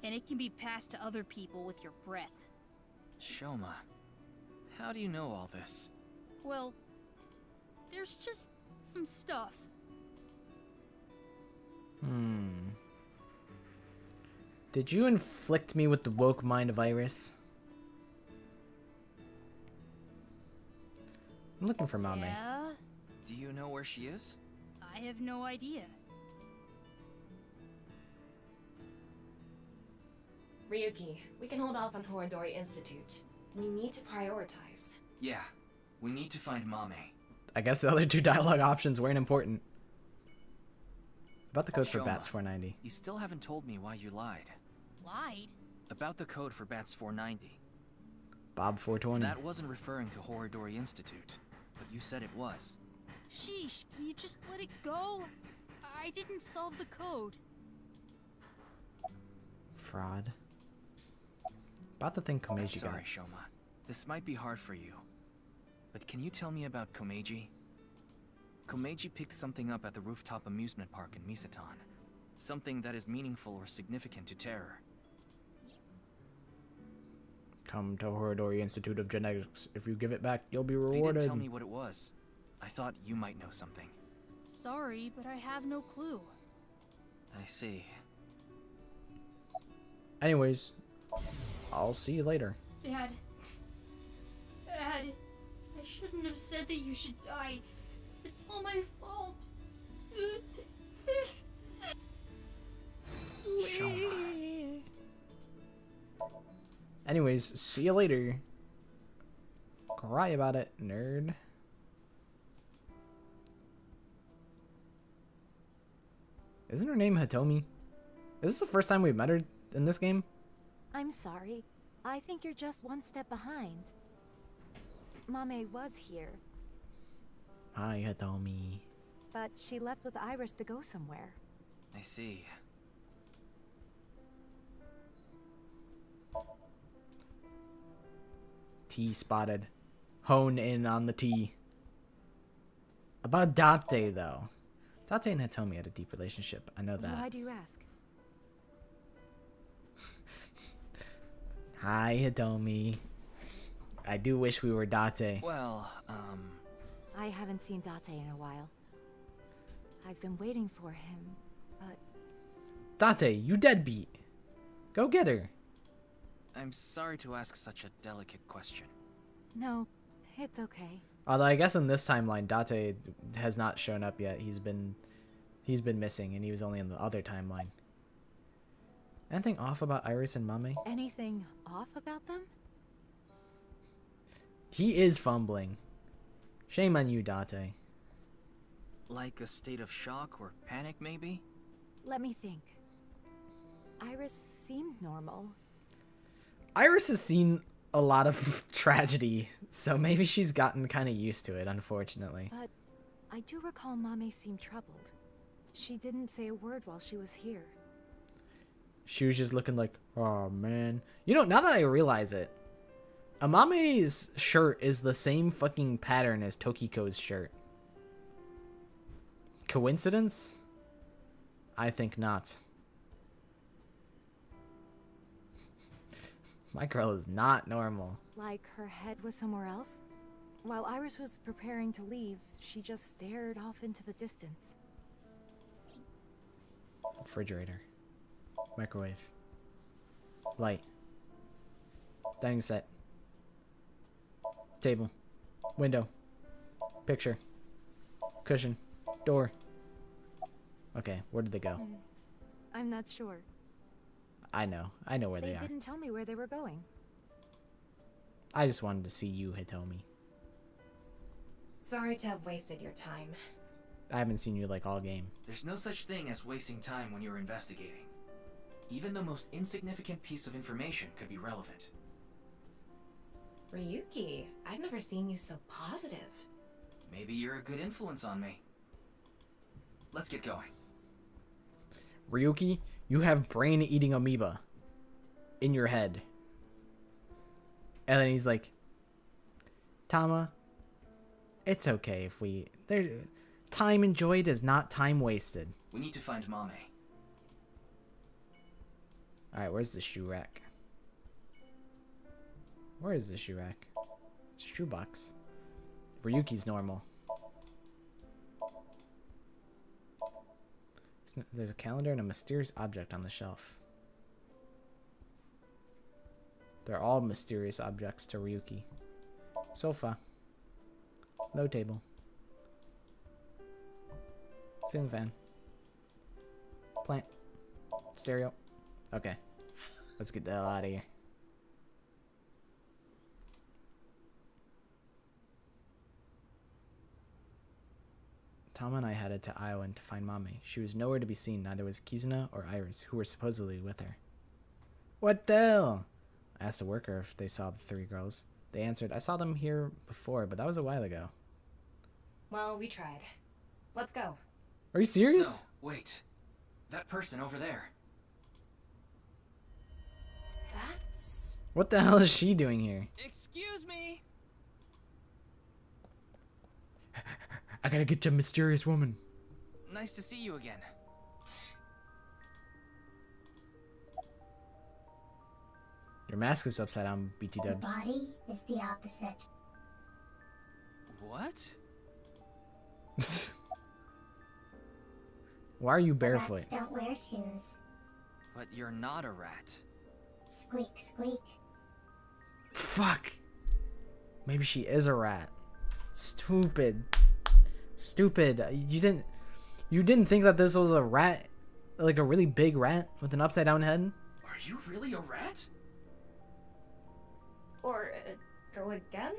And it can be passed to other people with your breath. Shoma, how do you know all this? Well, there's just some stuff. Did you inflict me with the woke mind of Iris? I'm looking for Mame. Yeah? Do you know where she is? I have no idea. Ryuki, we can hold off on NirvanA Institute. We need to prioritize. Yeah, we need to find Mame. I guess the other two dialogue options weren't important. About the code for Shoma, Bats 490. You still haven't told me why you lied. Lied? About the code for Bats 490. Bob 420. That wasn't referring to NirvanA Institute, but you said it was. Sheesh, can you just let it go? I didn't solve the code. Fraud. About the thing I'm Komeiji sorry, got. Shoma. This might be hard for you, but can you tell me about Komeiji? Komeiji picked something up at the rooftop amusement park in Misatan. Something that is meaningful or significant to Terror. Come to NirvanA Institute of Genetics. If you give it back, you'll be He rewarded. didn't tell me what it was. I thought you might know something. Sorry, but I have no clue. I see. Anyways, I'll see you later. Dad. Dad. I shouldn't have said that you should die. It's all my fault. Anyways, see you later. Cry about it, nerd. Isn't her name Hitomi? Is this the first time we've met her in this game? I'm sorry. I think you're just one step behind. Mame was here, Hi, Hitomi. but she left with Iris to go somewhere. I see. T spotted. Hone in on the T. About Date, though. Date and Hitomi had a deep relationship. I know that. Why do you ask? Hi, Hitomi. I do wish we were Date. Well, I haven't seen Date in a while. I've been waiting for him, but Date, you deadbeat. Go get her. I'm sorry to ask such a delicate question. no, it's okay. Although I guess in this timeline, Date has not shown up yet. He's been missing, and he was only in the other timeline. Anything off about Iris and Mame? Anything off about them? He is fumbling. Shame on you, Date. Like a state of shock or panic, maybe? Let me think. Iris seemed normal. Iris has seen a lot of tragedy, so maybe she's gotten kind of used to it, unfortunately. But I do recall Mame seemed troubled. She didn't say a word while she was here. She was just looking like, oh man. You know, now that I realize it, Amame's shirt is the same fucking pattern as Tokiko's shirt. Coincidence? I think not. My girl is not normal. Like her head was somewhere else? While Iris was preparing to leave, she just stared off into the distance. Refrigerator. Microwave. Light. Dining set. Table. Window. Picture. Cushion. Door. Okay, where did they go? I'm not sure. I know where they are. Didn't tell me where they were going. I just wanted to see you, Hitomi. Sorry to have wasted your time. I haven't seen you like all game. There's no such thing as wasting time when you're investigating. Even the most insignificant piece of information could be relevant. Ryuki, I've never seen you so positive. Maybe you're a good influence on me. Let's get going. Ryuki, you have brain-eating amoeba in your head. And then he's like, Tama, it's okay if we... time enjoyed is not time wasted. We need to find Mame. Alright, where's the shoe rack? Where is the shoe rack? It's a shoebox. Ryuki's normal. There's a calendar and a mysterious object on the shelf. They're all mysterious objects to Ryuki. Sofa. Low table. Ceiling fan. Plant. Stereo. Okay. Let's get the hell out of here. Tama and I headed to Iowa to find Mame. She was nowhere to be seen, neither was Kizuna or Iris, who were supposedly with her. What the hell? I asked a worker if they saw the three girls. They answered, I saw them here before, but that was a while ago. Well, we tried. Let's go. Are you serious? No, wait. That person over there. That's... What the hell is she doing here? Excuse me. I gotta get to mysterious woman. Nice to see you again. Your mask is upside down, BT The dubs. body is the opposite. What? Why are you barefoot? Rats don't wear shoes. But you're not a rat. Squeak, squeak. Fuck. Maybe she is a rat. Stupid. Stupid. You didn't think that this was a rat, like a really big rat with an upside down head? Are you really a rat? Or, go again?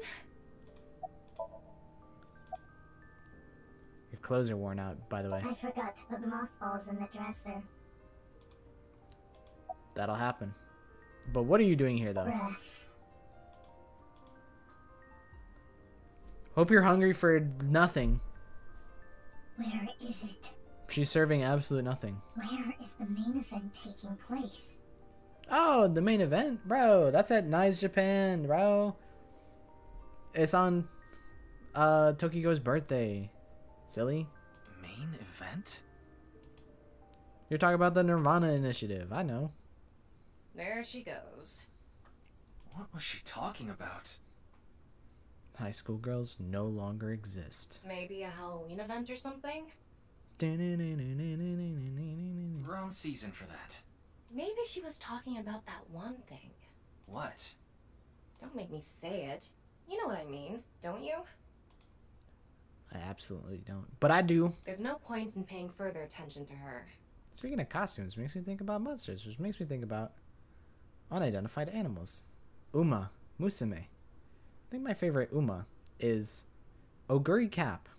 Your clothes are worn out, by the way. I forgot to put mothballs in the dresser. That'll happen. But what are you doing here, though? Breath. Hope you're hungry for nothing. Where is it? She's serving absolute nothing. Where is the main event taking place? Oh, the main event? Bro, that's at Nice Japan, bro. It's on Tokiko's birthday. Silly. Main event? You're talking about the NirvanA Initiative. I know. There she goes. What was she talking about? High school girls no longer exist. Maybe a Halloween event or something? Wrong season for that. Maybe she was talking about that one thing. What? Don't make me say it. You know what I mean, don't you? I absolutely don't. But I do. There's no point in paying further attention to her. Speaking of costumes, makes me think about monsters, which makes me think about unidentified animals. Uma, Musume. I think my favorite Uma is Oguri Cap.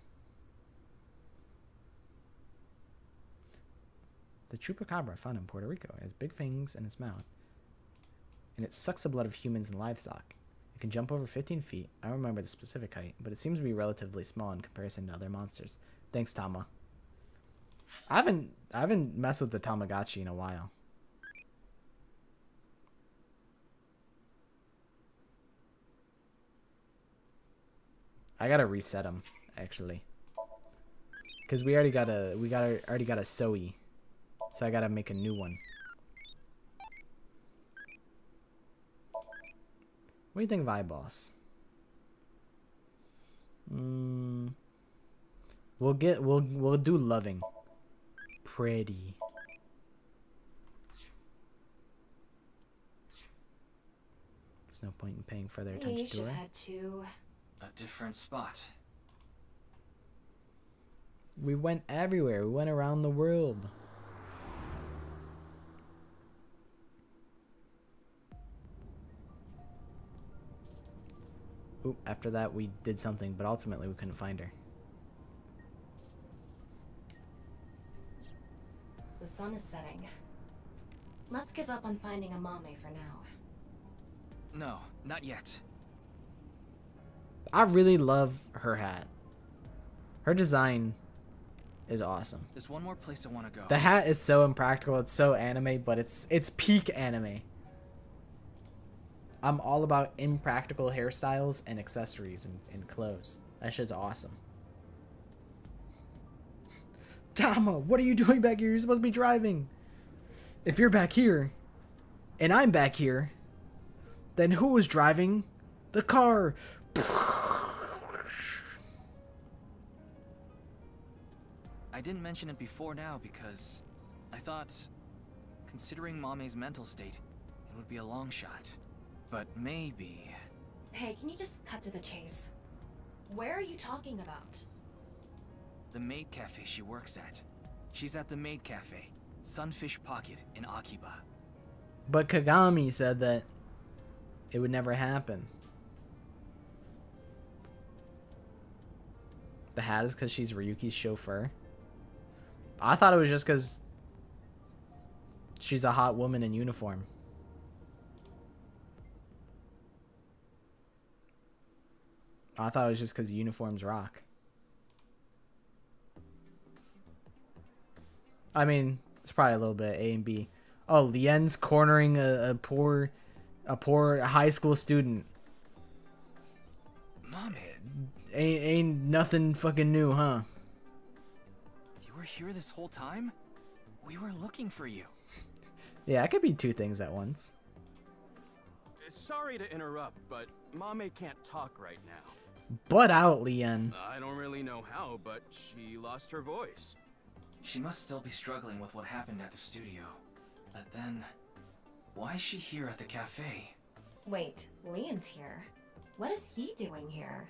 The chupacabra found in Puerto Rico has big fangs in its mouth, and it sucks the blood of humans and livestock. It can jump over 15 feet. I don't remember the specific height, but it seems to be relatively small in comparison to other monsters. Thanks, Tama. I haven't messed with the Tamagotchi in a while. I gotta reset them, actually, because we already got a Zoe, so I gotta make a new one. What do you think of eyeballs? We'll do loving. Pretty. There's no point in paying further attention You to should her. head to A different spot. We went everywhere. We went around the world. Oop, after that we did something, but ultimately we couldn't find her. the sun is setting. Let's give up on finding a mame for now. No, not yet. I really love her hat. Her design is awesome. There's one more place I want to go. The hat is so impractical. It's so anime, but it's peak anime. I'm all about impractical hairstyles and accessories and clothes. That shit's awesome. Tama, what are you doing back here? You're supposed to be driving. If you're back here, and I'm back here, then who is driving the car? I didn't mention it before now because I thought, considering Mame's mental state, it would be a long shot. But maybe... Hey, can you just cut to the chase? Where are you talking about? The maid cafe she works at. She's at the maid cafe, Sunfish Pocket in Akiba. But Kagami said that it would never happen. The hat is because she's Ryuki's chauffeur. I thought it was just because she's a hot woman in uniform. I thought it was just because uniforms rock. I mean, it's probably a little bit A and B. Oh, Lien's cornering a poor high school student. Mame, Ain't nothing fucking new, huh? you were here this whole time? We were looking for you. Yeah, I could be two things at once. Sorry to interrupt, but Mame can't talk right now. Butt out, Lien. I don't really know how, but she lost her voice. She must still be struggling with what happened at the studio. But then, why is she here at the cafe? Wait, Leon's here. What is he doing here?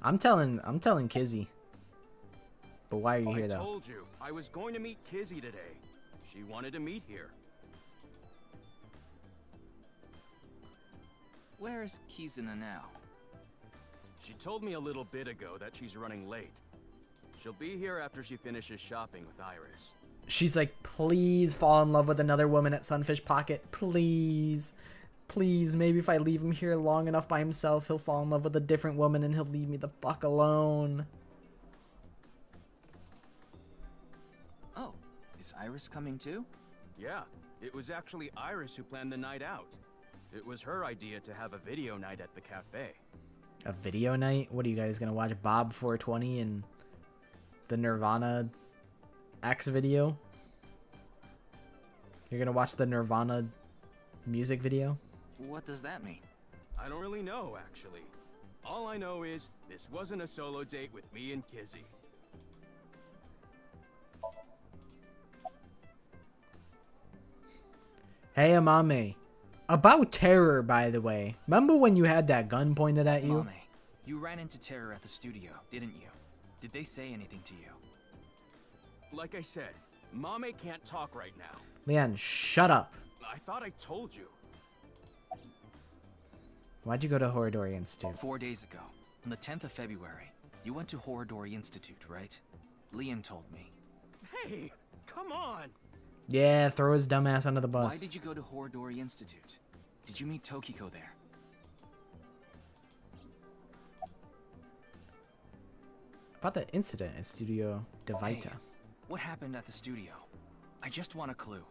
I'm telling Kizzy. But why are you here, though? I told you, I was going to meet Kizzy today. She wanted to meet here. Where is Kizuna now? She told me a little bit ago that she's running late. She'll be here after she finishes shopping with Iris. She's like, please fall in love with another woman at Sunfish Pocket. Please. Please, maybe if I leave him here long enough by himself, he'll fall in love with a different woman and he'll leave me the fuck alone. Oh, is Iris coming too? Yeah, it was actually Iris who planned the night out. It was her idea to have a video night at the cafe. A video night? What are you guys gonna watch? Bob 420 and the NirvanA X video? You're gonna watch the NirvanA music video? What does that mean? I don't really know, actually. All I know is this wasn't a solo date with me and Kizzy. Hey, Amame. About Terror, by the way. Remember when you had that gun pointed at you? Mame, you ran into Terror at the studio, didn't you? Did they say anything to you? Like I said, Mame can't talk right now. Leon, shut up. I thought I told you. Why'd you go to Horodori Institute? 4 days ago, on the 10th of February, you went to Horodori Institute, right? Leon told me. Hey, come on! Yeah, throw his dumbass under the bus. Why did you go to Horodori Institute? Did you meet Tokiko there? About the incident at Studio Devita. Hey, what happened at the studio? I just want a clue.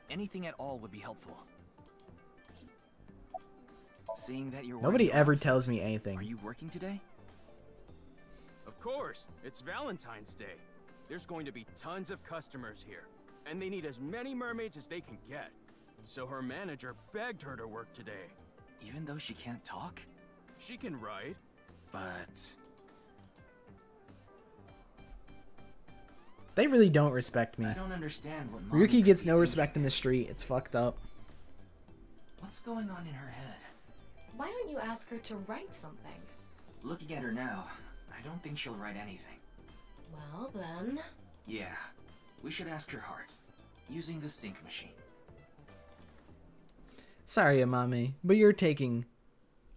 Anything at all would be helpful. Seeing that you're Nobody wearing ever outfit, tells me anything. Are you working today? Of course, it's Valentine's Day. There's going to be tons of customers here, and they need as many mermaids as they can get. So her manager begged her to work today. Even though she can't talk? She can write. But... They really don't respect me. I don't understand what Ryuki gets no respect in the street. It's fucked up. What's going on in her head? Why don't you ask her to write something? Looking at her now, I don't think she'll write anything. Well, then... Yeah, we should ask her heart, using the sync machine. Sorry, Amame, but you're taking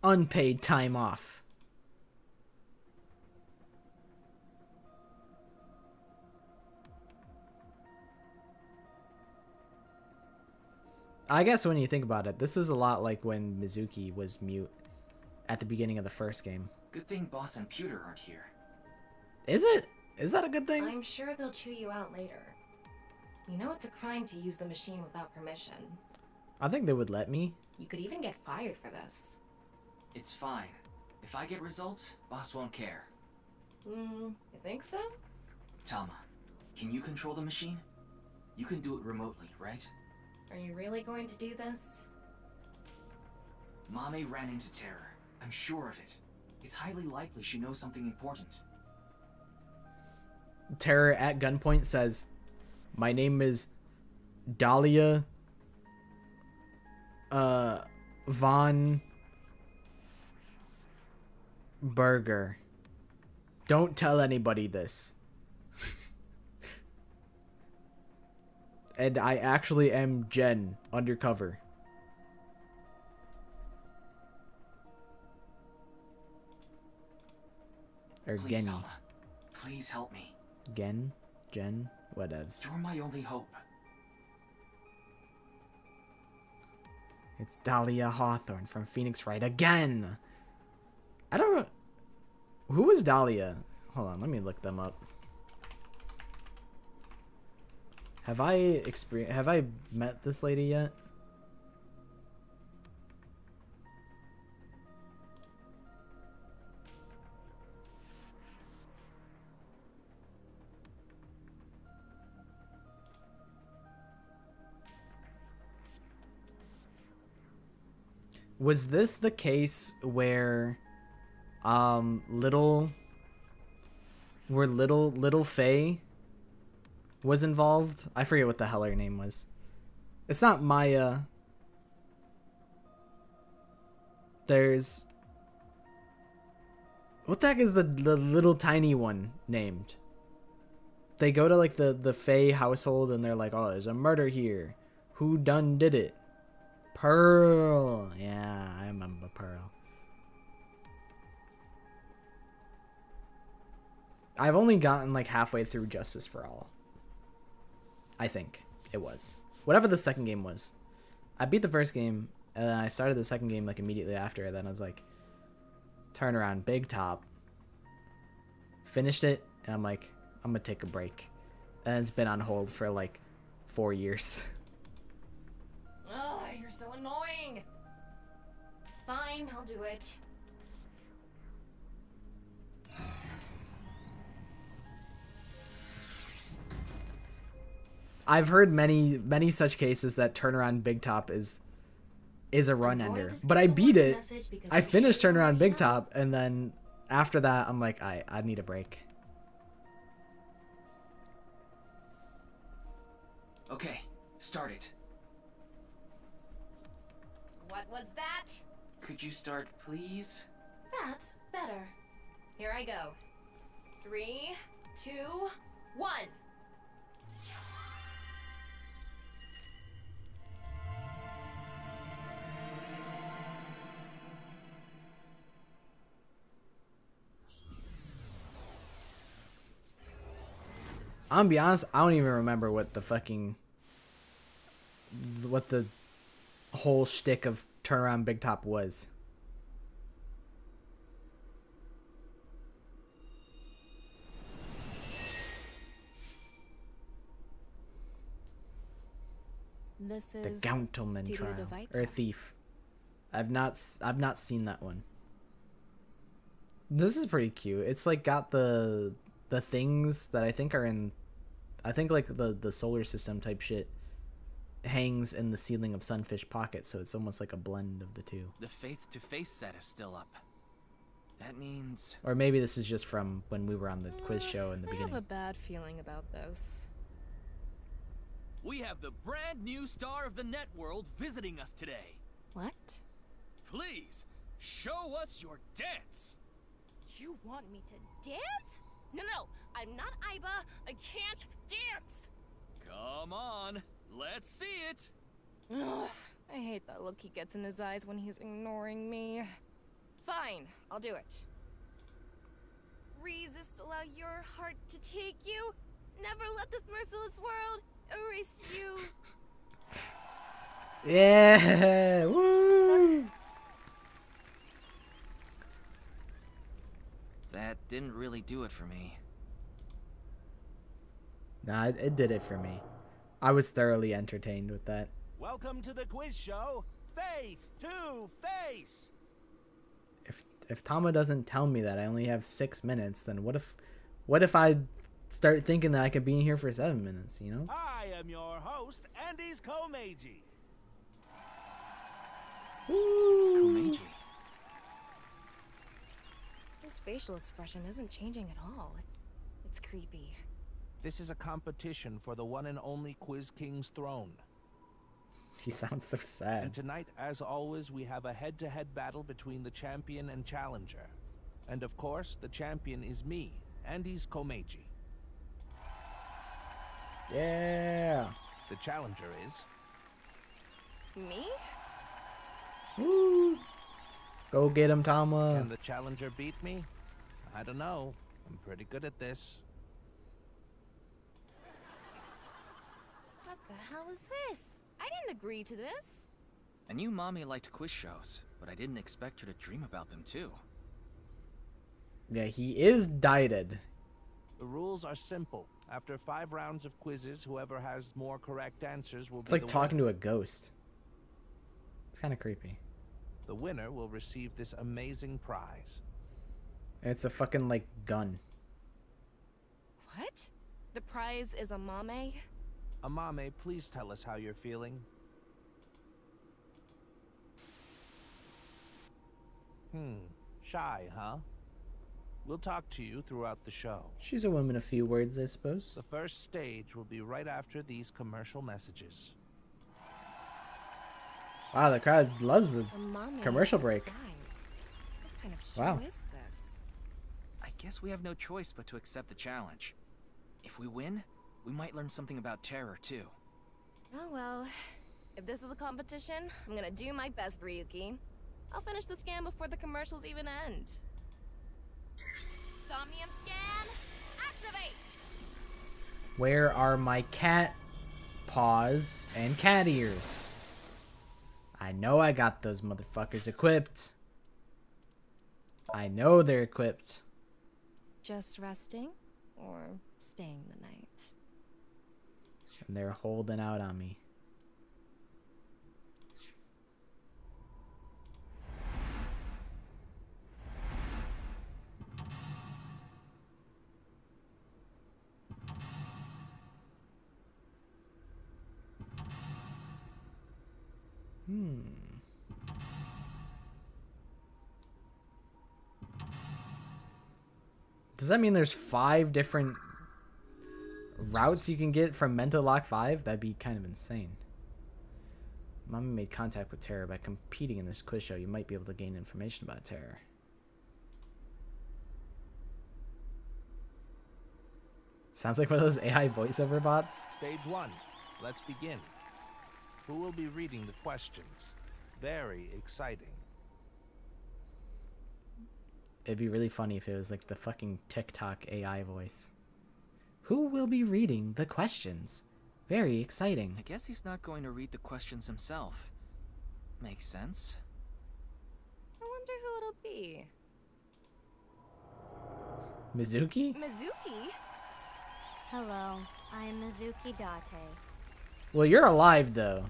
unpaid time off. I guess when you think about it, this is a lot like when Mizuki was mute at the beginning of the first game. Good thing Boss and Pewter aren't here. Is it? Is that a good thing? I'm sure they'll chew you out later. You know it's a crime to use the machine without permission. I think they would let me. You could even get fired for this. It's fine. If I get results, Boss won't care. You think so? Tama, can you control the machine? You can do it remotely, right? Are you really going to do this? Mame ran into terror. I'm sure of it. It's highly likely she knows something important. Terror at gunpoint says, "My name is Dahlia Von Burger. Don't tell anybody this." And I actually am Jen, undercover. Or Please, Genny. Tama. Please help me. Gen? Jen? Whatevs. You're my only hope. It's Dahlia Hawthorne from Phoenix Wright again. I don't... Who was Dahlia? Hold on, let me look them up. Have I met this lady yet? Was this the case where little Faye was involved? I forget what the hell her name was. It's not Maya. There's... What the heck is the little tiny one named? They go to like the Faye household and they're like, oh, there's a murder here. Who done did it? Pearl. Yeah, I remember Pearl. I've only gotten like halfway through Justice for All. I think it was. Whatever the second game was. I beat the first game, and then I started the second game like immediately after, and then I was like, turn around, Big Top. Finished it, and I'm like, I'm gonna take a break. And it's been on hold for like 4 years. Oh, you're so annoying. Fine, I'll do it. I've heard many such cases that Turnaround Big Top is a run ender. But I beat it. I finished Turnaround Big Top, and then after that I'm like, I need a break. Okay, start it. What was that? Could you start, please? That's better. Here I go. 3, 2, 1. I'm gonna be honest, I don't even remember what the whole shtick of Turnaround Big Top was. This The is Gauntleman Studio trial Divide. or Thief. I've not seen that one. This is pretty cute. It's like got the things that I think are in, I think like the solar system type shit hangs in the ceiling of Sunfish Pocket, so it's almost like a blend of the two. The face-to-face set is still up. That means... Or maybe this is just from when we were on the quiz show in the I beginning. have a bad feeling about this. We have the brand new star of the networld visiting us today. What? Please, show us your dance. You want me to dance? No, I'm not Aiba. I can't dance. Come on, let's see it. Ugh, I hate that look he gets in his eyes when he's ignoring me. Fine, I'll do it. Resist, allow your heart to take you. Never let this merciless world erase you. Yeah! Woo! That didn't really do it for me. Nah, it did it for me. I was thoroughly entertained with that. Welcome to the quiz show, Faith to Face. If Tama doesn't tell me that I only have 6 minutes, then what if I start thinking that I could be in here for 7 minutes, you know? I am your host, Andy's Komeiji. It's Komeiji. His facial expression isn't changing at all. It's creepy. This is a competition for the one and only Quiz King's throne. She sounds so sad. And tonight, as always, we have a head-to-head battle between the champion and challenger. And of course, the champion is me, Andy's Komeiji. Yeah. The challenger is... Me? Woo! Go get him, Tama. Can the challenger beat me? I don't know. I'm pretty good at this. What the hell is this? I didn't agree to this. I knew Mommy liked quiz shows, but I didn't expect her to dream about them too. Yeah, he is dieted. The rules are simple. After 5 rounds of quizzes, whoever has more correct answers will It's be like the talking winner. to a ghost. It's kind of creepy. The winner will receive this amazing prize. It's a fucking, like, gun. What? The prize is a mame? Amame, please tell us how you're feeling. Shy, huh? We'll talk to you throughout the show. She's a woman of few words, I suppose. The first stage will be right after these commercial messages. Wow, the crowd loves the A mame commercial break. prize. What kind of show Wow. is this? I guess we have no choice but to accept the challenge. If we win, we might learn something about terror too. Oh well. If this is a competition, I'm gonna do my best, Ryuki. I'll finish the scan before the commercials even end. Somnium scan, activate! Where are my cat paws and cat ears? I know I got those motherfuckers equipped. I know they're equipped. Just resting or staying the night? And they're holding out on me. Does that mean there's 5 different routes you can get from Mental Lock 5? That'd be kind of insane. Mama made contact with Terror. By competing in this quiz show, you might be able to gain information about Terror. Sounds like one of those AI voiceover bots. Stage 1. Let's begin. Who will be reading the questions? Very exciting. It'd be really funny if it was like the fucking TikTok AI voice. Who will be reading the questions? Very exciting. I guess he's not going to read the questions himself. Makes sense. I wonder who it'll be. Mizuki? Mizuki? Hello, I'm Mizuki Date. Well, you're alive though.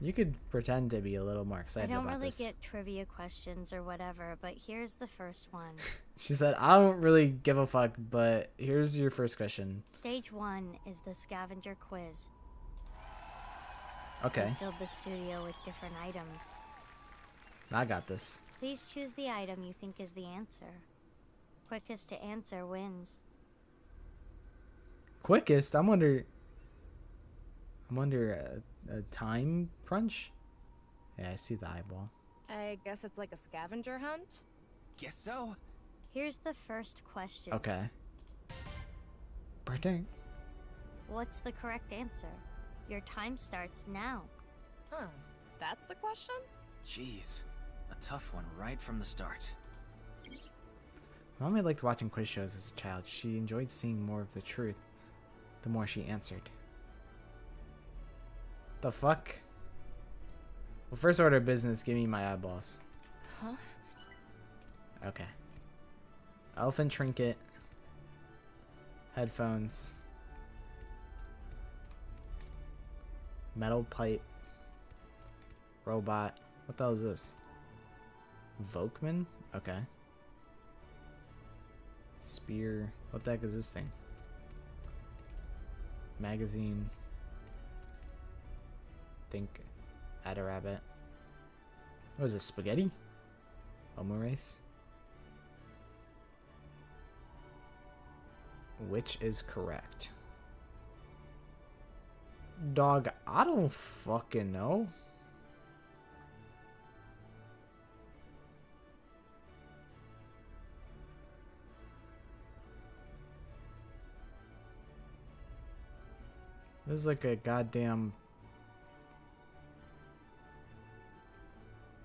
You could pretend to be a little more I excited don't about really this. get trivia questions or whatever, but here's the first one. She said, I don't really give a fuck, but here's your first question. Stage 1 is the scavenger quiz. Okay, We filled the studio with different items. I got this. Please choose the item you think is the answer. Quickest to answer wins. Quickest? I'm under a time crunch? Yeah, I see the eyeball. I guess it's like a scavenger hunt? Guess so. Here's the first question. Okay. Birthday. What's the correct answer? Your time starts now. Huh. That's the question? Jeez. A tough one right from the start. Mommy liked watching quiz shows as a child. She enjoyed seeing more of the truth the more she answered. The fuck? Well, first order of business, give me my eyeballs. Huh? Okay. Elephant trinket. Headphones. Metal pipe. Robot. What the hell is this? Volkman? Okay. Spear. What the heck is this thing? Magazine. Think. Add a rabbit. What is this? Spaghetti? Omurice? Which is correct? Dog, I don't fucking know. This is like a goddamn...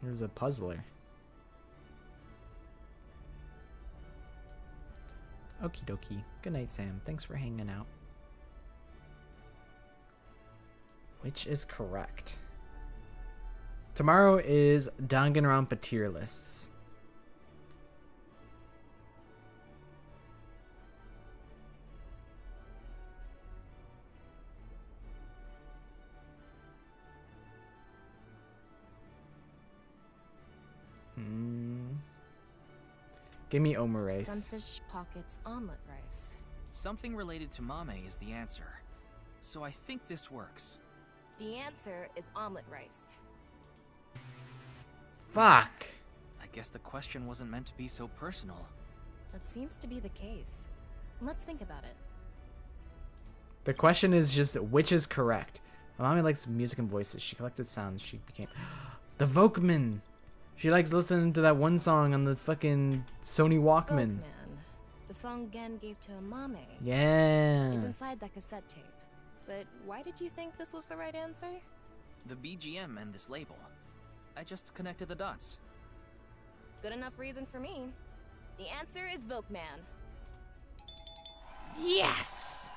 This is a puzzler. Okie dokie. Good night, Sam. Thanks for hanging out. Which is correct? Tomorrow is Danganronpa tier lists. Give me omurice. Sunfish pockets omelet rice. Something related to Mame is the answer. So I think this works. The answer is omelet rice. Fuck. I guess the question wasn't meant to be so personal. That seems to be the case. Let's think about it. The question is just which is correct. My mommy likes music and voices. She collected sounds. She became the Volkman. She likes listening to that one song on the fucking Sony Walkman. The song Gen gave to Mame. Yeah. It's inside that cassette tape. But why did you think this was the right answer? The BGM and this label. I just connected the dots. Good enough reason for me. The answer is Volkman. Yes!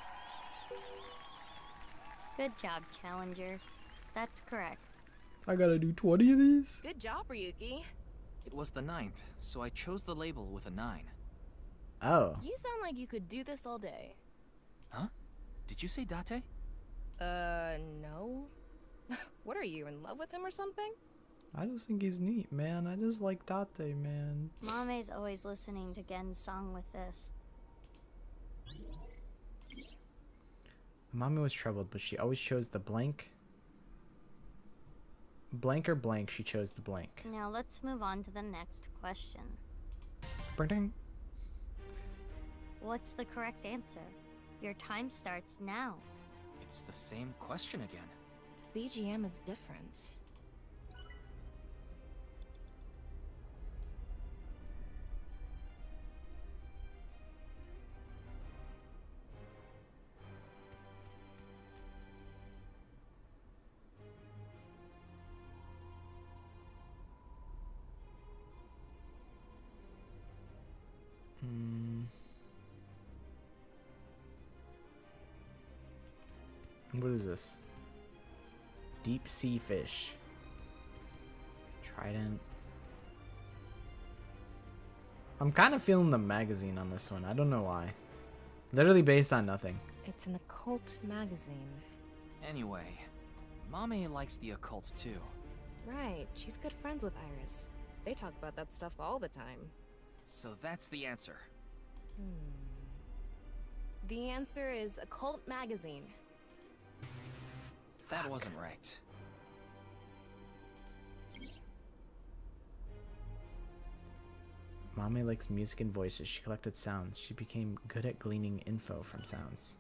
Good job, Challenger. That's correct. I gotta do 20 of these? Good job, Ryuki. It was the 9th, so I chose the label with a 9. Oh. You sound like you could do this all day. Huh? Did you say Date? No. What are you, in love with him or something? I just think he's neat, man. I just like Date, man. Mame's always listening to Gen's song with this. Mommy was troubled, but she always chose the blank. Blank or blank, she chose the blank. Now let's move on to the next question. Bring. What's the correct answer? Your time starts now. It's the same question again. BGM is different. What is this? Deep sea fish. Trident. I'm kind of feeling the magazine on this one. I don't know why. Literally based on nothing. It's an occult magazine. Anyway, Mame likes the occult too. Right, she's good friends with Iris. They talk about that stuff all the time. So that's the answer. The answer is occult magazine. That wasn't right. Mame likes music and voices. She collected sounds. She became good at gleaning info from sounds.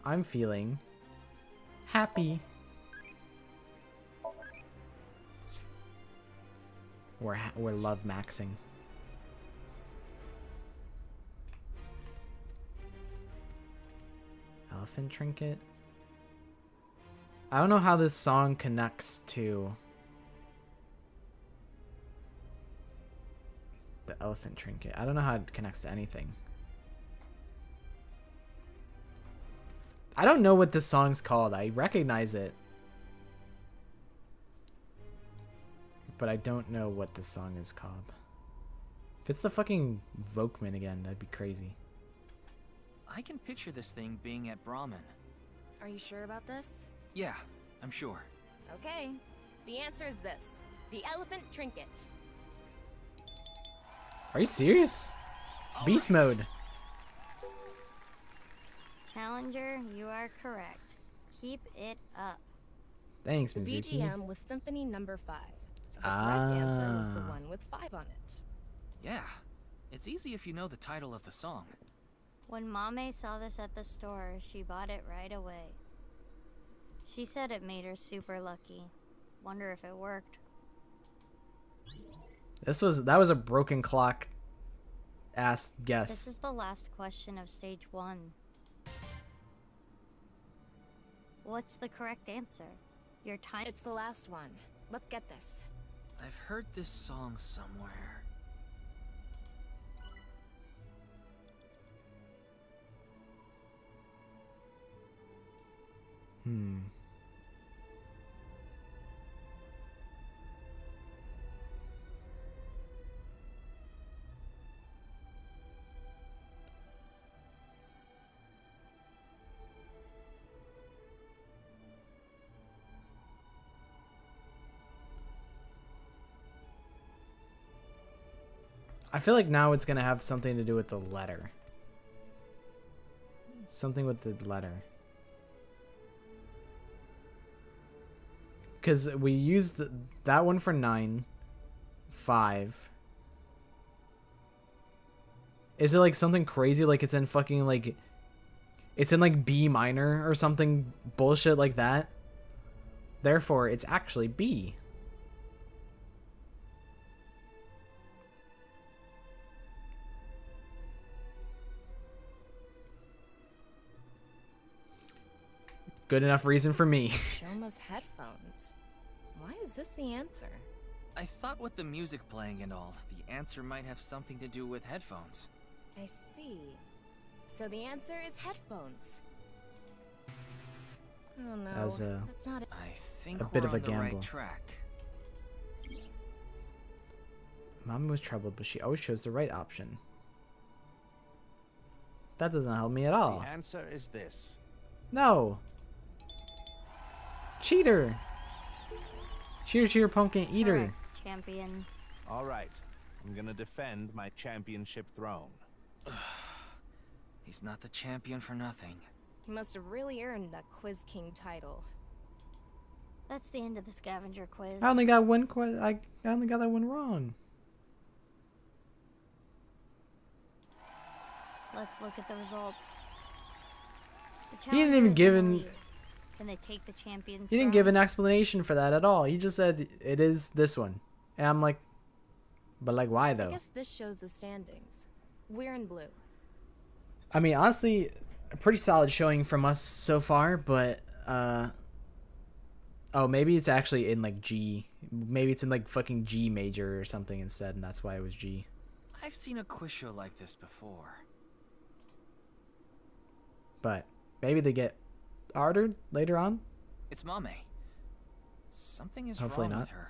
I'm feeling happy. We're love maxing. Elephant trinket. I don't know how this song connects to the elephant trinket. I don't know how it connects to anything. I don't know what this song's called. I recognize it. But I don't know what this song is called. If it's the fucking Vokman again, that'd be crazy. I can picture this thing being at Brahmin. Are you sure about this? Yeah, I'm sure. Okay. The answer is this. The elephant trinket. Are you serious? Beast mode. Challenger, you are correct. Keep it up. Thanks, The Mizuki. BGM was Symphony number 5. So the correct answer was the one with 5 on it. Yeah, it's easy if you know the title of the song. When Mame saw this at the store, she bought it right away. She said it made her super lucky. Wonder if it worked. That was a broken clock ass guess. This is the last question of stage 1. What's the correct answer? Your time. It's the last one. Let's get this. I've heard this song somewhere. I feel like now it's gonna have something to do with the letter. Something with the letter. Because we used that one for 9. 5. Is it like something crazy? Like it's in fucking like... It's in like B minor or something bullshit like that? Therefore, it's actually B. Good enough reason for me. Shoma's headphones. Why is this the answer? I thought with the music playing and all, the answer might have something to do with headphones. I see. So the answer is headphones. Oh no, That was that's not it. I think a we're bit of on a the right gamble. track. Mom was troubled, but she always chose the right option. That doesn't help me at all. The answer is this. No. Cheater. Cheater, cheater, pumpkin eater. Correct, champion. All right. I'm gonna defend my championship throne. He's not the champion for nothing. He must have really earned that Quiz King title. That's the end of the scavenger quiz. I only got one I only got that one wrong. Let's look at the results. The He didn't even challengers give in the an lead. Can they take the champions? He didn't give an explanation for that at all. He just said it is this one. And I'm like, but like why I though? guess this shows the standings. We're in blue. I mean, honestly, a pretty solid showing from us so far, but oh, maybe it's actually in like G. Maybe it's in like fucking G major or something instead, and that's why it was G. I've seen a quiz show like this before. But maybe they get harder later on. It's Mame. Something is Hopefully wrong not. with her.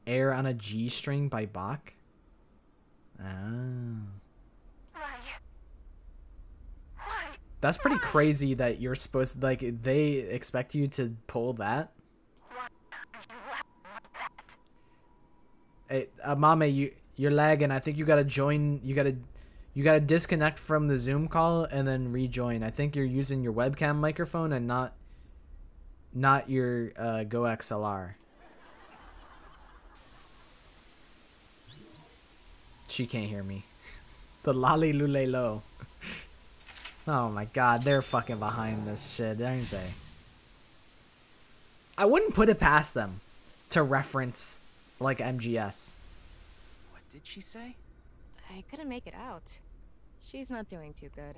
Air on a G string by Bach. Ah. That's pretty crazy that you're supposed to, like, they expect you to pull that. Hey, Mame, you're lagging. I think you gotta join. You gotta disconnect from the Zoom call and then rejoin. I think you're using your webcam microphone and not your Go XLR. She can't hear me. The lolly lule low. Oh my god, they're fucking behind this shit, aren't they? I wouldn't put it past them to reference like MGS. What did she say? I couldn't make it out. She's not doing too good.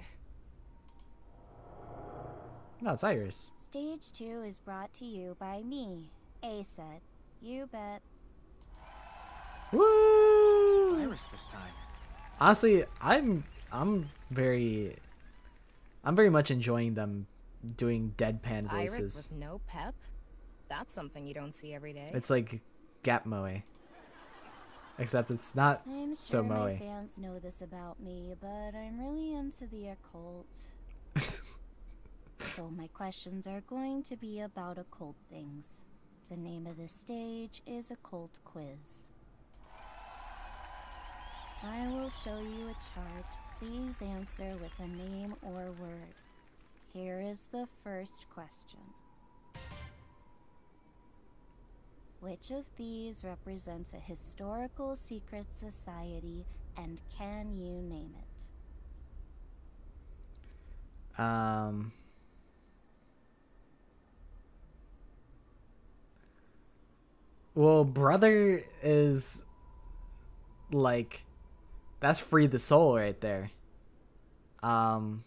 No, it's Iris. Stage 2 is brought to you by me, A-Set. You bet. Woo! It's Iris this time. Honestly, I'm very I'm very much enjoying them doing deadpan Iris voices. with no pep? That's something you don't see every day. It's like Gap Moe. Except it's not I'm so sure my Moe. fans know this about me, but I'm really into the occult. So my questions are going to be about occult things. The name of this stage is Occult Quiz. I will show you a chart. Please answer with a name or word. Here is the first question. Which of these represents a historical secret society, and can you name it? Well, brother is like, that's Free the Soul right there. Bernoulli,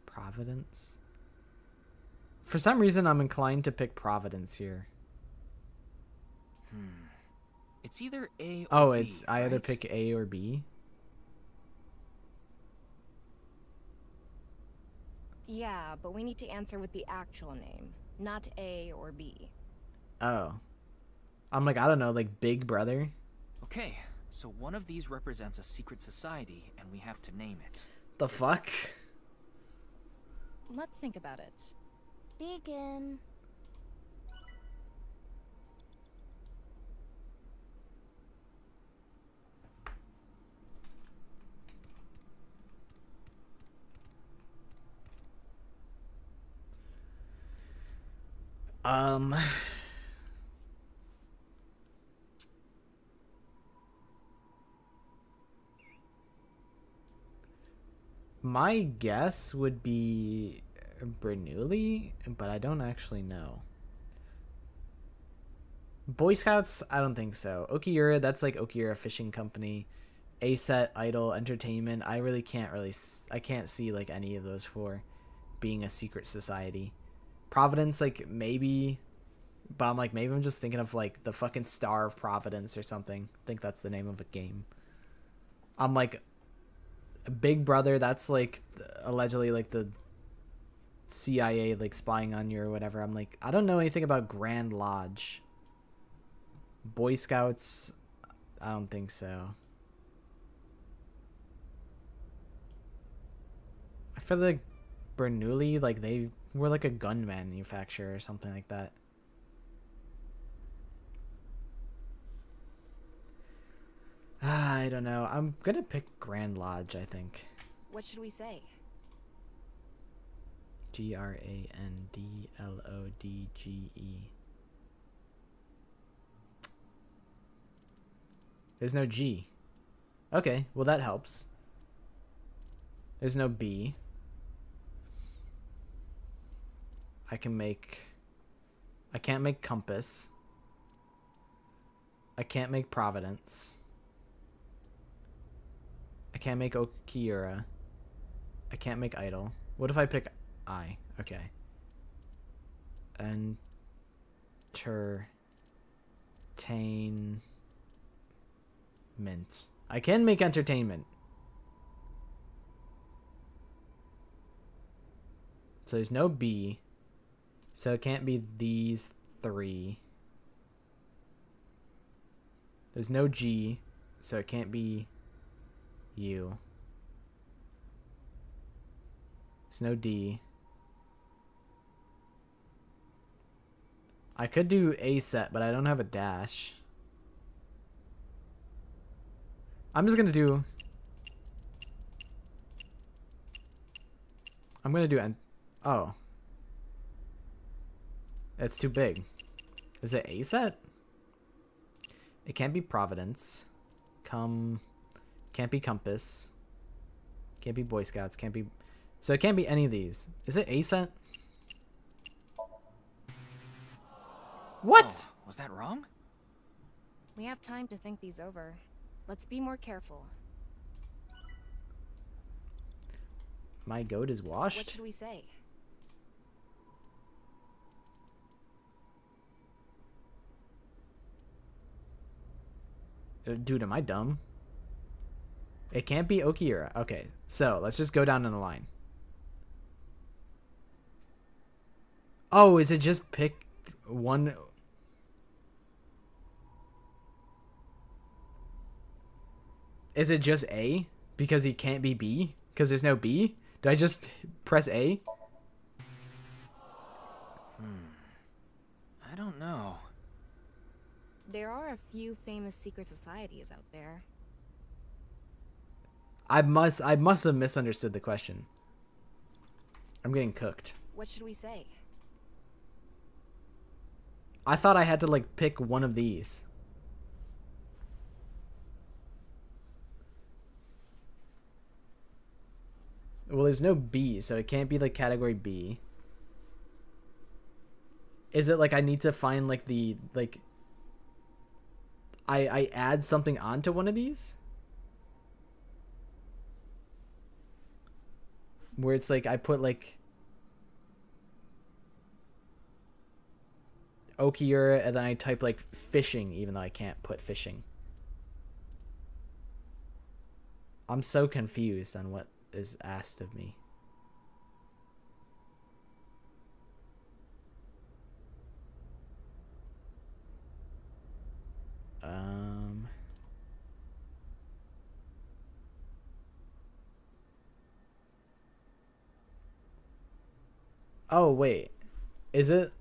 Providence. For some reason, I'm inclined to pick Providence here. It's either A or Oh, B, it's I either right? pick A or B. Yeah, but we need to answer with the actual name, not A or B. Oh, I'm like, I don't know, like Big Brother. Okay, so one of these represents a secret society, and we have to name it. The fuck? Let's think about it. Begin. My guess would be Bernoulli, but I don't actually know. Boy Scouts, I don't think so. Okiura, that's like Okiura Fishing Company. A-Set, Idol, Entertainment, I can't see like any of those four being a secret society. Providence, like maybe, but I'm like, maybe I'm just thinking of like the fucking Star of Providence or something. I think that's the name of a game. I'm like, Big Brother, that's like allegedly like the CIA like spying on you or whatever. I'm like, I don't know anything about Grand Lodge. Boy Scouts, I don't think so. I feel like Bernoulli, like they were like a gun manufacturer or something like that. I don't know. I'm gonna pick Grand Lodge, I think. What should we say? Grandlodge. There's no G. Okay, well that helps. There's no B. I can't make Compass. I can't make Providence. I can't make Okiura. I can't make Idol. What if I pick I? Okay. Entertainment. I can make entertainment. So there's no B. So it can't be these three. There's no G. So it can't be U. There's no D. I could do A-Set, but I don't have a dash. I'm just gonna do... I'm gonna do... Oh. It's too big. Is it A-Set? It can't be Providence. Can't be Compass. Can't be Boy Scouts. Can't be... So it can't be any of these. Is it A-Set? What? Oh, was that wrong? We have time to think these over. Let's be more careful. My goat is washed? What should we say? Dude, am I dumb? It can't be Okiura. Okay, so let's just go down in the line. Oh, is it just pick one? Is it just A? Because he can't be B? Because there's no B? Do I just press A? I don't know. There are a few famous secret societies out there. I must have misunderstood the question. I'm getting cooked. What should we say? I thought I had to like pick one of these. Well, there's no B, so it can't be like category B. Is it like I need to find like the like I add something onto one of these? Where it's like I put like okiura and then I type like fishing even though I can't put fishing. I'm so confused on what is asked of me. Oh wait, is it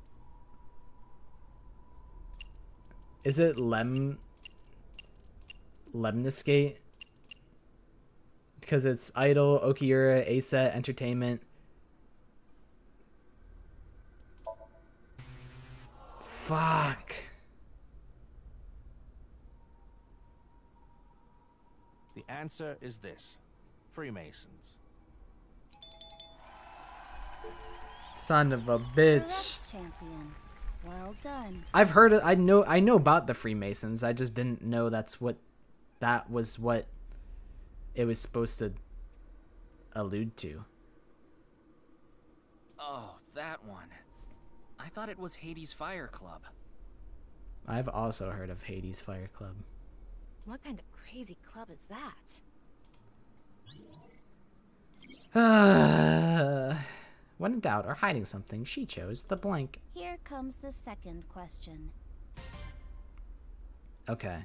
Lemniscate? Because it's Idol, Okiura, Aset, Entertainment. Fuck. The answer is this. Freemasons. Son of a bitch. Champion. Well done. I've heard it. I know about the Freemasons. I just didn't know that was what it was supposed to allude to. Oh, that one. I thought it was Hades Fire Club. I've also heard of Hades Fire Club. What kind of crazy club is that? When in doubt or hiding something, she chose the blank. Here comes the second question. Okay.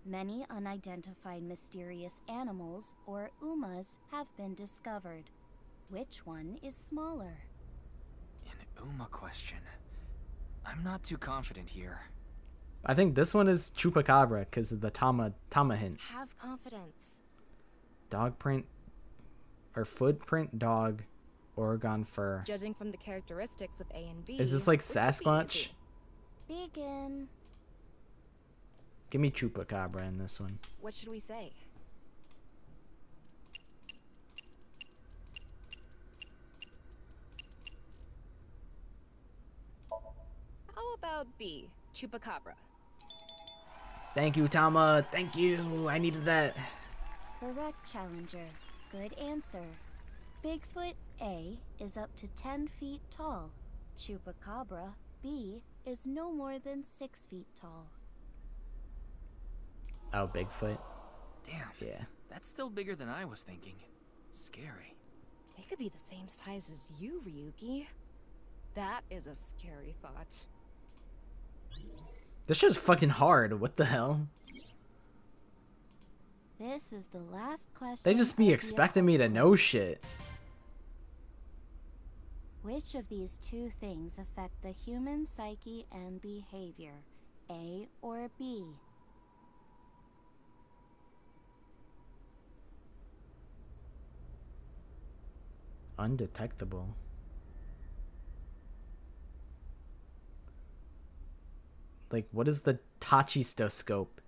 Many unidentified mysterious animals, or UMAs, have been discovered. Which one is smaller? An Uma question. I'm not too confident here. I think this one is Chupacabra because of the Tama hint. Have confidence. Dog print or footprint dog, Oregon fur. Judging from the characteristics of A and B. Is this like Sasquatch? Begin. Give me Chupacabra in this one. What should we say? How about B, Chupacabra? Thank you, Tama. Thank you. I needed that. Correct, Challenger. Good answer. Bigfoot A is up to 10 feet tall. Chupacabra B is no more than 6 feet tall. Oh, Bigfoot. Damn. Yeah. That's still bigger than I was thinking. Scary. They could be the same size as you, Ryuki. That is a scary thought. This shit's fucking hard. What the hell? This is the last question. They just be expecting me to know shit. Which of these two things affect the human psyche and behavior? A or B? Undetectable. Like, what is the Tachistoscope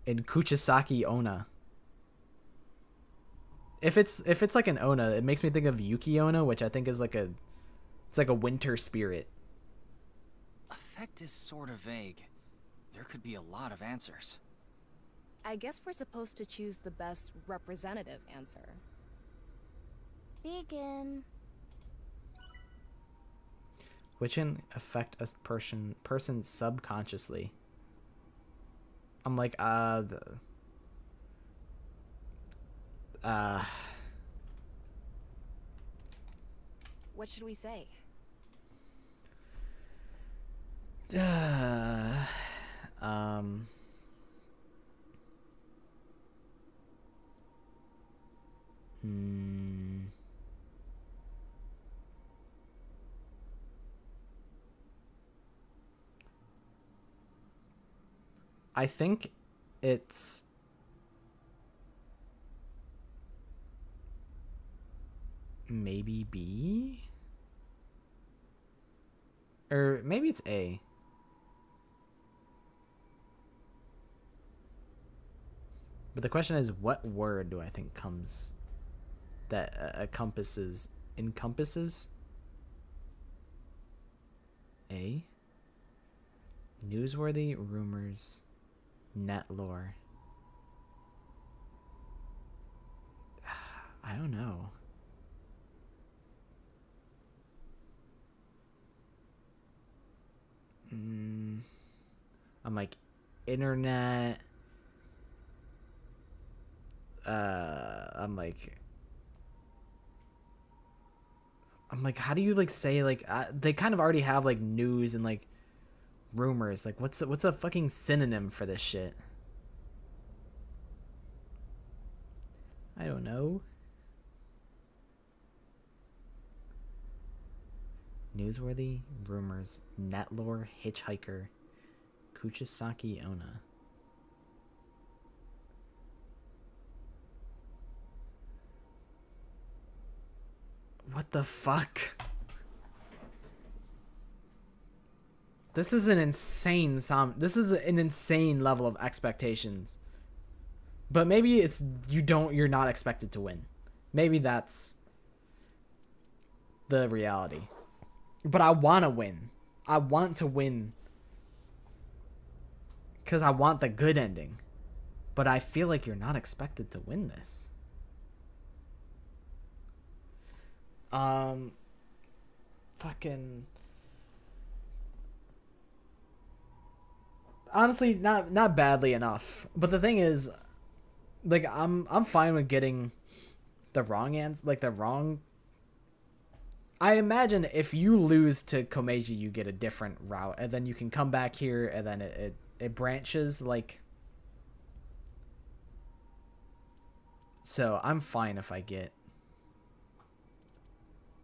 in Kuchisaki Onna? If it's like an Onna, it makes me think of Yuki Onna, which I think is like a winter spirit. Effect is sort of vague. There could be a lot of answers. I guess we're supposed to choose the best representative answer. Begin. Which can affect a person subconsciously. I'm like, What should we say? I think it's maybe B, or maybe it's A. But the question is, what word do I think comes that encompasses A? Newsworthy, rumors, net lore. I don't know. I'm like internet. I'm like, how do you like say like they kind of already have like news and like rumors. Like what's a fucking synonym for this shit? I don't know. Newsworthy, rumors, netlore, hitchhiker, Kuchisaki Onna. What the fuck? This is an insane this is an insane level of expectations. But maybe it's you're not expected to win. Maybe that's the reality. But I want to win. I want to win. Cuz I want the good ending. But I feel like you're not expected to win this. Fucking honestly not badly enough. But the thing is, like I'm fine with getting the wrong answer, like the wrong. I imagine if you lose to Komeiji, you get a different route, and then you can come back here, and then it branches like. So I'm fine if I get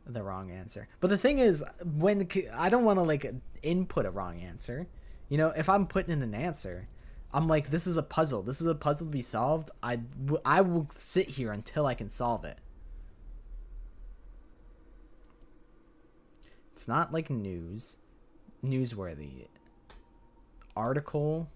the wrong answer. But the thing is, when I don't want to like input a wrong answer, you know, if I'm putting in an answer, I'm like, this is a puzzle. This is a puzzle to be solved. I will sit here until I can solve it. It's not like newsworthy. Article.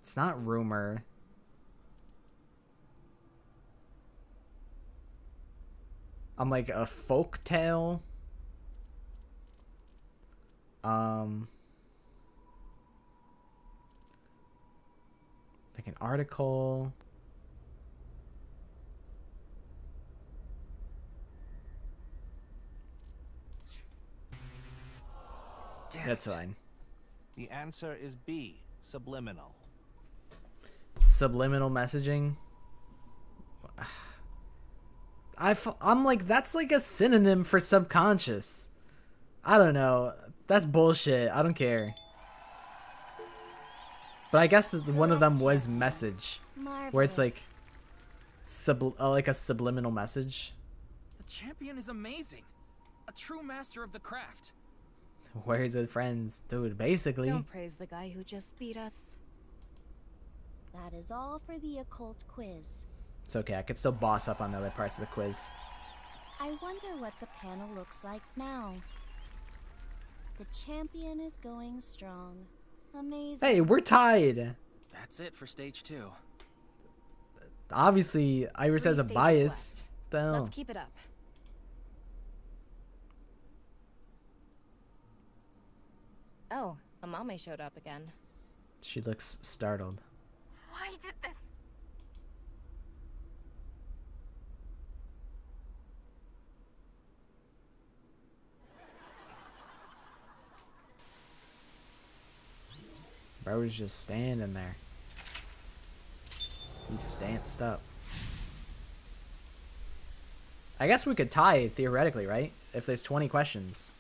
It's not rumor. I'm like a folk tale. Like an article. That's fine. The answer is B, subliminal. Subliminal messaging. I'm like, that's like a synonym for subconscious. I don't know. That's bullshit. I don't care. But I guess one of them was message, where it's like like a subliminal message. The champion is amazing. A true master of the craft. Where's his friends? Dude, basically. Don't praise the guy who just beat us. That is all for the occult quiz. It's okay, I could still boss up on the other parts of the quiz. I wonder what the panel looks like now. The champion is going strong. Amazing. Hey, we're tied. That's it for stage 2. Obviously, Iris has a bias. Let's keep it up. Oh, Amame showed up again. She looks startled. Why did this? Bro was just standing there. He's stanced up. I guess we could tie theoretically, right? If there's 20 questions.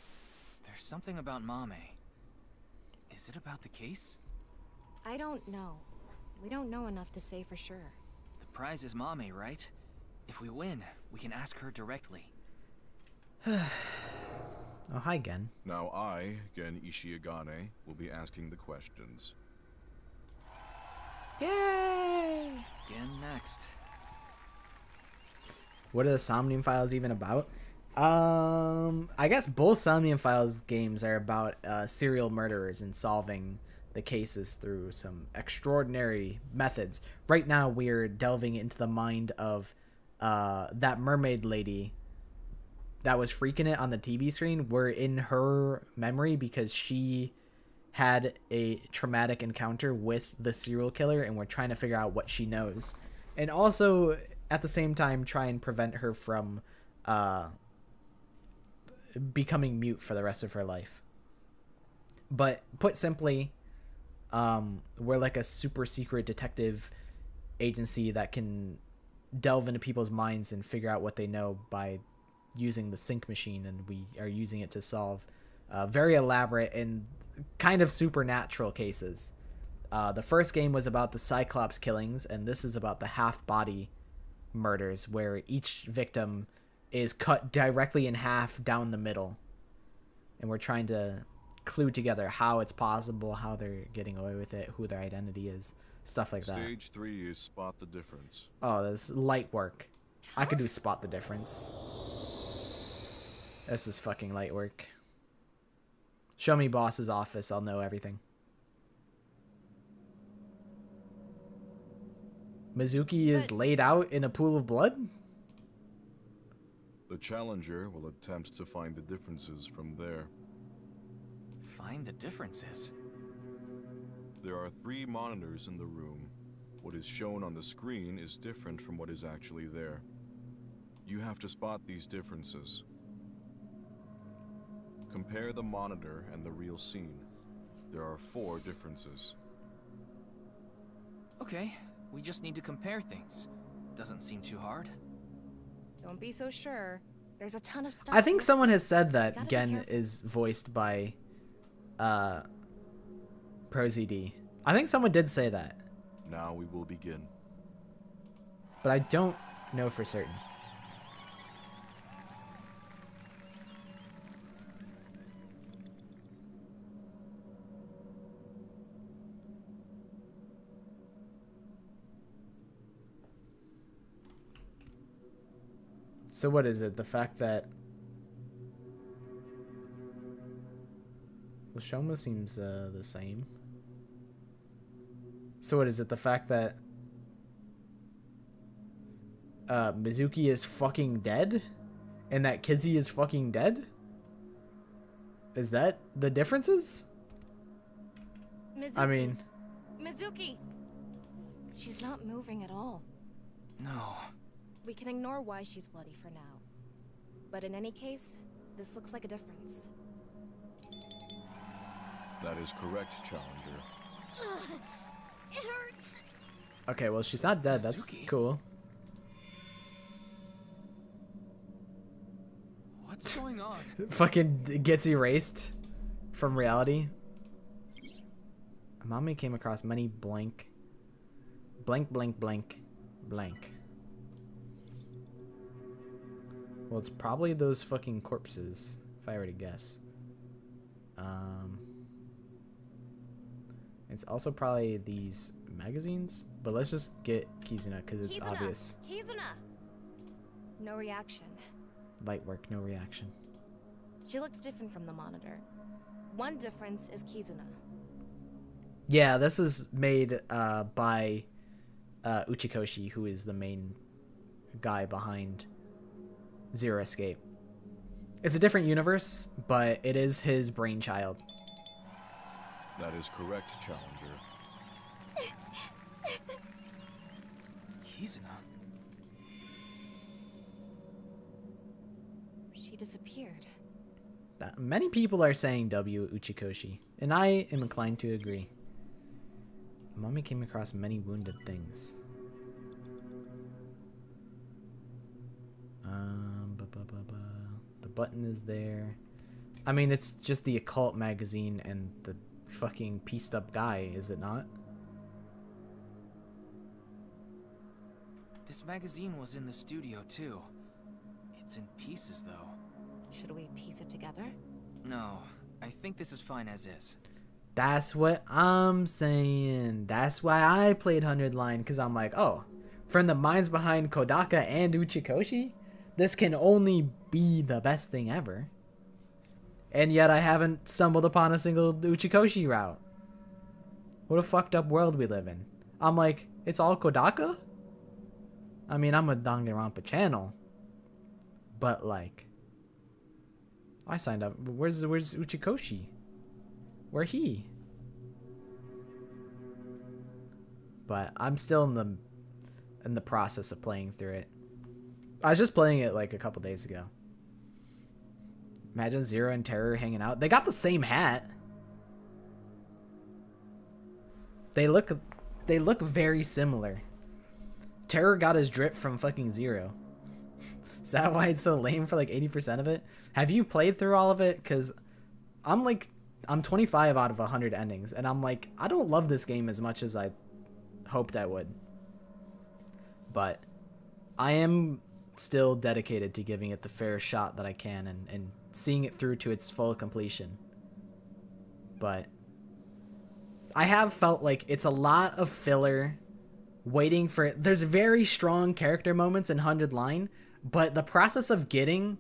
There's something about Mame. Is it about the case? I don't know. We don't know enough to say for sure. The prize is Mame, right? If we win, we can ask her directly. Oh, hi, Gen. Now I, Gen Ishiagane, will be asking the questions. Yay! Gen next. What are the Somnium Files even about? I guess both Somnium Files games are about serial murderers and solving the cases through some extraordinary methods. Right now, we're delving into the mind of that mermaid lady that was freaking it on the TV screen. We're in her memory because she had a traumatic encounter with the serial killer, and we're trying to figure out what she knows. And also, at the same time, try and prevent her from becoming mute for the rest of her life. But put simply, we're like a super secret detective agency that can delve into people's minds and figure out what they know by using the sync machine, and we are using it to solve very elaborate and kind of supernatural cases. The first game was about the Cyclops killings, and this is about the half-body murders, where each victim is cut directly in half down the middle, and we're trying to clue together how it's possible, how they're getting away with it, who their identity is, stuff like that. Stage 3 is spot the difference. Oh, this is light work. I could do spot the difference. This is fucking light work. Show me boss's office, I'll know everything. Mizuki is laid out in a pool of blood? The challenger will attempt to find the differences from there. Find the differences? There are 3 monitors in the room. What is shown on the screen is different from what is actually there. You have to spot these differences. Compare the monitor and the real scene. There are 4 differences. Okay, we just need to compare things. Doesn't seem too hard. Don't be so sure. There's a ton of stuff. I think someone has said that Gen is voiced by ProZD. I think someone did say that. Now we will begin. But I don't know for certain. So what is it? The fact that well, Shoma seems the same. So what is it? The fact that Mizuki is fucking dead, and that Kizzy is fucking dead? Is that the differences? Mizuki. I mean, Mizuki. She's not moving at all. No. We can ignore why she's bloody for now. But in any case, this looks like a difference. That is correct, challenger. It hurts. okay, well, she's not dead. That's Mizuki? cool. What's going on? Fucking gets erased from reality. Amami came across many blank. Well, it's probably those fucking corpses, if I were to guess. It's also probably these magazines, but let's just get Kizuna because it's obvious. Kizuna! No reaction. Light work, no reaction. She looks different from the monitor. One difference is Kizuna. Yeah, this is made by Uchikoshi, who is the main guy behind Zero Escape. It's a different universe, but it is his brainchild. That is correct, challenger. Kizuna? She disappeared. Many people are saying W Uchikoshi, and I am inclined to agree. Mommy came across many wounded things. The button is there. I mean, it's just the occult magazine and the fucking pieced up guy, is it not? This magazine was in the studio too. It's in pieces though. Should we piece it together? No, I think this is fine as is. That's what I'm saying. That's why I played 100 Line, because I'm like, oh, from the minds behind Kodaka and Uchikoshi, this can only be the best thing ever. And yet I haven't stumbled upon a single Uchikoshi route. What a fucked up world we live in. I'm like, it's all Kodaka? I mean, I'm a Danganronpa channel. But like, I signed up. Where's Uchikoshi? Where he? But I'm still in the process of playing through it. I was just playing it like a couple days ago. Imagine Zero and Terror hanging out. They got the same hat. They look very similar. Terror got his drip from fucking Zero. Is that why it's so lame for like 80% of it? Have you played through all of it? Because I'm 25 out of 100 endings, and I'm like, I don't love this game as much as I hoped I would. But I am still dedicated to giving it the fair shot that I can and seeing it through to its full completion. But I have felt like it's a lot of filler waiting for... There's very strong character moments in 100 Line, but the process of getting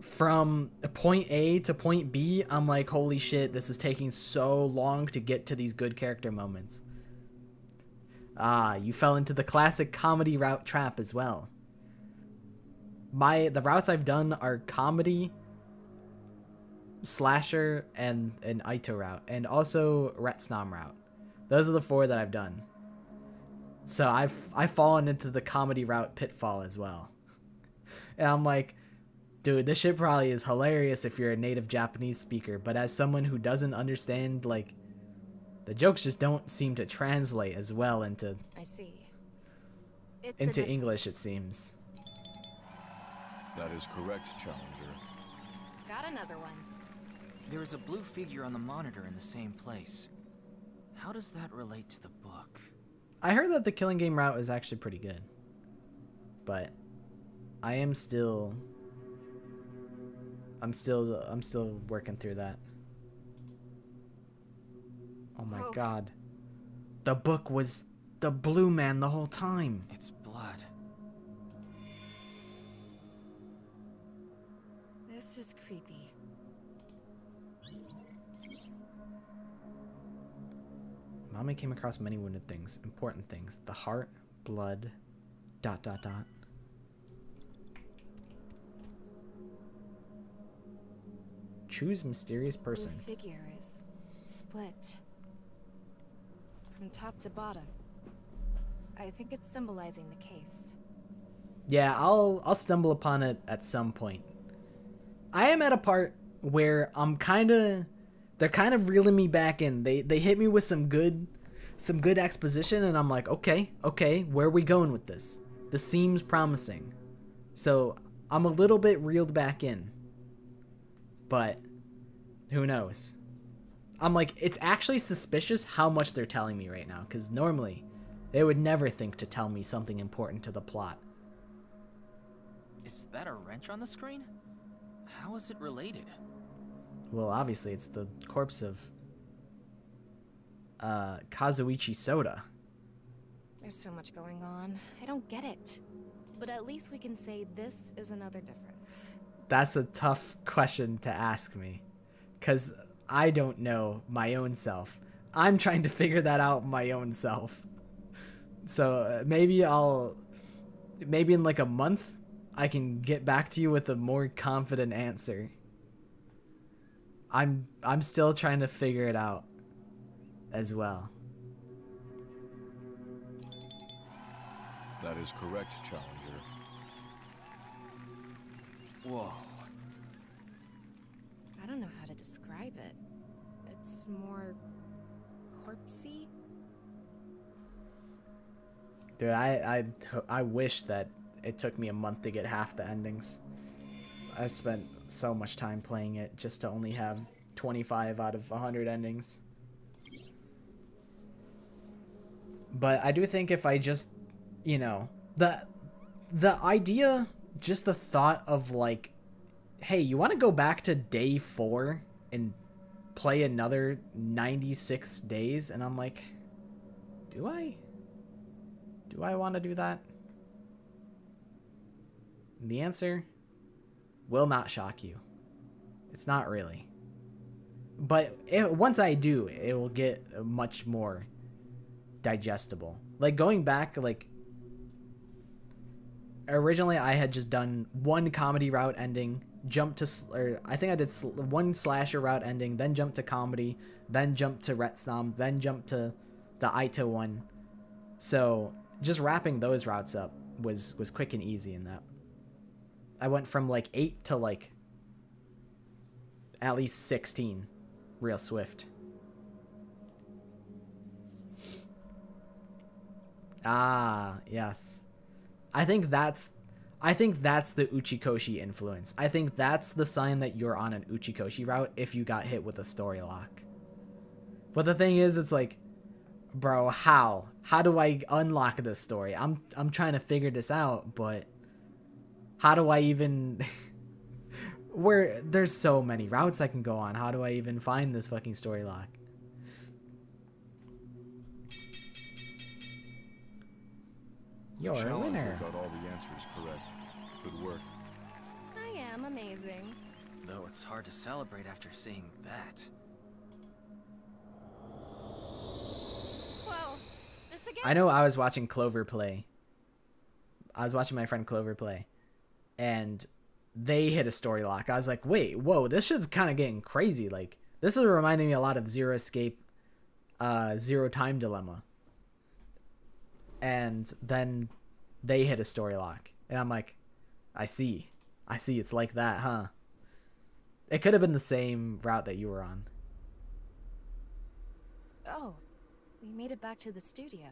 from point A to point B, I'm like, holy shit, this is taking so long to get to these good character moments. Ah, you fell into the classic comedy route trap as well. The routes I've done are comedy, slasher, and an Ito route, and also Retsnam route. Those are the 4 that I've done. So I've fallen into the comedy route pitfall as well. And I'm like, dude, this shit probably is hilarious if you're a native Japanese speaker, but as someone who doesn't understand, like, the jokes just don't seem to translate as well into... I see. Into English, it seems. That is correct, Challenger. Got another one. There is a blue figure on the monitor in the same place. How does that relate to the book? I heard that the Killing Game route is actually pretty good. But I am still... I'm still working through that. Oh my god. The book was the blue man the whole time. It's blood. This is creepy. Mommy came across many wounded things, important things. The heart, blood, ... Choose mysterious person. The figure is split from top to bottom. I think it's symbolizing the case. Yeah, I'll stumble upon it at some point. I am at a part where they're kind of reeling me back in. They hit me with some good exposition, and I'm like, okay, where are we going with this? This seems promising. So I'm a little bit reeled back in. But who knows? I'm like, it's actually suspicious how much they're telling me right now, because normally they would never think to tell me something important to the plot. Is that a wrench on the screen? How is it related? Well, obviously it's the corpse of Kazuichi Soda. There's so much going on. I don't get it. But at least we can say this is another difference. That's a tough question to ask me, because I don't know my own self. I'm trying to figure that out my own self. So maybe in like a month, I can get back to you with a more confident answer. I'm still trying to figure it out as well. That is correct, Challenger. Whoa. I don't know how to describe it. It's more corpsey. Dude, I wish that it took me a month to get half the endings. I spent so much time playing it just to only have 25 out of 100 endings. But I do think if I just, you know, the idea, just the thought of like, hey, you want to go back to day 4 and play another 96 days? And I'm like, do I? Do I want to do that? And the answer will not shock you. It's not really. But once I do, it will get much more digestible. Like going back, like originally I had just done one comedy route ending, jumped to, or I think I did one slasher route ending, then jumped to comedy, then jumped to Retsnom, then jumped to the Aito one. So just wrapping those routes up was quick and easy in that. I went from like 8 to like at least 16 real swift. Ah, yes. I think that's the Uchikoshi influence. I think that's the sign that you're on an Uchikoshi route if you got hit with a story lock. But the thing is, it's like, bro, how do I unlock this story? I'm trying to figure this out, but how do I even where there's so many routes I can go on. How do I even find this fucking story lock? You're a winner. Got all the answers correct. Good work. I am amazing. Though it's hard to celebrate after seeing that. Well, this again. I know I was watching Clover play. I was watching my friend Clover play, and they hit a story lock. I was like, wait, whoa, this shit's kind of getting crazy. Like, this is reminding me a lot of Zero Escape, Zero Time Dilemma. And then they hit a story lock. And I'm like, I see. It's like that, huh? It could have been the same route that you were on. Oh, we made it back to the studio.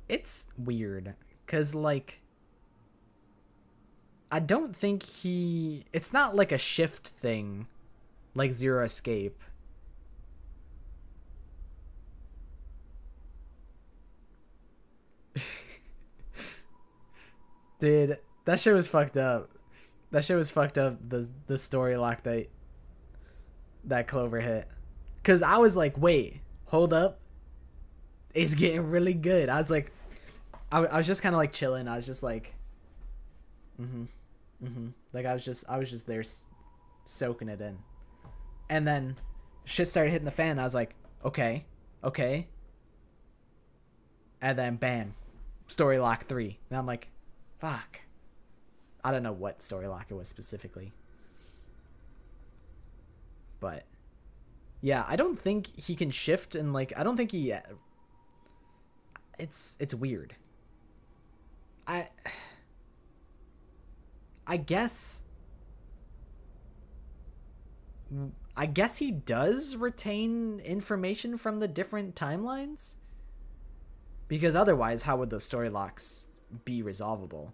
It's weird, because, like, I don't think it's not like a shift thing like Zero Escape. Dude, that shit was fucked up. That shit was fucked up, the story lock that Clover hit. Because I was like, wait, hold up. It's getting really good. I was like, I was just kind of like chilling. I was just like, like I was just there soaking it in. And then shit started hitting the fan. I was like, okay. And then bam, story lock 3. And I'm like, fuck. I don't know what story lock it was specifically. But yeah, I don't think he can shift, and like I don't think he it's weird. I guess he does retain information from the different timelines, because otherwise how would the story locks be resolvable?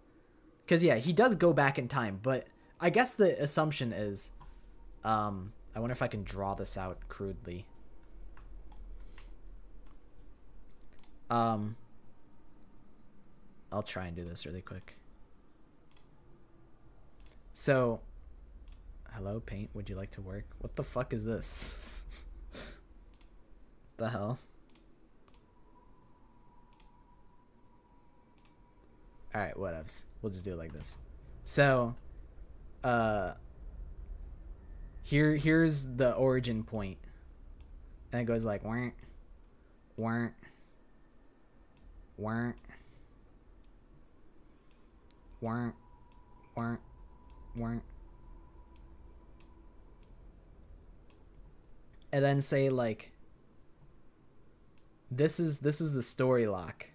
Because yeah, he does go back in time, but I guess the assumption is I wonder if I can draw this out crudely. I'll try and do this really quick. So, hello, Paint, would you like to work? What the fuck is this? The hell? Alright, whatevs. We'll just do it like this. So, here's the origin point. And it goes like, wah, wah, wah, wah, wah, wah. And then say like, this is the story lock.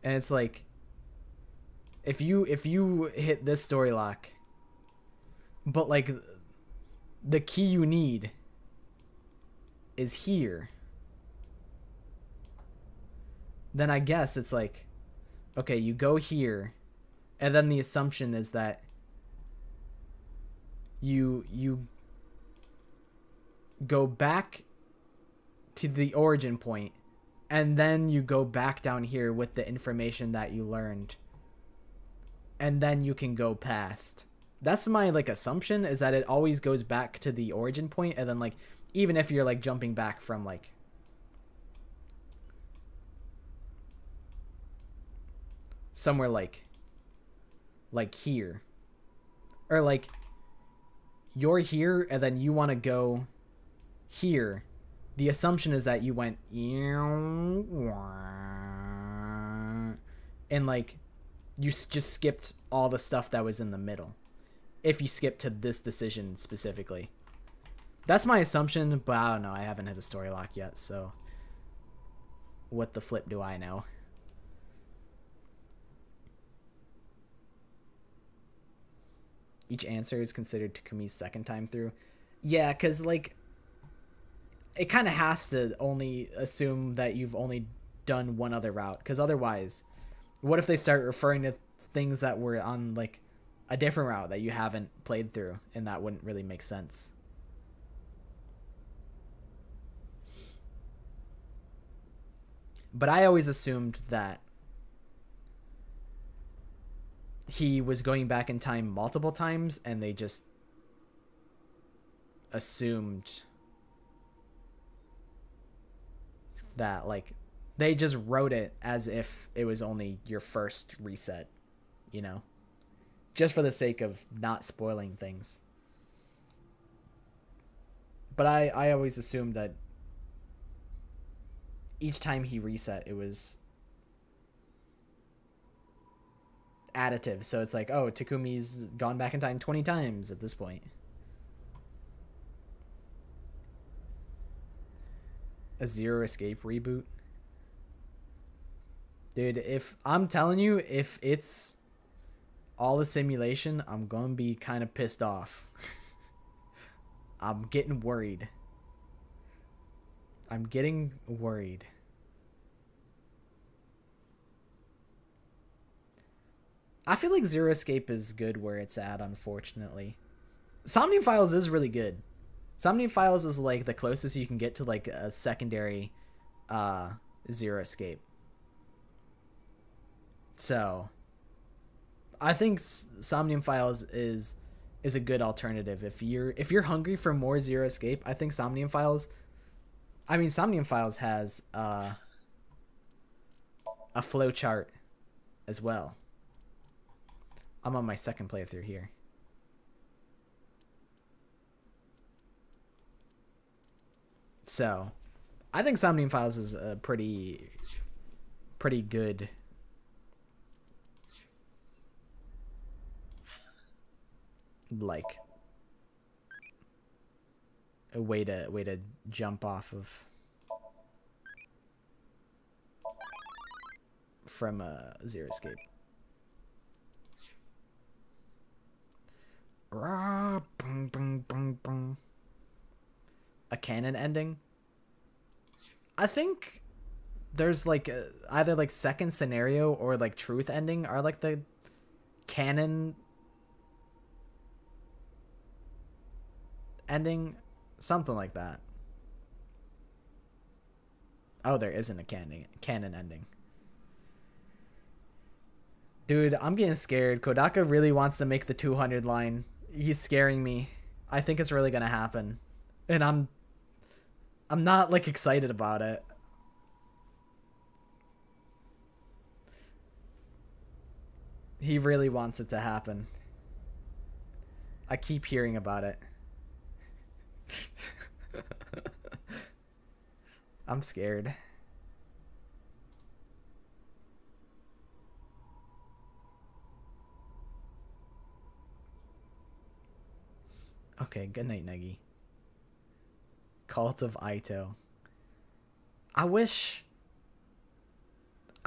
And it's like, If you hit this story lock, but like the key you need is here, then I guess it's like, okay, you go here, and then the assumption is that you go back to the origin point, and then you go back down here with the information that you learned, and then you can go past. That's my like assumption, is that it always goes back to the origin point, and then like even if you're like jumping back from like somewhere like here, or like you're here and then you want to go here, the assumption is that you went and like you just skipped all the stuff that was in the middle if you skip to this decision specifically. That's my assumption, but I don't know. I haven't hit a story lock yet, so what the flip do I know? Each answer is considered Takumi's second time through. Yeah, because like it kind of has to only assume that you've only done one other route, because otherwise, what if they start referring to things that were on like a different route that you haven't played through, and that wouldn't really make sense. But I always assumed that he was going back in time multiple times, and they just assumed that like they just wrote it as if it was only your first reset, you know, just for the sake of not spoiling things. But I always assumed that each time he reset, it was additive. So it's like, oh, Takumi's gone back in time 20 times at this point. A Zero Escape reboot? Dude, if I'm telling you, if it's all a simulation, I'm gonna be kind of pissed off. I'm getting worried. I'm getting worried. I feel like Zero Escape is good where it's at, unfortunately. Somnium Files is really good. Somnium Files is like the closest you can get to like a secondary Zero Escape. So I think Somnium Files is a good alternative. If you're hungry for more Zero Escape, I think Somnium Files has a flowchart as well. I'm on my second playthrough here. So, I think Somnium Files is a pretty good like a way to jump off of from Zero Escape. A canon ending? I think there's like either like second scenario or like truth ending are like the canon ending, something like that. Oh, there isn't a canon ending. Dude, I'm getting scared. Kodaka really wants to make the 200 line. He's scaring me. I think it's really gonna happen, and I'm not like excited about it. He really wants it to happen. I keep hearing about it. I'm scared. Okay, good night, Negi. Cult of Aito. I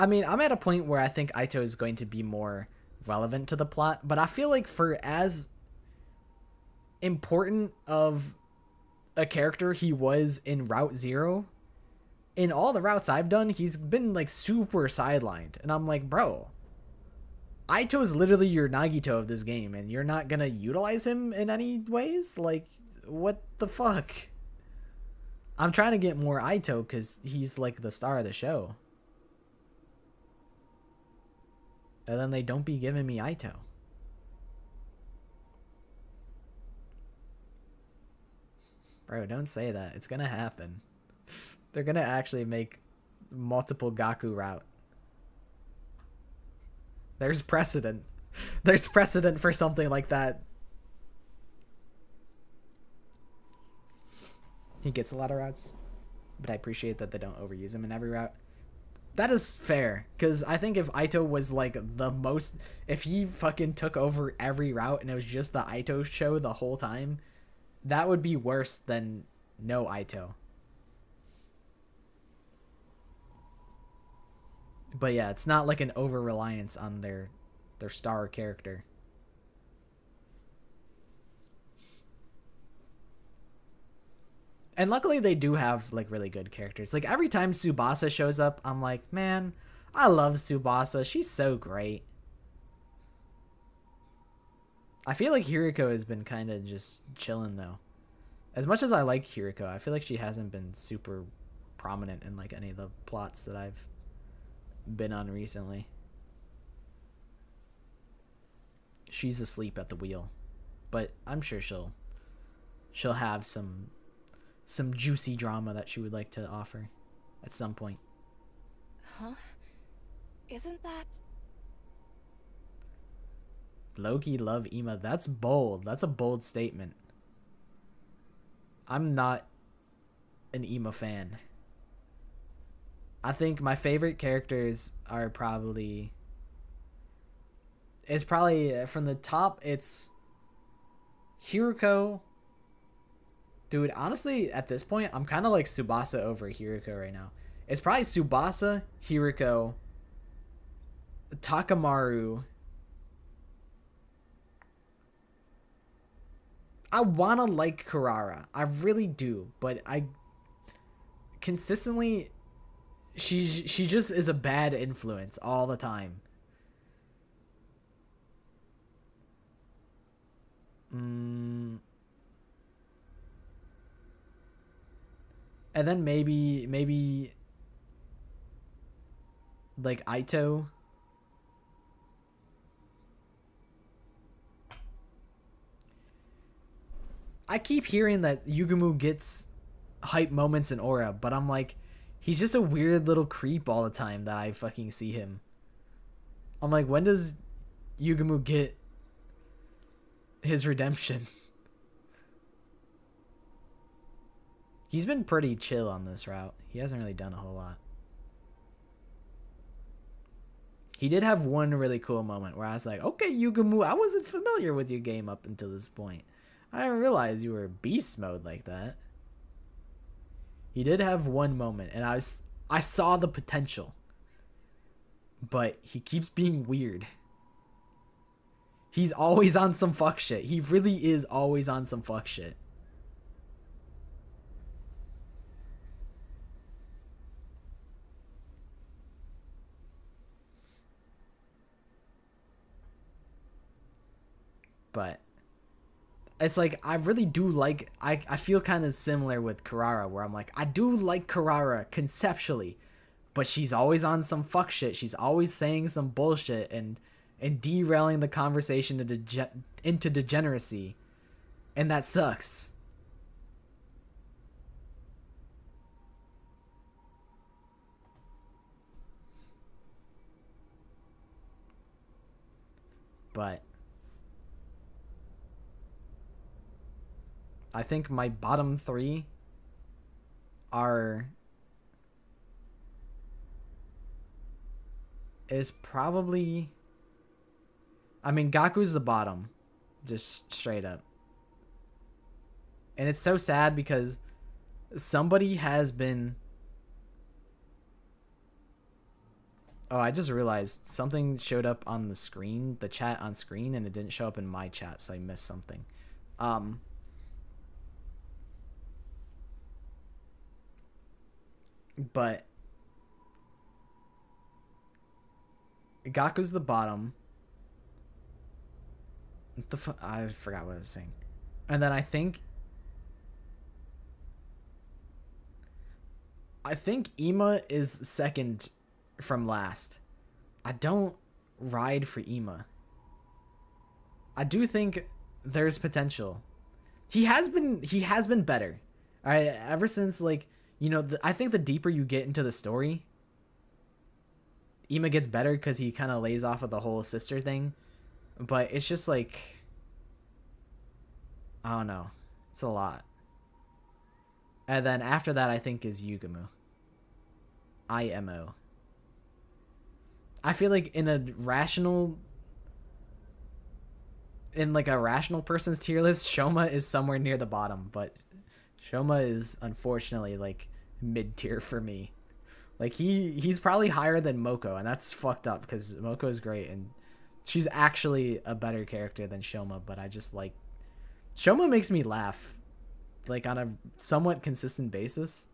mean, I'm at a point where I think Aito is going to be more relevant to the plot, but I feel like for as important of a character he was in Route Zero, in all the routes I've done, he's been like super sidelined. And I'm like, bro, Aito's literally your Nagito of this game, and you're not gonna utilize him in any ways? Like, what the fuck? I'm trying to get more Aito because he's like the star of the show. And then they don't be giving me Aito. Bro, don't say that. It's gonna happen. They're gonna actually make multiple Gaku route. There's precedent. There's precedent for something like that. He gets a lot of routes, but I appreciate that they don't overuse him in every route. That is fair, because I think if Aito was like the most... If he fucking took over every route and it was just the Aito show the whole time, that would be worse than no Aito. But yeah, it's not like an over-reliance on their star character. And luckily they do have like really good characters. Like every time Tsubasa shows up, I'm like, man, I love Tsubasa. She's so great. I feel like Hiriko has been kind of just chilling though. As much as I like Hiriko, I feel like she hasn't been super prominent in like any of the plots that I've been on recently. She's asleep at the wheel, but I'm sure she'll have some juicy drama that she would like to offer at some point. Huh? Isn't that... Loki love Ima. That's bold. That's a bold statement. I'm not an Ima fan. I think my favorite characters are probably... It's probably from the top, it's Hiriko. Dude, honestly, at this point, I'm kind of like Tsubasa over Hiriko right now. It's probably Tsubasa, Hiriko, Takamaru. I want to like Kurara. I really do, but I consistently... She just is a bad influence all the time. And then maybe like Aito. I keep hearing that Yugumu gets hype moments in Aura, but I'm like, he's just a weird little creep all the time that I fucking see him. I'm like, when does Yugumu get his redemption? He's been pretty chill on this route. He hasn't really done a whole lot. He did have one really cool moment where I was like, okay, Yugumu, I wasn't familiar with your game up until this point. I didn't realize you were beast mode like that. He did have one moment, and I saw the potential. But he keeps being weird. He's always on some fuck shit. He really is always on some fuck shit. But it's like, I really do like... I feel kind of similar with Kurara, where I'm like, I do like Kurara conceptually, but she's always on some fuck shit. She's always saying some bullshit and derailing the conversation into degeneracy. And that sucks. But I think my bottom three is probably... I mean, Gaku's the bottom. Just straight up. And it's so sad because somebody has been Oh, I just realized something showed up on the screen, the chat on screen, and it didn't show up in my chat, so I missed something. But Gaku's the bottom. I forgot what I was saying. And then I think Ima is second from last. I don't ride for Ima. I do think there's potential. He has been better. Ever since, like, you know, I think the deeper you get into the story, Ima gets better because he kind of lays off of the whole sister thing. But it's just like, I don't know. It's a lot. And then after that, I think is Yugumu. IMO. I feel like in a rational person's tier list, Shoma is somewhere near the bottom, but Shoma is unfortunately like mid-tier for me. Like he's probably higher than Moko, and that's fucked up because Moko is great and she's actually a better character than Shoma, but I just like Shoma makes me laugh like on a somewhat consistent basis,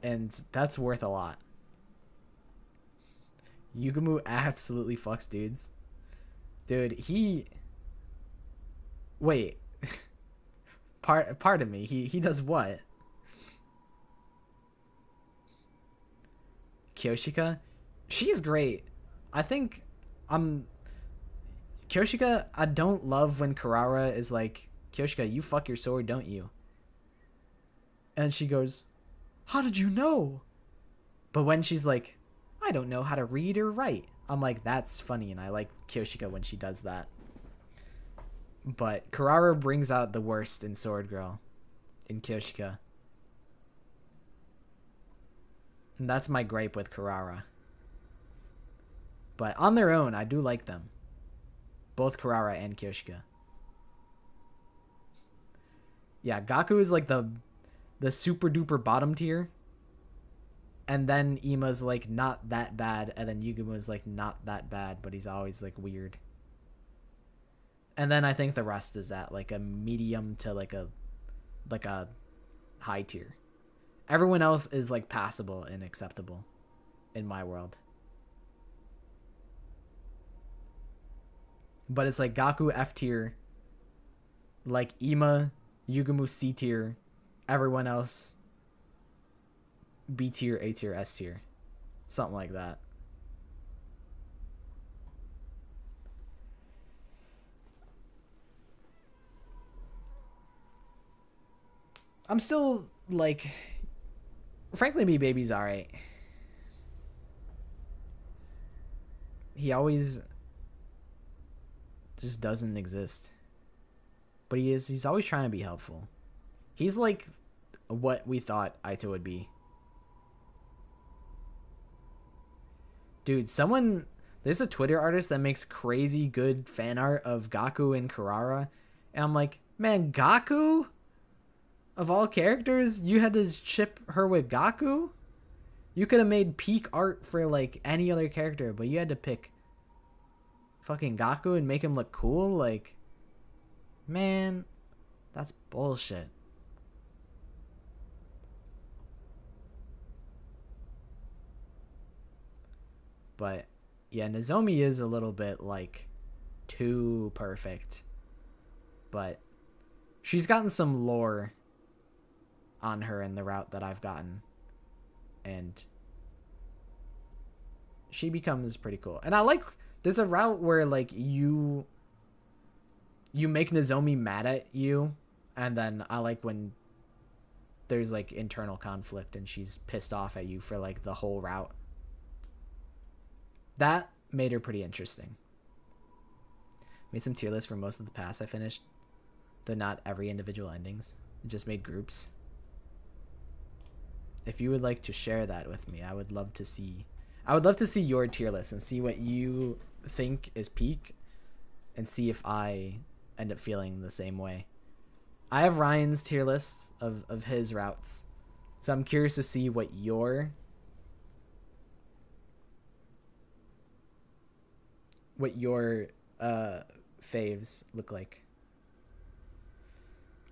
and that's worth a lot. Yugumu absolutely fucks dudes. Dude, wait. Pardon me. He does what? Kyoshika? She's great. I think Kyoshika, I don't love when Kurara is like, Kyoshika, you fuck your sword, don't you? And she goes, how did you know? But when she's like, I don't know how to read or write, I'm like, that's funny, and I like Kyoshika when she does that. But Kurara brings out the worst in Sword Girl, in Kyoshika. And that's my gripe with Kurara. But on their own, I do like them. Both Kurara and Kyoshika. Yeah, Gaku is like the super duper bottom tier. And then Ima's like not that bad, and then Yugumo's like not that bad, but he's always like weird. And then I think the rest is at like a medium to like a high tier. Everyone else is like passable and acceptable in my world. But it's like Gaku F tier, like Ima, Yugumu C tier, everyone else B tier, A tier, S tier. Something like that. I'm still like, frankly, me baby's alright. He always just doesn't exist. But he's always trying to be helpful. He's like what we thought Aito would be. Dude, there's a Twitter artist that makes crazy good fan art of Gaku and Kurara. And I'm like, man, Gaku? Of all characters, you had to ship her with Gaku? You could have made peak art for like any other character, but you had to pick fucking Gaku and make him look cool? Like, man, that's bullshit. But yeah, Nozomi is a little bit like too perfect. But she's gotten some lore on her in the route that I've gotten. And she becomes pretty cool. And I like, there's a route where like you make Nozomi mad at you, and then I like when there's like internal conflict and she's pissed off at you for like the whole route. That made her pretty interesting. Made some tier lists for most of the pass I finished. Though not every individual endings. Just made groups. If you would like to share that with me, I would love to see your tier list and see what you think is peak, and see if I end up feeling the same way. I have Ryan's tier list of his routes, so I'm curious to see what your what your faves look like.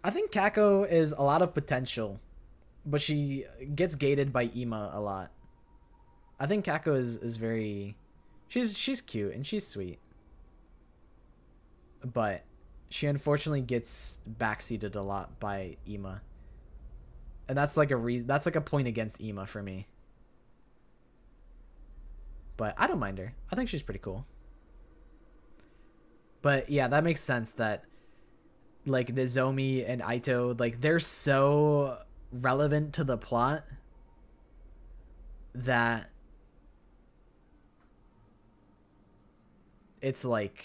I think Kako is a lot of potential, but she gets gated by Ima a lot. I think Kako is very... She's cute and she's sweet. But she unfortunately gets backseated a lot by Ima. And that's like a point against Ima for me. But I don't mind her. I think she's pretty cool. But yeah, that makes sense that like Nozomi and Aito, like they're so relevant to the plot that it's like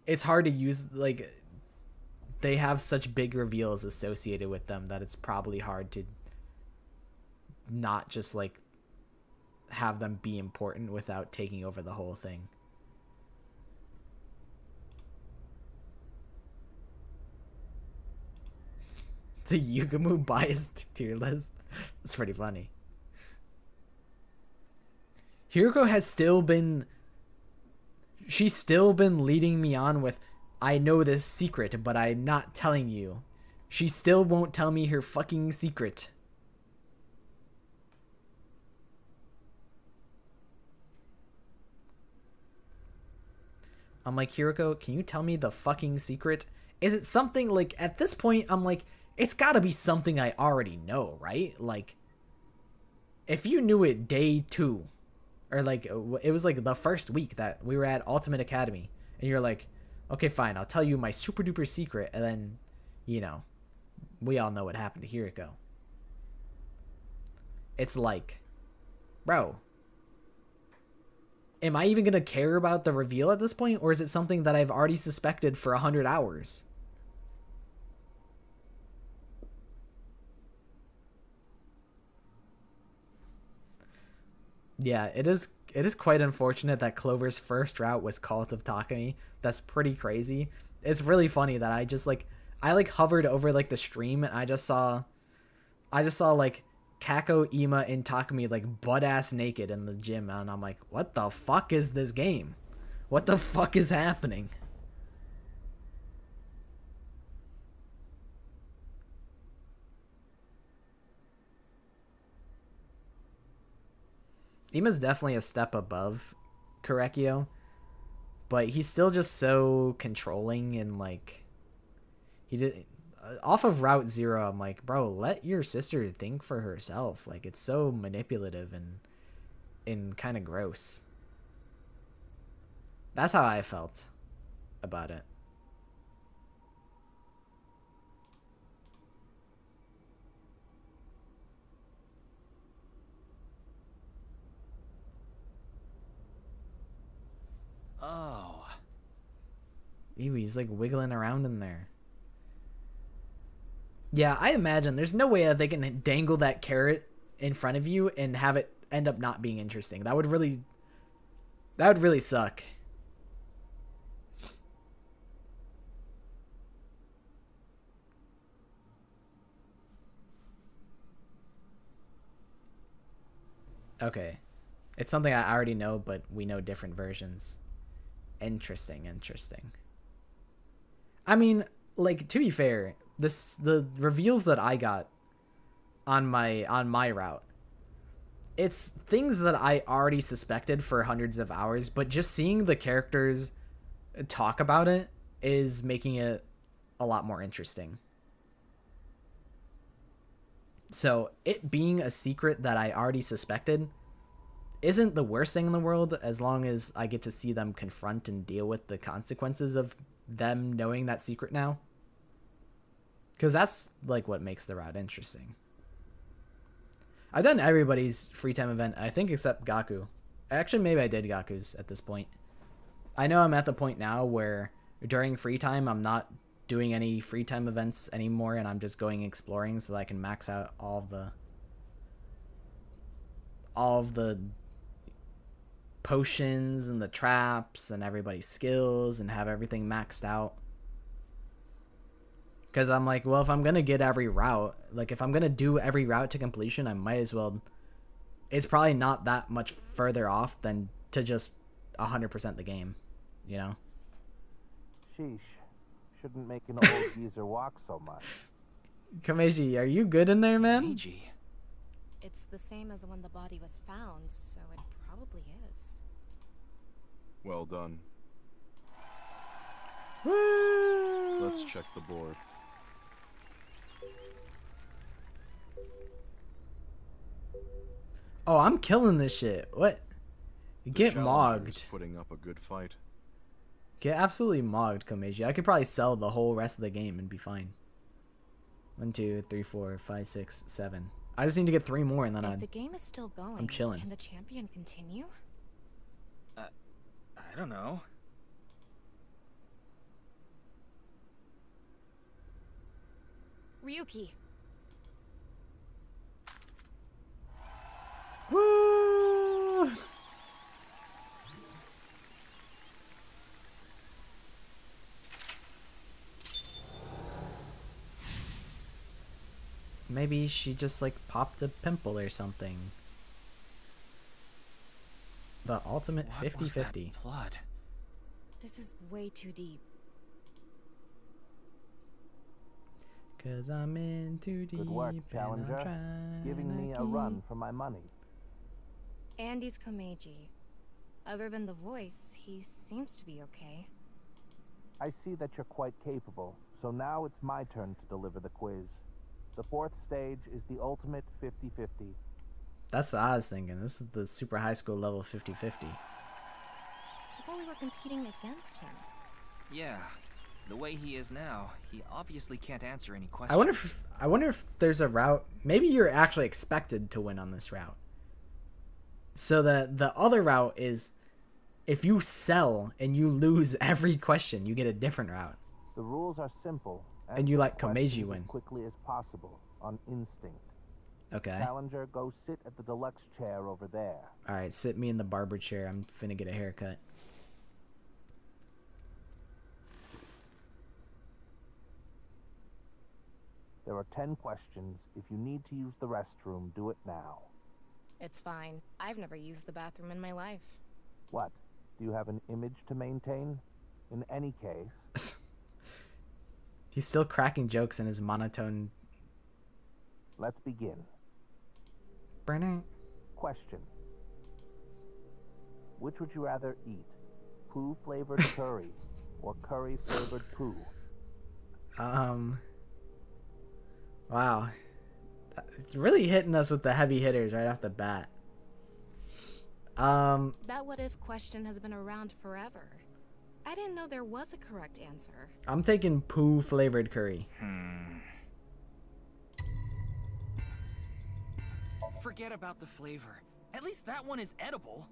it's hard to use, like they have such big reveals associated with them that it's probably hard to not just like have them be important without taking over the whole thing. It's a Yugamu biased tier list. That's pretty funny. Hiroko has still been... She's still been leading me on with, I know this secret, but I'm not telling you. She still won't tell me her fucking secret. I'm like, Hiroko, can you tell me the fucking secret? Is it something like, at this point, I'm like, it's gotta be something I already know, right? Like, if you knew it day 2, or like, it was like the first week that we were at Ultimate Academy, and you're like, okay, fine, I'll tell you my super duper secret, and then, you know, we all know what happened to Hiroko. It's like, bro, am I even gonna care about the reveal at this point, or is it something that I've already suspected for 100 hours? Yeah, it is quite unfortunate that Clover's first route was Cult of Takumi. That's pretty crazy. It's really funny that I hovered over like the stream and I just saw like Kako, Ima, and Takumi like butt ass naked in the gym, and I'm like, what the fuck is this game? What the fuck is happening? Ima's definitely a step above Korekio, but he's still just so controlling, and like he did off of Route 0. I'm like, bro, let your sister think for herself. Like, it's so manipulative and kind of gross. That's how I felt about it. Oh. Ew, he's like wiggling around in there. Yeah, I imagine there's no way that they can dangle that carrot in front of you and have it end up not being interesting. That would really suck. Okay. It's something I already know, but we know different versions. Interesting. I mean, like, to be fair, the reveals that I got on my route, it's things that I already suspected for hundreds of hours, but just seeing the characters talk about it is making it a lot more interesting. So it being a secret that I already suspected isn't the worst thing in the world, as long as I get to see them confront and deal with the consequences of them knowing that secret now. Because that's like what makes the route interesting. I've done everybody's free time event, I think, except Gaku. Actually, maybe I did Gaku's at this point. I know I'm at the point now where during free time I'm not doing any free time events anymore, and I'm just going exploring so that I can max out all of the potions and the traps and everybody's skills and have everything maxed out. Because I'm like, well, if I'm gonna get every route, like if I'm gonna do every route to completion, I might as well. It's probably not that much further off than to just 100% the game, you know? Sheesh. Shouldn't make an old geezer walk so much. Kameji, are you good in there, man? Meiji. It's the same as when the body was found, so it probably is. Well done. Woo! Let's check the board. Oh, I'm killing this shit. What? Get Challenger's mogged. Putting up a good fight. Get absolutely mogged, Komeiji. I could probably sell the whole rest of the game and be fine. 1, 2, 3, 4, 5, 6, 7. I just need to get 3 more and then If the game is still going, I'm chilling. Can the champion continue? I don't know. Ryuki. Woo! Maybe she just like popped a pimple or something. The ultimate 50-50. Blood. This is way too deep. Cause I'm in too deep. Good work, and I'm Challenger. trying Giving to me a keep- run for my money. Andy's Komeiji. Other than the voice, he seems to be okay. I see that you're quite capable, so now it's my turn to deliver the quiz. The 4th stage is the ultimate 50-50. That's what I was thinking. This is the super high school level 50-50. I thought we were competing against him. Yeah. The way he is now, he obviously can't answer any questions. I wonder if there's a route. Maybe you're actually expected to win on this route. So the other route is if you sell and you lose every question, you get a different route. The rules are simple. And you let Answer Komeiji questions win. as quickly as possible on instinct. Okay. Challenger, go sit at the deluxe chair over there. All right, sit me in the barber chair. I'm finna get a haircut. There are 10 questions. If you need to use the restroom, do it now. It's fine. I've never used the bathroom in my life. What? Do you have an image to maintain? In any case... He's still cracking jokes in his monotone. Let's begin. Burner. Question. Which would you rather eat? Poo-flavored curry or curry-flavored poo? Wow. It's really hitting us with the heavy hitters right off the bat. That what if question has been around forever. I didn't know there was a correct answer. I'm taking poo flavored curry. Forget about the flavor. At least that one is edible.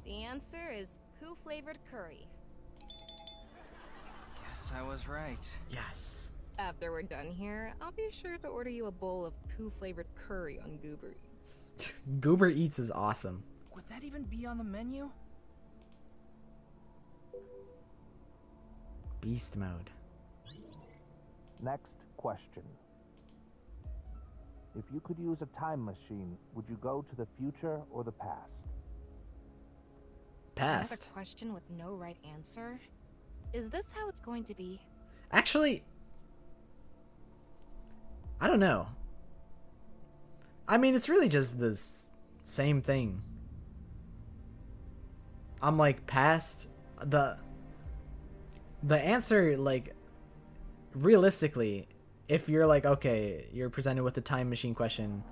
The answer is poo-flavored curry. Guess I was right. Yes. After we're done here, I'll be sure to order you a bowl of poo-flavored curry on Goober Eats. Goober Eats is awesome. Would that even be on the menu? Beast mode. Next question. If you could use a time machine, would you go to the future or the past? Past. Another question with no right answer? Is this how it's going to be? Actually, I don't know. I mean, it's really just the same thing. I'm like past the answer, like realistically, if you're like, okay, you're presented with the time machine question,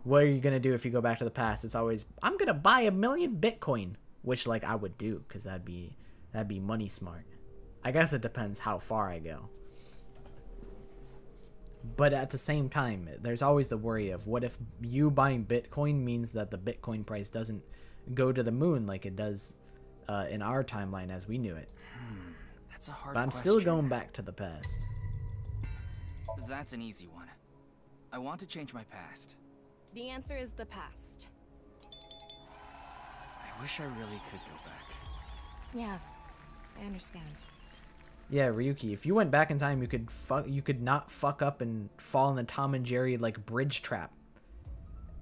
what are you gonna do if you go back to the past? It's always, I'm gonna buy 1 million Bitcoin, which like I would do because that'd be money smart. I guess it depends how far I go. But at the same time, there's always the worry of what if you buying Bitcoin means that the Bitcoin price doesn't go to the moon like it does in our timeline as we knew it. That's a hard But I'm question. still going back to the past. That's an easy one. I want to change my past. The answer is the past. I wish I really could go back. Yeah, I understand. Yeah, Ryuki, if you went back in time, you could not fuck up and fall in the Tom and Jerry like bridge trap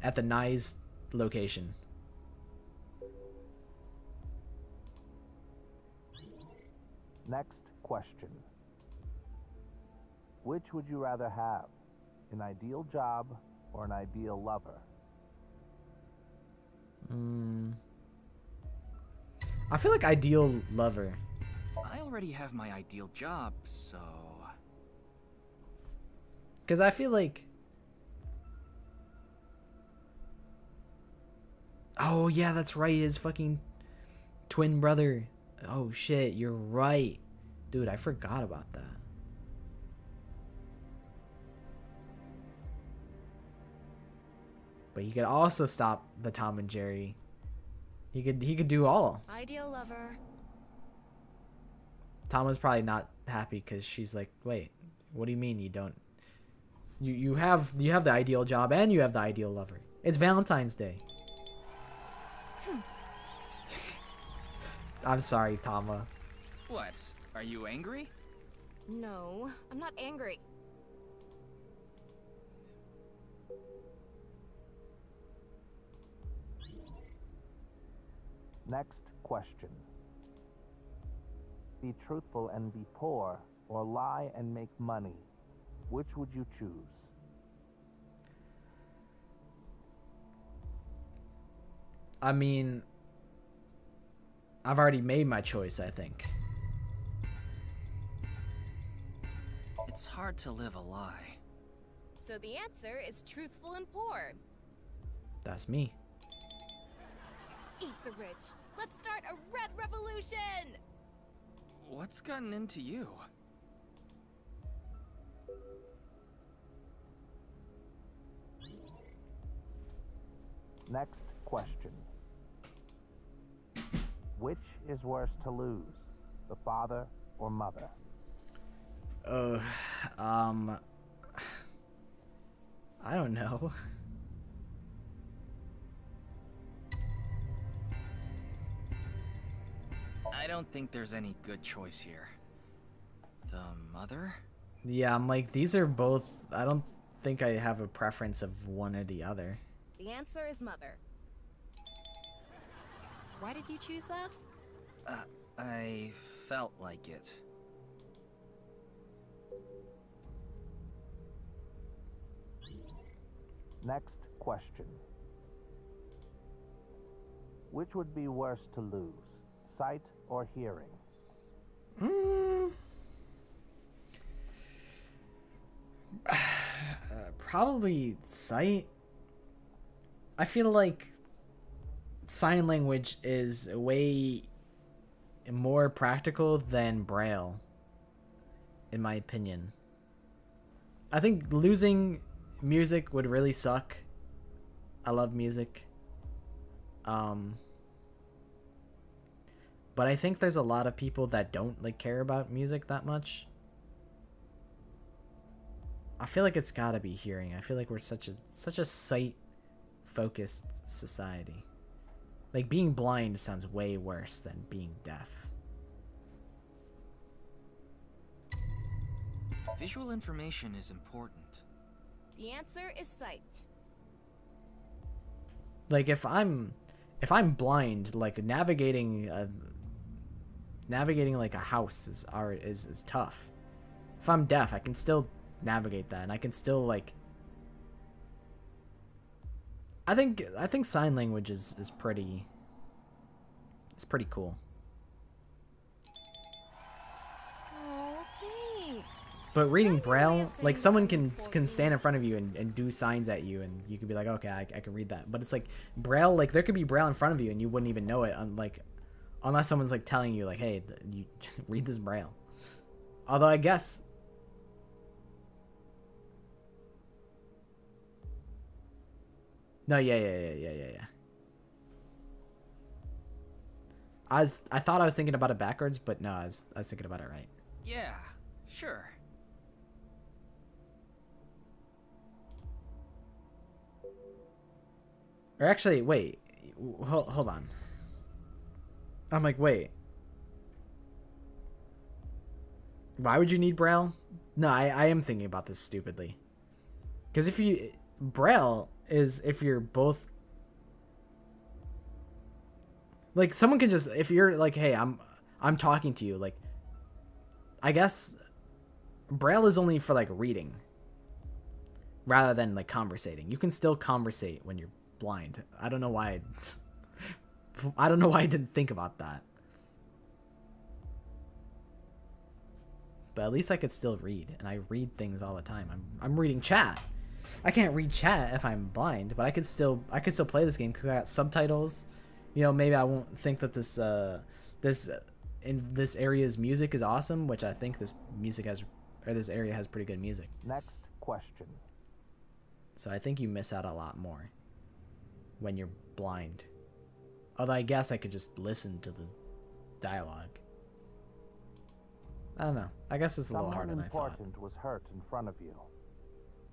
at the Nyes location. Next question. Which would you rather have? An ideal job or an ideal lover? I feel like ideal lover. I already have my ideal job, so... Because I feel like... Oh, yeah, that's right. His fucking twin brother. Oh, shit. You're right. Dude, I forgot about that. But he could also stop the Tom and Jerry. He could do all. Ideal lover. Tom was probably not happy because she's like, wait, what do you mean you don't? You have the ideal job and you have the ideal lover. It's Valentine's Day. I'm sorry, Tama. What? Are you angry? No, I'm not angry. Next question. Be truthful and be poor, or lie and make money. Which would you choose? I mean, I've already made my choice, I think. It's hard to live a lie. So the answer is truthful and poor. That's me. Eat the rich. Let's start a red revolution! What's gotten into you? Next question. Which is worse to lose, the father or mother? I don't know. I don't think there's any good choice here. The mother? Yeah, I'm like, these are both... I don't think I have a preference of one or the other. The answer is mother. Why did you choose that? I felt like it. Next question. Which would be worse to lose, sight or hearing? Probably sight. I feel like sign language is way more practical than Braille, in my opinion. I think losing music would really suck. I love music. But I think there's a lot of people that don't like care about music that much. I feel like it's gotta be hearing. I feel like we're such a sight focused society. Like being blind sounds way worse than being deaf. Visual information is important. The answer is sight. Like if I'm blind, like navigating like a house is tough. If I'm deaf, I can still navigate that, and I can still like. I think sign language is pretty. It's pretty cool. Oh, thanks. But reading Braille, like someone can stand in front of you and do signs at you, and you could be like, okay, I can read that. But it's like Braille, like there could be Braille in front of you and you wouldn't even know it, unless someone's like telling you like, hey, you read this Braille. Although I guess. No, yeah. I thought I was thinking about it backwards, but no, I was thinking about it right. Yeah, sure. Or actually, wait. Hold on. I'm like, wait. Why would you need Braille? No, I am thinking about this stupidly. Because Braille is if you're both... Like, someone can just... If you're like, hey, I'm talking to you, like... I guess Braille is only for like reading rather than like conversating. You can still conversate when you're blind. I don't know why I don't know why I didn't think about that. But at least I could still read, and I read things all the time. I'm reading chat. I can't read chat if I'm blind, but I could still play this game because I got subtitles. You know, maybe I won't think that this area's music is awesome, which I think this area has pretty good music. Next question. So I think you miss out a lot more when you're blind. Although I guess I could just listen to the dialogue. I don't know. I guess it's a little harder than I thought. Someone important was hurt in front of you.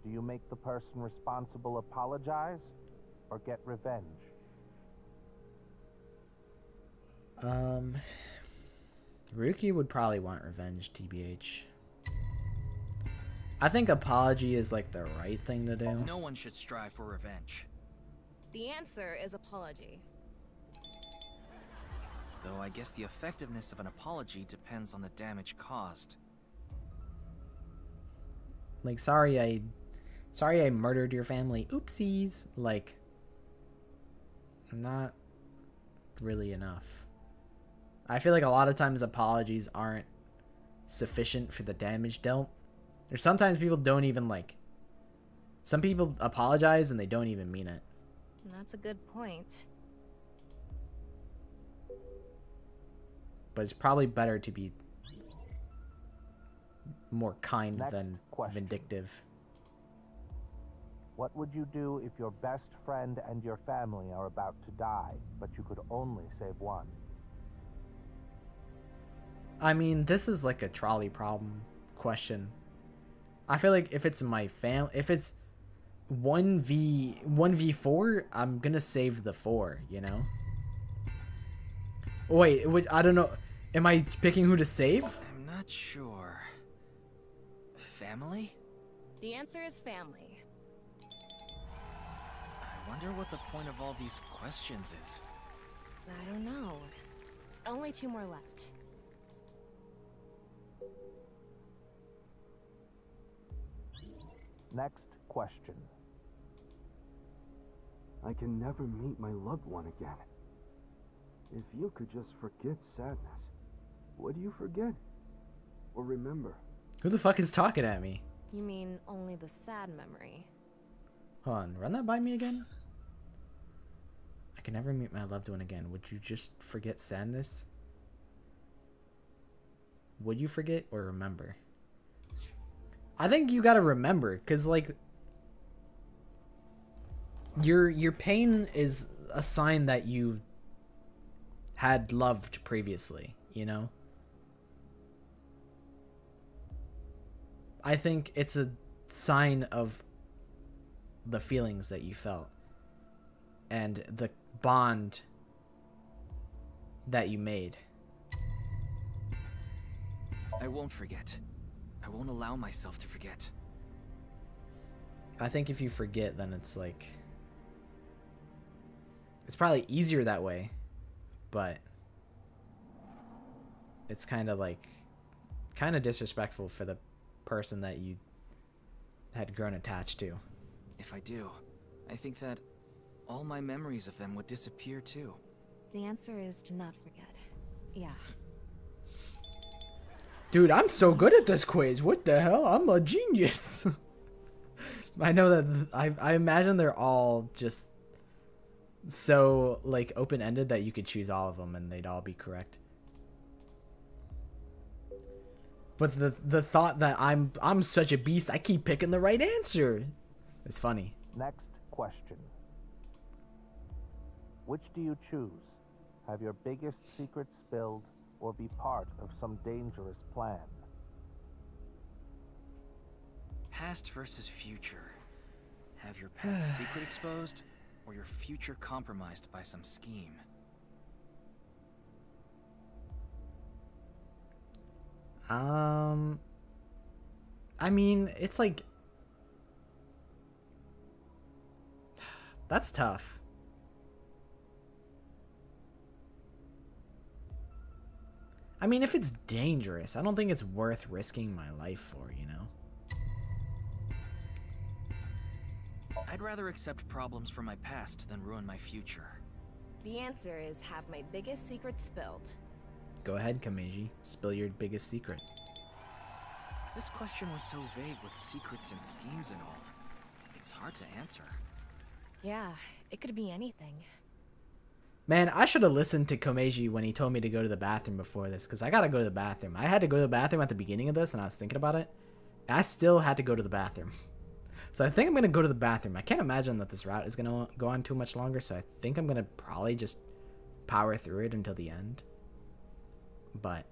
Do you make the person responsible apologize or get revenge? Ryuki would probably want revenge, TBH. I think apology is like the right thing to do. No one should strive for revenge. The answer is apology. Though I guess the effectiveness of an apology depends on the damage caused. Like, sorry I murdered your family. Oopsies. Like, not really enough. I feel like a lot of times apologies aren't sufficient for the damage dealt. There's sometimes people don't even like... Some people apologize and they don't even mean it. That's a good point. But it's probably better to be more kind than vindictive. What would you do if your best friend and your family are about to die, but you could only save one? I mean, this is like a trolley problem question. I feel like if it's my if it's 1v4, I'm gonna save the 4, you know? Wait, I don't know. Am I picking who to save? I'm not sure. Family? The answer is family. I wonder what the point of all these questions is. I don't know. Only 2 more left. Next question. I can never meet my loved one again. If you could just forget sadness, what do you forget? Or remember? Who the fuck is talking at me? You mean only the sad memory? Hold on, run that by me again? I can never meet my loved one again. Would you just forget sadness? Would you forget or remember? I think you gotta remember, cause like your pain is a sign that you had loved previously, you know? I think it's a sign of the feelings that you felt and the bond that you made. I won't forget. I won't allow myself to forget. I think if you forget, then it's like... It's probably easier that way, but it's kind of like... kind of disrespectful for the person that you had grown attached to. If I do, I think that all my memories of them would disappear too. The answer is to not forget. Yeah. Dude, I'm so good at this quiz. What the hell? I'm a genius. I know that I imagine they're all just so like open-ended that you could choose all of them and they'd all be correct. But the thought that I'm such a beast, I keep picking the right answer. It's funny. Next question. Which do you choose? Have your biggest secret spilled or be part of some dangerous plan? Past versus future. Have your past secret exposed or your future compromised by some scheme? I mean, it's like... That's tough. I mean, if it's dangerous, I don't think it's worth risking my life for, you know? I'd rather accept problems from my past than ruin my future. The answer is have my biggest secret spilled. Go ahead, Kameji. Spill your biggest secret. This question was so vague with secrets and schemes and all. It's hard to answer. Yeah, it could be anything. Man, I should have listened to Komeiji when he told me to go to the bathroom before this, because I gotta go to the bathroom. I had to go to the bathroom at the beginning of this, and I was thinking about it. I still had to go to the bathroom. So I think I'm gonna go to the bathroom. I can't imagine that this route is gonna go on too much longer, so I think I'm gonna probably just power through it until the end. But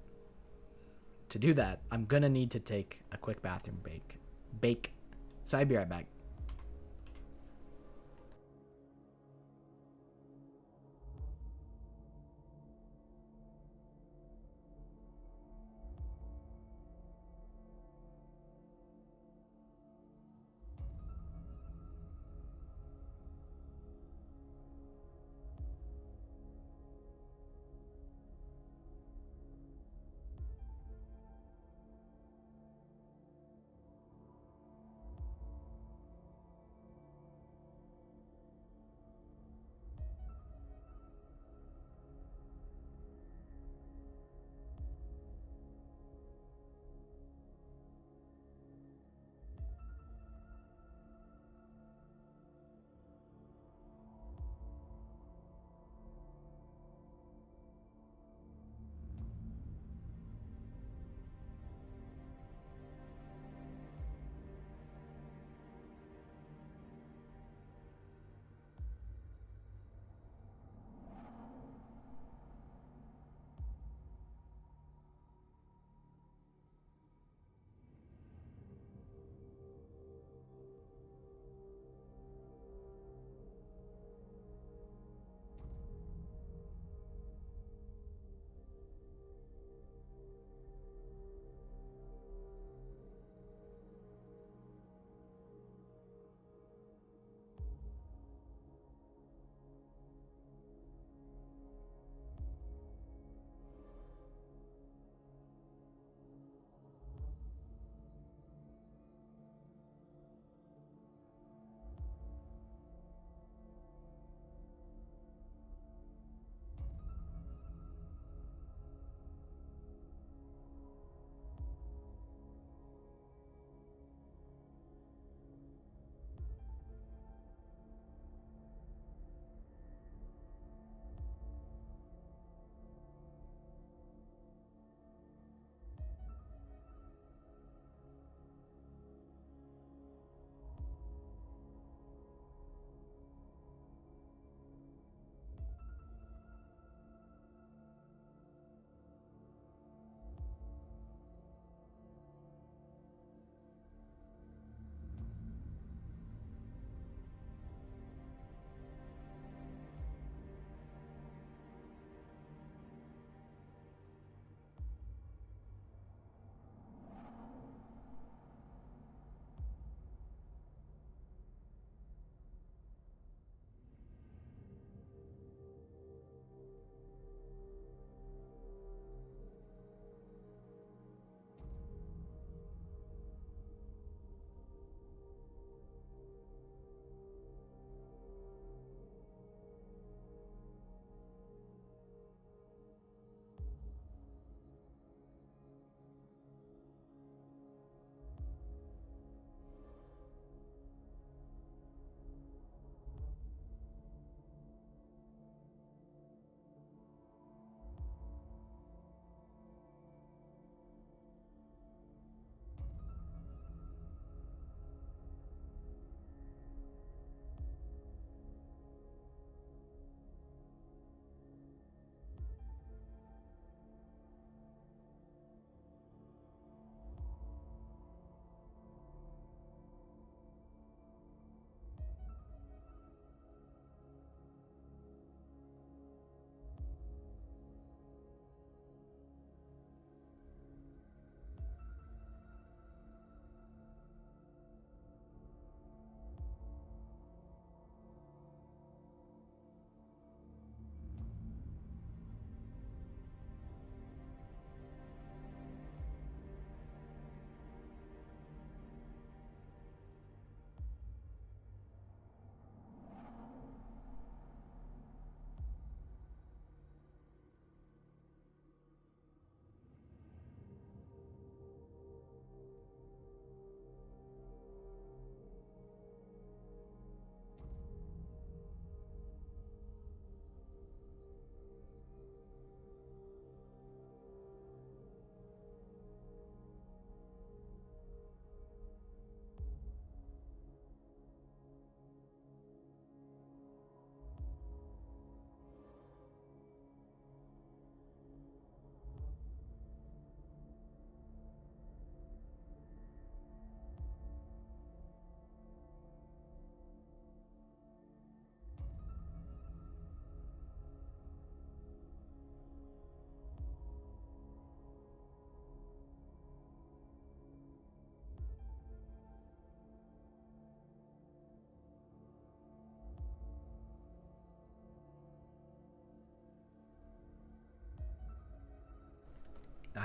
to do that, I'm gonna need to take a quick bathroom break. So I'll be right back.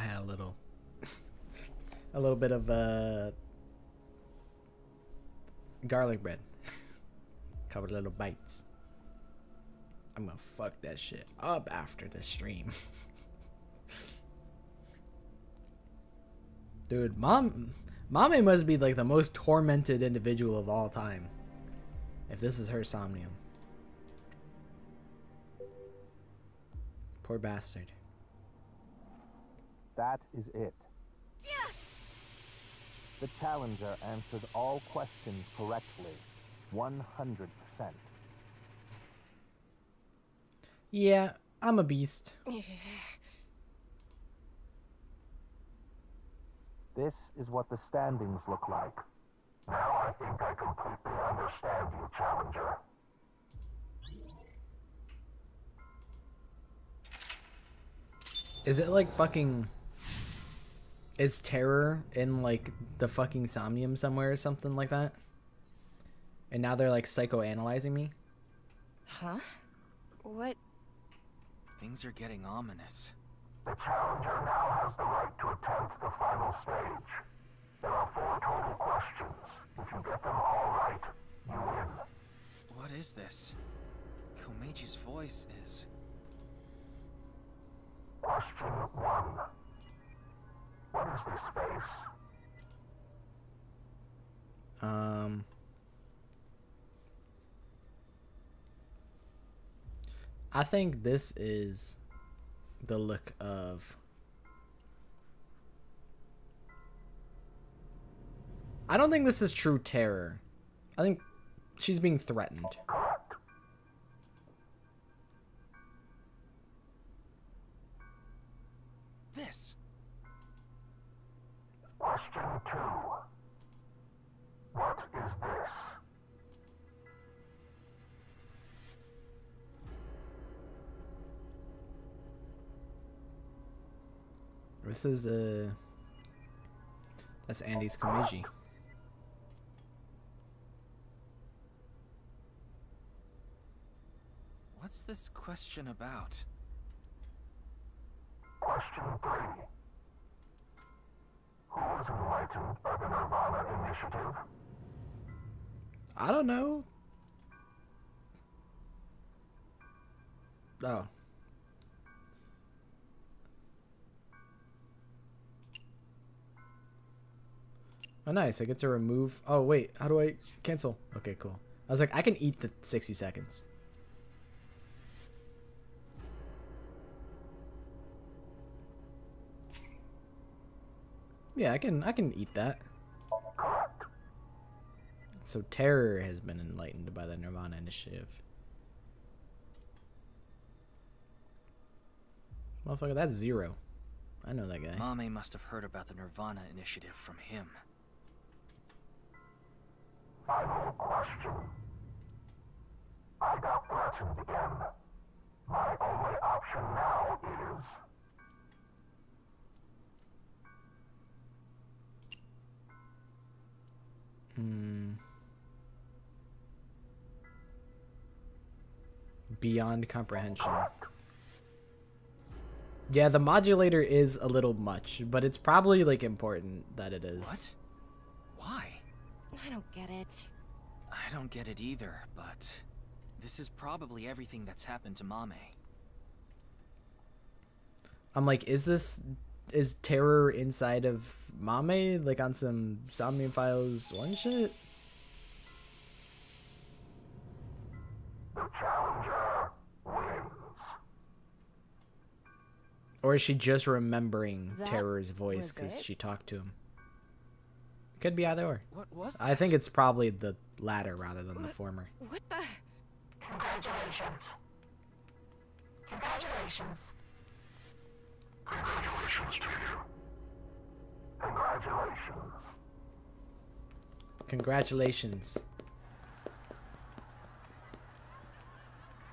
had a little bit of garlic bread. Couple little bites. I'm gonna fuck that shit up after the stream. Dude, Mame must be like the most tormented individual of all time. If this is her Somnium. Poor bastard. That is it. The challenger answered all questions correctly. 100%. Yeah, I'm a beast. This is what the standings look like. Now I think I completely understand you, Challenger. Is it like fucking... Is Terror in like the fucking Somnium somewhere or something like that? And now they're like psychoanalyzing me? Huh? What? Things are getting ominous. The Challenger now has the right to attempt the final stage. There are 4 total questions. If you get them all right, you win. What is this? Komeji's voice is... Question 1. What is this space? I think this is the look of... I don't think this is true terror. I think she's being threatened. This. Question 2. What is this? This is that's Andy's Komeji. What's this question about? Question 3. Who was enlightened by the NirvanA Initiative? I don't know. Oh. Oh, nice. I get to remove... Oh, wait. How do I cancel? Okay, cool. I was like, I can eat the 60 seconds. Yeah, I can eat that. So Terror has been enlightened by the NirvanA Initiative. Motherfucker, that's 0. I know that guy. Mame must have heard about the NirvanA Initiative from him. Final question. I got threatened again. My only option now is... Beyond comprehension. Yeah, the modulator is a little much, but it's probably like important that it is. What? Why? I don't get it. I don't get it either, but this is probably everything that's happened to Mame. I'm like, is Terror inside of Mame, like on some Somnium Files 1 shit? The Challenger wins. Or is she just remembering That Terror's voice was because it? she talked to him? Could be either or. What was that? I think it's probably the latter rather than the former. What the? Congratulations. Congratulations. Congratulations to you. Congratulations. Congratulations.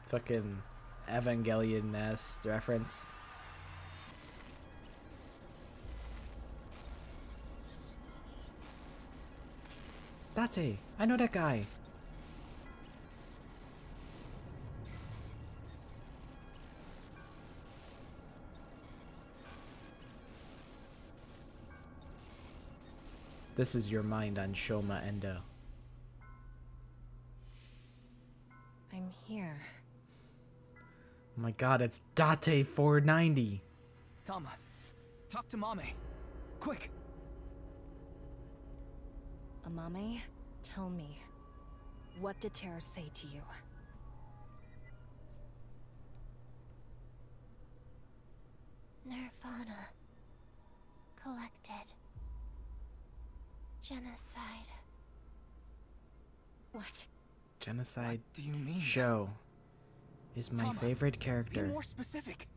Fucking Evangelion-esque reference. Date, I know that guy. This is your mind on Shoma Endo. I'm here. Oh my god, it's Date 490. Tama, talk to Mame. Quick! Amame, tell me, what did Terra say to you? NirvanA. Collected. Genocide. What? Genocide What do you mean? Show is my Tama, favorite character. Be more specific.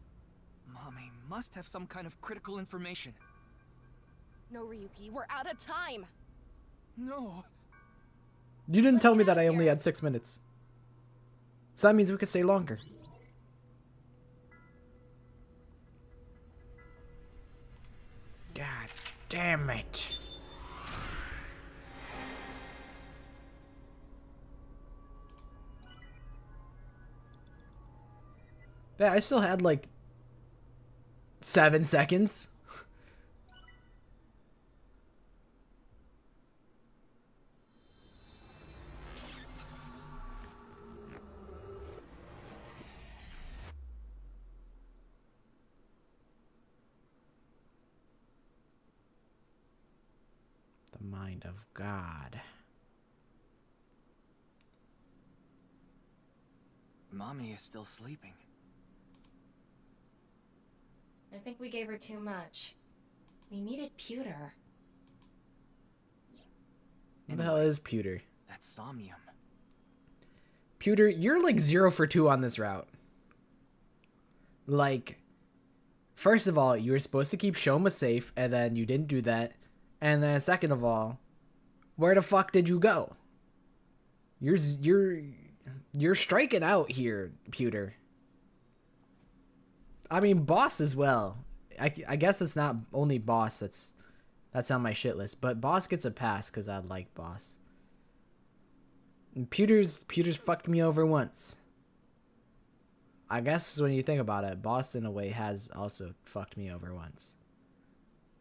Mame must have some kind of critical information. No, Ryuki, we're out of time! No. You didn't tell me get that out I of only here. had 6 minutes. So that means we could stay longer. God damn it. Yeah, I still had like 7 seconds. The mind of God. Mame is still sleeping. I think we gave her too much. We needed pewter. What the hell is pewter? That's somnium. Pewter, you're like 0 for 2 on this route. Like, first of all, you were supposed to keep Shoma safe, and then you didn't do that. And then second of all, where the fuck did you go? You're striking out here, Pewter. I mean, Boss as well. I guess it's not only Boss that's on my shit list, but Boss gets a pass because I like Boss. And Pewter's fucked me over once. I guess when you think about it, Boss in a way has also fucked me over once.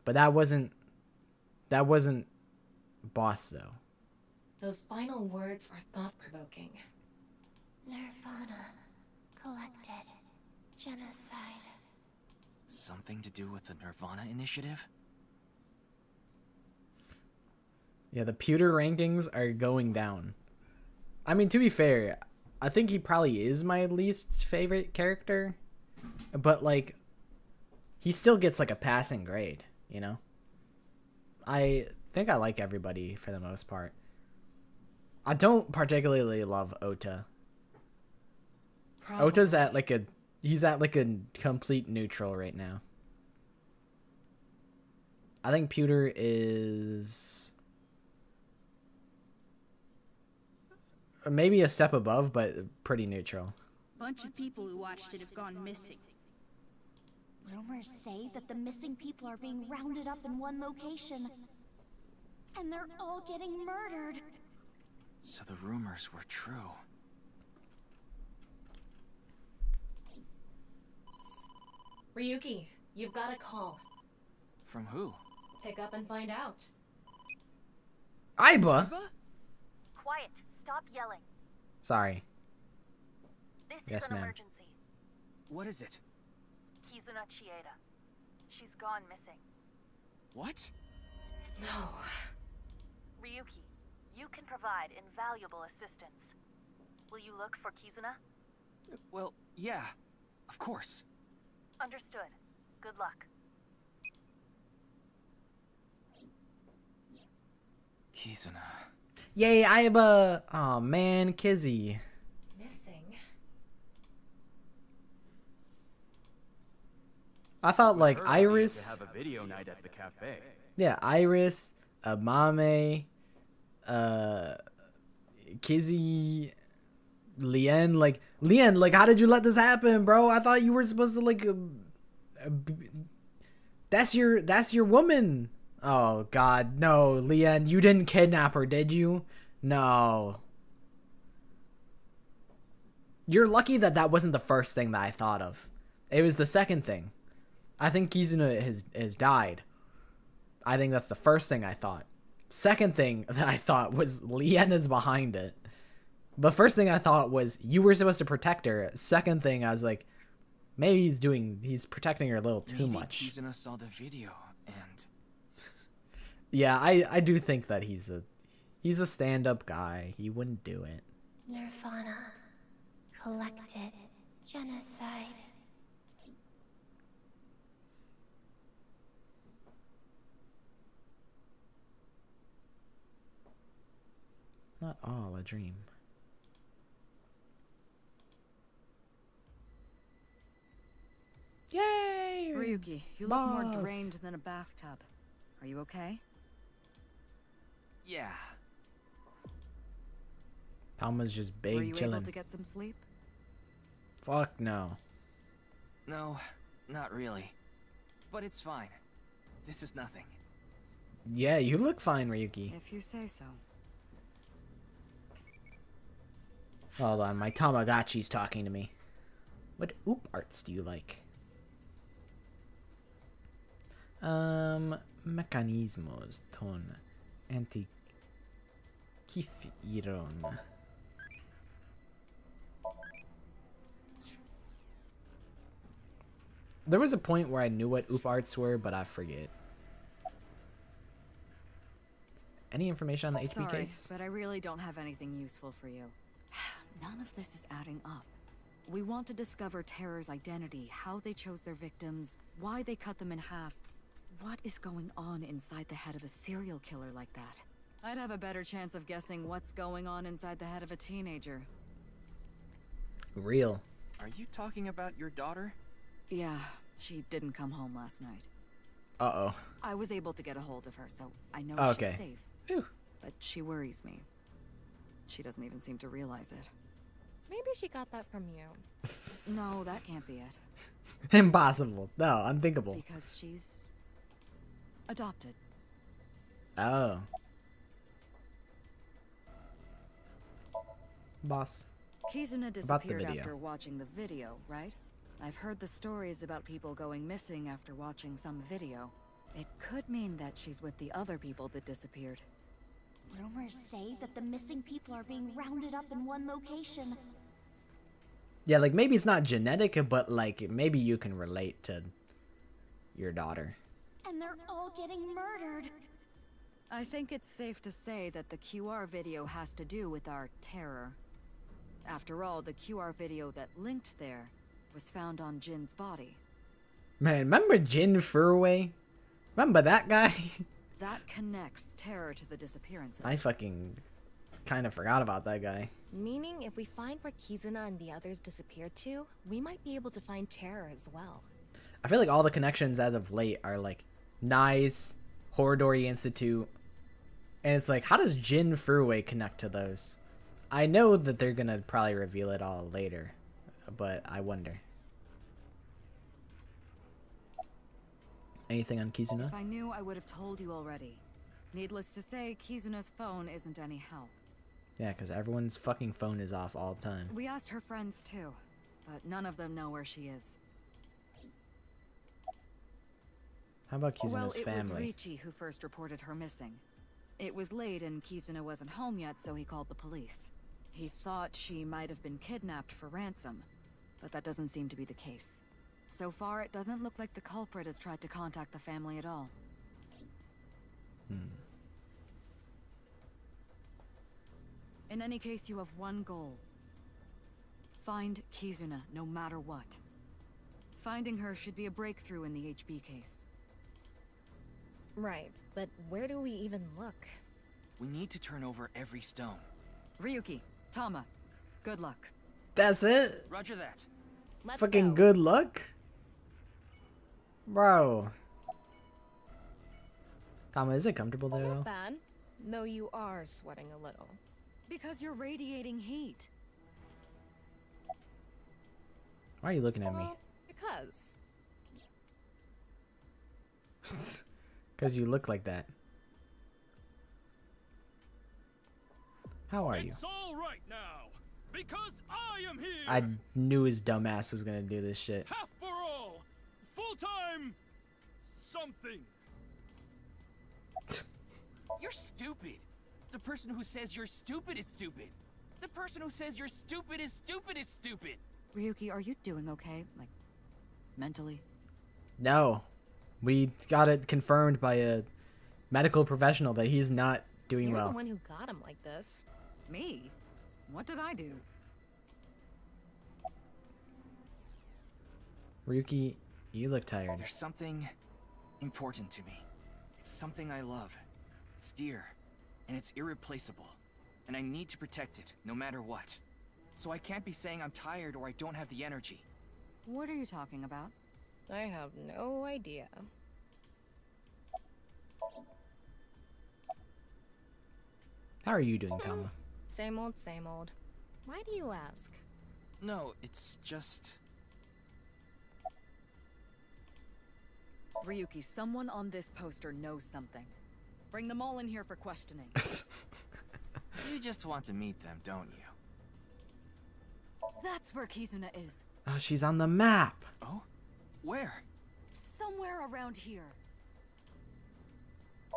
But that wasn't Boss though. Those final words are thought-provoking. NirvanA. Collected. Genocide. Something to do with the NirvanA Initiative? Yeah, the Pewter rankings are going down. I mean, to be fair, I think he probably is my least favorite character. But, like, he still gets, like, a passing grade, you know? I think I like everybody for the most part. I don't particularly love Ota. Ota's at, like, he's at, like, a complete neutral right now. I think Pewter is maybe a step above, but pretty neutral. Bunch of people who watched it have gone missing. Rumors say that the missing people are being rounded up in one location. And they're all getting murdered. So the rumors were true. Ryuki, you've got a call. From who? Pick up and find out. Aiba? Quiet. Stop yelling. Sorry. This Yes, is an ma'am. emergency. What is it? Kizuna Chieda. She's gone missing. What? No. Ryuki, you can provide invaluable assistance. Will you look for Kizuna? Well, yeah, of course. Understood. Good luck. Kizuna. Yay, Aiba! Aw, man, Kizzy. Missing. I thought, like, Her idea to Iris... have a video night at the cafe. Yeah, Iris, Mame, Kizzy, Lien, like, how did you let this happen, bro? I thought you were supposed to, like, that's your woman. Oh, God, no, Lien, you didn't kidnap her, did you? No. You're lucky that wasn't the first thing that I thought of. It was the second thing. I think Kizuna has died. I think that's the first thing I thought. Second thing that I thought was Leanna's behind it. The first thing I thought was you were supposed to protect her. Second thing, I was like, maybe he's protecting her a little too much. Kizuna saw the video and... Yeah, I do think that he's a stand-up guy. He wouldn't do it. NirvanA. Collected. Genocide. Not all a dream. Yay! Ryuki, you look more drained than a bathtub. Are you okay? Yeah. Tama's just big Were you chilling. able to get some sleep? Fuck no. No, not really. But it's fine. This is nothing. Yeah, you look fine, Ryuki. If you say so. Hold on, my Tamagotchi's talking to me. What oop arts do you like? Mecanismos ton antikythieron. There was a point where I knew what oop arts were, but I forget. Any information on the HP Sorry, case? but I really don't have anything useful for you. None of this is adding up. We want to discover Terror's identity, how they chose their victims, why they cut them in half. What is going on inside the head of a serial killer like that? I'd have a better chance of guessing what's going on inside the head of a teenager. Real. Are you talking about your daughter? Yeah, she didn't come home last night. Uh-oh. I was able to get a hold of her, so I know Okay. she's safe. Phew. But she worries me. She doesn't even seem to realize it. Maybe she got that from you. No, that can't be it. Impossible. No, unthinkable. Because she's adopted. Oh. Boss. Kizuna About the disappeared video. after watching the video, right? I've heard the stories about people going missing after watching some video. It could mean that she's with the other people that disappeared. Rumors say that the missing people are being rounded up in one location. Yeah, like maybe it's not genetic, but like maybe you can relate to your daughter. And they're all getting murdered. I think it's safe to say that the QR video has to do with our terror. After all, the QR video that linked there was found on Jin's body. Man, remember Jin Furway? Remember that guy? That connects terror to the disappearances. I fucking kind of forgot about that guy. Meaning, if we find where Kizuna and the others disappeared to, we might be able to find Terror as well. I feel like all the connections as of late are like NirvanA Institute. And it's like, how does Jin Furway connect to those? I know that they're gonna probably reveal it all later, but I wonder. Anything on Kizuna? If I knew, I would have told you already. Needless to say, Kizuna's phone isn't any help. Yeah, because everyone's fucking phone is off all the time. We asked her friends too, but none of them know where she is. How about Kizuna's Well, it was family? Ricci who first reported her missing. It was late and Kizuna wasn't home yet, so he called the police. He thought she might have been kidnapped for ransom, but that doesn't seem to be the case. So far, it doesn't look like the culprit has tried to contact the family at all. In any case, you have one goal. Find Kizuna, no matter what. Finding her should be a breakthrough in the HB case. Right, but where do we even look? We need to turn over every stone. Ryuki, Tama, good luck. That's it? Roger that. Let's Fucking go. good luck? Bro. Tama, is it comfortable there though? Not bad. Though you are sweating a little. Because you're radiating heat. Why are you looking at me? Well, because. Because you look like that. How are you? It's all right now, because I am here. I knew his dumbass was gonna do this shit. Half for all, full time, something. You're stupid. The person who says you're stupid is stupid. The person who says you're stupid is stupid is stupid. Ryuki, are you doing okay? Like, mentally? No. We got it confirmed by a medical professional that he's not doing You're well. the one who got him like this. Me? What did I do? Ryuki, you look tired. There's something important to me. It's something I love. It's dear, and it's irreplaceable. And I need to protect it, no matter what. So I can't be saying I'm tired or I don't have the energy. What are you talking about? I have no idea. How are you doing, Tama? Same old, same old. Why do you ask? No, it's just... Ryuki, someone on this poster knows something. Bring them all in here for questioning. You just want to meet them, don't you? That's where Kizuna is. Oh, she's on the map. Oh? Where? Somewhere around here.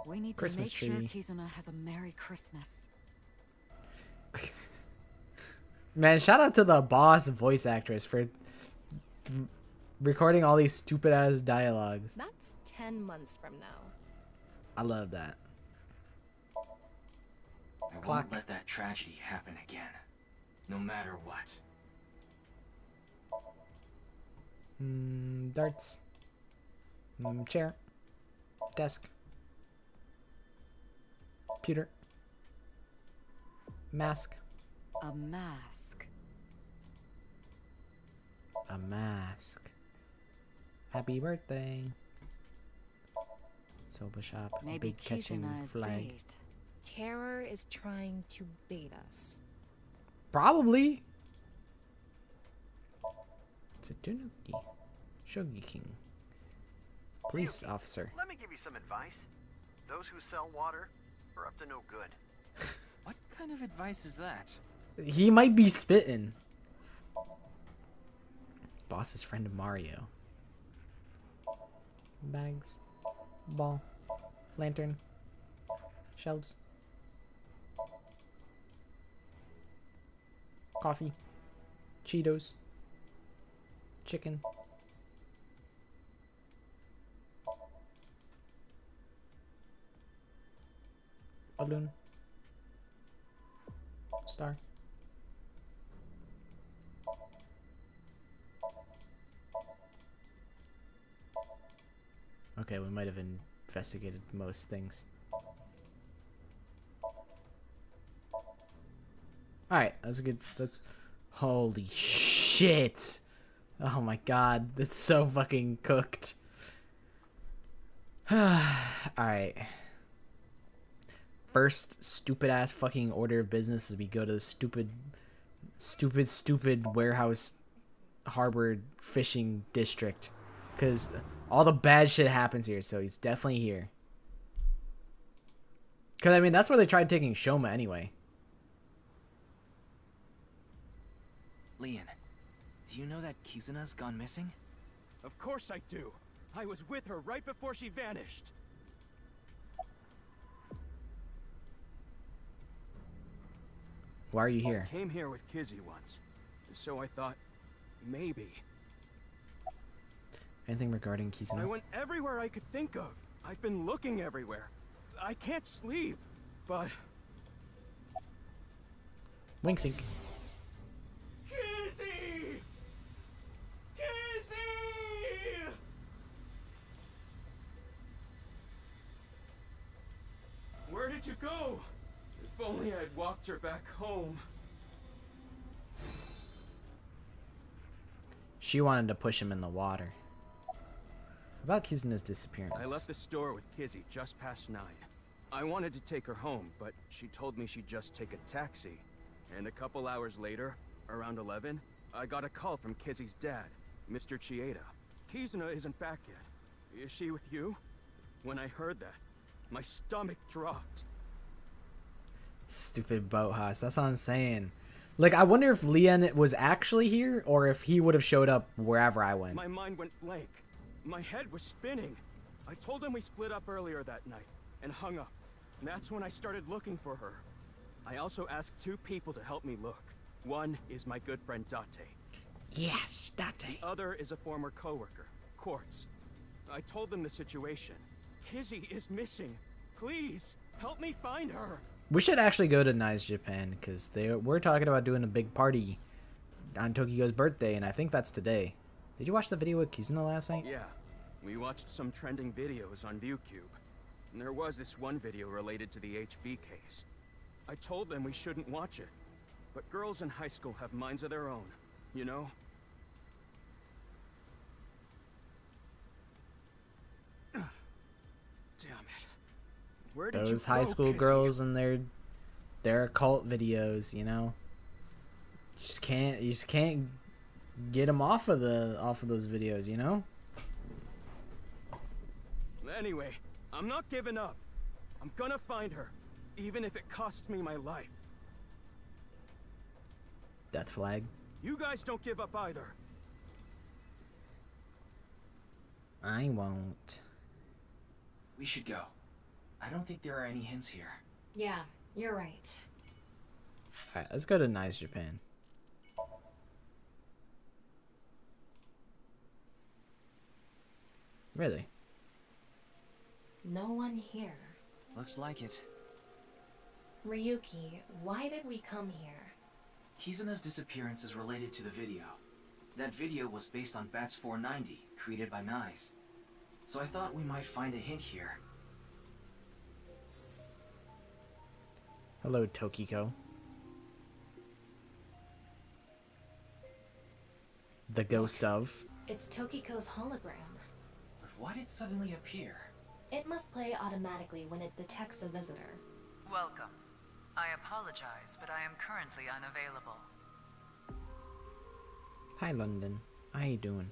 We need Christmas to make tree. sure Kizuna has a Merry Christmas. Man, shout out to the boss voice actress for recording all these stupid ass dialogues. That's 10 months from now. I love that. I won't let that tragedy happen again. No matter what. Darts. Chair. Desk. Computer. Mask. A mask. A mask. Happy birthday. Soba shop. Maybe Big catching Kizuna is flag. bait. Terror is trying to bait us. Probably. Tsunuki. Shogi King. Police officer. Let me give you some advice. Those who sell water are up to no good. What kind of advice is that? He might be spitting. Boss's friend Mario. Bags. Ball. Lantern. Shelves. Coffee. Cheetos. Chicken. Balloon. Star. Okay, we might have investigated most things. Alright, that's a good... That's... Holy shit! Oh my god, that's so fucking cooked. Alright. First stupid ass fucking order of business is we go to the stupid warehouse harbor fishing district. Because all the bad shit happens here, so he's definitely here. Because, I mean, that's where they tried taking Shoma anyway. Leon, do you know that Kizuna's gone missing? Of course I do. I was with her right before she vanished. Why are you here? I came here with Kizzy once, so I thought, maybe. Anything regarding I Kizuna? went everywhere I could think of. I've been looking everywhere. I can't sleep, but... Winksink. Kizzy! Kizzy! Where did you go? If only I'd walked her back home. She wanted to push him in the water. About Kizuna's disappearance. I left the store with Kizzy just past 9. I wanted to take her home, but she told me she'd just take a taxi. And a couple hours later, around 11, I got a call from Kizzy's dad, Mr. Chieda. Kizuna isn't back yet. Is she with you? When I heard that, my stomach dropped. Stupid boathouse. That's what I'm saying. Like, I wonder if Leon was actually here, or if he would have showed up wherever I went. My mind went blank. My head was spinning. I told him we split up earlier that night, and hung up. That's when I started looking for her. I also asked 2 people to help me look. One is my good friend Date. Yes, Date. The other is a former coworker, Quartz. I told them the situation. Kizzy is missing. Please, help me find her. We should actually go to Nice Japan, because we're talking about doing a big party on Tokiko's birthday, and I think that's today. Did you watch the video with Kizuna last night? Yeah, we watched some trending videos on ViewCube. And there was this one video related to the HB case. I told them we shouldn't watch it. But girls in high school have minds of their own, you know? Damn it. Where did Those you high go, school Kizzy? girls and their occult videos, you know? You just can't get them off of those videos, you know? Anyway, I'm not giving up. I'm gonna find her, even if it costs me my life. Death flag. You guys don't give up either. I won't. We should go. I don't think there are any hints here. Yeah, you're right. Alright, let's go to Nice Japan. Really? No one here. Looks like it. Ryuki, why did we come here? Kizuna's disappearance is related to the video. That video was based on Bats 490, created by Nyes. So I thought we might find a hint here. Hello, Tokiko. The ghost of. It's Tokiko's hologram. But why did it suddenly appear? It must play automatically when it detects a visitor. Welcome. I apologize, but I am currently unavailable. Hi, London. How you doing?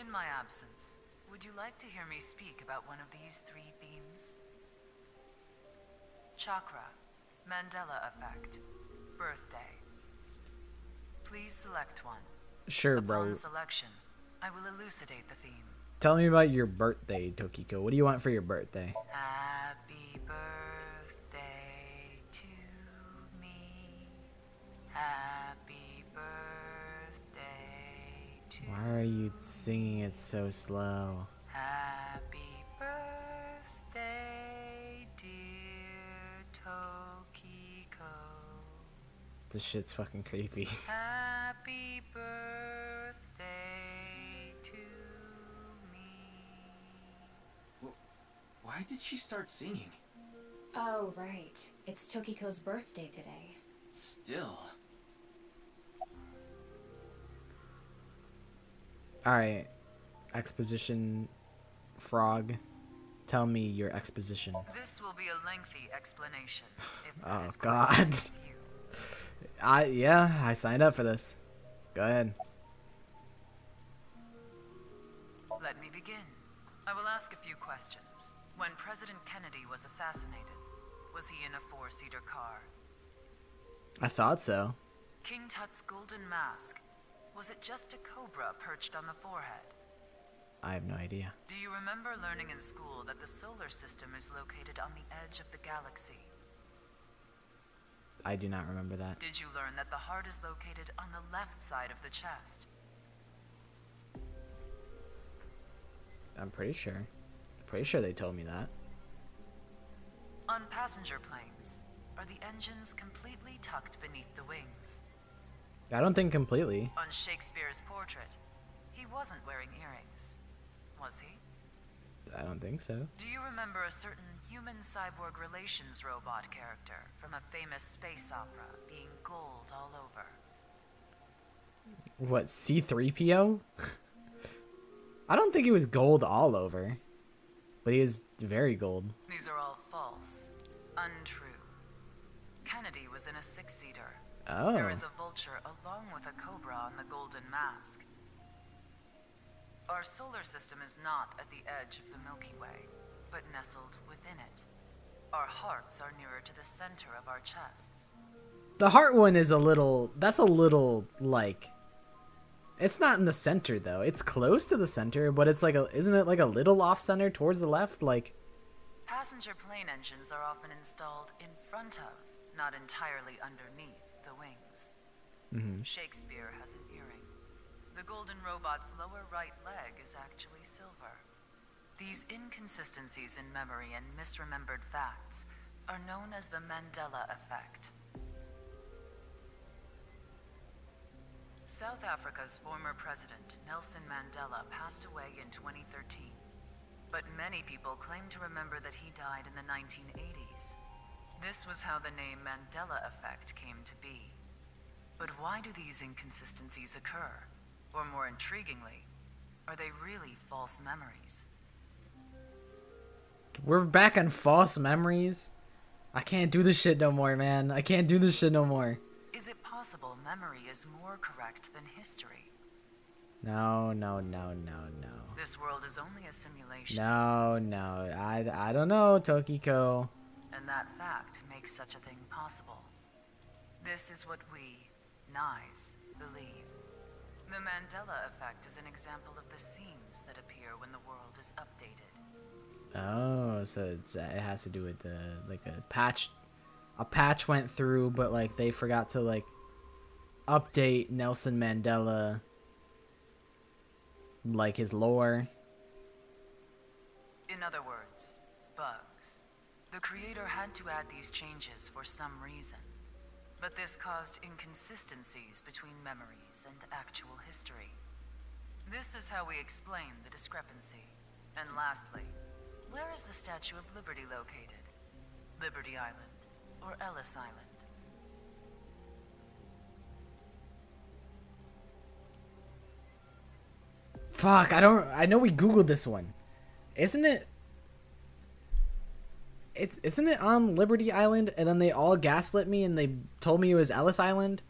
In my absence, would you like to hear me speak about one of these 3 themes? Chakra, Mandela effect, birthday. Please select one. Sure, bro. Upon selection, I will elucidate the theme. Tell me about your birthday, Tokiko. What do you want for your birthday? Happy birthday to me. Happy birthday to Why are you singing it so slow? Happy birthday, dear Tokiko. This shit's fucking creepy. Happy birthday to Why did she start singing? Oh, right. It's Tokiko's birthday today. Still. Alright. Exposition frog. Tell me your exposition. This will be a lengthy explanation. If Oh god. I signed up for this. Go ahead. Let me begin. I will ask a few questions. When President Kennedy was assassinated, was he in a 4-seater car? I thought so. King Tut's golden mask, was it just a cobra perched on the forehead? I have no idea. Do you remember learning in school that the solar system is located on the edge of the galaxy? I do not remember that. Did you learn that the heart is located on the left side of the chest? I'm pretty sure. Pretty sure they told me that. On passenger planes, are the engines completely tucked beneath the wings? I don't think completely. On Shakespeare's portrait, he wasn't wearing earrings, was he? I don't think so. Do you remember a certain human-cyborg relations robot character from a famous space opera being gold all over? What, C-3PO? I don't think he was gold all over. But he is very gold. These are all false. Untrue. Kennedy was in a 6-seater. Oh. There is a vulture along with a cobra on the golden mask. Our solar system is not at the edge of the Milky Way, but nestled within it. Our hearts are nearer to the center of our chests. The heart one is that's a little, like... It's not in the center, though. It's close to the center, but it's like isn't it like a little off-center towards the left? Like... Passenger plane engines are often installed in front of, not entirely underneath, the wings. Shakespeare has an earring. The golden robot's lower right leg is actually silver. These inconsistencies in memory and misremembered facts are known as the Mandela effect. South Africa's former president, Nelson Mandela, passed away in 2013. But many people claim to remember that he died in the 1980s. This was how the name Mandela effect came to be. But why do these inconsistencies occur? Or more intriguingly, are they really false memories? We're back on false memories? I can't do this shit no more, man. I can't do this shit no more. Is it possible memory is more correct than history? No. This world is only a simulation. No. I don't know, Tokiko. And that fact makes such a thing possible. This is what we, Nyes, believe. The Mandela effect is an example of the seams that appear when the world is updated. Oh, so it has to do with the a patch went through, but like they forgot to like update Nelson Mandela, like his lore. In other words, bugs. The creator had to add these changes for some reason. But this caused inconsistencies between memories and actual history. This is how we explain the discrepancy. And lastly, where is the Statue of Liberty located? Liberty Island or Ellis Island? Fuck, I know we Googled this one. Isn't it on Liberty Island, and then they all gaslit me and they told me it was Ellis Island?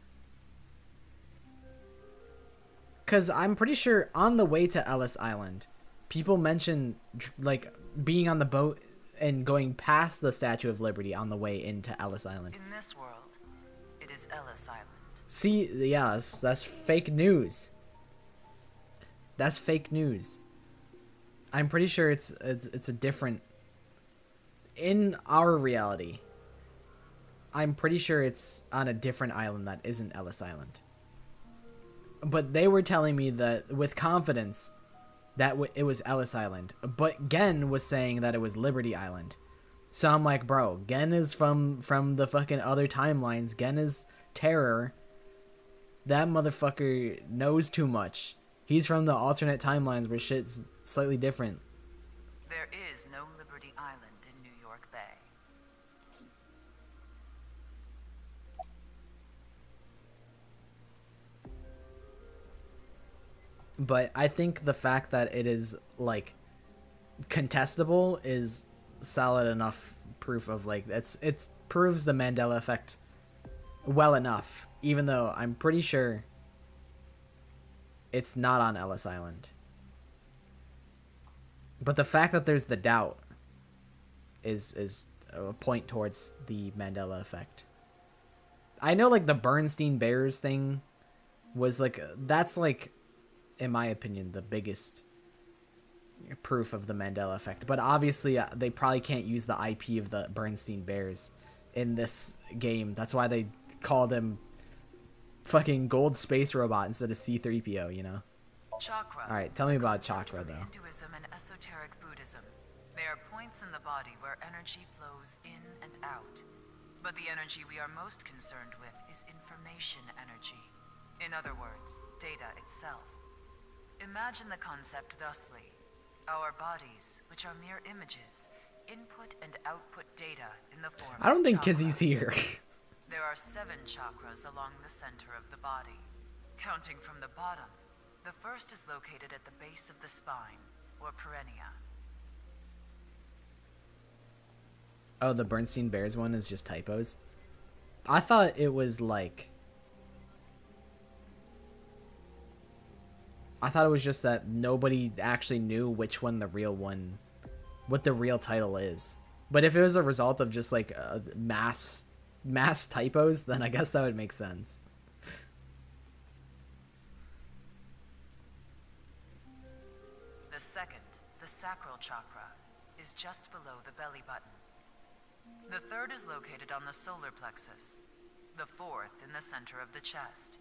Cause I'm pretty sure on the way to Ellis Island, people mention like being on the boat and going past the Statue of Liberty on the way into Ellis Island. In this world, it is Ellis Island. See, yeah, that's fake news. That's fake news. I'm pretty sure it's a different. In our reality, I'm pretty sure it's on a different island that isn't Ellis Island. But they were telling me that with confidence that it was Ellis Island. But Gen was saying that it was Liberty Island. So I'm like, bro, Gen is from the fucking other timelines. Gen is terror. That motherfucker knows too much. He's from the alternate timelines where shit's slightly different. There is no Liberty Island in New York Bay. But I think the fact that it is, like, contestable is solid enough proof of, like, it proves the Mandela effect well enough. Even though I'm pretty sure it's not on Ellis Island. But the fact that there's the doubt is a point towards the Mandela effect. I know, like, the Bernstein Bears thing was, like, that's, like, in my opinion, the biggest proof of the Mandela effect. But obviously, they probably can't use the IP of the Bernstein Bears in this game. That's why they call them fucking Gold Space Robot instead of C-3PO, you know? Chakra. Alright, tell me about chakra, though. Hinduism and esoteric Buddhism. They are points in the body where energy flows in and out. But the energy we are most concerned with is information energy. In other words, data itself. Imagine the concept thusly. Our bodies, which are mere images, input and output data in the form I don't of think chakra. Kizzy's here. There are 7 chakras along the center of the body. Counting from the bottom, the first is located at the base of the spine, or perineum. Oh, the Bernstein Bears one is just typos? I thought it was like... I thought it was just that nobody actually knew which one the real one... what the real title is. But if it was a result of just like mass typos, then I guess that would make sense. The second, the sacral chakra, is just below the belly button. The third is located on the solar plexus. The fourth in the center of the chest.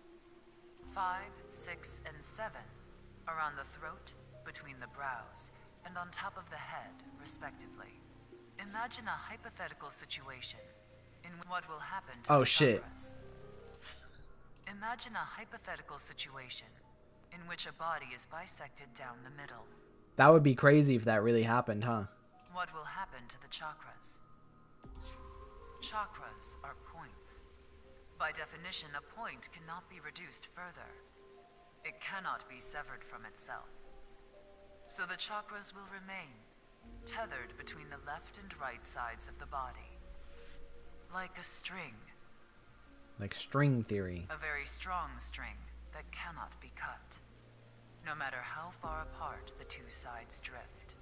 5, 6, and 7 are on the throat, between the brows, and on top of the head, respectively. Imagine a hypothetical situation in what will happen to Oh the shit. chakras. Imagine a hypothetical situation in which a body is bisected down the middle. That would be crazy if that really happened, huh? What will happen to the chakras? Chakras are points. By definition, a point cannot be reduced further. It cannot be severed from itself. So the chakras will remain tethered between the left and right sides of the body. Like a string. Like string theory. A very strong string that cannot be cut, no matter how far apart the two sides drift.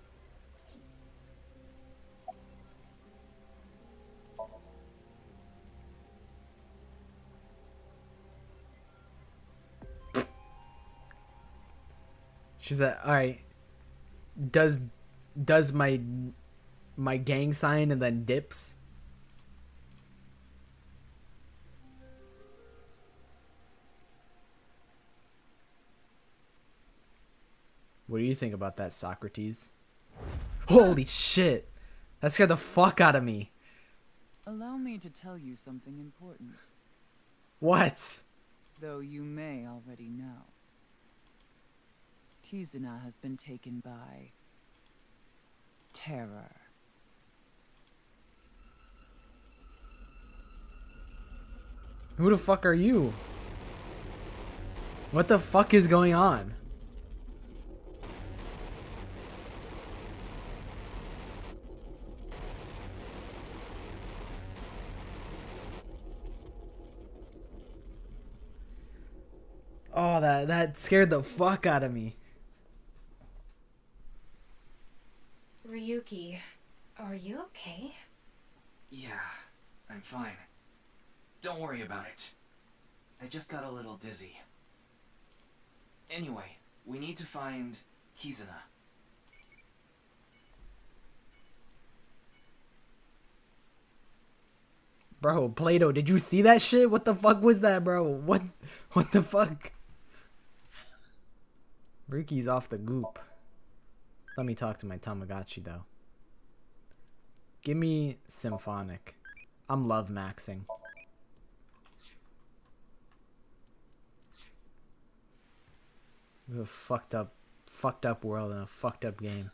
She said, "All right, does my gang sign and then dips?" What do you think about that, Socrates? Holy shit! That scared the fuck out of me. Allow me to tell you something important. What? Though you may already know. Kizuna has been taken by terror. Who the fuck are you? What the fuck is going on? Oh, that scared the fuck out of me. Ryuki, are you okay? Yeah, I'm fine. Don't worry about it. I just got a little dizzy. Anyway, we need to find Kizuna. Bro, Plato, did you see that shit? What the fuck was that, bro? What the fuck? Riki's off the goop. Let me talk to my Tamagotchi, though. Give me Symphonic. I'm love maxing. A fucked up world and a fucked up game.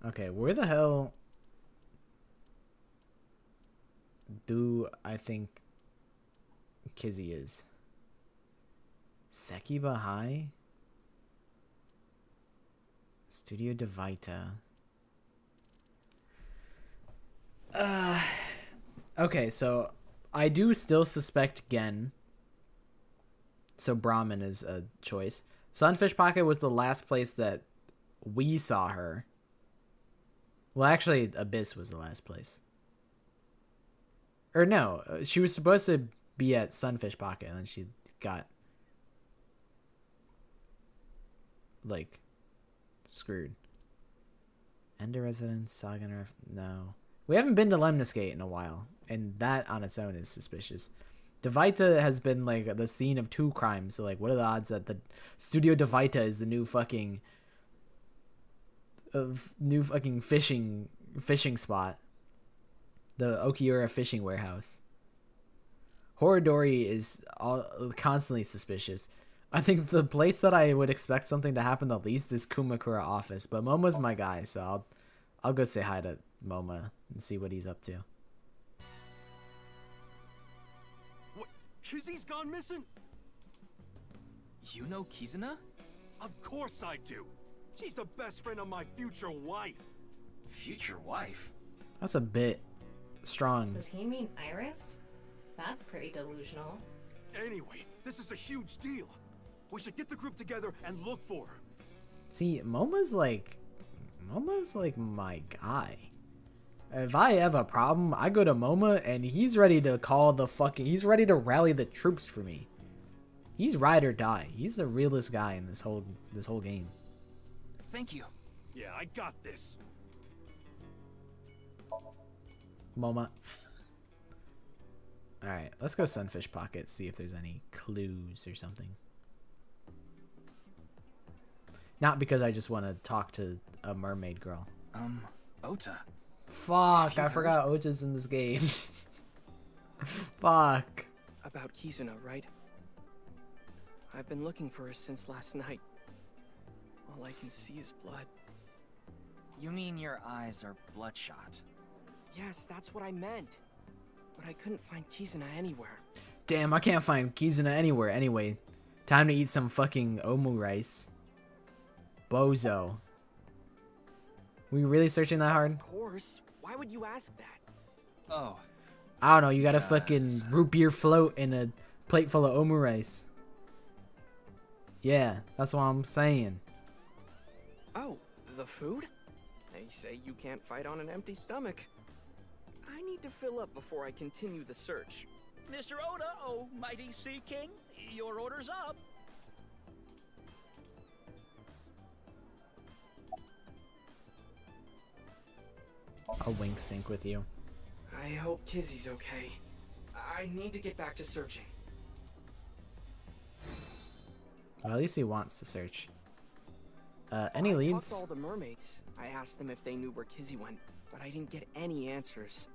Okay, where the hell do I think Kizzy is? Sekiba High? Studio Devita. Okay, so I do still suspect Gen. So Brahmin is a choice. Sunfish Pocket was the last place that we saw her. Well, actually, Abyss was the last place. Or no, she was supposed to be at Sunfish Pocket, and then she got, like, screwed. Ender Residence, Saga Nerf, no. We haven't been to Lemniscate in a while, and that on its own is suspicious. Devita has been, like, the scene of 2 crimes, so, like, what are the odds that the Studio Devita is the new fucking fishing spot? The Okiura fishing warehouse. Horodori is constantly suspicious. I think the place that I would expect something to happen the least is Kumakura office, but Momo's my guy, so I'll go say hi to Momo and see what he's up to. What? Kizzy's gone missing? You know Kizuna? Of course I do. She's the best friend of my future wife. Future wife? That's a bit strong. Does he mean Iris? That's pretty delusional. Anyway, this is a huge deal. We should get the group together and look for her. See, Momo's like my guy. If I have a problem, I go to Momo and he's ready to he's ready to rally the troops for me. He's ride or die. He's the realest guy in this whole game. Thank you. Yeah, I got this. Moment. Alright, let's go Sunfish Pocket, see if there's any clues or something. Not because I just want to talk to a mermaid girl. Ota. Fuck, I forgot Ota's in this game. Fuck. About Kizuna, right? I've been looking for her since last night. All I can see is blood. You mean your eyes are bloodshot? Yes, that's what I meant. But I couldn't find Kizuna anywhere. Damn, I can't find Kizuna anywhere. Anyway, time to eat some fucking omu rice. Bozo. Were you really searching that hard? Of course. Why would you ask that? Oh. I don't know, you got a fucking root beer float and a plate full of omu rice. Yeah, that's what I'm saying. Oh, the food? They say you can't fight on an empty stomach. I need to fill up before I continue the search. Mr. Oda, oh mighty Sea King, your order's up. I'll wink sync with you. I hope Kizzy's okay. I need to get back to searching. Well, at least he wants to search. Any I leads? talked to all the mermaids. I asked them if they knew where Kizzy went, but I didn't get any answers.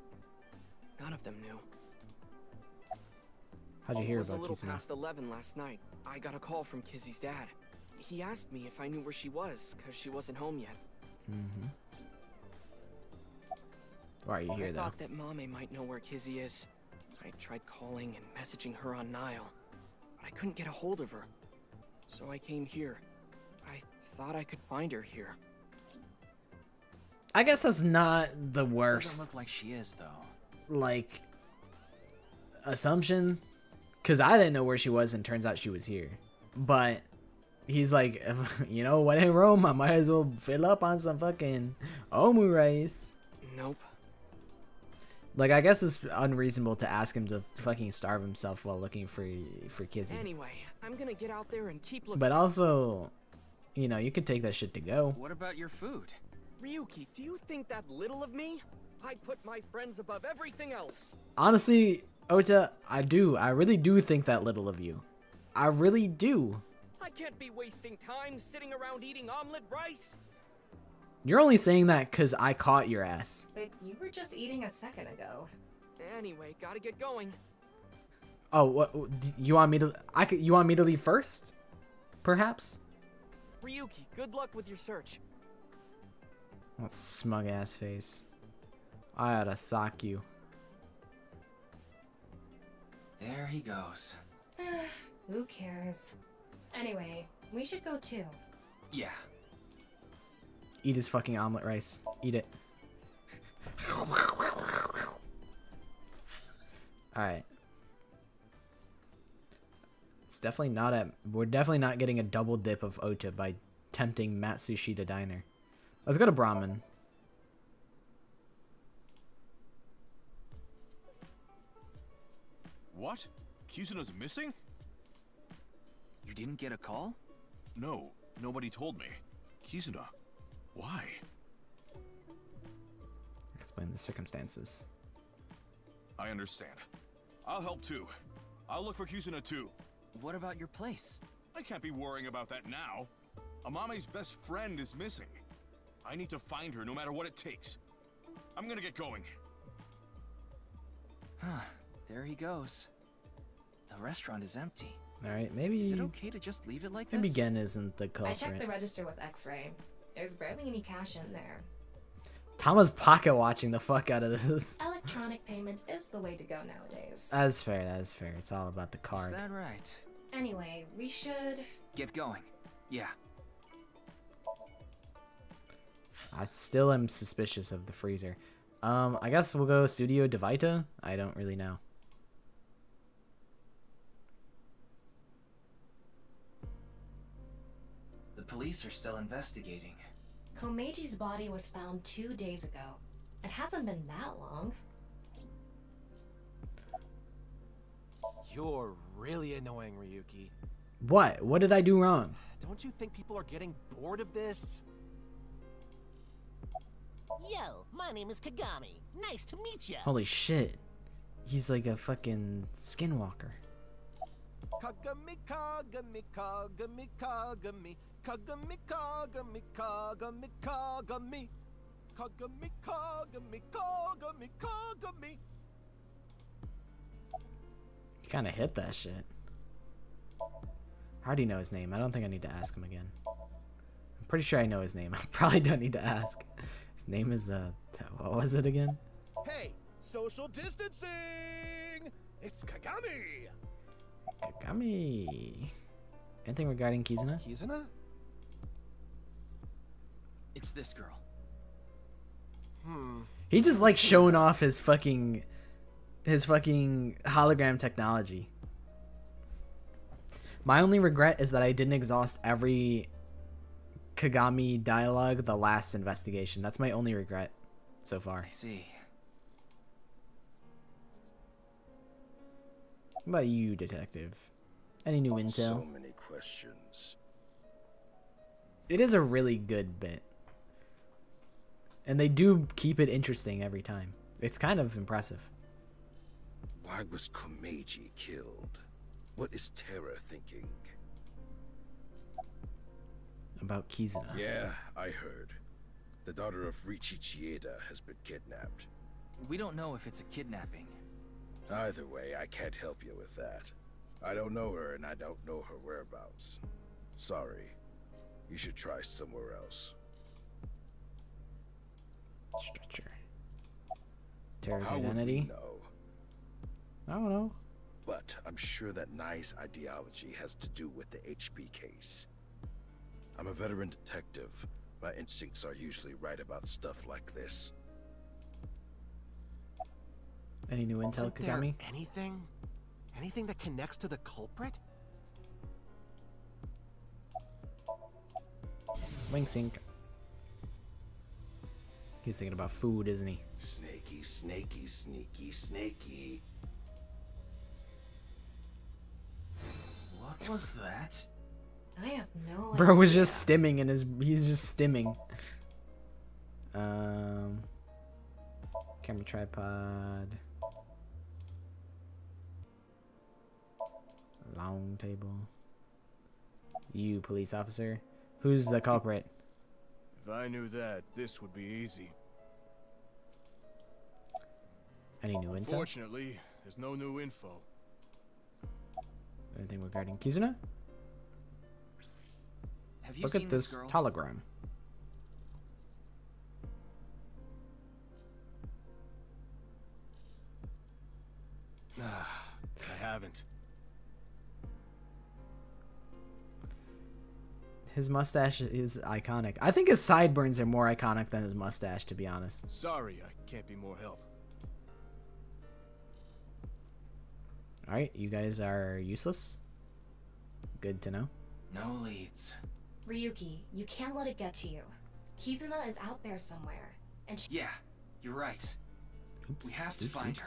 None of them knew. How'd you hear It was about a little Kizuna? past 11 last night. I got a call from Kizzy's dad. He asked me if I knew where she was, because she wasn't home yet. Mm-hmm. Why are you here, I though? thought that Mame might know where Kizzy is. I tried calling and messaging her on Nile, but I couldn't get a hold of her. So I came here. I thought I could find her here. I guess that's not the Doesn't worst, look like she is, though. like, assumption. Because I didn't know where she was, and turns out she was here. But he's like, you know, when in Rome, I might as well fill up on some fucking omu rice. Nope. Like, I guess it's unreasonable to ask him to fucking starve himself while looking for Kizzy. Anyway, I'm gonna get out there and keep looking. But also, you know, you could take that shit to go. What about your food? Ryuki, do you think that little of me? I put my friends above everything else. Honestly, Ota, I do. I really do think that little of you. I really do. I can't be wasting time sitting around eating omelet rice. You're only saying that because I caught your ass. But you were just eating a second ago. Anyway, gotta get going. Oh, what? You want me to? You want me to leave first? Perhaps. Ryuki, good luck with your search. That smug ass face. I oughta sock you. There he goes. Who cares? Anyway, we should go too. Yeah. Eat his fucking omelet rice. Eat it. Alright. It's definitely not a... We're definitely not getting a double dip of Ota by tempting Matsushita Diner. Let's go to Brahmin. What? Kizuna's missing? You didn't get a call? No, nobody told me. Kizuna, why? Explain the circumstances. I understand. I'll help too. I'll look for Kizuna too. What about your place? I can't be worrying about that now. Amame's best friend is missing. I need to find her no matter what it takes. I'm gonna get going. There he goes. The restaurant is empty. Alright, maybe... Is it okay to just leave it like maybe this? Gen isn't the I culprit. checked the register with X-ray. There's barely any cash in there. Tama's pocket watching the fuck out of this. Electronic payment is the way to go nowadays. That's fair, that's fair. It's all about the card. Is that right? Anyway, we should... Get going. Yeah. I still am suspicious of the freezer. I guess we'll go Studio Devita? I don't really know. The police are still investigating. Komeji's body was found 2 days ago. It hasn't been that long. You're really annoying, Ryuki. What? What did I do wrong? Don't you think people are getting bored of this? Yo, my name is Kagami. Nice to meet ya. Holy shit. He's like a fucking skinwalker. Kagami, Kagami, Kagami, Kagami, Kagami, Kagami, Kagami, Kagami, Kagami, Kagami, Kagami, Kagami. He kind of hit that shit. How do you know his name? I don't think I need to ask him again. I'm pretty sure I know his name. I probably don't need to ask. His name is, what was it again? Hey, social distancing! It's Kagami! Kagami. Anything regarding Kizuna? Kizuna? It's this girl. He just like showing off his fucking hologram technology. My only regret is that I didn't exhaust every Kagami dialogue the last investigation. That's my only regret so far. I see. What about you, detective? Any new intel? So many questions. It is a really good bit. And they do keep it interesting every time. It's kind of impressive. Why was Komeiji killed? What is Terra thinking? About Kizuna. Yeah, I heard. The daughter of Riichi Chieda has been kidnapped. We don't know if it's a kidnapping. Either way, I can't help you with that. I don't know her and I don't know her whereabouts. Sorry. You should try somewhere else. Stretcher. Terra's How would we identity? know? I don't know. But I'm sure that Nai's ideology has to do with the HB case. I'm a veteran detective. My instincts are usually right about stuff like this. Any new intel, Isn't there Kagami? anything? Anything that connects to the culprit? Wing sync. He's thinking about food, isn't he? Snaky, snaky, sneaky, snaky. What was that? I have no Bro was just stimming in his. He's just stimming. Camera tripod. Long table. You, police officer. Who's the culprit? If I knew that, this would be easy. Any new intel? Fortunately, there's no new info. Anything regarding Kizuna? Have you Look seen at this girl? hologram. I haven't. His mustache is iconic. I think his sideburns are more iconic than his mustache, to be honest. Sorry, I can't be more help. Alright, you guys are useless. Good to know. No leads. Ryuki, you can't let it get to you. Kizuna is out there somewhere, and she— Yeah, you're right. Oops, We have to find her.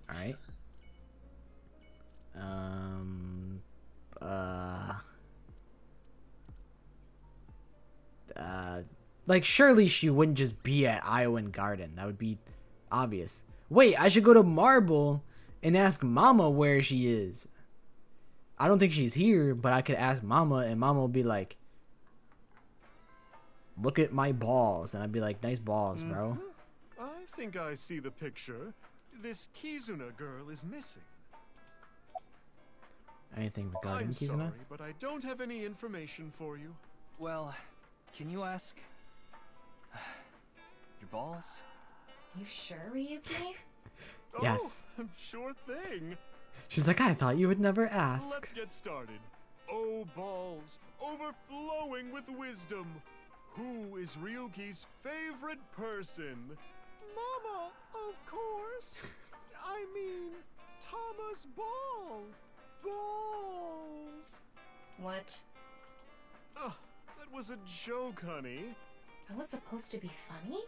Alright. Like, surely she wouldn't just be at Iowan Garden. That would be obvious. Wait, I should go to Marble and ask Mama where she is. I don't think she's here, but I could ask Mama, and Mama will be like, look at my balls. And I'd be like, nice balls, bro. I think I see the picture. This Kizuna girl is missing. Anything regarding I'm Kizuna? sorry, but I don't have any information for you. Well, can you ask your balls? You sure, Ryuki? Yes. Oh, sure thing. She's like, I thought you would never ask. Let's get started. Oh, balls, overflowing with wisdom. Who is Ryuki's favorite person? Mama, of course. I mean, Thomas Ball. Balls. What? Oh, that was a joke, honey. That was supposed to be funny?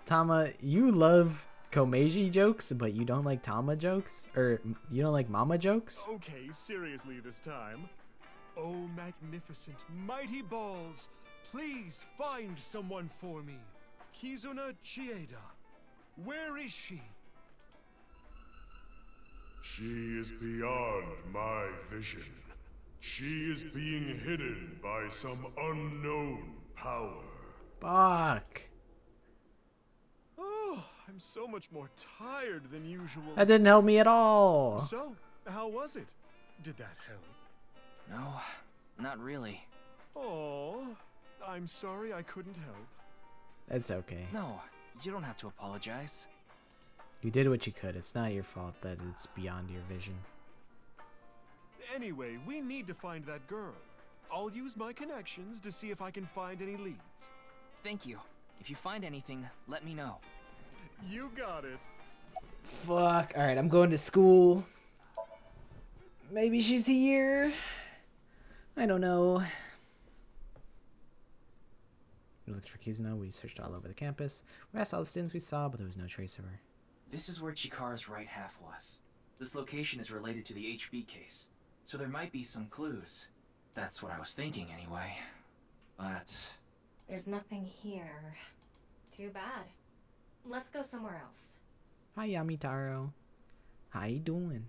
Tama, you love Komeiji jokes, but you don't like Tama jokes? Or you don't like Mama jokes? Okay, seriously this time. Oh, magnificent, mighty balls, Please find someone for me. Kizuna Chieda. Where is she? She is beyond my vision. She is being hidden by some unknown power. Fuck. Oh, I'm so much more tired than usual. That didn't help me at all. So, how was it? Did that help? No, not really. Oh, I'm sorry I couldn't help. It's okay. No, you don't have to apologize. You did what you could. It's not your fault that it's beyond your vision. Anyway, we need to find that girl. I'll use my connections to see if I can find any leads. Thank you. If you find anything, let me know. You got it. Fuck. Alright, I'm going to school. Maybe she's here. I don't know. We looked for Kizuna. We searched all over the campus. We asked all the students we saw, but there was no trace of her. This is where Chikara's right half was. This location is related to the HB case, so there might be some clues. That's what I was thinking anyway. But... There's nothing here. Too bad. Let's go somewhere else. Hi, Yamitaro. How you doing?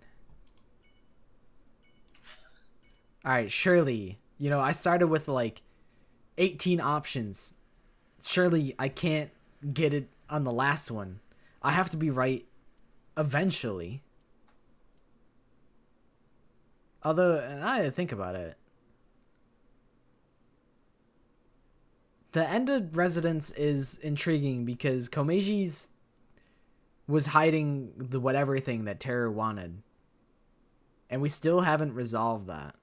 Alright, surely. You know, I started with like 18 options. Surely I can't get it on the last one. I have to be right eventually. Although, I had to think about it. The end of Residence is intriguing because Komeji's was hiding the whatever thing that Terror wanted. And we still haven't resolved that.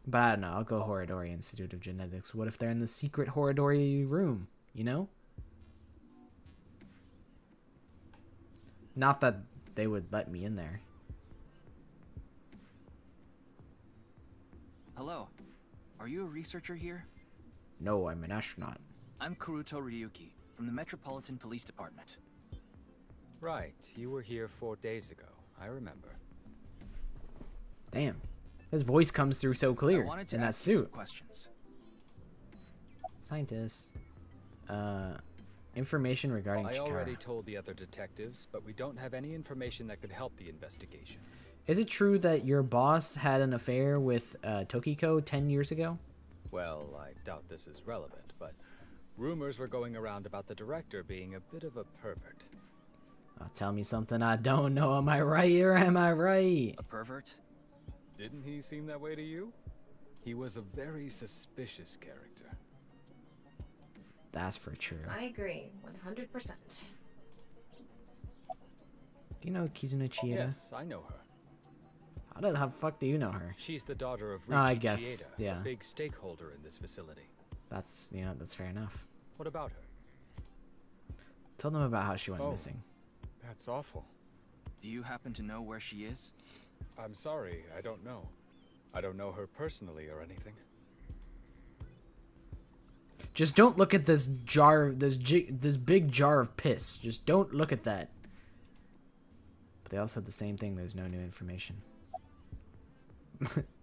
But I don't know, I'll go Horadori Institute of Genetics. What if they're in the secret Horadori room, you know? Not that they would let me in there. Hello. Are you a researcher here? No, I'm an astronaut. I'm Kuruto Ryuki, from the Metropolitan Police Department. Right, you were here 4 days ago. I remember. Damn. His voice comes through so clear in that suit. Some questions. Scientist. Information regarding I Chikara. already told the other detectives, but we don't have any information that could help the investigation. Is it true that your boss had an affair with Tokiko 10 years ago? Well, I doubt this is relevant, but rumors were going around about the director being a bit of a pervert. Tell me something I don't know. Am I right or am I right? A pervert? Didn't he seem that way to you? He was a very suspicious character. That's for sure. I agree, 100%. Do you know Kizuna Chieda? Yes, I know her. How the fuck do you know her? She's the daughter of Richie I guess, Chieda, yeah. a big stakeholder in this facility. That's, you know, that's fair enough. What about her? Told them about how she went missing. That's awful. Do you happen to know where she is? I'm sorry, I don't know. I don't know her personally or anything. Just don't look at this jar, this big jar of piss. Just don't look at that. But they all said the same thing. There's no new information.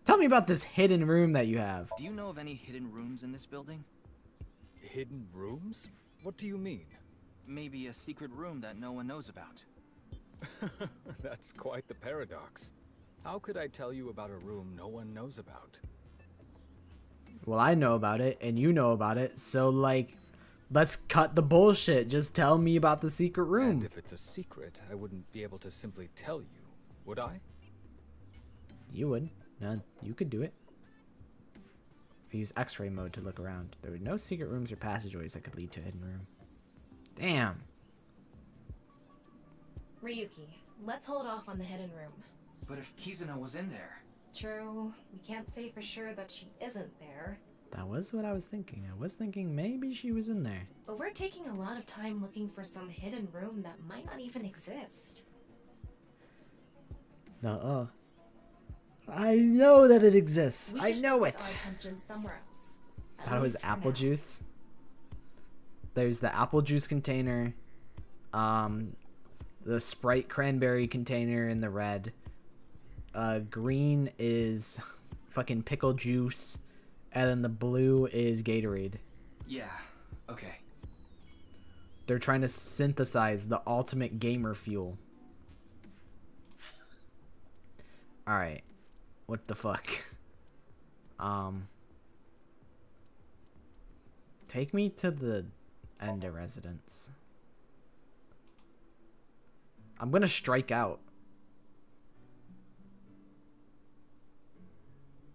Tell me about this hidden room that you have. Do you know of any hidden rooms in this building? Hidden rooms? What do you mean? Maybe a secret room that no one knows about. That's quite the paradox. How could I tell you about a room no one knows about? Well, I know about it, and you know about it, so, like, let's cut the bullshit. Just tell me about the secret room. And if it's a secret, I wouldn't be able to simply tell you, would I? You would. No, you could do it. I use X-ray mode to look around. There were no secret rooms or passageways that could lead to a hidden room. Damn. Ryuki, let's hold off on the hidden room. But if Kizuna was in there... True, we can't say for sure that she isn't there. That was what I was thinking. I was thinking maybe she was in there. But we're taking a lot of time looking for some hidden room that might not even exist. Nuh-uh. I know that it exists. I know it. Our attention somewhere else. Thought it was apple juice. There's the apple juice container, the Sprite cranberry container in the red. Green is fucking pickle juice, And then the blue is Gatorade. Yeah, okay. They're trying to synthesize the ultimate gamer fuel. Alright. What the fuck? Take me to the Ender residence. I'm gonna strike out.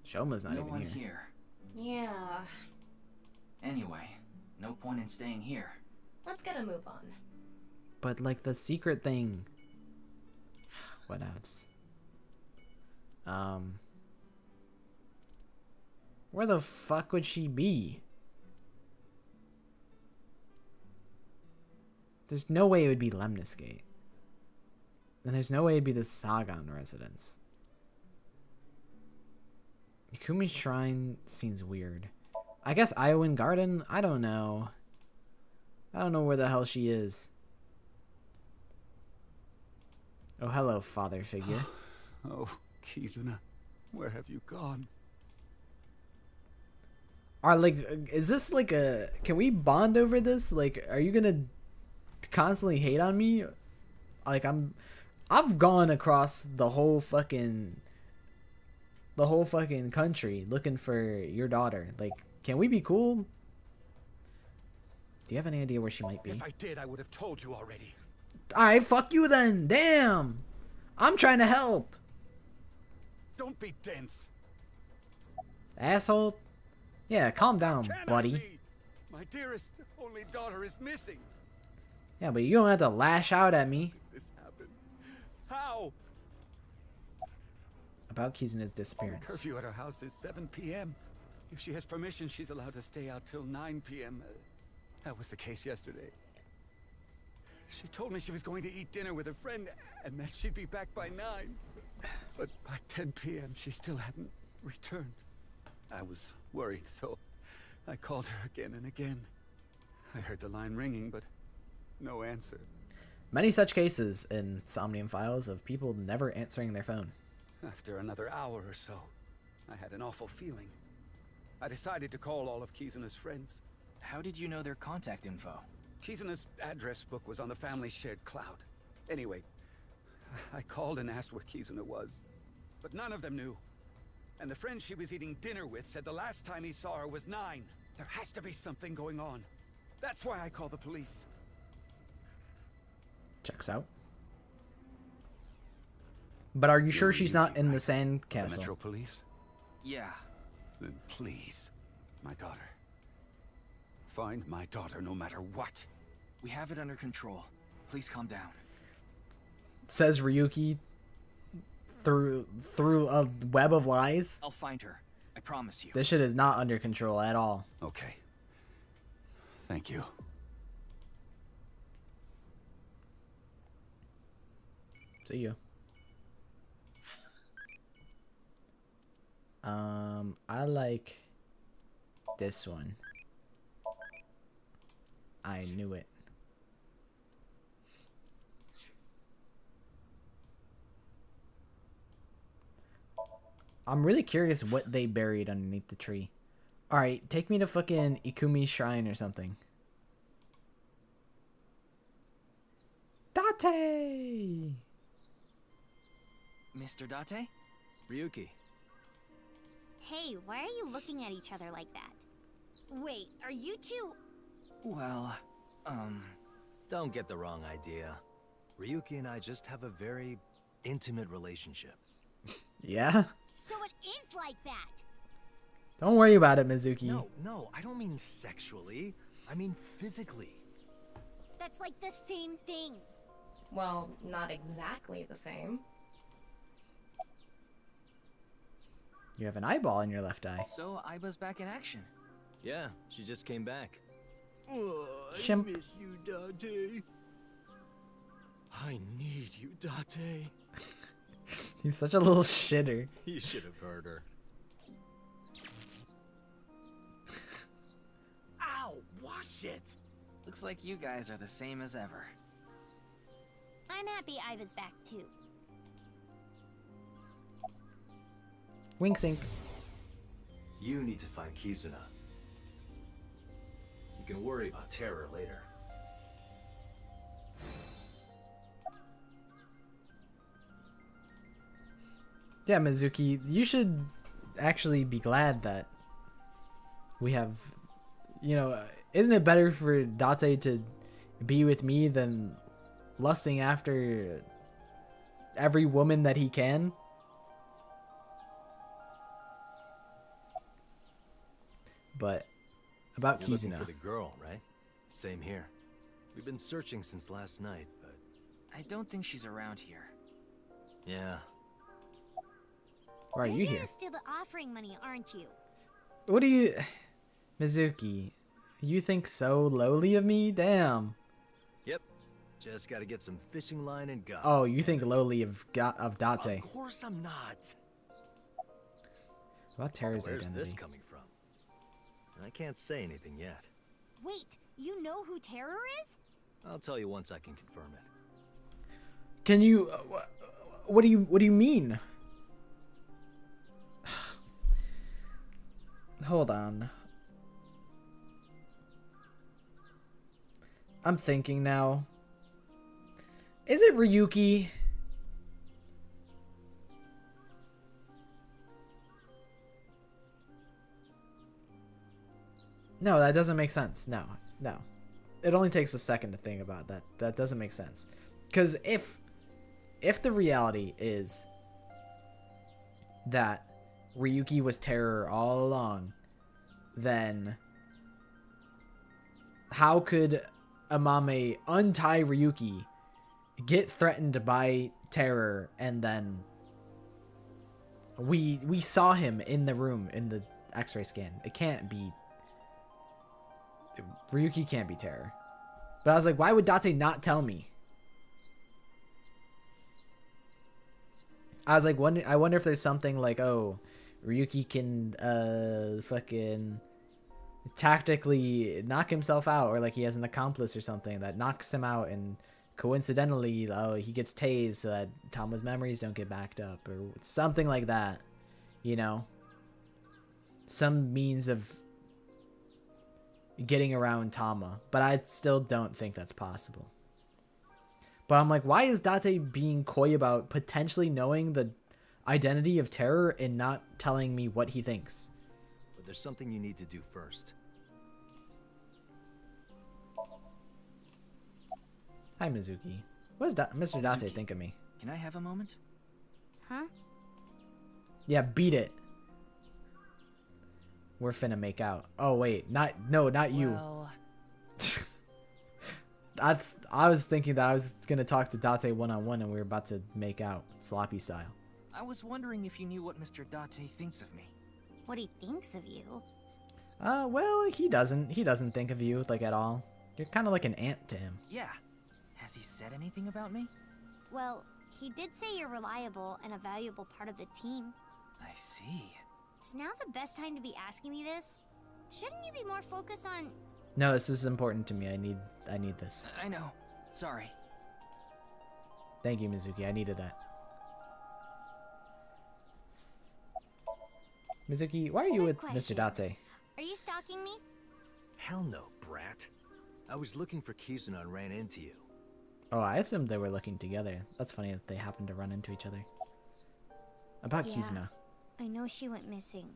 Shoma's not No even one here. here. Yeah. Anyway, no point in staying here. Let's get a move on. But like the secret thing. What else? Where the fuck would she be? There's no way it would be Lemniscate. And there's no way it'd be the Sagan residence. Ikumi Shrine seems weird. I guess Iowan Garden? I don't know. I don't know where the hell she is. Oh, hello, father figure. Oh, Kizuna, where have you gone? Are like, is this like a? Can we bond over this? Like, are you gonna constantly hate on me? Like, I've gone across the whole fucking country looking for your daughter. Like, can we be cool? Do you have any idea where she might be? If I did, I would have told you already. Alright, fuck you then. Damn. I'm trying to help. Don't be dense. Asshole. Yeah, calm down, buddy. My dearest only daughter is missing. Yeah, but you don't have to lash out at me. This happened. How? About Kizuna's The disappearance. curfew at her house is 7 p.m. If she has permission, she's allowed to stay out till 9 p.m. That was the case yesterday. She told me she was going to eat dinner with a friend and that she'd be back by 9. But by 10 p.m. she still hadn't returned. I was worried, so I called her again and again. I heard the line ringing, but no answer. Many such cases in Somnium Files of people never answering their phone. After another hour or so, I had an awful feeling. I decided to call all of Kizuna's friends. How did you know their contact info? Kizuna's address book was on the family's shared cloud. Anyway, I called and asked where Kizuna was, but none of them knew. And the friend she was eating dinner with said the last time he saw her was 9. There has to be something going on. That's why I called the police. Checks out. But are you sure she's not in the sand The castle? Metro Police? Yeah. Then please, my daughter. Find my daughter no matter what. We have it under control. Please calm down. Says Ryuki through a web of lies. I'll find her. I promise you. This shit is not under control at all. Okay. Thank you. See you. I like this one. I knew it. I'm really curious what they buried underneath the tree. Alright, take me to fucking Ikumi's shrine or something. Date! Mr. Date? Ryuki. Hey, why are you looking at each other like that? Wait, are you two... Well, Don't get the wrong idea. Ryuki and I just have a very intimate relationship. Yeah? So it is like that! Don't worry about it, Mizuki. No, I don't mean sexually. I mean physically. That's like the same thing. Well, not exactly the same. You have an eyeball in your left eye. So Aiba's back in action. Yeah, she just came back. Oh, I Shimp. miss you, Date. I need you, Date. He's such a little shitter. You should have heard her. Ow! Watch it! Looks like you guys are the same as ever. I'm happy Iva's back too. Wink sync. You need to find Kizuna. You can worry about terror later. Yeah, Mizuki, you should actually be glad that we have, you know, isn't it better for Date to be with me than lusting after every woman that he can? But about You're looking Kizuna. for the girl, right? Same here. We've been searching since last night, but I don't think she's around here. yeah. Why are you You're here? to steal the offering money, aren't you? What do you... Mizuki, you think so lowly of me? Damn. Yep. Just gotta get some fishing line and go. Oh, you think lowly of Date. Of course I'm not. About Terra's Where's identity? this coming from? I can't say anything yet. Wait, you know who Terror is? I'll tell you once I can confirm it. Can you... what do you mean? Hold on. I'm thinking now. Is it Ryuki? No, that doesn't make sense. No. It only takes a second to think about that. That doesn't make sense. Because if the reality is that Ryuki was terror all along, then how could Amame untie Ryuki, get threatened by terror, and then we saw him in the room in the X-ray scan? It can't be. Ryuki can't be terror. But I was like, why would Date not tell me? I was like, I wonder if there's something like, oh, Ryuki can fucking tactically knock himself out, or like he has an accomplice or something that knocks him out, and coincidentally, oh, he gets tased so that Tama's memories don't get backed up, or something like that, you know? Some means of getting around Tama, but I still don't think that's possible. But I'm like, why is Date being coy about potentially knowing the identity of terror and not telling me what he thinks? But there's something you need to do first. Hi, Mizuki. What does Mr. Date think of me? Can I have a moment? Huh? Yeah, beat it. We're finna make out. Oh wait, not you. Well... I was thinking that I was gonna talk to Date one-on-one and we were about to make out, sloppy style. I was wondering if you knew what Mr. Date thinks of me. What he thinks of you? Well, he doesn't think of you like at all. You're kind of like an ant to him. Yeah. Has he said anything about me? Well, he did say you're reliable and a valuable part of the team. I see. Is now the best time to be asking me this? Shouldn't you be more focused on... No, this is important to me. I need this. I know. Sorry. Thank you, Mizuki. I needed that. Mizuki, why are you with Mr. Date? Are you stalking me? Hell no, brat. I was looking for Kizuna and ran into you. Oh, I assumed they were looking together. That's funny that they happened to run into each other. About Kizuna. I know she went missing.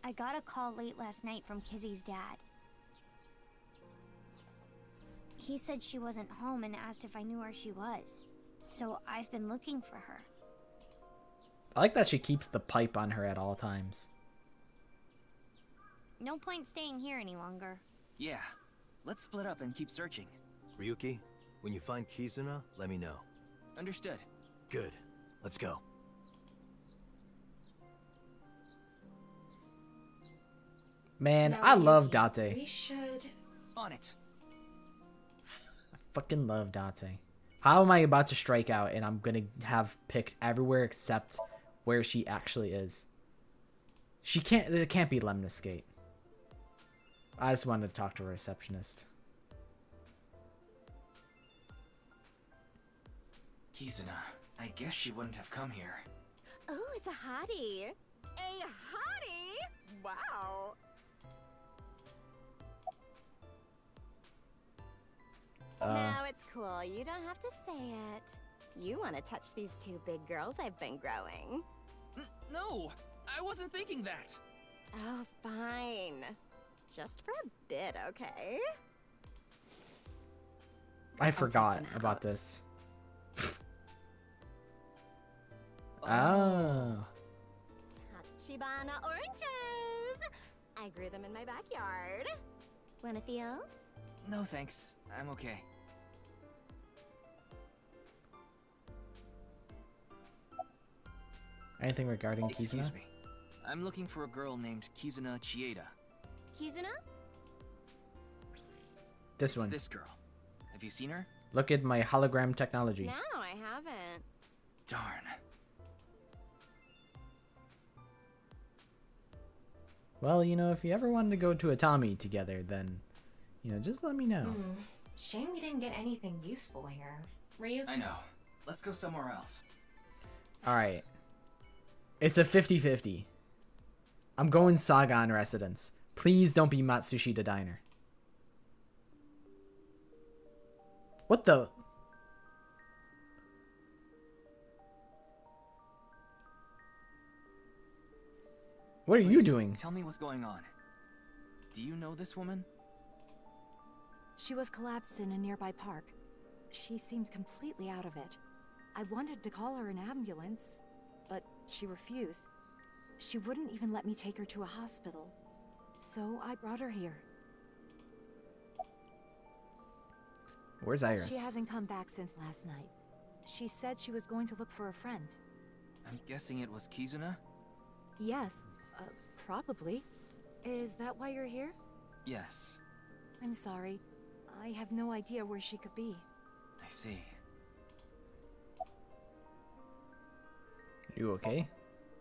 I got a call late last night from Kizzy's dad. He said she wasn't home and asked if I knew where she was. So I've been looking for her. I like that she keeps the pipe on her at all times. No point staying here any longer. Yeah. Let's split up and keep searching. Ryuki, when you find Kizuna, let me know. Understood. Good. Let's go. Man, Now, I love Yuki, Date. We should... On it. I fucking love Date. How am I about to strike out and I'm gonna have picked everywhere except where she actually is? It can't be Lemnis Gate. I just wanted to talk to a receptionist. Kizuna, I guess she wouldn't have come here. Oh, it's a hottie. A hottie? Wow. No, it's cool. You don't have to say it. You want to touch these two big girls I've been growing. No, I wasn't thinking that. Oh, fine. Just for a bit, okay? I forgot about this. Oh. Tachibana oranges! I grew them in my backyard. Wanna feel? No thanks, I'm okay. Anything regarding Kizuna? Excuse me. I'm looking for a girl named Kizuna Chieda. Kizuna? This one. This girl. Have you seen her? Look at my hologram technology. No, I haven't. Darn. Well, you know, if you ever wanted to go to Atami together, then, you know, just let me know. Shame we didn't get anything useful here. Ryuki? I know. Let's go somewhere else. Alright. It's a 50-50. I'm going Sagan Residence. Please don't be Matsushita Diner. What the? What are you doing? Tell me what's going on. Do you know this woman? She was collapsed in a nearby park. She seemed completely out of it. I wanted to call her an ambulance, but she refused. She wouldn't even let me take her to a hospital. So I brought her here. Where's Iris? She hasn't come back since last night. She said she was going to look for a friend. I'm guessing it was Kizuna? Yes, probably. Is that why you're here? Yes. I'm sorry. I have no idea where she could be. I see. You okay?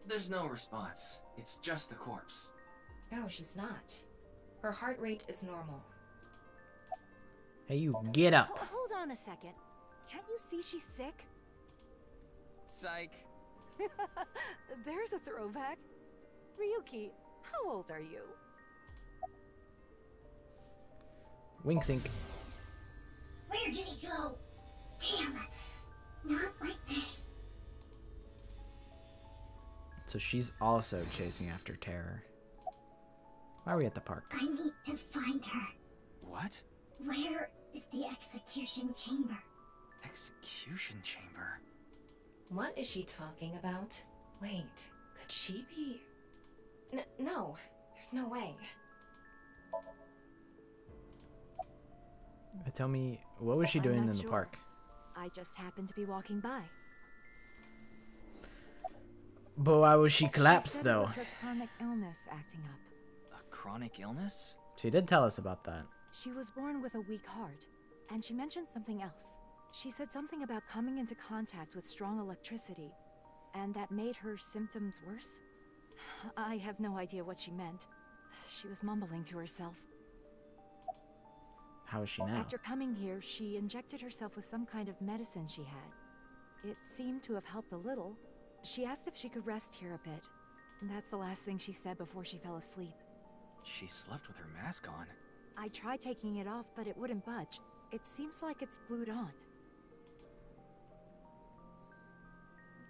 There's no response. It's just the corpse. No, she's not. Her heart rate is normal. Hey, you get up. Hold on a second. Can't you see she's sick? Psych. There's a throwback. Ryuki, how old are you? Wink sync. Where did he go? Damn, not like this. So she's also chasing after Terror. Why are we at the park? I need to find her. What? Where is the execution chamber? Execution chamber? What is she talking about? Wait, could she be... No, there's no way. Tell me, what was she doing in the park? I just happened to be walking by. But why was she collapsed, She said though? It was her chronic illness acting up. A chronic illness? She did tell us about that. She was born with a weak heart, and she mentioned something else. She said something about coming into contact with strong electricity, and that made her symptoms worse. I have no idea what she meant. She was mumbling to herself. How is she now? After coming here, she injected herself with some kind of medicine she had. It seemed to have helped a little. She asked if she could rest here a bit, and that's the last thing she said before she fell asleep. She slept with her mask on. I tried taking it off, but it wouldn't budge. It seems like it's glued on.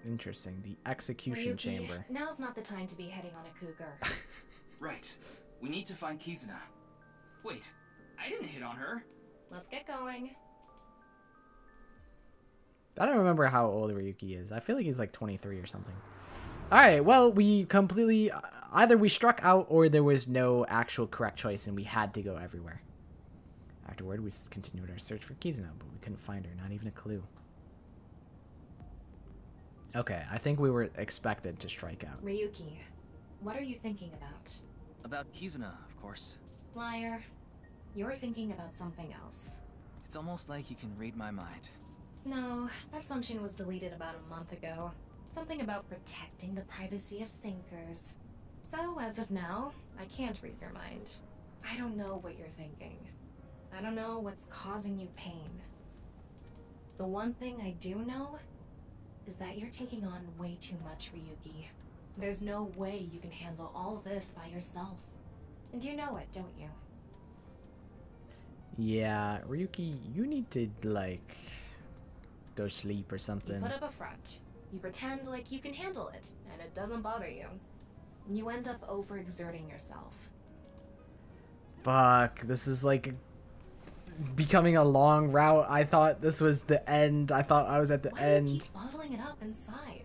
Interesting. The execution Ryuki, chamber. Now's not the time to be heading on a cougar. Right. We need to find Kizuna. Wait, I didn't hit on her. Let's get going. I don't remember how old Ryuki is. I feel like he's like 23 or something. Alright, well, we completely... Either we struck out or there was no actual correct choice and we had to go everywhere. Afterward, we continued our search for Kizuna, but we couldn't find her. Not even a clue. Okay, I think we were expected to strike out. Ryuki, what are you thinking about? About Kizuna, of course. Liar. You're thinking about something else. It's almost like you can read my mind. No, that function was deleted about a month ago. Something about protecting the privacy of sinkers. So, as of now, I can't read your mind. I don't know what you're thinking. I don't know what's causing you pain. The one thing I do know is that you're taking on way too much, Ryuki. There's no way you can handle all this by yourself. And you know it, don't you? Yeah, Ryuki, you need to, like, go sleep or You something. put up a front. You pretend like you can handle it, and it doesn't bother you. You end up overexerting yourself. Fuck, this is like becoming a long route. I thought this was the end. I thought I was at the end. Do you keep bottling it up inside?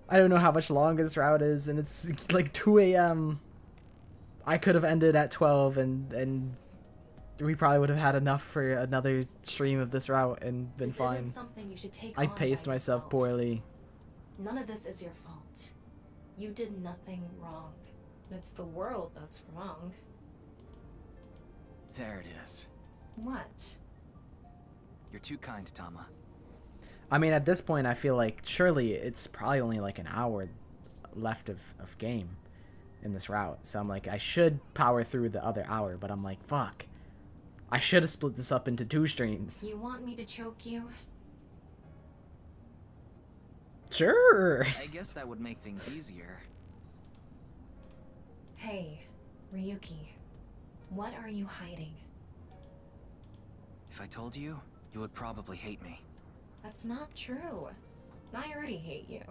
I don't know how much longer this route is, and it's like 2 a.m. I could have ended at 12, and we probably would have had enough for another stream of this route and been fine. Isn't something you should take I on paced by myself yourself. poorly. None of this is your fault. You did nothing wrong. It's the world that's wrong. There it is. What? You're too kind, Tama. I mean, at this point, I feel like surely it's probably only like an hour left of game in this route. So I'm like, I should power through the other hour, but I'm like, fuck. I should have split this up into 2 streams. You want me to choke you? Sure. I guess that would make things easier. Hey, Ryuki. What are you hiding? If I told you, you would probably hate me. That's not true. I already hate you.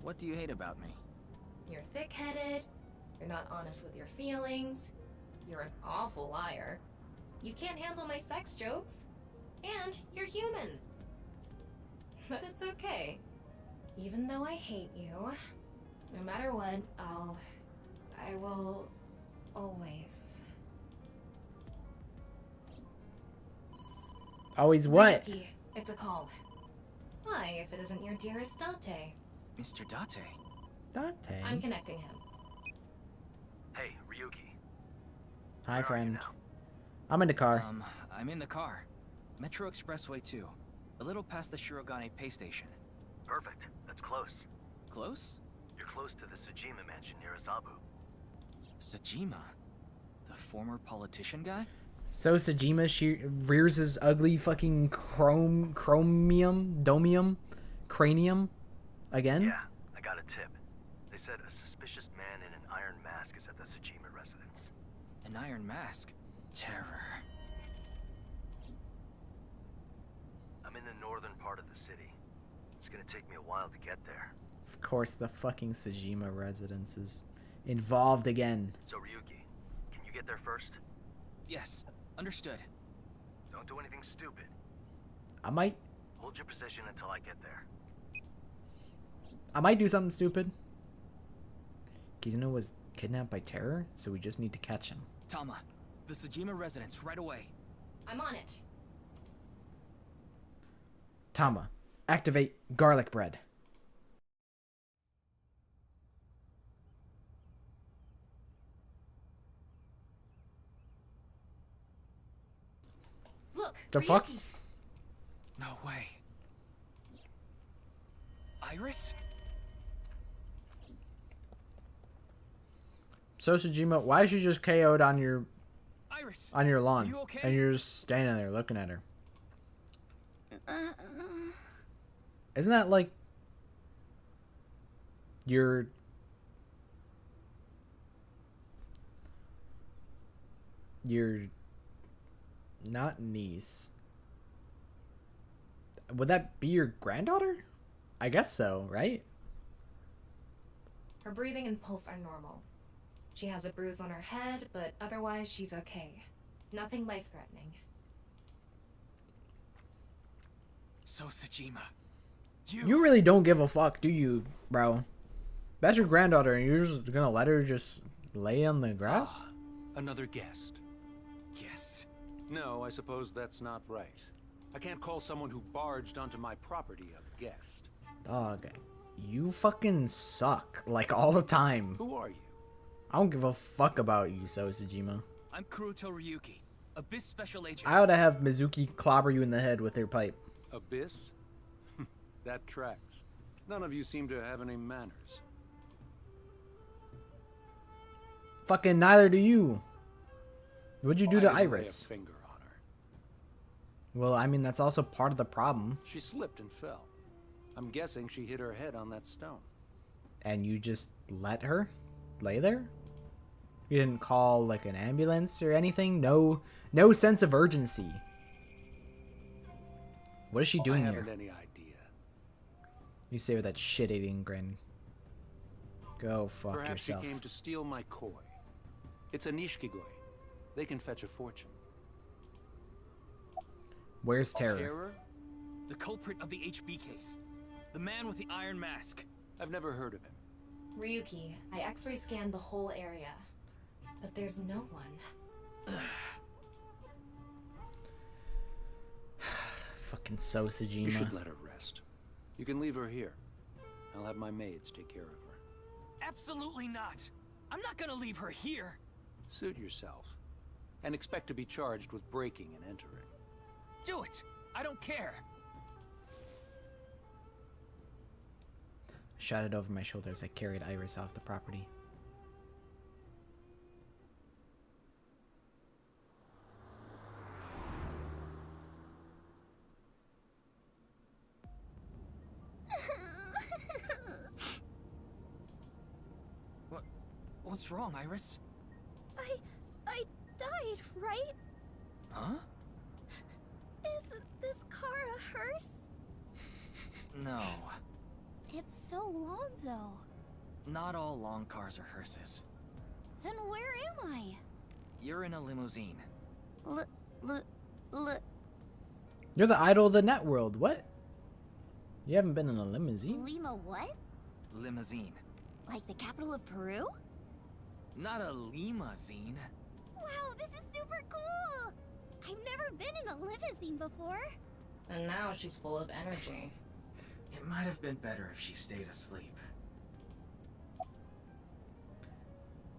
What do you hate about me? You're thick-headed, you're not honest with your feelings, you're an awful liar, you can't handle my sex jokes, and you're human. But it's okay. Even though I hate you, no matter what, I will always. Always what? Ryuki, it's a call. Why, if it isn't your dearest Date? Mr. Date? Date? I'm connecting him. Hey, Ryuki. Hi, friend. I'm in the car. I'm in the car. Metro Expressway 2. A little past the Shirogane pay station. Perfect. That's close. Close? You're close to the Tsujima mansion near Azabu. Sajima? The former politician guy? So Sajima rears his ugly fucking cranium again? Yeah, I got a tip. They said a suspicious man in an iron mask is at the Tsujima residence. An iron mask? Terror. I'm in the northern part of the city. It's gonna take me a while to get there. Of course, the fucking Sajima residence is involved again. So Ryuki, can you get there first? Yes, understood. Don't do anything stupid. I might Hold your position until I get there. do something stupid. Kizuna was kidnapped by terror, so we just need to catch him. Tama, the Sajima residence, right away. I'm on it. Tama, activate garlic bread. Look, The Ryuki. fuck? No way. Iris? So Sajima, why is she just KO'd on your Iris, lawn? are you okay? And you're just standing there looking at her. Isn't that like your not niece? Would that be your granddaughter? I guess so, right? Her breathing and pulse are normal. She has a bruise on her head, but otherwise she's okay. Nothing life-threatening. So Sajima, You really don't give a fuck, do you, bro? That's your granddaughter, and you're just gonna let her just lay on the grass? Another guest. Guest? No, I suppose that's not right. I can't call someone who barged onto my property a guest. Dog, you fucking suck, like all the time. Who are you? I don't give a fuck about you, so Sajima. I'm Kuruto Ryuki, Abyss Special Agent. I ought to have Mizuki clobber you in the head with her pipe. Abyss? That tracks. None of you seem to have any manners. Fucking neither do you. What'd you do to I didn't lay a Iris? finger on her. Well, I mean, that's also part of the problem. She slipped and fell. I'm guessing she hit her head on that stone. And you just let her lay there? You didn't call like an ambulance or anything? No sense of urgency. What is she doing I here? haven't any idea. You say with that shit-eating grin. Go fuck Perhaps yourself. she came to steal my koi. It's a nishikigoi. They can fetch a fortune. Where's Terror? Terror? The culprit of the HB case. The man with the iron mask. I've never heard of him. Ryuki, I x-ray scanned the whole area, but there's no one. Fucking Sosajima. You should let her rest. You can leave her here. I'll have my maids take care of her. Absolutely not. I'm not gonna leave her here. Suit yourself. And expect to be charged with breaking and entering. Do it. I don't care. Shot it over my shoulder as I carried Iris off the property. What's wrong, Iris? I died, right? Huh? Is this car a hearse? No. It's so long, though. Not all long cars are hearses. Then where am I? You're in a limousine. You're the idol of the net world. What? You haven't been in a limousine? Lima what? Limousine. Like the capital of Peru? Not a limousine. Wow, this is super cool! I've never been in a limousine before. And now she's full of energy. It might have been better if she stayed asleep.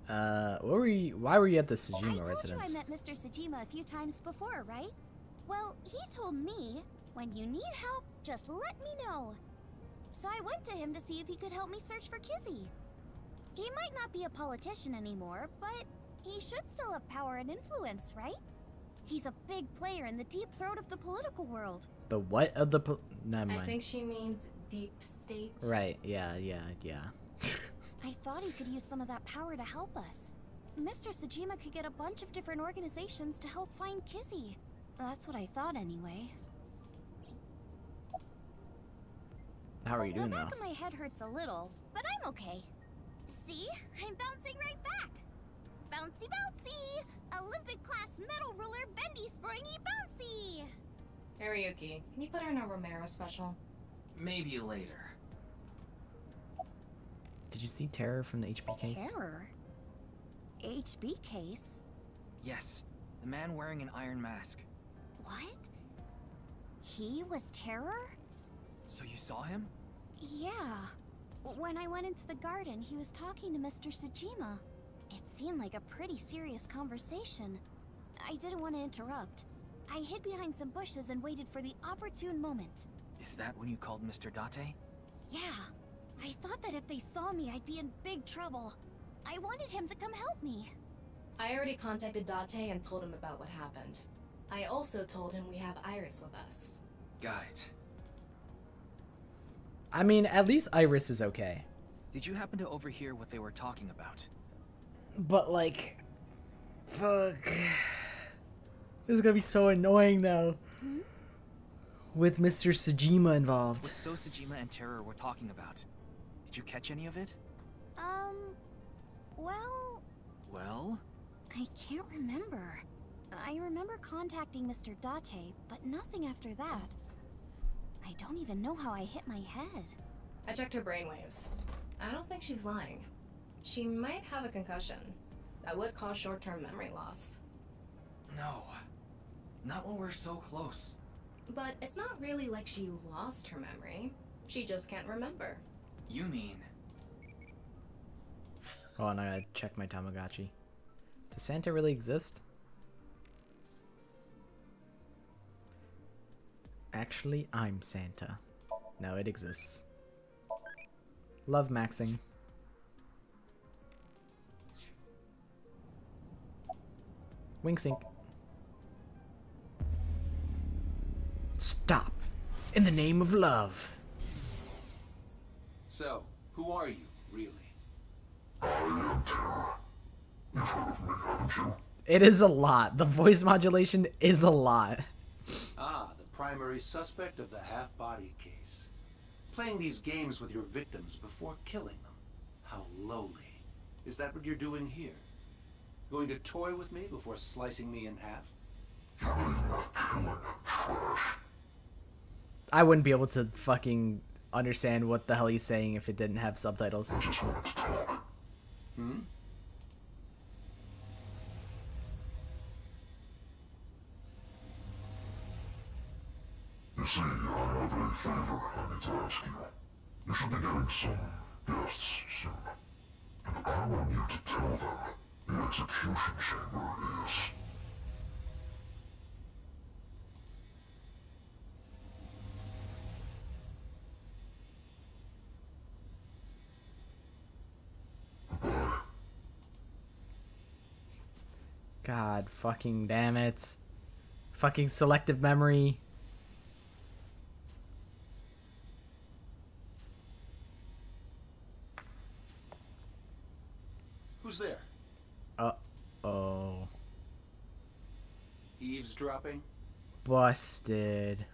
Why were you at the Sejima I residence? told you I met Mr. Sejima a few times before, right? Well, he told me, when you need help, just let me know. So I went to him to see if he could help me search for Kizzy. He might not be a politician anymore, but he should still have power and influence, right? He's a big player in the deep throat of the political world. The what of the never mind. I think she means deep state. Right, yeah. I thought he could use some of that power to help us. Mr. Sejima could get a bunch of different organizations to help find Kizzy. That's what I thought anyway. How are you doing The now? back of my head hurts a little, but I'm okay. See? I'm bouncing right back. Bouncy bouncy! Olympic class medal ruler bendy springy bouncy! Ryuki, can you put her in a Romero special? Maybe later. Did you see Terror from the HB case? Terror? HB case? Yes, the man wearing an iron mask. What? He was Terror? So you saw him? Yeah. When I went into the garden, he was talking to Mr. Sejima. It seemed like a pretty serious conversation. I didn't want to interrupt. I hid behind some bushes and waited for the opportune moment. Is that when you called Mr. Date? Yeah. I thought that if they saw me, I'd be in big trouble. I wanted him to come help me. I already contacted Date and told him about what happened. I also told him we have Iris with us. Got it. I mean, at least Iris is okay. Did you happen to overhear what they were talking about? But like, fuck. This is gonna be so annoying now. With Mr. Sejima involved. What Sosajima and Terror were talking about. Did you catch any of it? Well... Well? I can't remember. I remember contacting Mr. Date, but nothing after that. I don't even know how I hit my head. I checked her brainwaves. I don't think she's lying. She might have a concussion. That would cause short-term memory loss. No. Not when we're so close. But it's not really like she lost her memory. She just can't remember. You mean... Oh, and I gotta check my Tamagotchi. Does Santa really exist? Actually, I'm Santa. No, it exists. Love maxing. Wing sync. Stop! In the name of love. So, who are you? really. I am Terror. You've heard of me, haven't you? It is a lot. The voice modulation is a lot. Ah, the primary suspect of the half-body case. Playing these games with your victims before killing them. How lowly. Is that what you're doing here? Going to toy with me before slicing me in half? I wouldn't be able to fucking understand what the hell he's saying if it didn't have subtitles. Hmm? You see, I have a favor I need to ask you. You should be getting some guests soon. And I want you to tell them the execution chamber is... God fucking damn it. Fucking selective memory. Who's there? Uh-oh. Eavesdropping? Busted.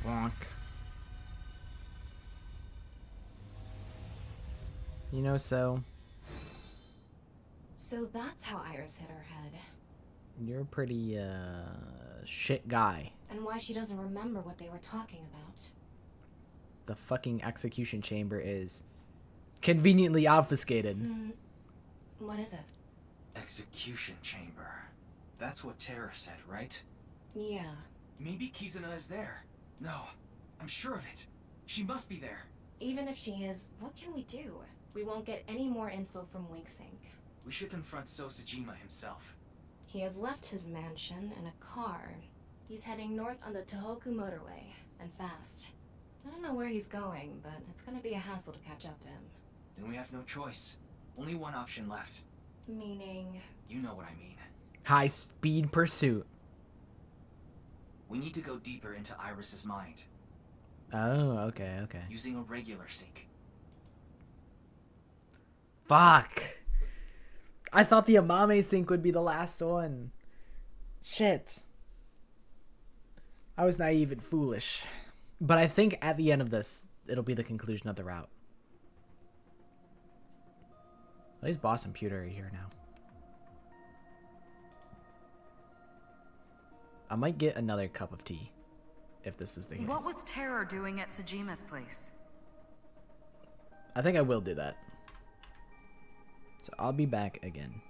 Bonk. You know, so that's how Iris hit her head. you're a pretty shit guy. And why she doesn't remember what they were talking about. The fucking execution chamber is conveniently obfuscated. What is it? Execution chamber. That's what Terror said, right? Yeah. Maybe Kizuna is there. No, I'm sure of it. She must be there. Even if she is, what can we do? We won't get any more info from Winksink. We should confront Sosajima himself. He has left his mansion in a car. He's heading north on the Tohoku motorway, and fast. I don't know where he's going, but it's gonna be a hassle to catch up to him. Then we have no choice. Only one option left. Meaning? You know what I mean. High speed pursuit. We need to go deeper into Iris's mind. Oh, okay. Using a regular sync. Fuck. I thought the Amame sync would be the last one. Shit. I was naive and foolish. But I think at the end of this, it'll be the conclusion of the route. At least Boss and Pewter are here now. I might get another cup of tea, if this is the case. What was Terror doing at Sajima's place? I think I will do that. So I'll be back again.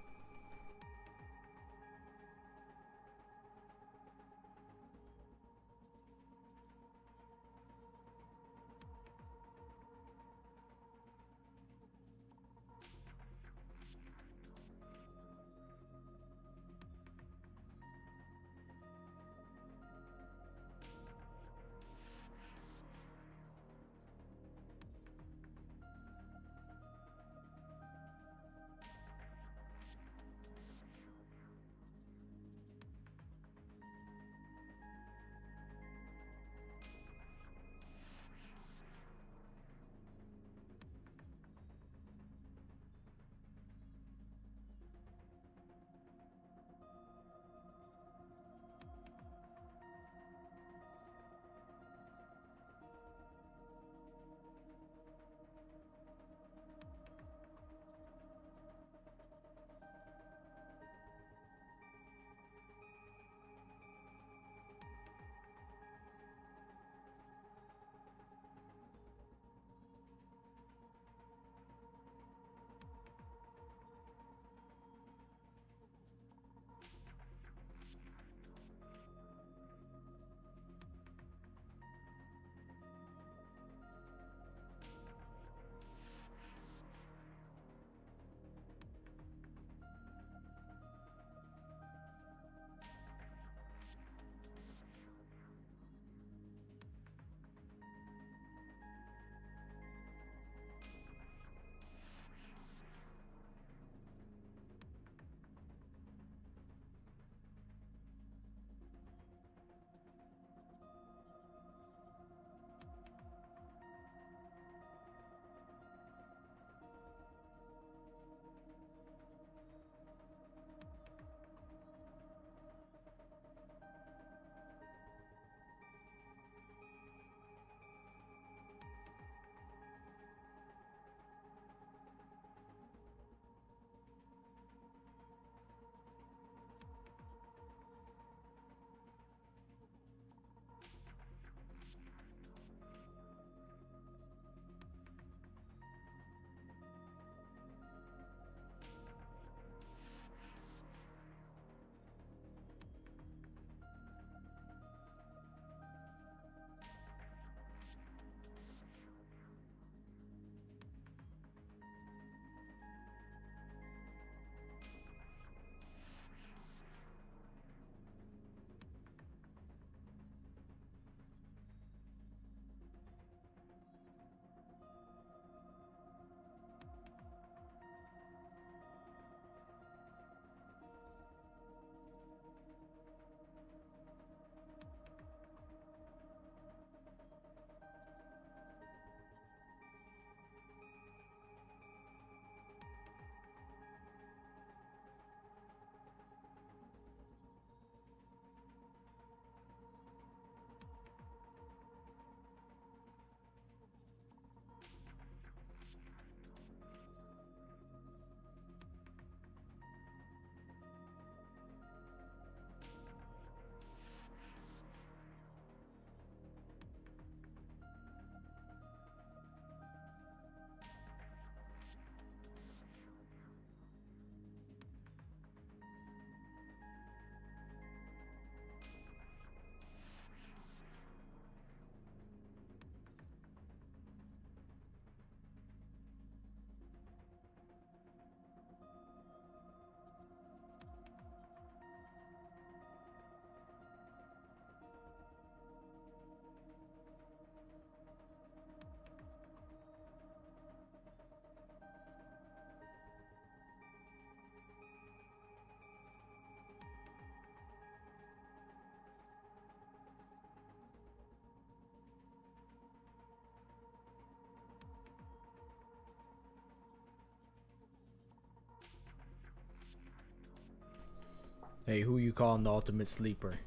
Hey, who you calling the ultimate sleeper?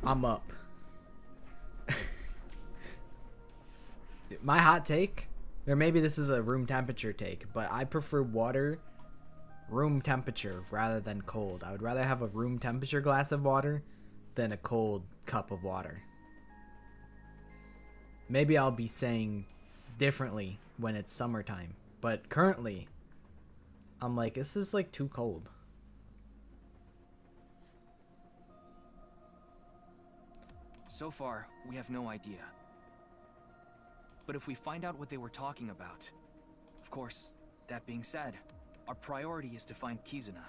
I'm up. My hot take, or maybe this is a room temperature take, but I prefer water room temperature rather than cold. I would rather have a room temperature glass of water than a cold cup of water. Maybe I'll be saying differently when it's summertime, but currently I'm like, this is like too cold. So far, we have no idea. But if we find out what they were talking about... Of course, that being said, our priority is to find Kizuna.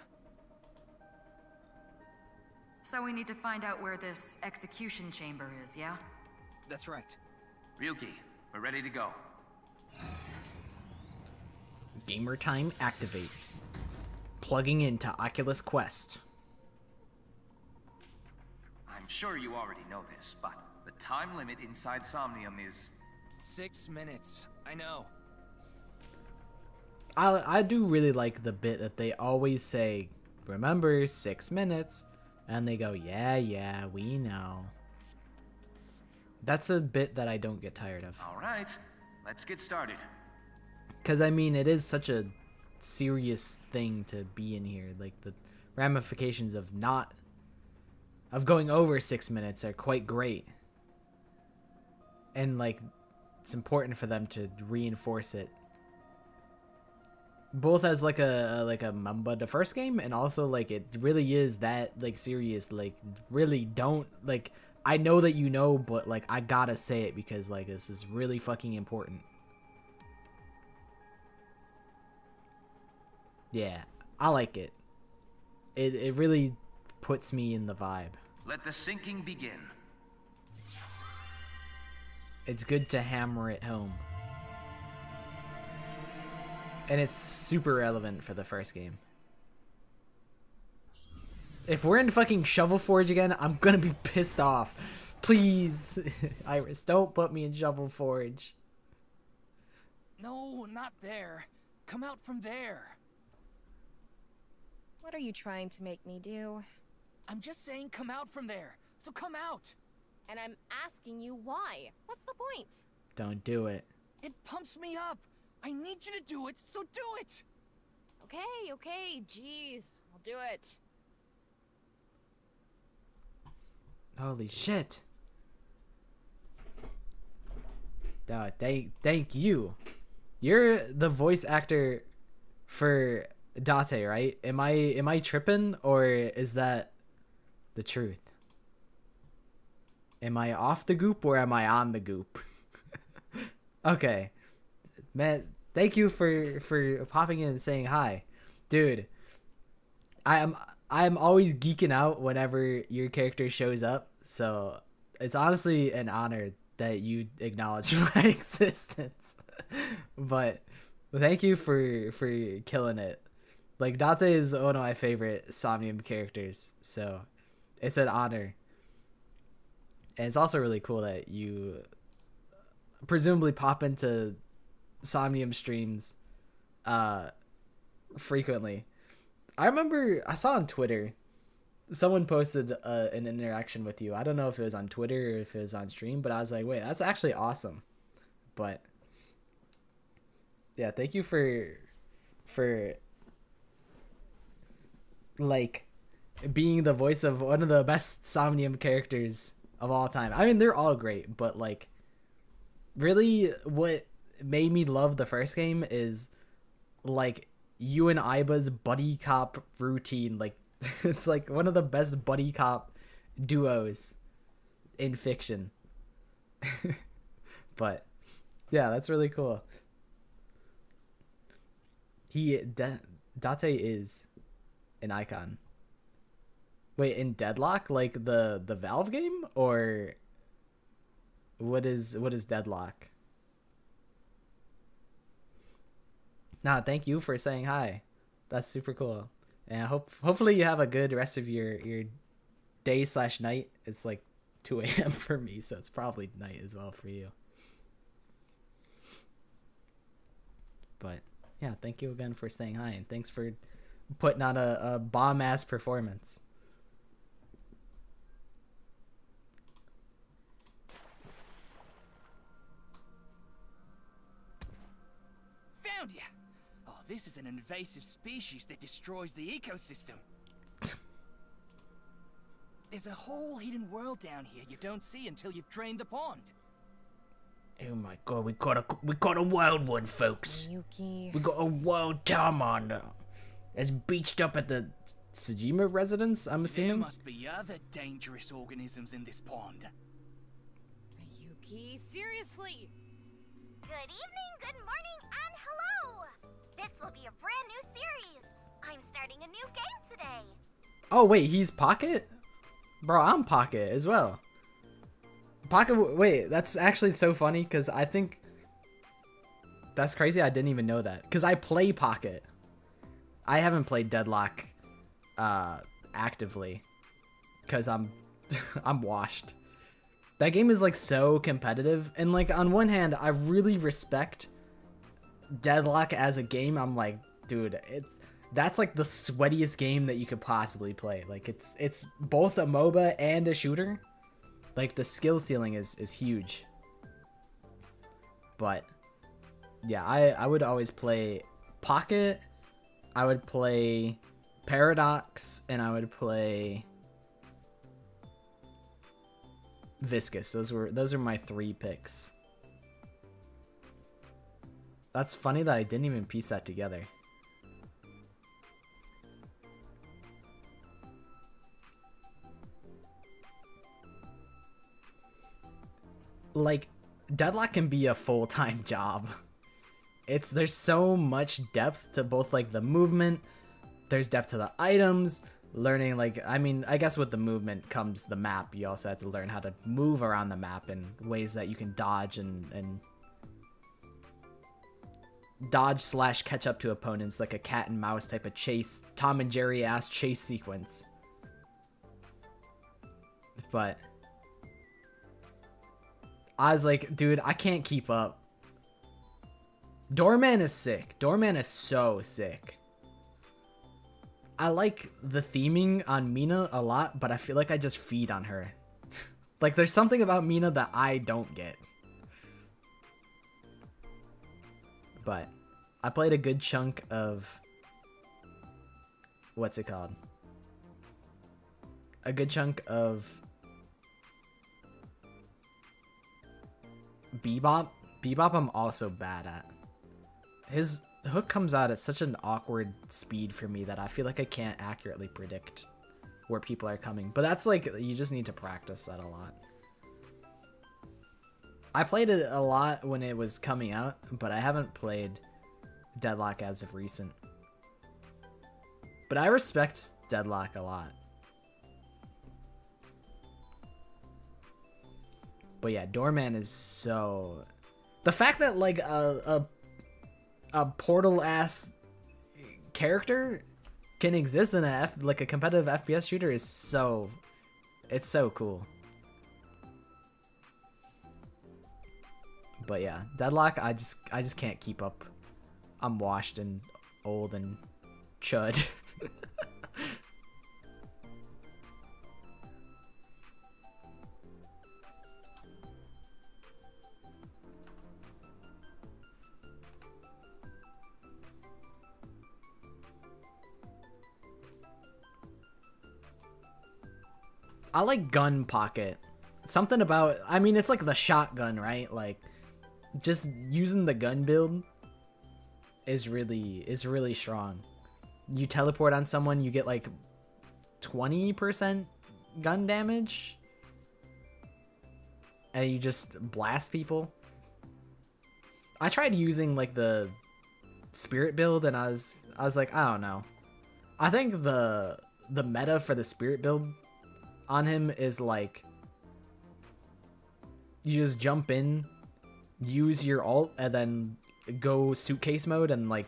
So we need to find out where this execution chamber is, yeah? That's right. Ryuki, we're ready to go. Gamer time activate. Plugging into Oculus Quest. I'm sure you already know this, but the time limit inside Somnium is... 6 minutes. I know. I do really like the bit that they always say, remember, 6 minutes. And they go, yeah, we know. That's a bit that I don't get tired of. All right, let's get started. Because, I mean, it is such a serious thing to be in here. Like, the ramifications of going over 6 minutes are quite great. And, like, it's important for them to reinforce it. Both as, like a Mamba the first game, and also, like, it really is that, like, serious. Like, really don't, like, I know that you know, but, like, I gotta say it because, like, this is really fucking important. Yeah, I like it. It really puts me in the vibe. Let the sinking begin. It's good to hammer it home. And it's super relevant for the first game. If we're in fucking Shovel Forge again, I'm gonna be pissed off. Please, Iris, don't put me in Shovel Forge. No, not there. Come out from there. What are you trying to make me do? I'm just saying come out from there. So come out. And I'm asking you why. What's the point? Don't do it. It pumps me up. I need you to do it, so do it. Okay, jeez. I'll do it. Holy shit. Thank you. You're the voice actor for Date, right? Am I tripping, or is that the truth? Am I off the goop or am I on the goop? Okay. Man, thank you for popping in and saying hi. Dude, I'm always geeking out whenever your character shows up, so it's honestly an honor that you acknowledge my existence. But thank you for killing it. Like, Date is one of my favorite Somnium characters, so it's an honor. And it's also really cool that you presumably pop into Somnium streams frequently. I remember I saw on Twitter someone posted an interaction with you. I don't know if it was on Twitter or if it was on stream, but I was like, wait, that's actually awesome. But yeah, thank you for like being the voice of one of the best Somnium characters of all time. I mean, they're all great, but like really what made me love the first game is like you and Aiba's buddy cop routine. Like it's like one of the best buddy cop duos in fiction. But yeah, that's really cool. Date is an icon. Wait, in Deadlock, like the Valve game, or what is Deadlock? Nah, thank you for saying hi. That's super cool. And hopefully you have a good rest of your day/night. It's like 2 a.m. for me, so it's probably night as well for you. But yeah, thank you again for saying hi, and thanks for putting on a bomb ass performance. this is an invasive species that destroys the ecosystem. There's a whole hidden world down here you don't see until you've drained the pond. Oh my god, we got a wild one, folks. Yuki. We got a wild Charmander. It's beached up at the Tsujima residence, I'm assuming. There must be other dangerous organisms in this pond. Yuki, seriously. Good evening, good morning, and hello! This will be a brand new series. I'm starting a new game today. Oh wait, he's Pocket? Bro, I'm Pocket as well. Pocket, wait, that's actually so funny because I think that's crazy. I didn't even know that because I play Pocket. I haven't played Deadlock actively because I'm washed. That game is like so competitive, and like on one hand I really respect Deadlock as a game. I'm like, dude, that's like the sweatiest game that you could possibly play. Like it's both a MOBA and a shooter. Like the skill ceiling is huge. But yeah, I would always play Pocket, I would play Paradox, and I would play Viscous. Those are my 3 picks. That's funny that I didn't even piece that together. Like, Deadlock can be a full-time job. There's so much depth to both like the movement, there's depth to the items, learning like, I mean, I guess with the movement comes the map. You also have to learn how to move around the map in ways that you can dodge and dodge / catch up to opponents, like a cat and mouse type of chase, Tom and Jerry ass chase sequence. But I was like, dude, I can't keep up. Doorman is sick. Doorman is so sick. I like the theming on Mina a lot, but I feel like I just feed on her. Like, there's something about Mina that I don't get. But I played a good chunk of... What's it called? A good chunk of... Bebop. Bebop I'm also bad at. His hook comes out at such an awkward speed for me that I feel like I can't accurately predict where people are coming. But that's like, you just need to practice that a lot. I played it a lot when it was coming out, but I haven't played Deadlock as of recent. But I respect Deadlock a lot. But yeah, Doorman is so... The fact that like a Portal ass character can exist in a competitive FPS shooter is so... It's so cool. But yeah, Deadlock, I just can't keep up. I'm washed and old and chud. I like gun Pocket. Something about, I mean, it's like the shotgun, right? Like, just using the gun build is really strong. You teleport on someone, you get like 20% gun damage, and you just blast people. I tried using like the spirit build, and I was like, I don't know. I think the meta for the spirit build on him is like, you just jump in, use your ult, and then go suitcase mode and like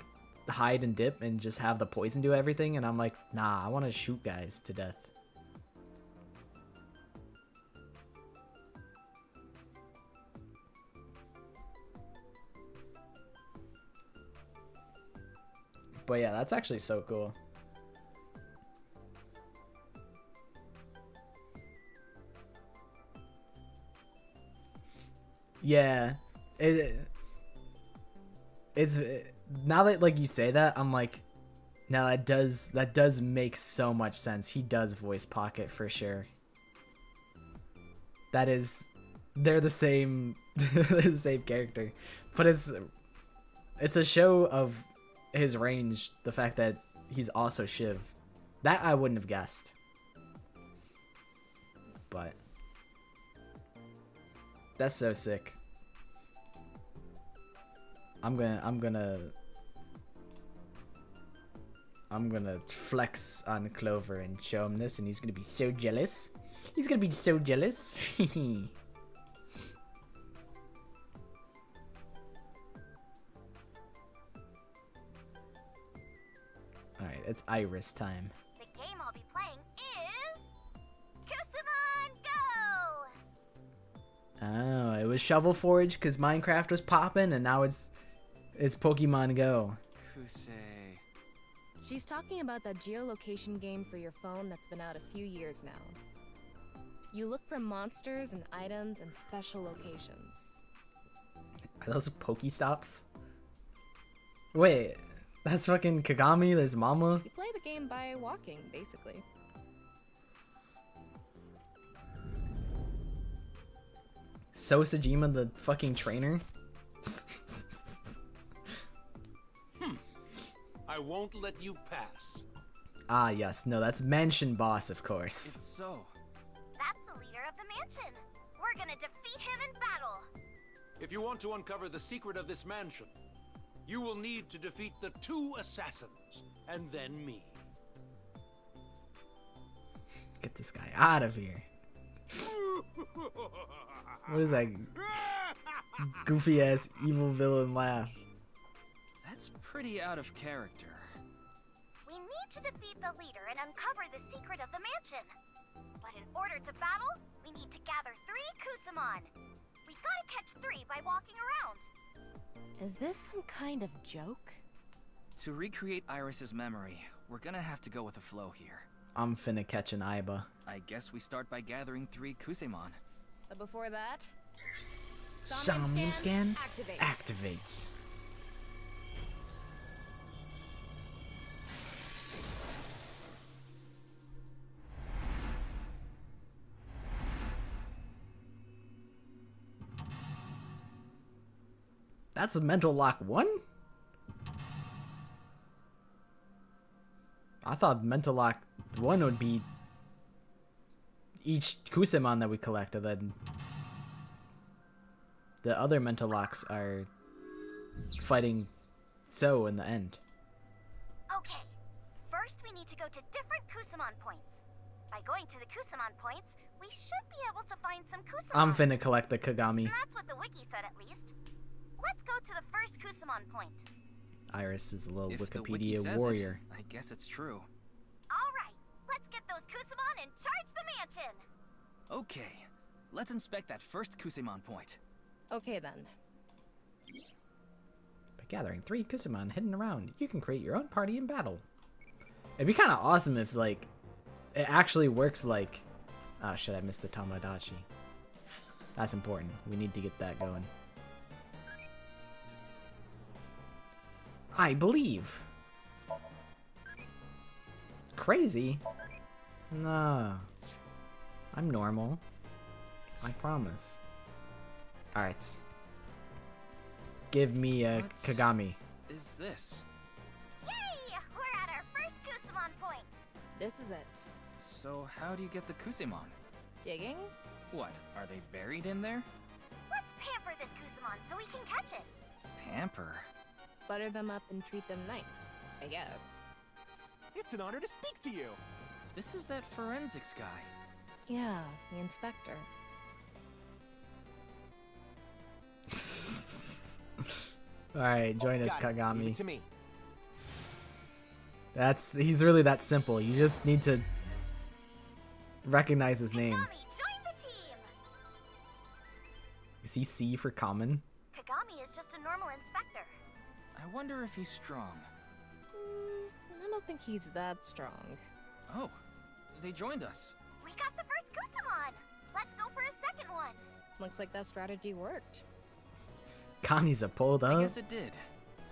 hide and dip and just have the poison do everything. And I'm like, nah, I want to shoot guys to death. But yeah, that's actually so cool. Yeah, it's now that like you say that, I'm like, no, that does make so much sense. He does voice Pocket for sure. They're the same, they're the same character, but it's a show of his range. The fact that he's also Shiv, that I wouldn't have guessed. But that's so sick. I'm gonna flex on Clover and show him this, and he's gonna be so jealous. He's gonna be so jealous. Alright, it's Iris time. The game I'll be playing is... Kusamon Go! Oh, it was Shovel Forge because Minecraft was popping, and now it's Pokemon Go. Kusei. She's talking about that geolocation game for your phone that's been out a few years now. You look for monsters and items and special locations. Are those Pokestops? Wait, that's fucking Kagami, there's Mama. You play the game by walking, basically. Sosajima, the fucking trainer. I won't let you pass. Ah, yes. No, that's Mansion Boss, of course. It's so. That's the leader of the mansion. We're gonna defeat him in battle. If you want to uncover the secret of this mansion, you will need to defeat the 2 assassins, and then me. Get this guy out of here. What is that goofy ass evil villain laugh? That's pretty out of character. We need to defeat the leader and uncover the secret of the mansion. But in order to battle, we need to gather 3 Kusamon. We gotta catch 3 by walking around. Is this some kind of joke? To recreate Iris's memory, we're gonna have to go with the flow here. I'm finna catch an Aiba. I guess we start by gathering 3 Kusamon. But before that... Somnium scan? Activate. Activates. That's a mental lock 1? I thought mental lock 1 would be each Kusamon that we collect, and then the other mental locks are fighting So in the end. Okay, first we need to go to different Kusamon points. By going to the Kusamon points, we should be able to find some Kusamon. I'm finna collect the Kagami. That's what the wiki said, at least. Let's go to the first Kusamon point. Iris is a little If the wiki Wikipedia says warrior. It, I guess it's true. Alright, let's get those Kusamon and charge the mansion! Okay, let's inspect that first Kusamon point. Okay then. By gathering 3 Kusamon hidden around, you can create your own party in battle. It'd be kind of awesome if, like, it actually works like... Oh shit, I missed the Tomodachi. That's important. We need to get that going. I believe. Crazy? No. I'm normal. I promise. Alright. Give me a What Kagami. Is this? Yay! We're at our first Kusamon point! This is it. So how do you get the Kusamon? Digging? What, are they buried in there? Let's pamper this Kusamon so we can catch it! Pamper? Butter them up and treat them nice, I guess. It's an honor to speak to you. This is that forensics guy. Yeah, the inspector. Alright, join us, Got it. Leave Kagami. it to me. He's really that simple. You just need to recognize his name. Kagami, join the team! Is he C for common? Kagami is just a normal inspector. I wonder if he's strong. I don't think he's that strong. Oh, they joined us. We got the first Kusamon! Let's go for a second one! Looks like that strategy worked. Kami's a pulled I up. guess it did.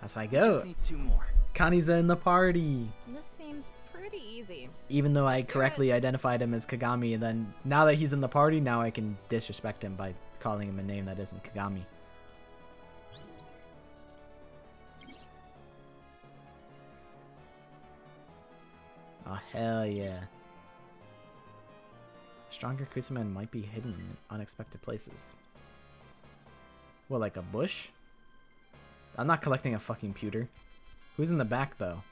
That's why I We go. just need 2 more. Kaniza in the party. This seems pretty easy. Even though I Let's do correctly identified him as Kagami, and then now that he's in the party, now I can disrespect him by calling him a name that isn't Kagami. Oh, hell yeah. Stronger Kusaman might be hidden in unexpected places. What, like a bush? I'm not collecting a fucking pewter. Who's in the back, though?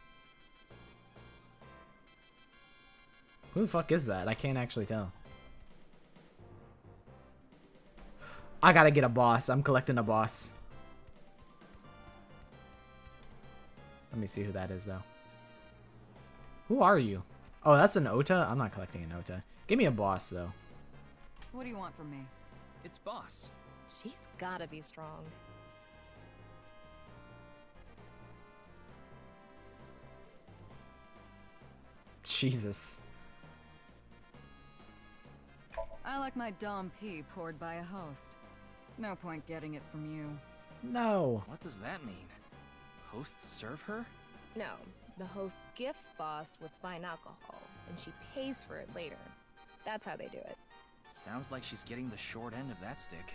Who the fuck is that? I can't actually tell. I gotta get a boss. I'm collecting a boss. Let me see who that is, though. Who are you? Oh, that's an Ota? I'm not collecting an Ota. Give me a boss, though. What do you want from me? It's Boss. She's gotta be strong. Jesus. I like my Dom P poured by a host. No point getting it from you. No. What does that mean? Hosts serve her? No, the host gifts Boss with fine alcohol, and she pays for it later. That's how they do it. Sounds like she's getting the short end of that stick.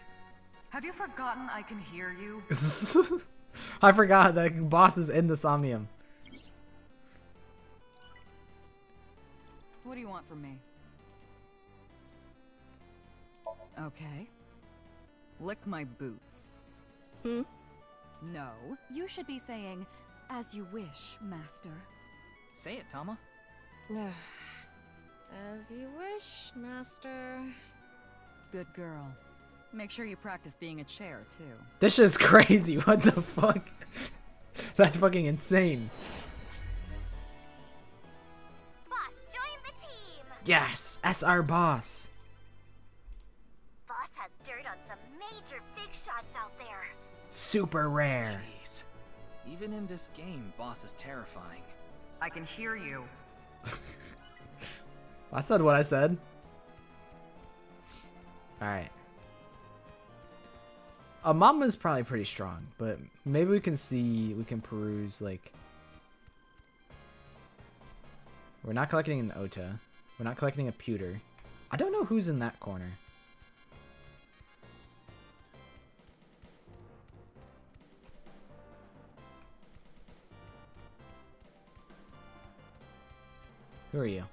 Have you forgotten I can hear you? I forgot that boss is in the Somnium. What do you want from me? Okay. Lick my boots. Hmm? No, you should be saying, as you wish, master. Say it, Tama. As you wish, master. Good girl. Make sure you practice being a chair, too. This shit's crazy. What the fuck? That's fucking insane. Boss, join the team! Yes, that's our boss. Boss has dirt on some major big shots out there. Super rare. Jeez. Even in this game, Boss is terrifying. I can hear you. I said what I said. Alright. Mama's probably pretty strong, but maybe we can peruse, like... We're not collecting an Ota. We're not collecting a pewter. I don't know who's in that corner. Who are you?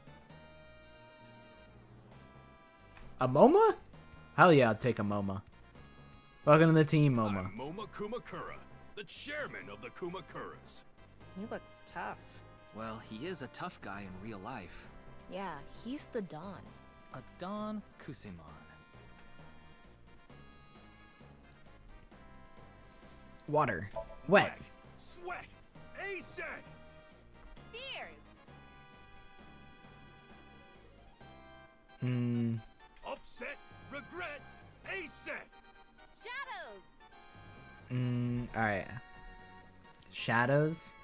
A MoMA? Hell yeah, I'll take a MoMA. Welcome to the team, MoMA. I'm Moma Kumakura, the chairman of the Kumakuras. He looks tough. Well, he is a tough guy in real life. Yeah, he's the Don. A Don Kusimon. Water. Wet. Sweat. ASAP. Fears. Upset. Regret. ASAP. Shadows. Alright. Shadows?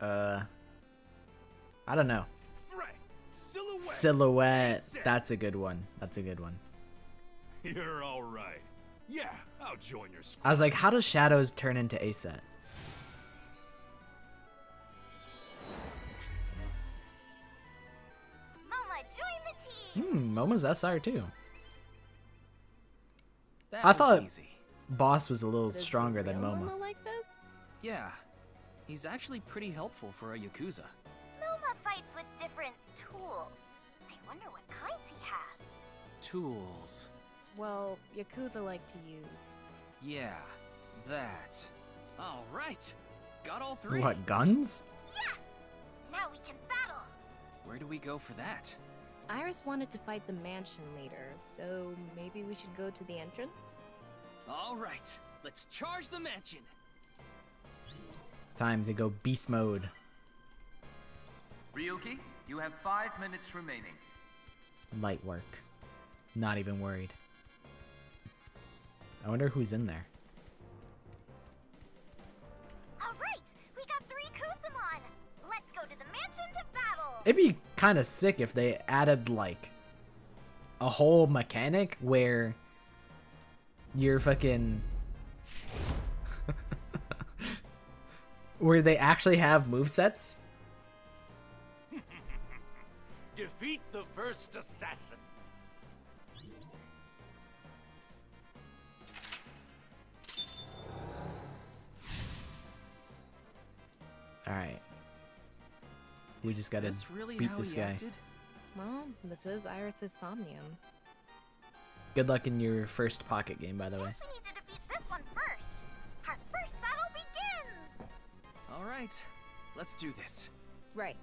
I don't know. Threat. Silhouette. Silhouette. ASAP. That's a good one. That's a good one. You're alright. Yeah, I'll join your squad. I was like, how does Shadows turn into Aset? Moma, join the team! Moma's SR too. That I was thought easy. Boss was a little Does stronger the than real Moma. Moma like this? Yeah. He's actually pretty helpful for a Yakuza. Moma fights with different tools. I wonder what kinds he has. Tools. Well, Yakuza like to use. Yeah, that. All right. Got all 3. What, guns? Yes! Now we can battle! Where do we go for that? Iris wanted to fight the mansion leader, so maybe we should go to the entrance? All right. Let's charge the mansion. Time to go beast mode. Ryuki, you have 5 minutes remaining. Light work. Not even worried. I wonder who's in there. Alright! We got 3 Kusamon! Let's go to the mansion to battle! It'd be kind of sick if they added like a whole mechanic where your fucking where they actually have movesets. Defeat the first assassin. All right. We just gotta beat this guy. Well, this is Iris's Somnium. Good luck in your first pocket game, by the way. We need to defeat this one first. Our first battle begins. All right, let's do this. Right.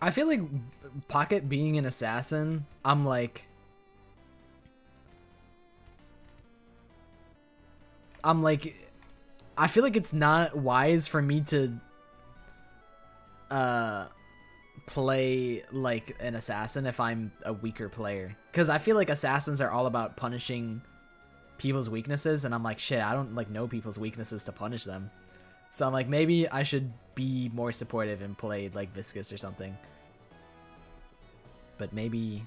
I feel like Pocket being an assassin, I'm like I feel like it's not wise for me to play like an assassin if I'm a weaker player, because I feel like assassins are all about punishing people's weaknesses, and I'm like, shit, I don't like know people's weaknesses to punish them. So I'm like, maybe I should be more supportive and play like Viscous or something. But maybe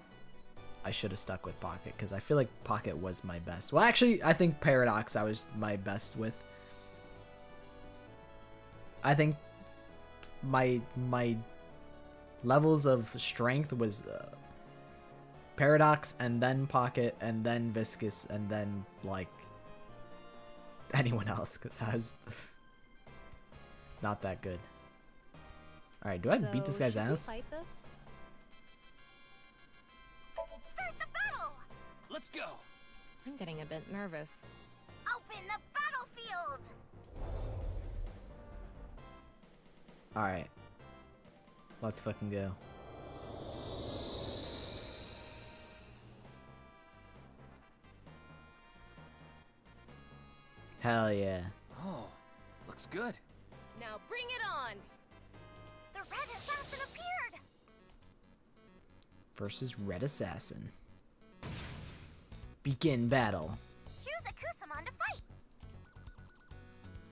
I should have stuck with Pocket, because I feel like Pocket was my best. Well, actually, I think Paradox I was my best with. I think my levels of strength was Paradox, and then Pocket, and then Viscous, and then like anyone else, because I was not that good. All right, do I beat this guy's ass? Fight this? Start the battle. Let's go. I'm getting a bit nervous. Open the battlefield. All right, let's fucking go. Hell yeah. Oh, looks good. Now bring it on. The red assassin appeared. Versus Red Assassin. Begin battle. Choose a Kusamon to fight.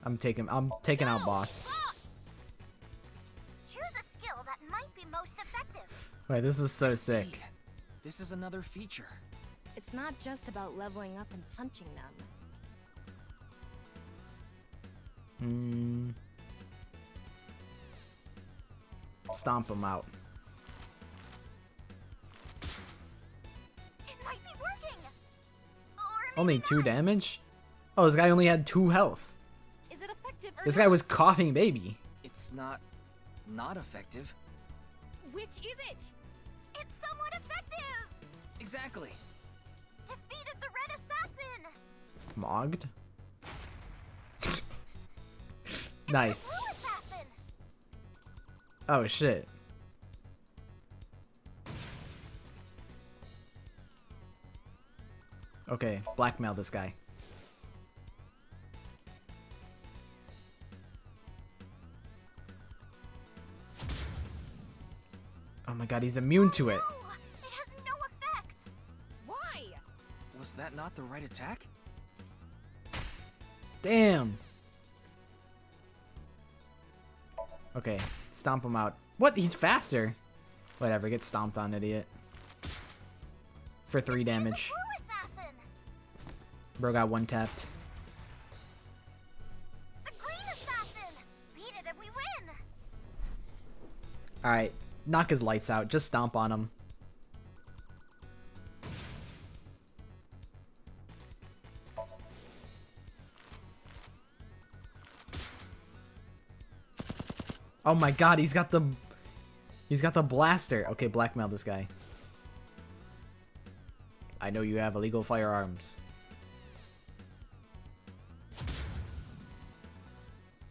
I'm taking out boss. Choose a skill that might be most effective. Wait, this is so sick. This is another feature. It's not just about leveling up and punching them. Stomp him out. It might be working. Only 2 damage? Oh, this guy only had 2 health. Is it effective or This guy was coughing baby. It's not effective. Which is it? It's somewhat effective. Exactly. Defeated the red assassin. Mogged? Nice. Blue assassin. Oh shit. Okay, blackmail this guy. Oh my god, he's immune to it. It has no effect. Why? Was that not the right attack? Damn. Okay, stomp him out. What? He's faster. Whatever, get stomped on, idiot. For 3 damage. Blue assassin. Bro got 1 tapped. The green assassin. Beat it and we win. Alright, knock his lights out. Just stomp on him. Oh my god, he's got the blaster. Okay, blackmail this guy. I know you have illegal firearms.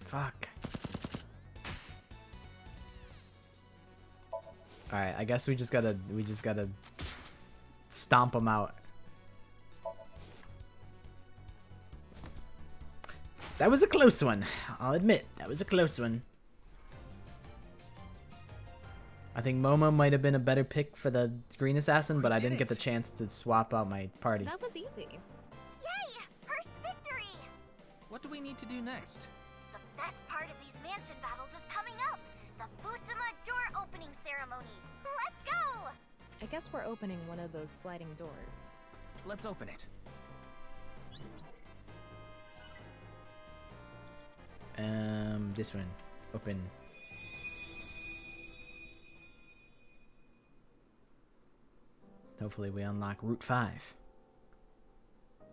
Fuck. Alright, I guess we just gotta stomp him out. That was a close one. I'll admit, that was a close one. I think Momo might have been a better pick for the green assassin, but I didn't get the chance to swap out my party. That was easy. Yay! First victory. What do we need to do next? The best part of these mansion battles is coming up. The Fusuma door opening ceremony. Let's go. I guess we're opening one of those sliding doors. Let's open it. This one. Open. Hopefully we unlock Route 5.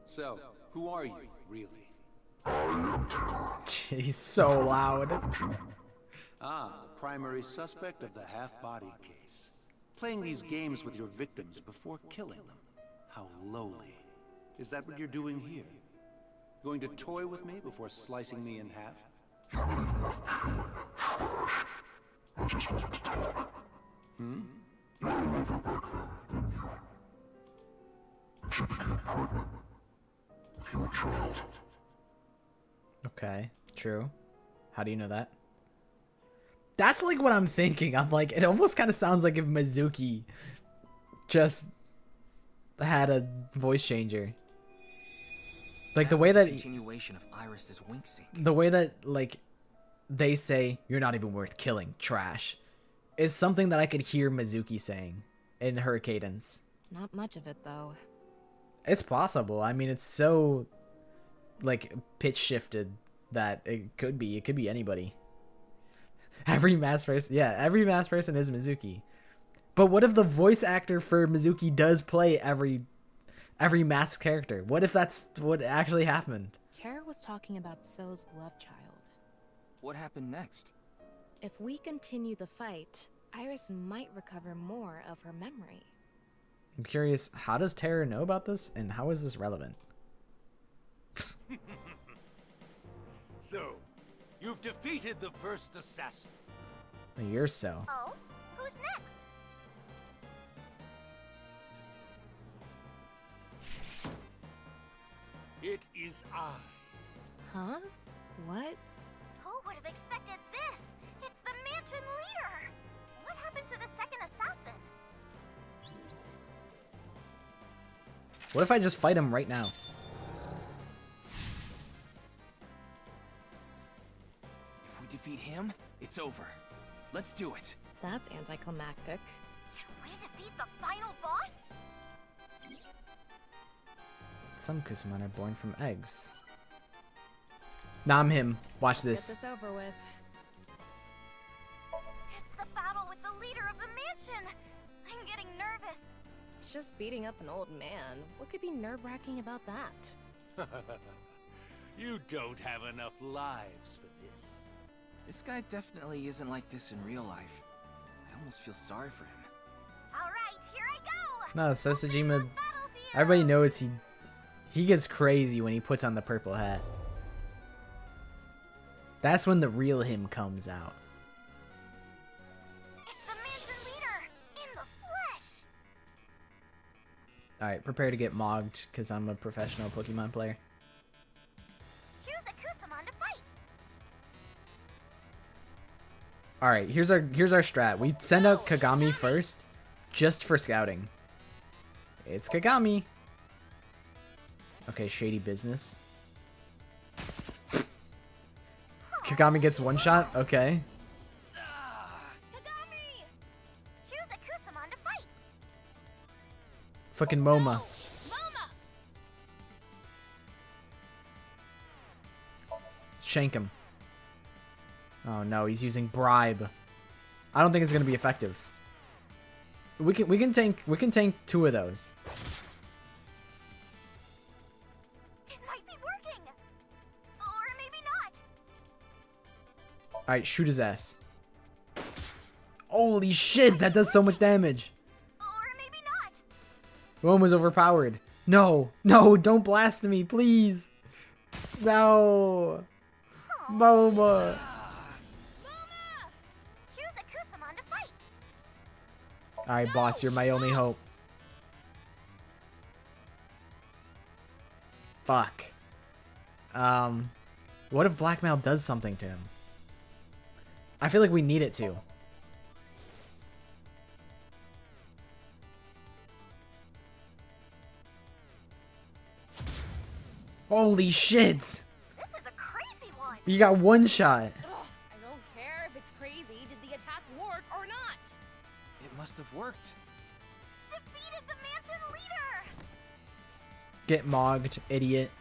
So, who are you, really? He's so loud. Ah, the primary suspect of the half-body case. Playing these games with your victims before killing them. How lowly. Is that what you're doing here? Going to toy with me before slicing me in half? Hmm? Okay, true. How do you know that? That's like what I'm thinking. I'm like, it almost kind of sounds like if Mizuki just had a voice changer. Like the way that continuation of Iris's wink sync. The way that like they say you're not even worth killing, trash, is something that I could hear Mizuki saying in her cadence. Not much of it though. It's possible. I mean, it's so like pitch shifted that it could be anybody. Every masked person, yeah, every masked person is Mizuki. But what if the voice actor for Mizuki does play every masked character? What if that's what actually happened? Tara was talking about So's love child. What happened next? If we continue the fight, Iris might recover more of her memory. I'm curious, how does Tara know about this, and how is this relevant? So, you've defeated the first assassin. You're so. Oh? Who's next? It is I. Huh? What? Who would have expected this? It's the mansion leader! What happened to the second assassin? What if I just fight him right now? If we defeat him, it's over. Let's do it. That's anticlimactic. Can we defeat the final boss? Some Kusamon are born from eggs. Nah, I'm him. Watch this. Get this over with. It's the battle with the leader of the mansion. I'm getting nervous. It's just beating up an old man. What could be nerve-wracking about that? You don't have enough lives for this. This guy definitely isn't like this in real life. I almost feel sorry for him. Alright, here I go! No, Sosajima, everybody knows he gets crazy when he puts on the purple hat. That's when the real him comes out. It's the mansion leader in the flesh. Alright, prepare to get mogged, because I'm a professional Pokemon player. Choose a Kusamon to fight. Alright, here's our strat. We send out Kagami first, just for scouting. It's Kagami. Okay, shady business. Kagami gets one shot? Okay. Kagami! Choose a Kusamon to fight. Fucking MoMA. Shank him. Oh no, he's using bribe. I don't think it's gonna be effective. We can tank two of those. It might be working. Or maybe not. Alright, shoot his ass. Holy shit, that does so much damage. Or maybe not. One was overpowered. No, no, don't blast me, please. No. MoMA. Choose a Kusamon to fight. Alright, boss, you're my only hope. Fuck. What if blackmail does something to him? I feel like we need it to. Holy shit! This is a crazy one. You got one shot. Ugh, I don't care if it's crazy. Did the attack work or not? It must have worked. defeated the mansion leader! Get mogged, idiot.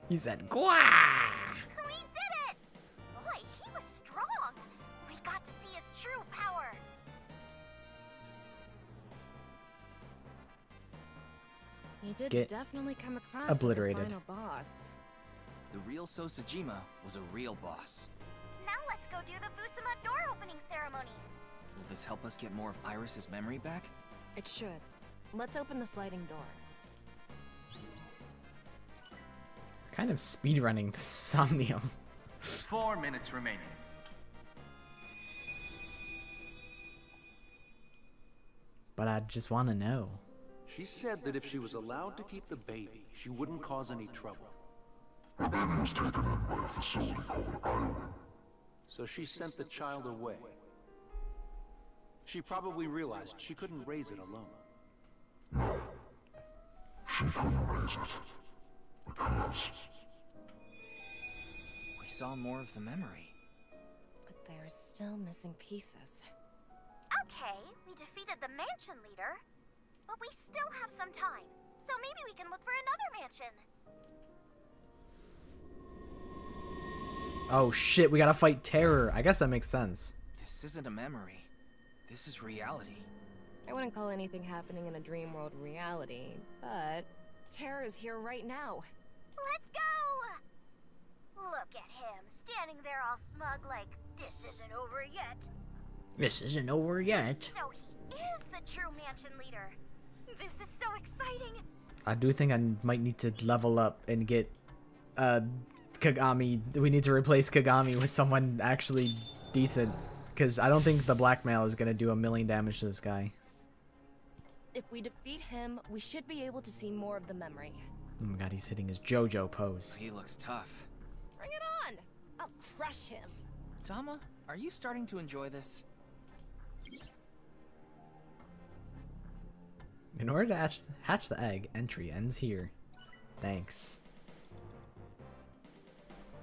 He said, "Gwa!" We did it! Boy, he was strong. We got to see his true power. He did Get definitely come across obliterated. as a final boss. The real Sosajima was a real boss. Now let's go do the Fusuma door opening ceremony. Will this help us get more of Iris's memory back? It should. Let's open the sliding door. Kind of speedrunning the Somnium. 4 minutes remaining. But I just want to know. She said that if she was allowed to keep the baby, she wouldn't cause any trouble. The baby was taken in by a facility called Iowa. So she sent the child away. She probably realized she couldn't raise it alone. No. She couldn't raise it. Because... We saw more of the memory. But there's still missing pieces. Okay, we defeated the mansion leader. But we still have some time. So maybe we can look for another mansion. Oh shit, we gotta fight terror. I guess that makes sense. This isn't a memory. This is reality. I wouldn't call anything happening in a dream world reality, but terror is here right now. Let's go! Look at him, standing there all smug like, this isn't over yet. This isn't over yet. So he is the true mansion leader. This is so exciting. I do think I might need to level up and get Kagami. We need to replace Kagami with someone actually decent, because I don't think the blackmail is going to do 1,000,000 damage to this guy. If we defeat him, we should be able to see more of the memory. Oh my god, he's hitting his JoJo pose. He looks tough. Bring it on! I'll crush him. Tama, are you starting to enjoy this? In order to hatch the egg, entry ends here. Thanks.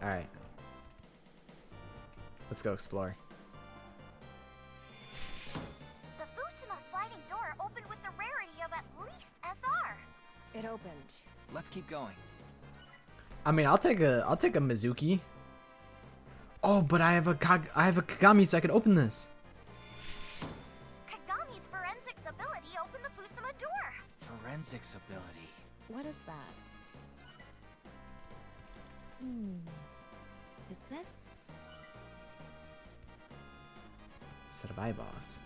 Alright. Let's go explore. The Fusuma sliding door opened with the rarity of at least SR. It opened. Let's keep going. I mean, I'll take a Mizuki. Oh, but I have a Kagami, so I can open this. Kagami's forensics ability opened the Fusuma door. Forensics ability. What is that? Is this? Set of eyeballs.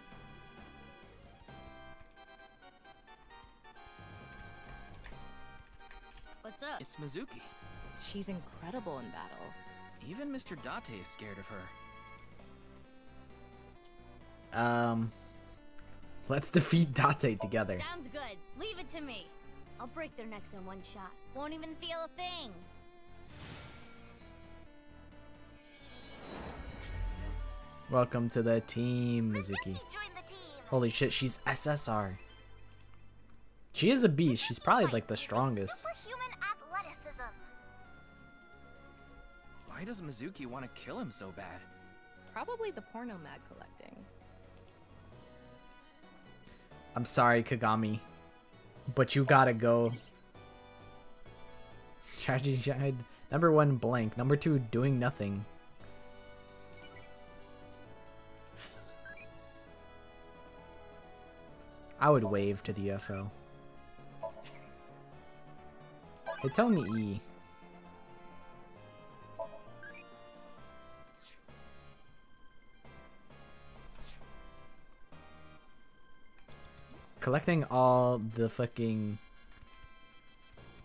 What's up? It's Mizuki. She's incredible in battle. Even Mr. Date is scared of her. Let's defeat Date together. Sounds good. Leave it to me. I'll break their necks in one shot. Won't even feel a thing. Welcome to the team, Mizuki. Holy shit, she's SSR. She is a beast. She's probably like the strongest. Superhuman athleticism. Why does Mizuki want to kill him so bad? Probably the porno mag collecting. I'm sorry, Kagami, but you gotta go. Strategy guide. Number 1, blank. Number 2, doing nothing. I would wave to the UFO. They tell me E. Collecting all the fucking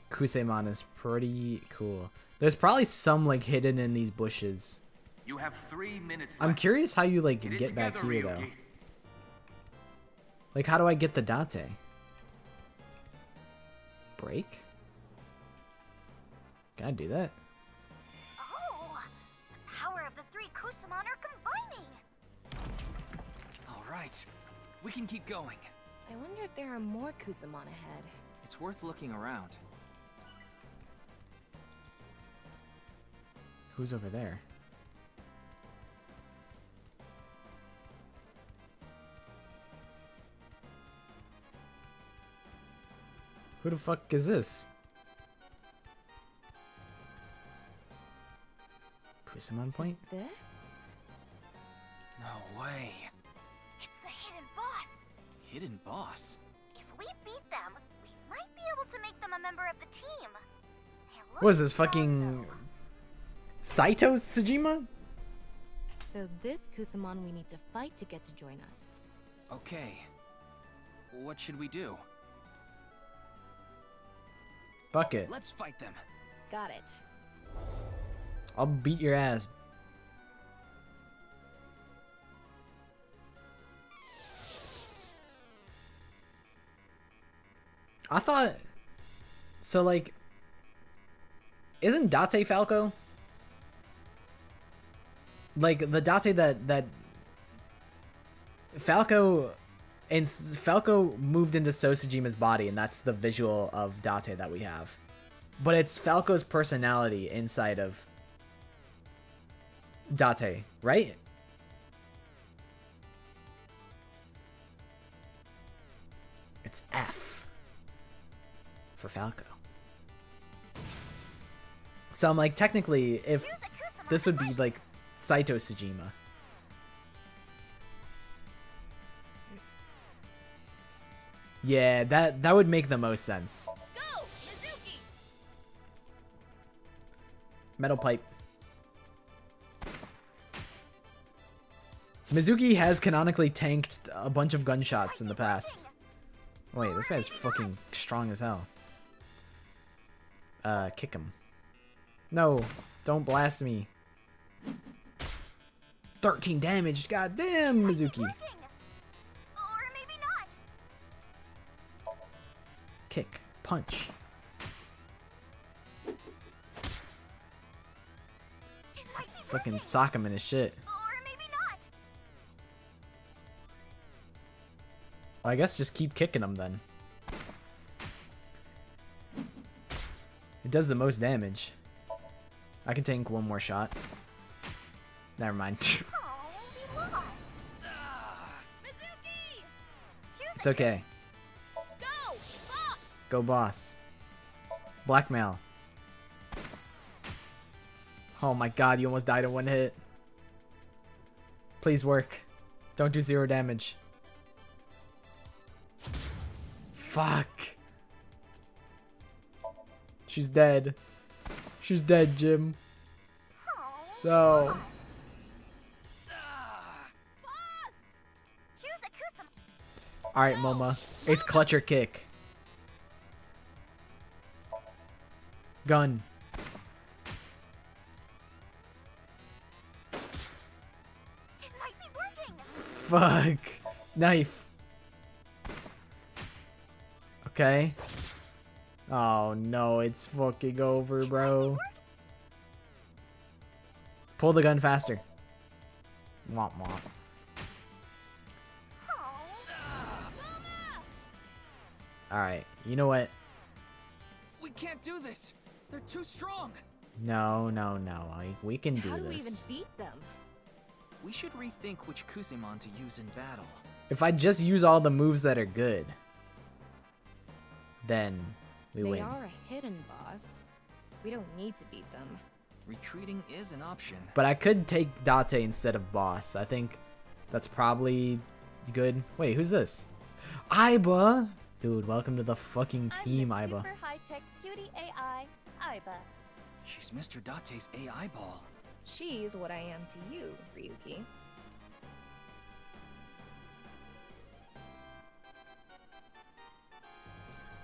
Kusemon is pretty cool. There's probably some like hidden in these bushes. You have 3 minutes left. I'm curious how you like get back together, here Ryuki. though. Like, how do I get the Date? Break? Can I do that? Oh, the power of the 3 Kusamon are combining. All right, we can keep going. I wonder if there are more Kusamon ahead. It's worth looking around. Who's over there? Who the fuck is this? Kusamon point? Is this? No way. It's the hidden boss. Hidden boss? If we beat them, we might be able to make them a member of the team. What is this, fucking Saito Sejima? So this Kusamon we need to fight to get to join us. Okay. What should we do? Fuck it. Let's fight them. Got it. I'll beat your ass. I thought... So, like... Isn't Date Falco? Like, the Date that Falco... And Falco moved into Sosajima's body, and that's the visual of Date that we have. But it's Falco's personality inside of Date, right? It's F for Falco. So I'm like, technically, if this would be like Saito Sejima. Yeah, that would make the most sense. Go, Mizuki! Metal pipe. Mizuki has canonically tanked a bunch of gunshots in the past. Wait, this guy's fucking strong as hell. Kick him. No, don't blast me. 13 damage. God damn, Mizuki. Kick, punch. Fucking sock him in his shit. Well, I guess just keep kicking him then. It does the most damage. I can tank one more shot. Never mind. It's okay. Go boss. Blackmail. Oh my god, you almost died in one hit. Please work. Don't do 0 damage. Fuck. She's dead. She's dead, Jim. No. Alright, Momo. It's clutch or kick. Gun. It might be working. Fuck. Knife. Okay. Oh no, it's fucking over, bro. Pull the gun faster. Womp womp. Alright, you know what? We can't do this. They're too strong. No. We can do How do we even this. beat them? We should rethink which Kusamon to use in battle. If I just use all the moves that are good, then we They win. are a hidden boss. We don't need to beat them. Retreating is an option. But I could take Date instead of boss. I think that's probably good. Wait, who's this? Aiba! Dude, welcome to the fucking team, I'm the Aiba. super high-tech cutie AI, Aiba. She's Mr. Date's AI ball. She's what I am to you, Ryuki.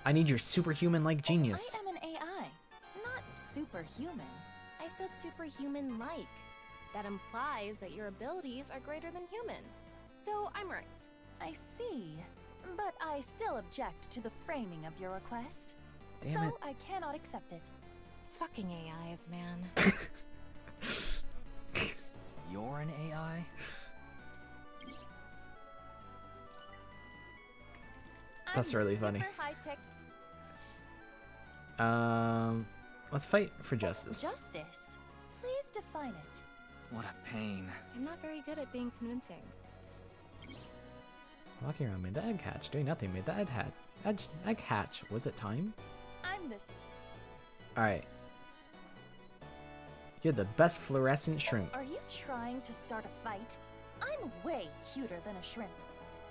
I need your superhuman-like genius. I am an AI, not superhuman. I said superhuman-like. That implies that your abilities are greater than human. So I'm right. I see. But I still object to the framing of your request. Damn so it. I cannot accept it. Fucking AIs, man. You're an AI? That's really funny. Super high-tech. Let's fight for justice. Justice? Please define it. What a pain. I'm not very good at being convincing. Walking around made the egg hatch. Doing nothing made the egg hatch. Egg hatch. Was it time? I'm this. Alright. You're the best fluorescent shrimp. Are you trying to start a fight? I'm way cuter than a shrimp.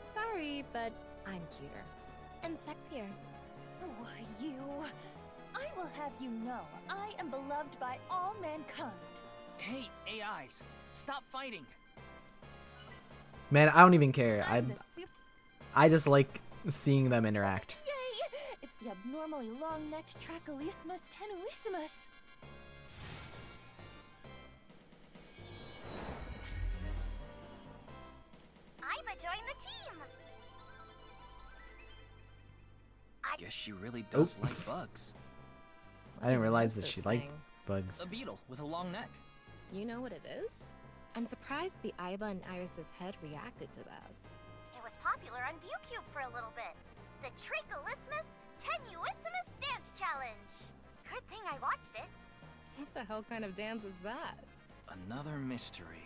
Sorry, but I'm cuter. And sexier. Why, you... I will have you know, I am beloved by all mankind. Hey, AIs, stop fighting. Man, I don't even care. I just like seeing them interact. Yay! It's the abnormally long-necked Tracholismus tenuissimus. Iba joined the team. Guess she really does like bugs. I didn't realize that she liked bugs. A beetle with a long neck. You know what it is? I'm surprised the Iba and Iris's head reacted to that. It was popular on ViewCube for a little bit. The Tracholismus tenuissimus dance challenge. Good thing I watched it. What the hell kind of dance is that? Another mystery.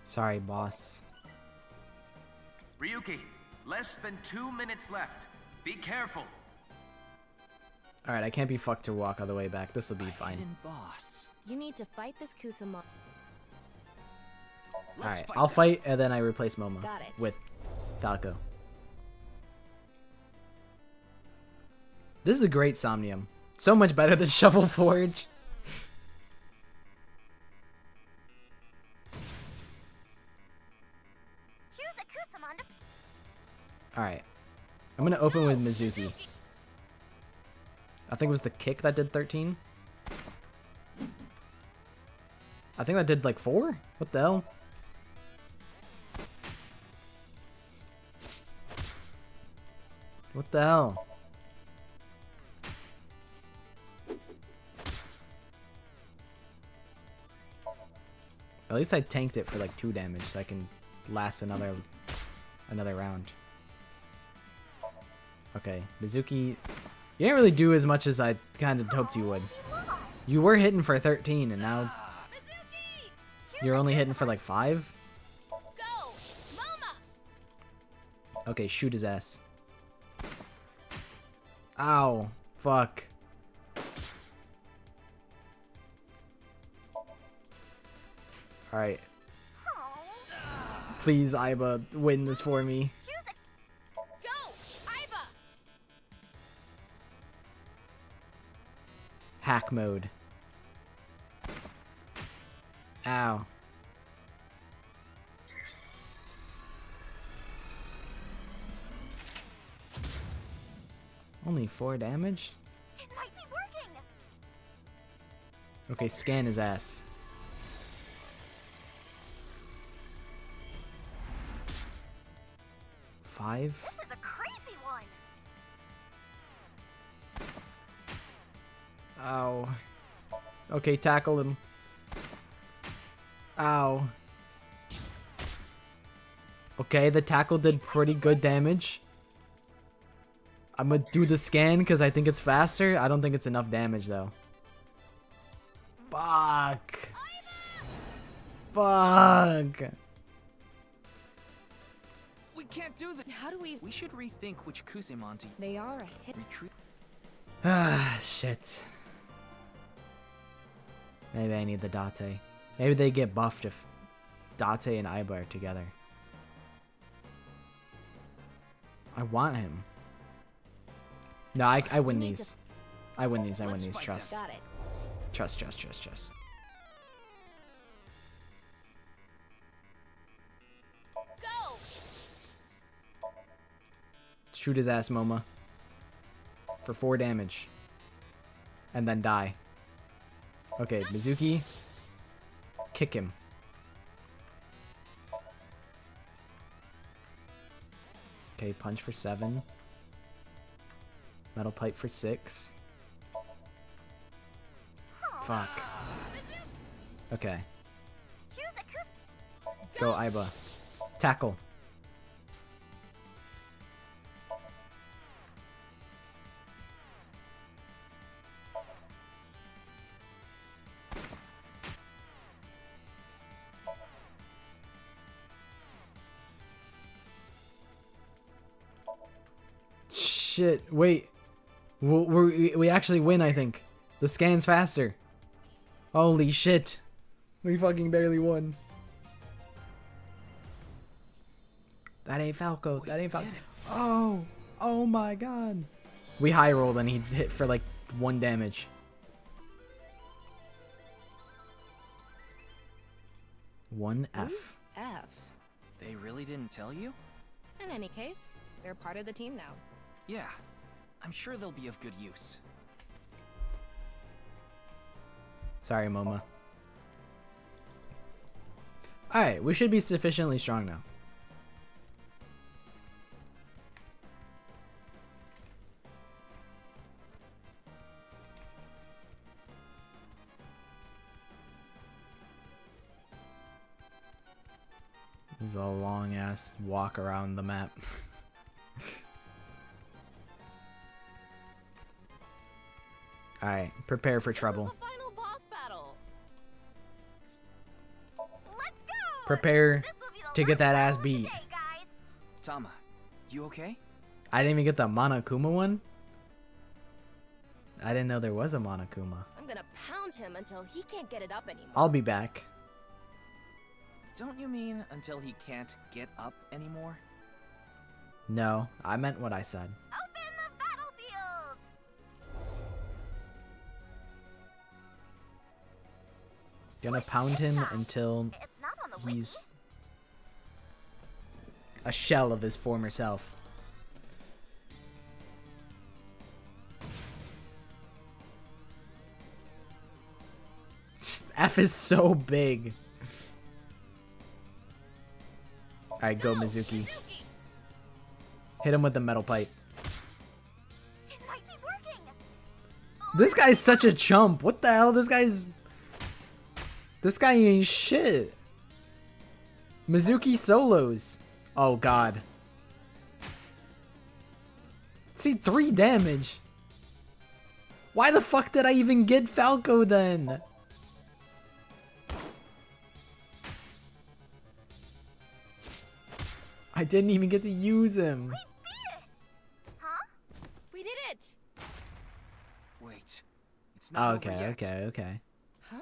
Sorry, boss. Ryuki, less than 2 minutes left. Be careful. Alright, I can't be fucked to walk all the way back. This will be fine. Boss. You need to fight this Kusama. Alright, I'll fight and then I replace Momo Got it. with Falco. This is a great Somnium. So much better than Shovel Forge. Choose a Kusamon to... Alright. I'm gonna open with Mizuki. I think it was the kick that did 13. I think that did like 4? What the hell? What the hell? At least I tanked it for like 2 damage so I can last another round. Okay, Mizuki, you didn't really do as much as I kind of hoped you would. You were hitting for 13 and now you're only hitting for like 5? Okay, shoot his ass. Ow, fuck. Alright. Please, Iba, win this for me. Hack mode. Ow. Only 4 damage? It might be working. Okay, scan his ass. Five? This is a crazy one. Ow. Okay, tackle him. Ow. Okay, the tackle did pretty good damage. I'm gonna do the scan because I think it's faster. I don't think it's enough damage though. Fuck. Fuck. We can't do that. How do we... We should rethink which Kusamon to... They are a hit. Retreat. Ah, shit. Maybe I need the Date. Maybe they get buffed if Date and Iba are together. I want him. No, I win these. I win these. I win these. Trust. Got it. Trust, trust, trust, trust. Go! Shoot his ass, Moma. For 4 damage. And then die. Okay, Mizuki. Kick him. Okay, punch for 7. Metal pipe for 6. Fuck. Okay. Go, Iba. Tackle. shit. Wait. We actually win, I think. The scan's faster. Holy shit. We fucking barely won. That ain't Falco. That ain't Falco. Oh. Oh my god. We high rolled and he hit for like 1 damage. One F. Who's F? They really didn't tell you? In any case, they're part of the team now. Yeah, I'm sure they'll be of good use. Sorry, Momo. Alright, we should be sufficiently strong now. This is a long ass walk around the map. Alright, prepare for trouble. This is the final boss battle. Let's go! Prepare to get that ass beat. Tama, you okay? I didn't even get the Monokuma one. I didn't know there was a Monokuma. I'm gonna pound him until he can't get it up anymore. I'll be back. Don't you mean until he can't get up anymore? No, I meant what I said. Open the battlefield! Gonna pound him until he's a shell of his former self. F is so big. Alright, go Mizuki. Hit him with the metal pipe. It might be working. This guy's such a chump. What the hell? This guy ain't shit. Mizuki solos. Oh god. See, 3 damage. Why the fuck did I even get Falco then? I didn't even get to use him. We beat it! Huh? We did it! Wait, it's not Okay, over yet. okay. Huh?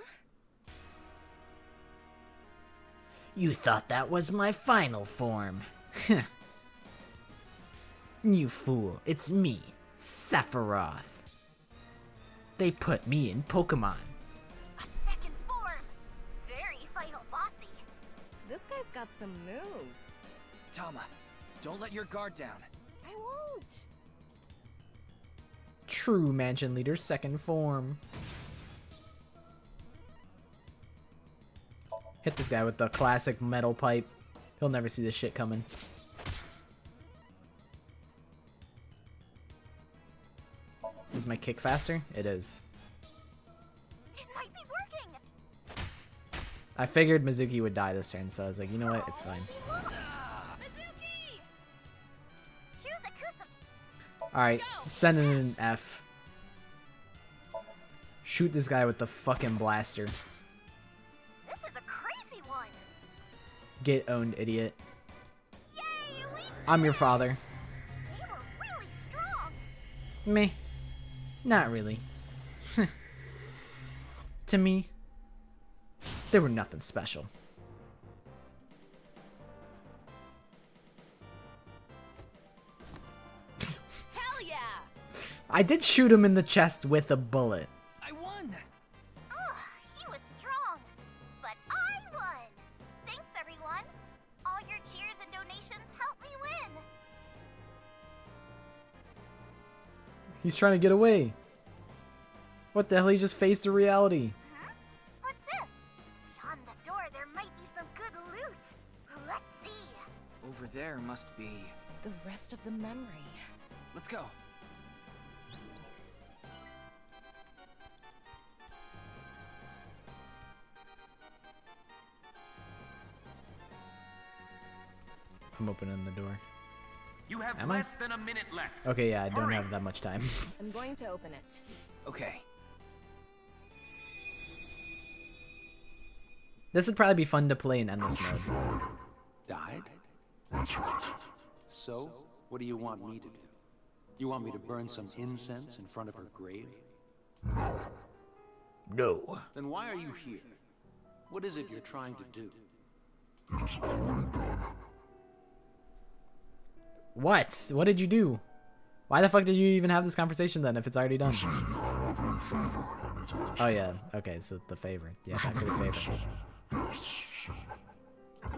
You thought that was my final form. You fool, it's me, Sephiroth. They put me in Pokemon. A second form! Very final bossy. This guy's got some moves. Tama, don't let your guard down. I won't. True Mansion Leader's second form. Hit this guy with the classic metal pipe. He'll never see this shit coming. Is my kick faster? It is. It might be working. I figured Mizuki would die this turn, so I was like, you know what? It's fine. Mizuki! Choose a Kusa. Alright, send in an F. Shoot this guy with the fucking blaster. This is a crazy one. Get owned, idiot. Yay, we I'm your father. They were really strong. Meh. Not really. To me, they were nothing special. Hell yeah! I did shoot him in the chest with a bullet. I won! Ugh, he was strong. But I won. Thanks, everyone. All your cheers and donations helped me win. He's trying to get away. What the hell? He just faced the reality. Huh? What's this? Beyond the door, there might be some good loot. Let's see. Over there must be... The rest of the memory. Let's go. I'm opening the door. You have Am I? less than a minute left. Okay, yeah, I don't Hurry. have that much time. I'm going to open it. Okay. This would probably be fun to play in endless mode. Died? So, what do you want me to do? You want me to burn some incense in front of her grave? No. Then why are you here? What is it you're trying to do? What? What did you do? Why the fuck did you even have this conversation then if it's already done? Oh yeah, okay, so the favor. Yeah, back to the favor.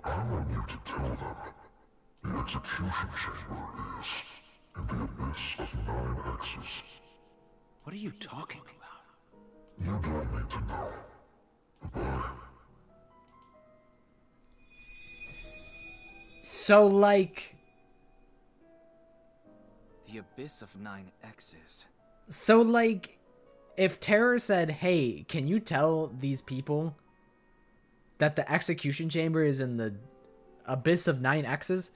I want you to tell them the execution chamber is in the abyss of 9 X's. What are you talking about? You don't need to know. Goodbye. So like... The abyss of 9 X's. So like, if Terror said, hey, can you tell these people that the execution chamber is in the abyss of 9 X's,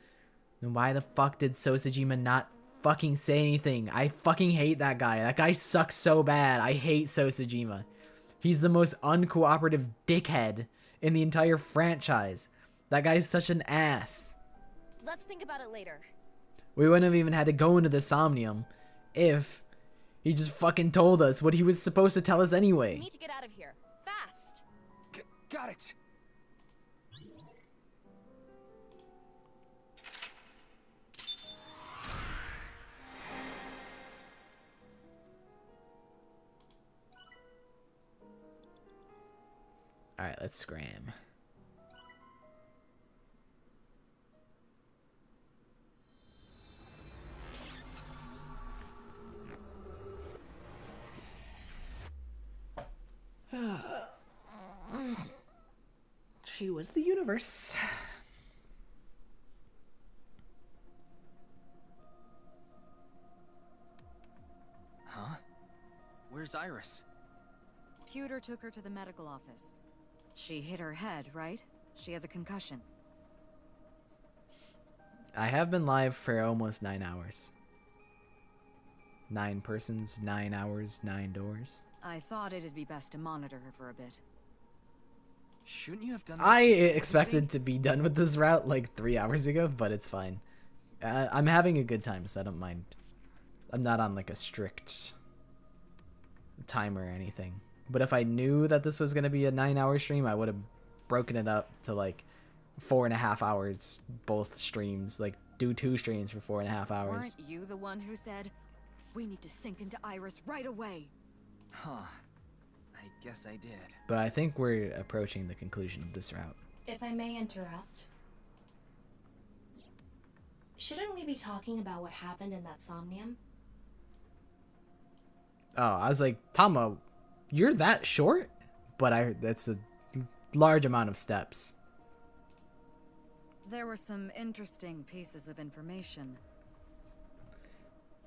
then why the fuck did Sosajima not fucking say anything? I fucking hate that guy. That guy sucks so bad. I hate Sosajima. He's the most uncooperative dickhead in the entire franchise. That guy's such an ass. Let's think about it later. We wouldn't have even had to go into the Somnium if he just fucking told us what he was supposed to tell us We anyway. need to get out of here. Fast! Got it! Alright, let's scram. She was the universe. Huh? Where's Iris? Pewter took her to the medical office. She hit her head, right? She has a concussion. I have been live for almost 9 hours. 9 persons, 9 hours, 9 doors. I thought it'd be best to monitor her for a bit. Shouldn't you have done that I before the expected scene? to be done with this route like 3 hours ago, but it's fine. I'm having a good time, so I don't mind. I'm not on like a strict timer or anything. But if I knew that this was going to be a 9-hour stream, I would have broken it up to like 4.5 hours, both streams. Like, do 2 streams for 4.5 hours. Weren't you the one who said, we need to sink into Iris right away? Huh. I guess I did. But I think we're approaching the conclusion of this route. If I may interrupt. Shouldn't we be talking about what happened in that Somnium? Oh, I was like, Tama, you're that short? But that's a large amount of steps. There were some interesting pieces of information.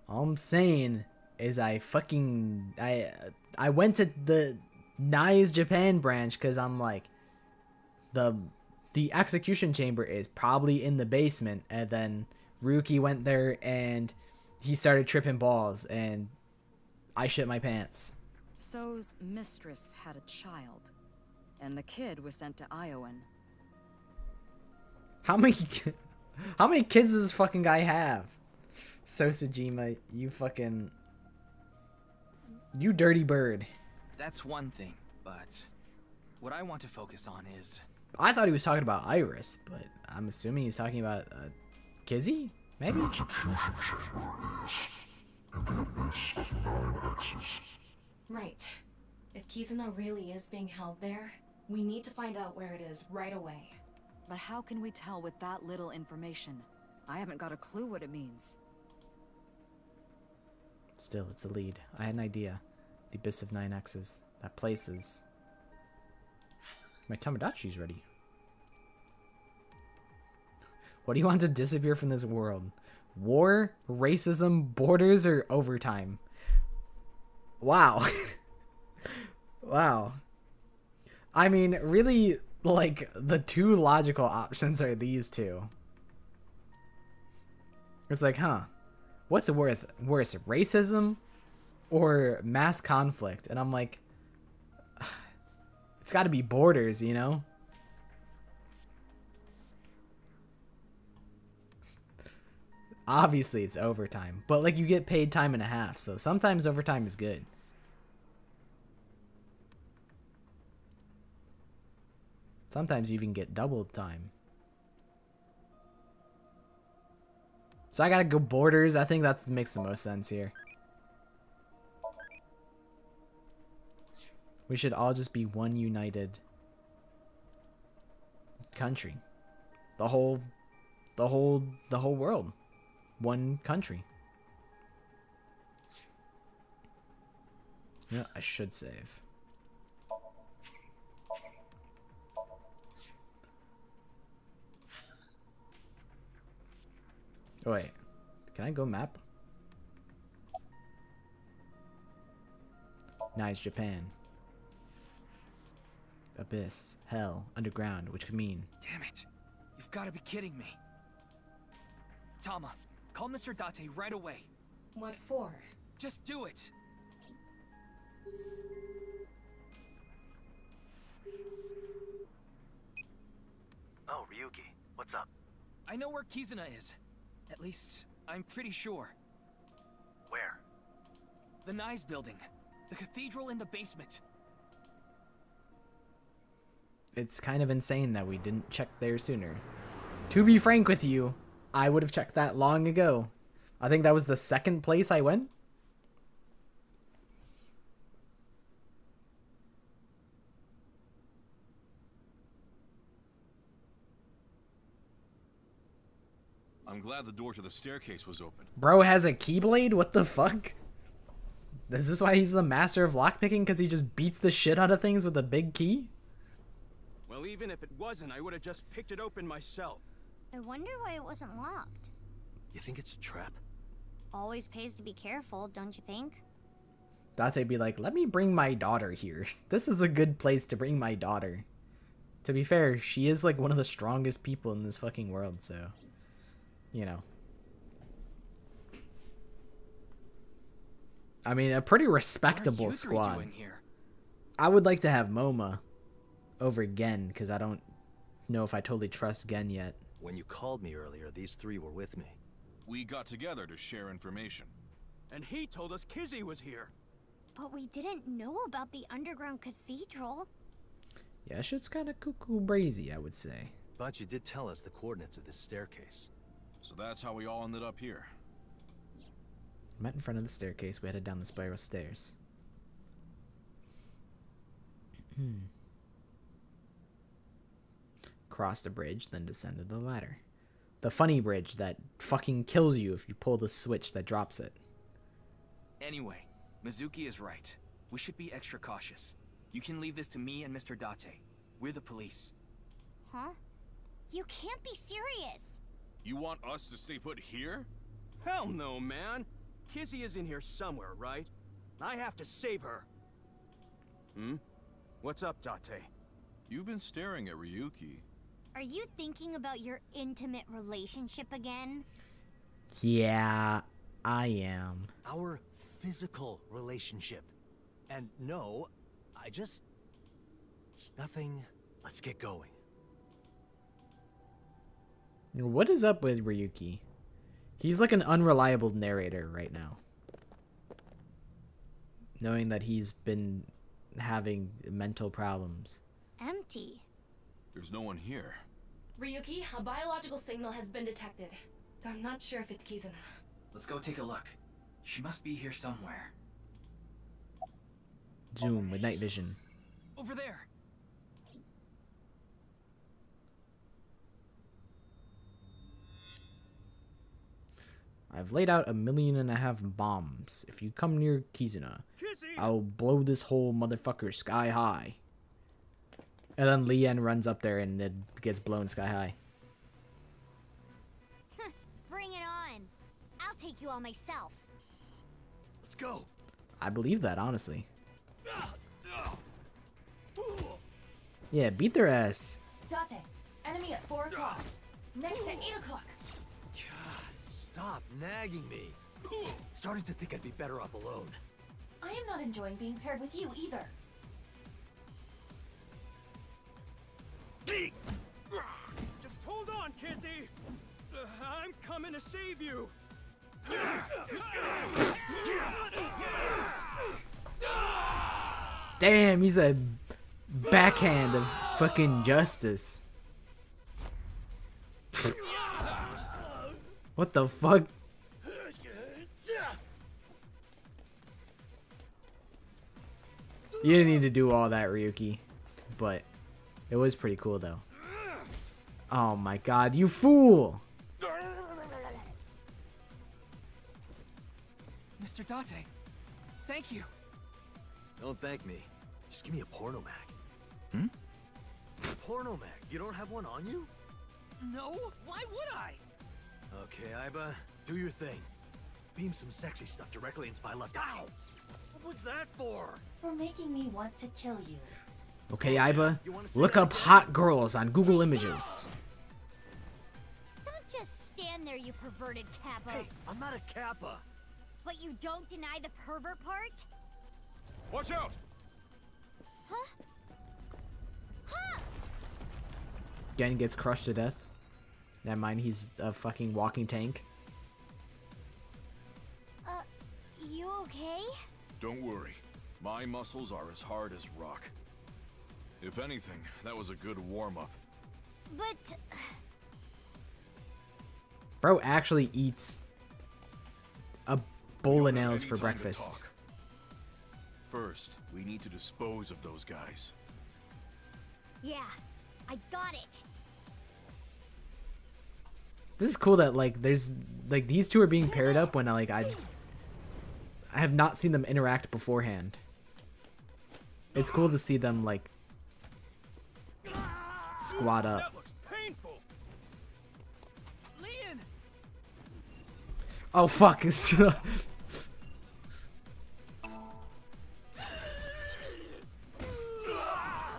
All I'm saying is I went to the Nai's Japan branch because I'm like, the execution chamber is probably in the basement, and then Ryuki went there and he started tripping balls and I shit my pants. So's mistress had a child, and the kid was sent to Iowan. How many kids does this fucking guy have? Sosajima, you dirty bird. That's one thing, but what I want to focus on is... I thought he was talking about Iris, but I'm assuming he's talking about Kizzy? Maybe? The execution chamber is in the abyss of 9 X's. Right. If Kizuna really is being held there, we need to find out where it is right away. But how can we tell with that little information? I haven't got a clue what it means. Still, it's a lead. I had an idea. The abyss of 9 X's. That place is... My Tamagotchi's ready. What do you want to disappear from this world? War, racism, borders, or overtime? Wow. Wow. I mean, really, like, the 2 logical options are these 2. It's like, huh, what's worse, racism or mass conflict? And I'm like, it's got to be borders, you know? Obviously, it's overtime, but like you get paid time and a half, so sometimes overtime is good. Sometimes you even get double time. So I gotta go borders. I think that makes the most sense here. We should all just be one united country. The whole world. One country. Yeah, I should save. Oh, wait, can I go map? Nice, Japan. Abyss, hell, underground, which could mean... Damn it. You've got to be kidding me. Tama, call Mr. Date right away. What for? Just do it. Oh, Ryuki, what's up? I know where Kizuna is. At least, I'm pretty sure. Where? The Nyes building. The cathedral in the basement. It's kind of insane that we didn't check there sooner. To be frank with you, I would have checked that long ago. I think that was the second place I went. I'm glad the door to the staircase was open. Bro has a keyblade? What the fuck? Is this why he's the master of lockpicking? Because he just beats the shit out of things with a big key? Well, even if it wasn't, I would have just picked it open myself. I wonder why it wasn't locked. You think it's a trap? Always pays to be careful, don't you think? Date be like, let me bring my daughter here. This is a good place to bring my daughter. To be fair, she is like one of the strongest people in this fucking world, so... You know. I mean, a pretty respectable squad. Doing here? I would like to have Moma over Gen, because I don't know if I totally trust Gen yet. When you called me earlier, these three were with me. We got together to share information. And he told us Kizzy was here. But we didn't know about the underground cathedral. Yeah, shit's kind of cuckoo brazy, I would say. But you did tell us the coordinates of this staircase. So that's how we all ended up here. Met in front of the staircase, we headed down the spiral stairs. Crossed a bridge, then descended the ladder. The funny bridge that fucking kills you if you pull the switch that drops it. Anyway, Mizuki is right. We should be extra cautious. You can leave this to me and Mr. Date. We're the police. Huh? You can't be serious. You want us to stay put here? Hell no, man. Kizzy is in here somewhere, right? I have to save her. Hmm? What's up, Date? You've been staring at Ryuki. Are you thinking about your intimate relationship again? Yeah, I am. Our physical relationship. And no, it's nothing. Let's get going. What is up with Ryuki? He's like an unreliable narrator right now. Knowing that he's been having mental problems. Empty. There's no one here. Ryuki, a biological signal has been detected. I'm not sure if it's Kizuna. Let's go take a look. She must be here somewhere. Zoom with night vision. Over there. I've laid out 1.5 million bombs. If you come near Kizuna, I'll blow this whole motherfucker sky high. And then Lien runs up there and it gets blown sky high. Bring it on. I'll take you all myself. Let's go. I believe that, honestly. Yeah, beat their ass. Date, enemy at 4 o'clock. Next at 8 o'clock. Stop nagging me. Starting to think I'd be better off alone. I am not enjoying being paired with you either. Just hold on, Kizzy. I'm coming to save you. Damn, he's a backhand of fucking justice. What the fuck? You didn't need to do all that, Ryuki, but it was pretty cool though. Oh my god, you fool! Mr. Date, thank you. Don't thank me. Just give me a porno mag. Hmm? Porno mag? You don't have one on you? No, why would I? Okay, Aiba, do your thing. Beam some sexy stuff directly into my left. Ow! What was that for? For making me want to kill you. Okay, Aiba, look up hot girls on Google Images. Don't just stand there, you perverted Kappa. Hey, I'm not a Kappa. But you don't deny the pervert part? Watch out! Huh? Huh? Gen gets crushed to death. Never mind, he's a fucking walking tank. You okay? Don't worry. My muscles are as hard as rock. If anything, that was a good warm-up. But... Bro actually eats a bowl of nails for Any time to breakfast. talk. First, we need to dispose of those guys. Yeah, I got it. This is cool that like there's like these two are being paired up when I have not seen them interact beforehand. It's cool to see them like squad up. That looks painful. Leon! Oh fuck.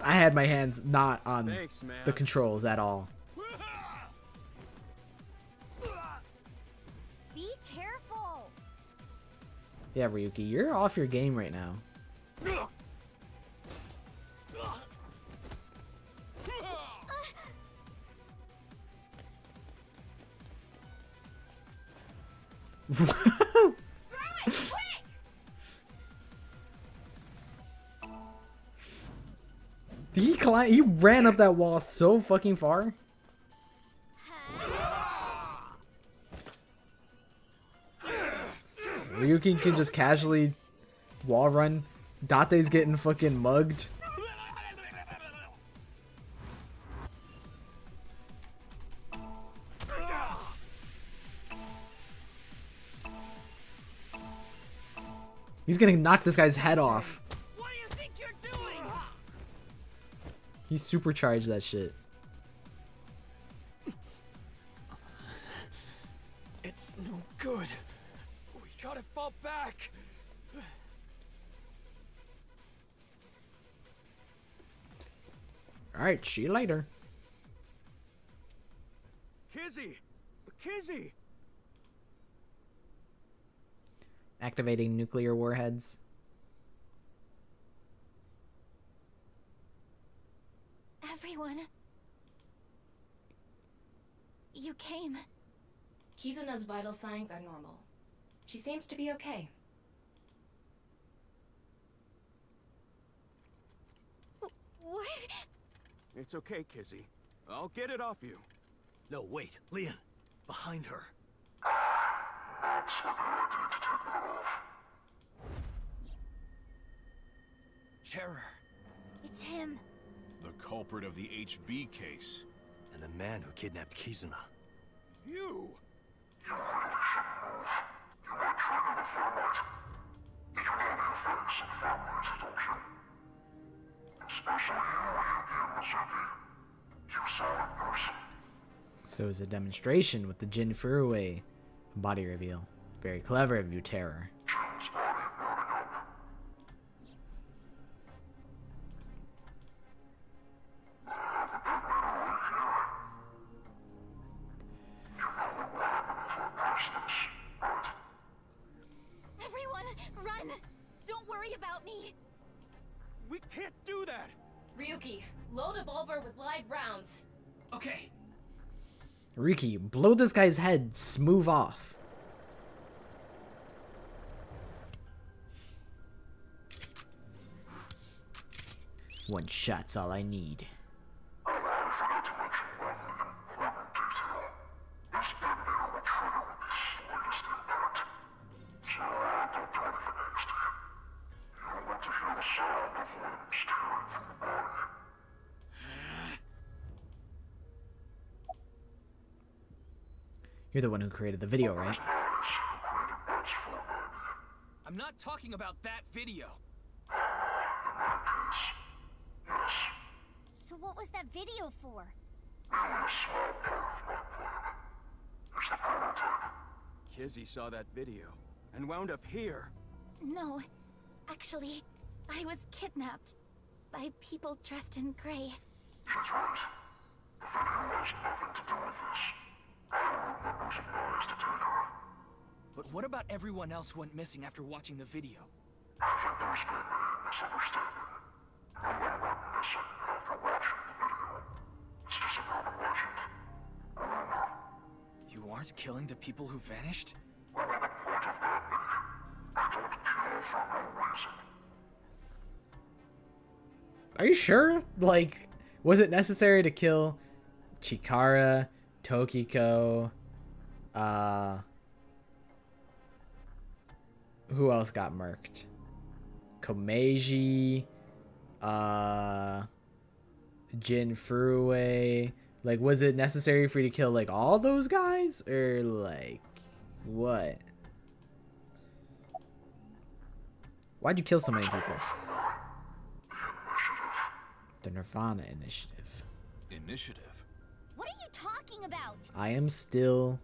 I had my hands not on Thanks, man. the controls at all. Be careful. Yeah, Ryuki, you're off your game right now. He ran up that wall so fucking far. Ryuki can just casually wall run. Date's getting fucking mugged. He's gonna knock this guy's head off. What do you think you're doing? He supercharged that shit. It's no good. We gotta fall back. Alright, see you later. Kizzy! Kizzy! Activating nuclear warheads. Everyone. You came. Kizuna's vital signs are normal. She seems to be okay. What? It's okay, Kizzy. I'll get it off you. No, wait. Leon. Behind her. That's a good idea to take that off. Terror. It's him. The culprit of the HB case. And the man who kidnapped Kizuna. You! You really shouldn't move. You might trigger the thermite. You know the effects of thermite, don't you? Especially you, Ryuki and Mizuki. You saw it in person. So it's a demonstration with the Jin Furuway body reveal. Very clever of you, Terror. Jin's body burning up. I have a good man right here. You know what will happen if I pass this, right? Everyone, run! Don't worry about me. We can't do that! Ryuki, load a revolver with live rounds. Okay. Riki, blow this guy's head smooth off. One shot's all I need. You're the one who created the video, right? I'm not talking about that video. So what was that video for? Kizzy saw that video and wound up here. No, actually, I was kidnapped by people dressed in gray. But what about everyone else who went missing after watching the video? You aren't killing the people who vanished? Are you sure? Like, was it necessary to kill Chikara, Tokiko, who else got murked? Komeiji, Jin Furue. Like, was it necessary for you to kill, like, all those guys? Or, like, what? Why'd you kill so many people? The NirvanA Initiative. Initiative? What are you talking about? I'm still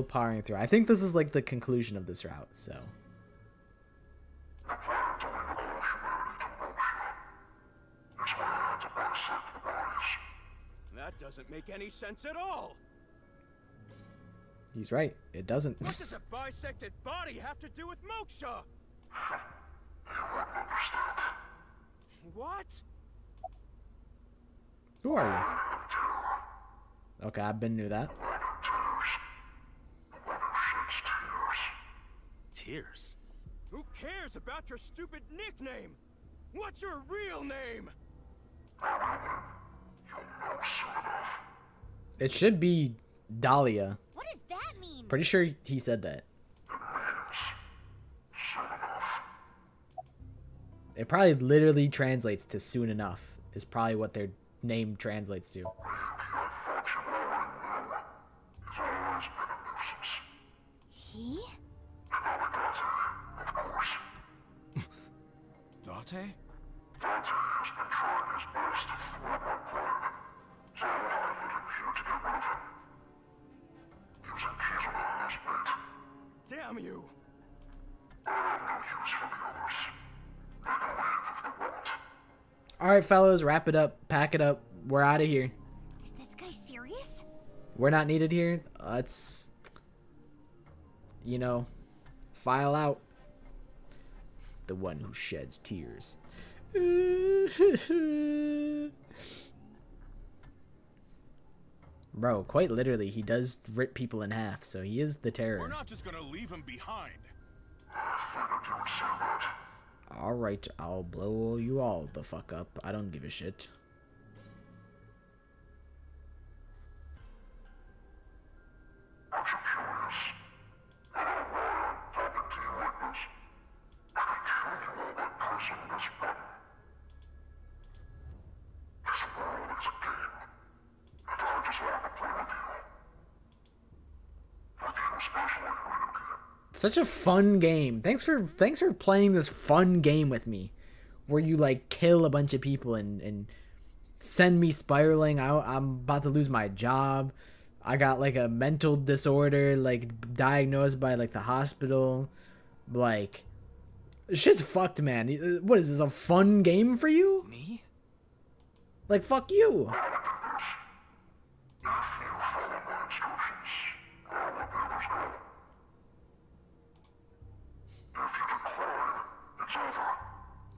powering through. I think this is like the conclusion of this route, so. That doesn't make any sense at all. He's right. It doesn't. What does a bisected body have to do with moksha? What? Who are you? Okay, I've been knew that. Tears? Who cares about your stupid nickname? What's your real name? It should be Dahlia. What does that mean? Pretty sure he said that. It probably literally translates to soon enough, is probably what their name translates to. He? Date? Damn you! Alright, fellas, wrap it up. Pack it up. We're out of here. Is this guy serious? We're not needed here. Let's, you know, file out. The one who sheds tears. Bro, quite literally, he does rip people in half, so he is the terror. We're not just gonna leave him behind. Alright, I'll blow you all the fuck up. I don't give a shit. Such a fun game. Thanks for playing this fun game with me, where you like kill a bunch of people and send me spiraling. I'm about to lose my job. I got like a mental disorder, like diagnosed by like the hospital. Like, shit's fucked, man. What is this, a fun game for you? Me? Like, fuck you.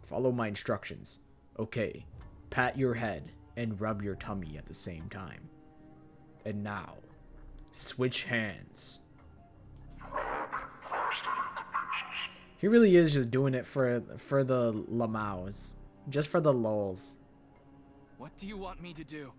Follow my instructions. Okay. Pat your head and rub your tummy at the same time. And now, switch hands. He really is just doing it for the lamaus. Just for the lols. What do you want me to do?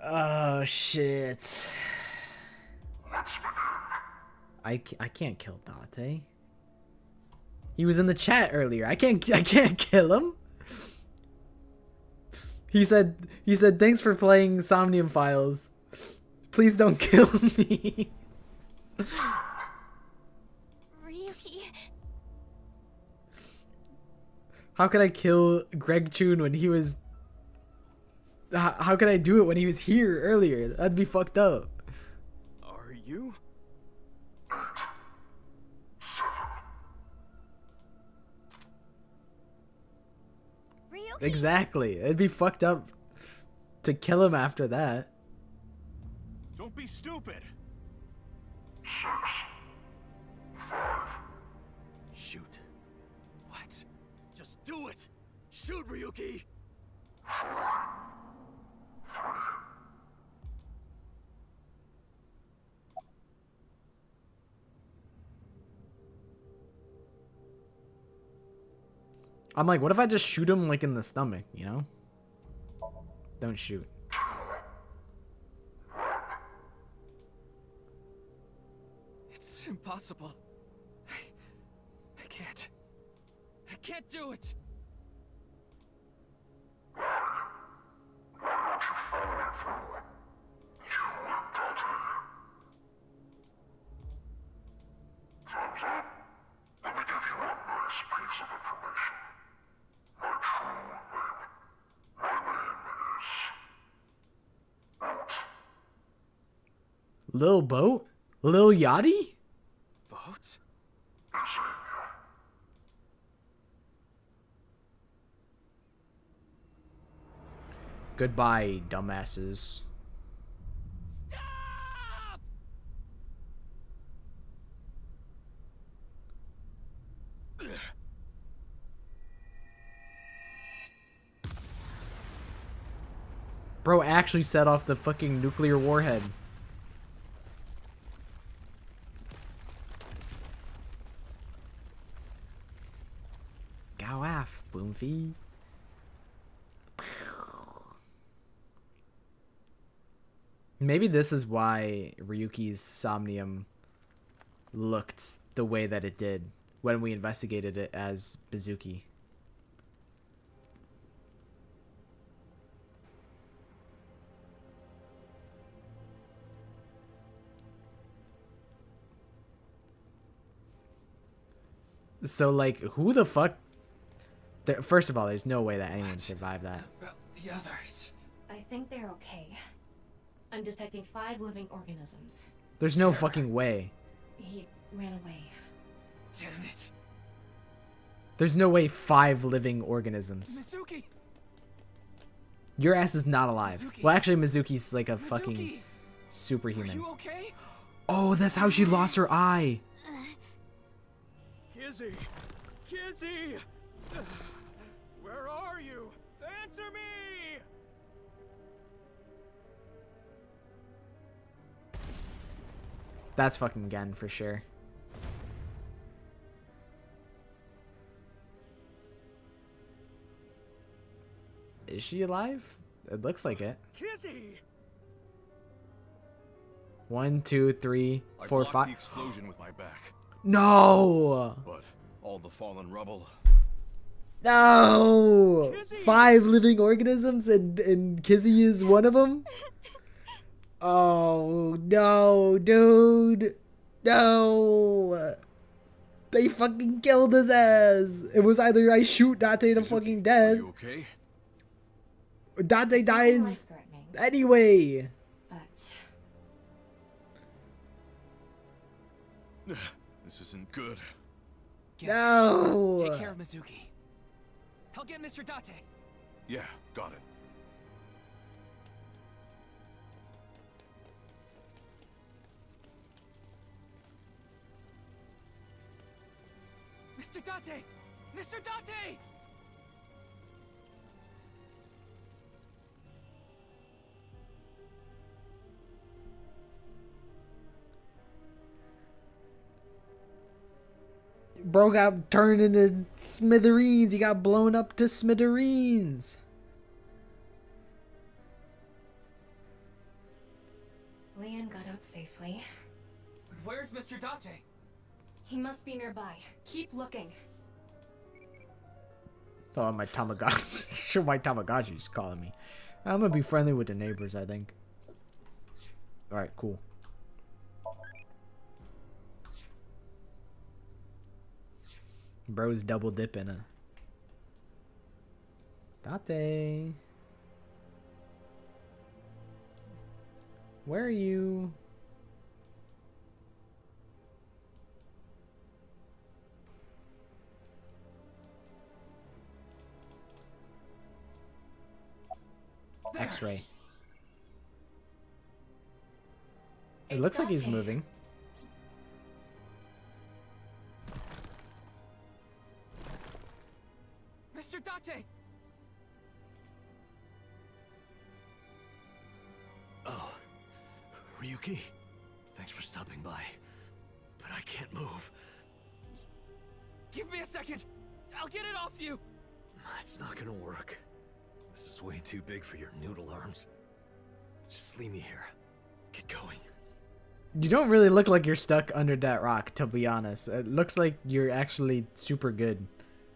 Oh shit. I can't kill Date. He was in the chat earlier. I can't kill him. He said thanks for playing Somnium Files. Please don't kill me. Ryuki. How could I kill Greg Chun when he was... How could I do it when he was here earlier? That'd be fucked up. Are you? Ryuki. Exactly. It'd be fucked up to kill him after that. Don't be stupid. Shoot. What? Just do it! Shoot, Ryuki! I'm like, what if I just shoot him like in the stomach, you know? Don't shoot. It's impossible. I can't. I can't do it. Lil Boat? Lil Yachty? Boat? Goodbye, dumbasses. Stop! Bro actually set off the fucking nuclear warhead. Go off, Boomfy. Maybe this is why Ryuki's Somnium looked the way that it did when we investigated it as Bazuki. So, like, who the fuck... First of all, there's no way that anyone survived that. About the others. I think they're okay. I'm detecting 5 living organisms. There's no fucking way. He ran away. Damn it. There's no way 5 living organisms. Mizuki! Your ass is not alive. Mizuki. Well, actually, Mizuki's like a Mizuki! fucking superhuman. Are you okay? Oh, that's how she lost her eye. Kizzy! Kizzy! Where are you? Answer me! That's fucking Gen for sure. Is she alive? It looks like it. Kizzy! 1, 2, 3, 4, I blocked 5. the explosion with my back. No! But all the fallen rubble. No! 5 living organisms and Kizzy is one of them? Oh, no, dude. No! They fucking killed his ass! It was either I shoot Date to fucking death. You okay? Date dies anyway! But This isn't good. No! Take care of Mizuki. I'll get Mr. Date. Yeah, got it. Mr. Date! Mr. Date! Bro got turned into smithereens. He got blown up to smithereens. Leon got out safely. Where's Mr. Date? He must be nearby. Keep looking. Oh, my Tamagotchi. Sure, my Tamagotchi's calling me. I'm gonna be friendly with the neighbors, I think. Alright, cool. Bro's double dipping, Date. Where are you? X-ray. It looks like he's moving. Mr. Date! Oh, Ryuki, thanks for stopping by. But I can't move. Give me a second! I'll get it off you! It's not gonna work. This is way too big for your noodle arms. Just leave me here. Get going. You don't really look like you're stuck under that rock, to be honest. It looks like you're actually super good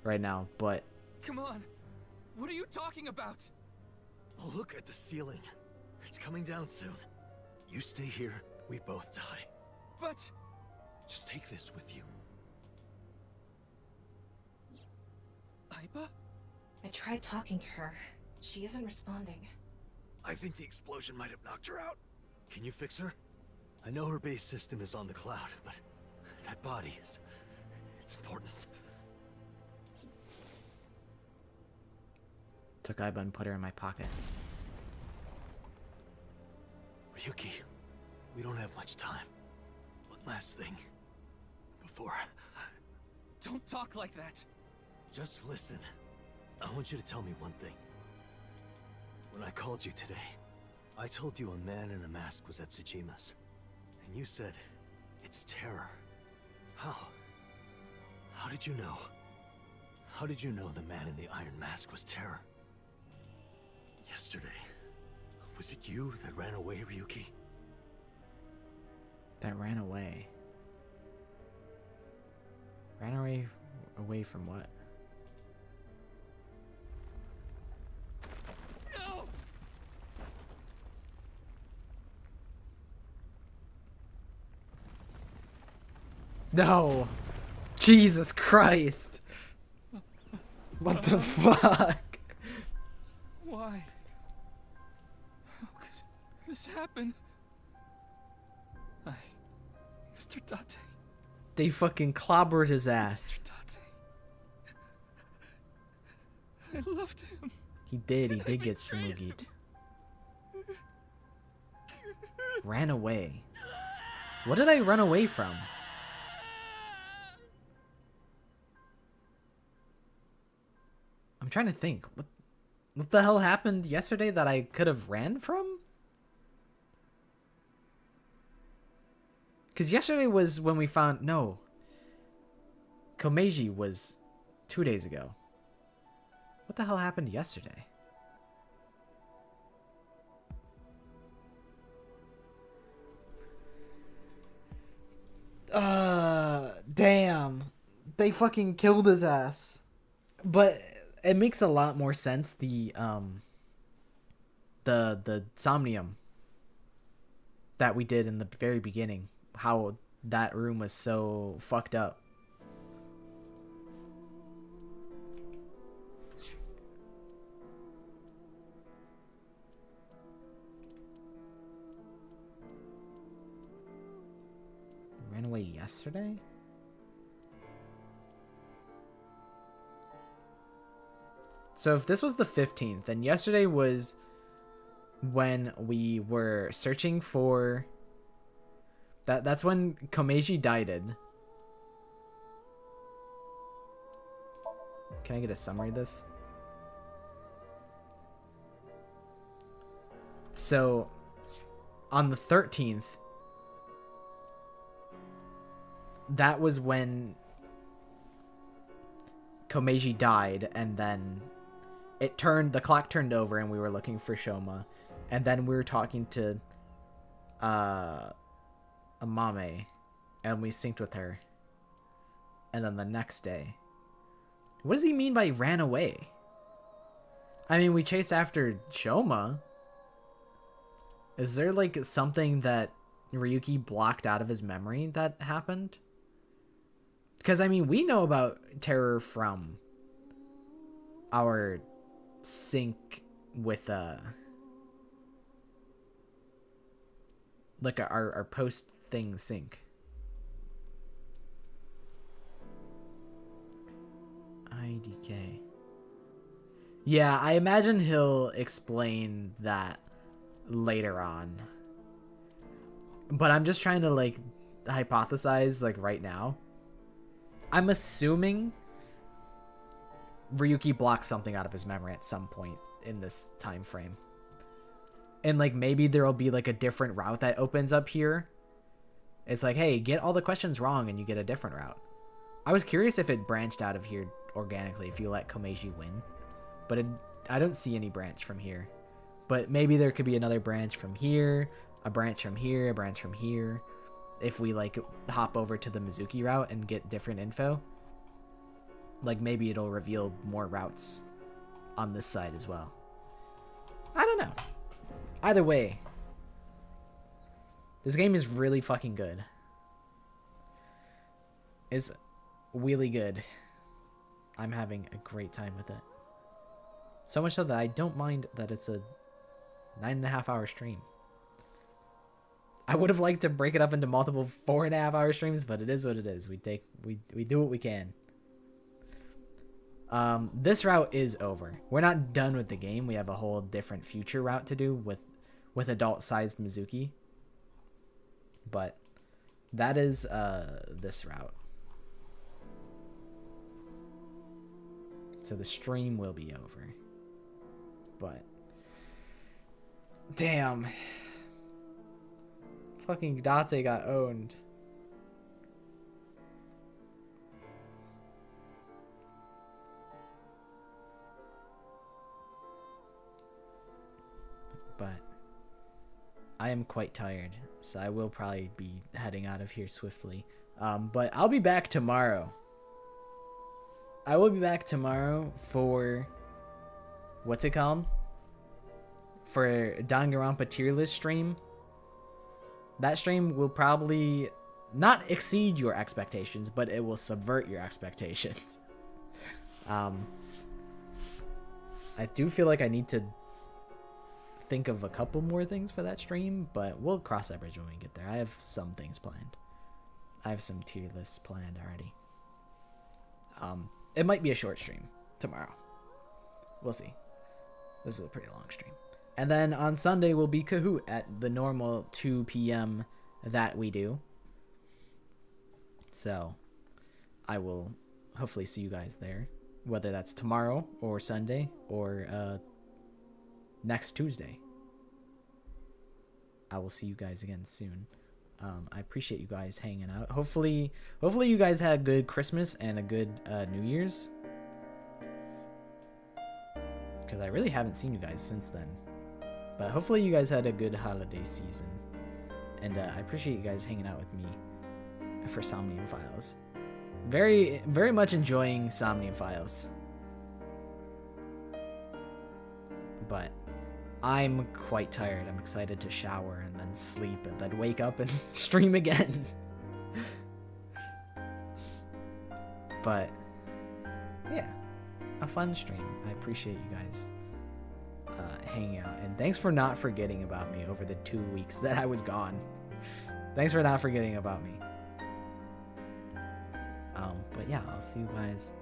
right now, but... Come on! What are you talking about? Oh, look at the ceiling. It's coming down soon. You stay here, we both die. But... Just take this with you. Aiba? I tried talking to her. She isn't responding. I think the explosion might have knocked her out. Can you fix her? I know her base system is on the cloud, but that body is... it's important. Took Aiba and put her in my pocket. Ryuki, we don't have much time. One last thing. Before... Don't talk like that! Just listen. I want you to tell me one thing. When I called you today, I told you a man in a mask was at Tsujima's. And you said, it's terror. How? How did you know? How did you know the man in the iron mask was terror? Yesterday, was it you that ran away, Ryuki? That ran away? Ran away from what? No! Jesus Christ! What the fuck? Why? How could this happen? Mr. Date. They fucking clobbered his ass. Mr. Date. I loved him. He did get smoogied. Ran away. What did I run away from? I'm trying to think. What the hell happened yesterday that I could have ran from? Because yesterday was when we found... No. Komeiji was 2 days ago. What the hell happened yesterday? Damn. They fucking killed his ass. But it makes a lot more sense, the Somnium that we did in the very beginning. How that room was so fucked up. Ran away yesterday? So if this was the 15th, then yesterday was when we were searching for... That's when Komeiji died. Can I get a summary of this? So, on the 13th, that was when Komeiji died, and then the clock turned over and we were looking for Shoma, and then we were talking to Amame, and we synced with her. And then the next day, what does he mean by ran away? I mean, we chased after Shoma. Is there like something that Ryuki blocked out of his memory that happened? Because I mean, we know about terror from our sync with like our post thing sync. IDK. Yeah, I imagine he'll explain that later on. But I'm just trying to like hypothesize like right now. I'm assuming Ryuki blocks something out of his memory at some point in this time frame. And like maybe there'll be like a different route that opens up here. It's like, hey, get all the questions wrong and you get a different route. I was curious if it branched out of here organically if you let Komeiji win. But I don't see any branch from here. But maybe there could be another branch from here, a branch from here, a branch from here. If we like hop over to the Mizuki route and get different info. Like maybe it'll reveal more routes on this side as well. I don't know. Either way, this game is really fucking good. It's really good. I'm having a great time with it. So much so that I don't mind that it's a 9.5 hour stream. I would have liked to break it up into multiple 4.5 hour streams, but it is what it is. We do what we can. This route is over. We're not done with the game. We have a whole different future route to do with adult-sized Mizuki. But that is this route. So the stream will be over. But damn. Fucking Date got owned. But I am quite tired, so I will probably be heading out of here swiftly. But I'll be back tomorrow. I will be back tomorrow for what's it called? For Danganronpa tier list stream. That stream will probably not exceed your expectations, but it will subvert your expectations. I do feel like I need to think of a couple more things for that stream, but we'll cross that bridge when we get there. I have some things planned. I have some tier lists planned already. It might be a short stream tomorrow. We'll see. This is a pretty long stream. And then on Sunday will be Kahoot at the normal 2 p.m. that we do. So I will hopefully see you guys there, whether that's tomorrow or Sunday or next Tuesday. I will see you guys again soon. I appreciate you guys hanging out. Hopefully you guys had a good Christmas and a good New Year's. Because I really haven't seen you guys since then. But hopefully you guys had a good holiday season. And I appreciate you guys hanging out with me for Somnium Files. Very, very much enjoying Somnium Files. But I'm quite tired. I'm excited to shower and then sleep and then wake up and stream again. But yeah, a fun stream. I appreciate you guys hanging out, and thanks for not forgetting about me over the 2 weeks that I was gone. Thanks for not forgetting about me. But yeah, I'll see you guys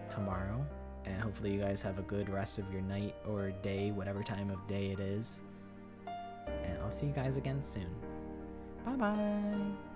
tomorrow, and hopefully you guys have a good rest of your night or day, whatever time of day it is. And I'll see you guys again soon. Bye bye.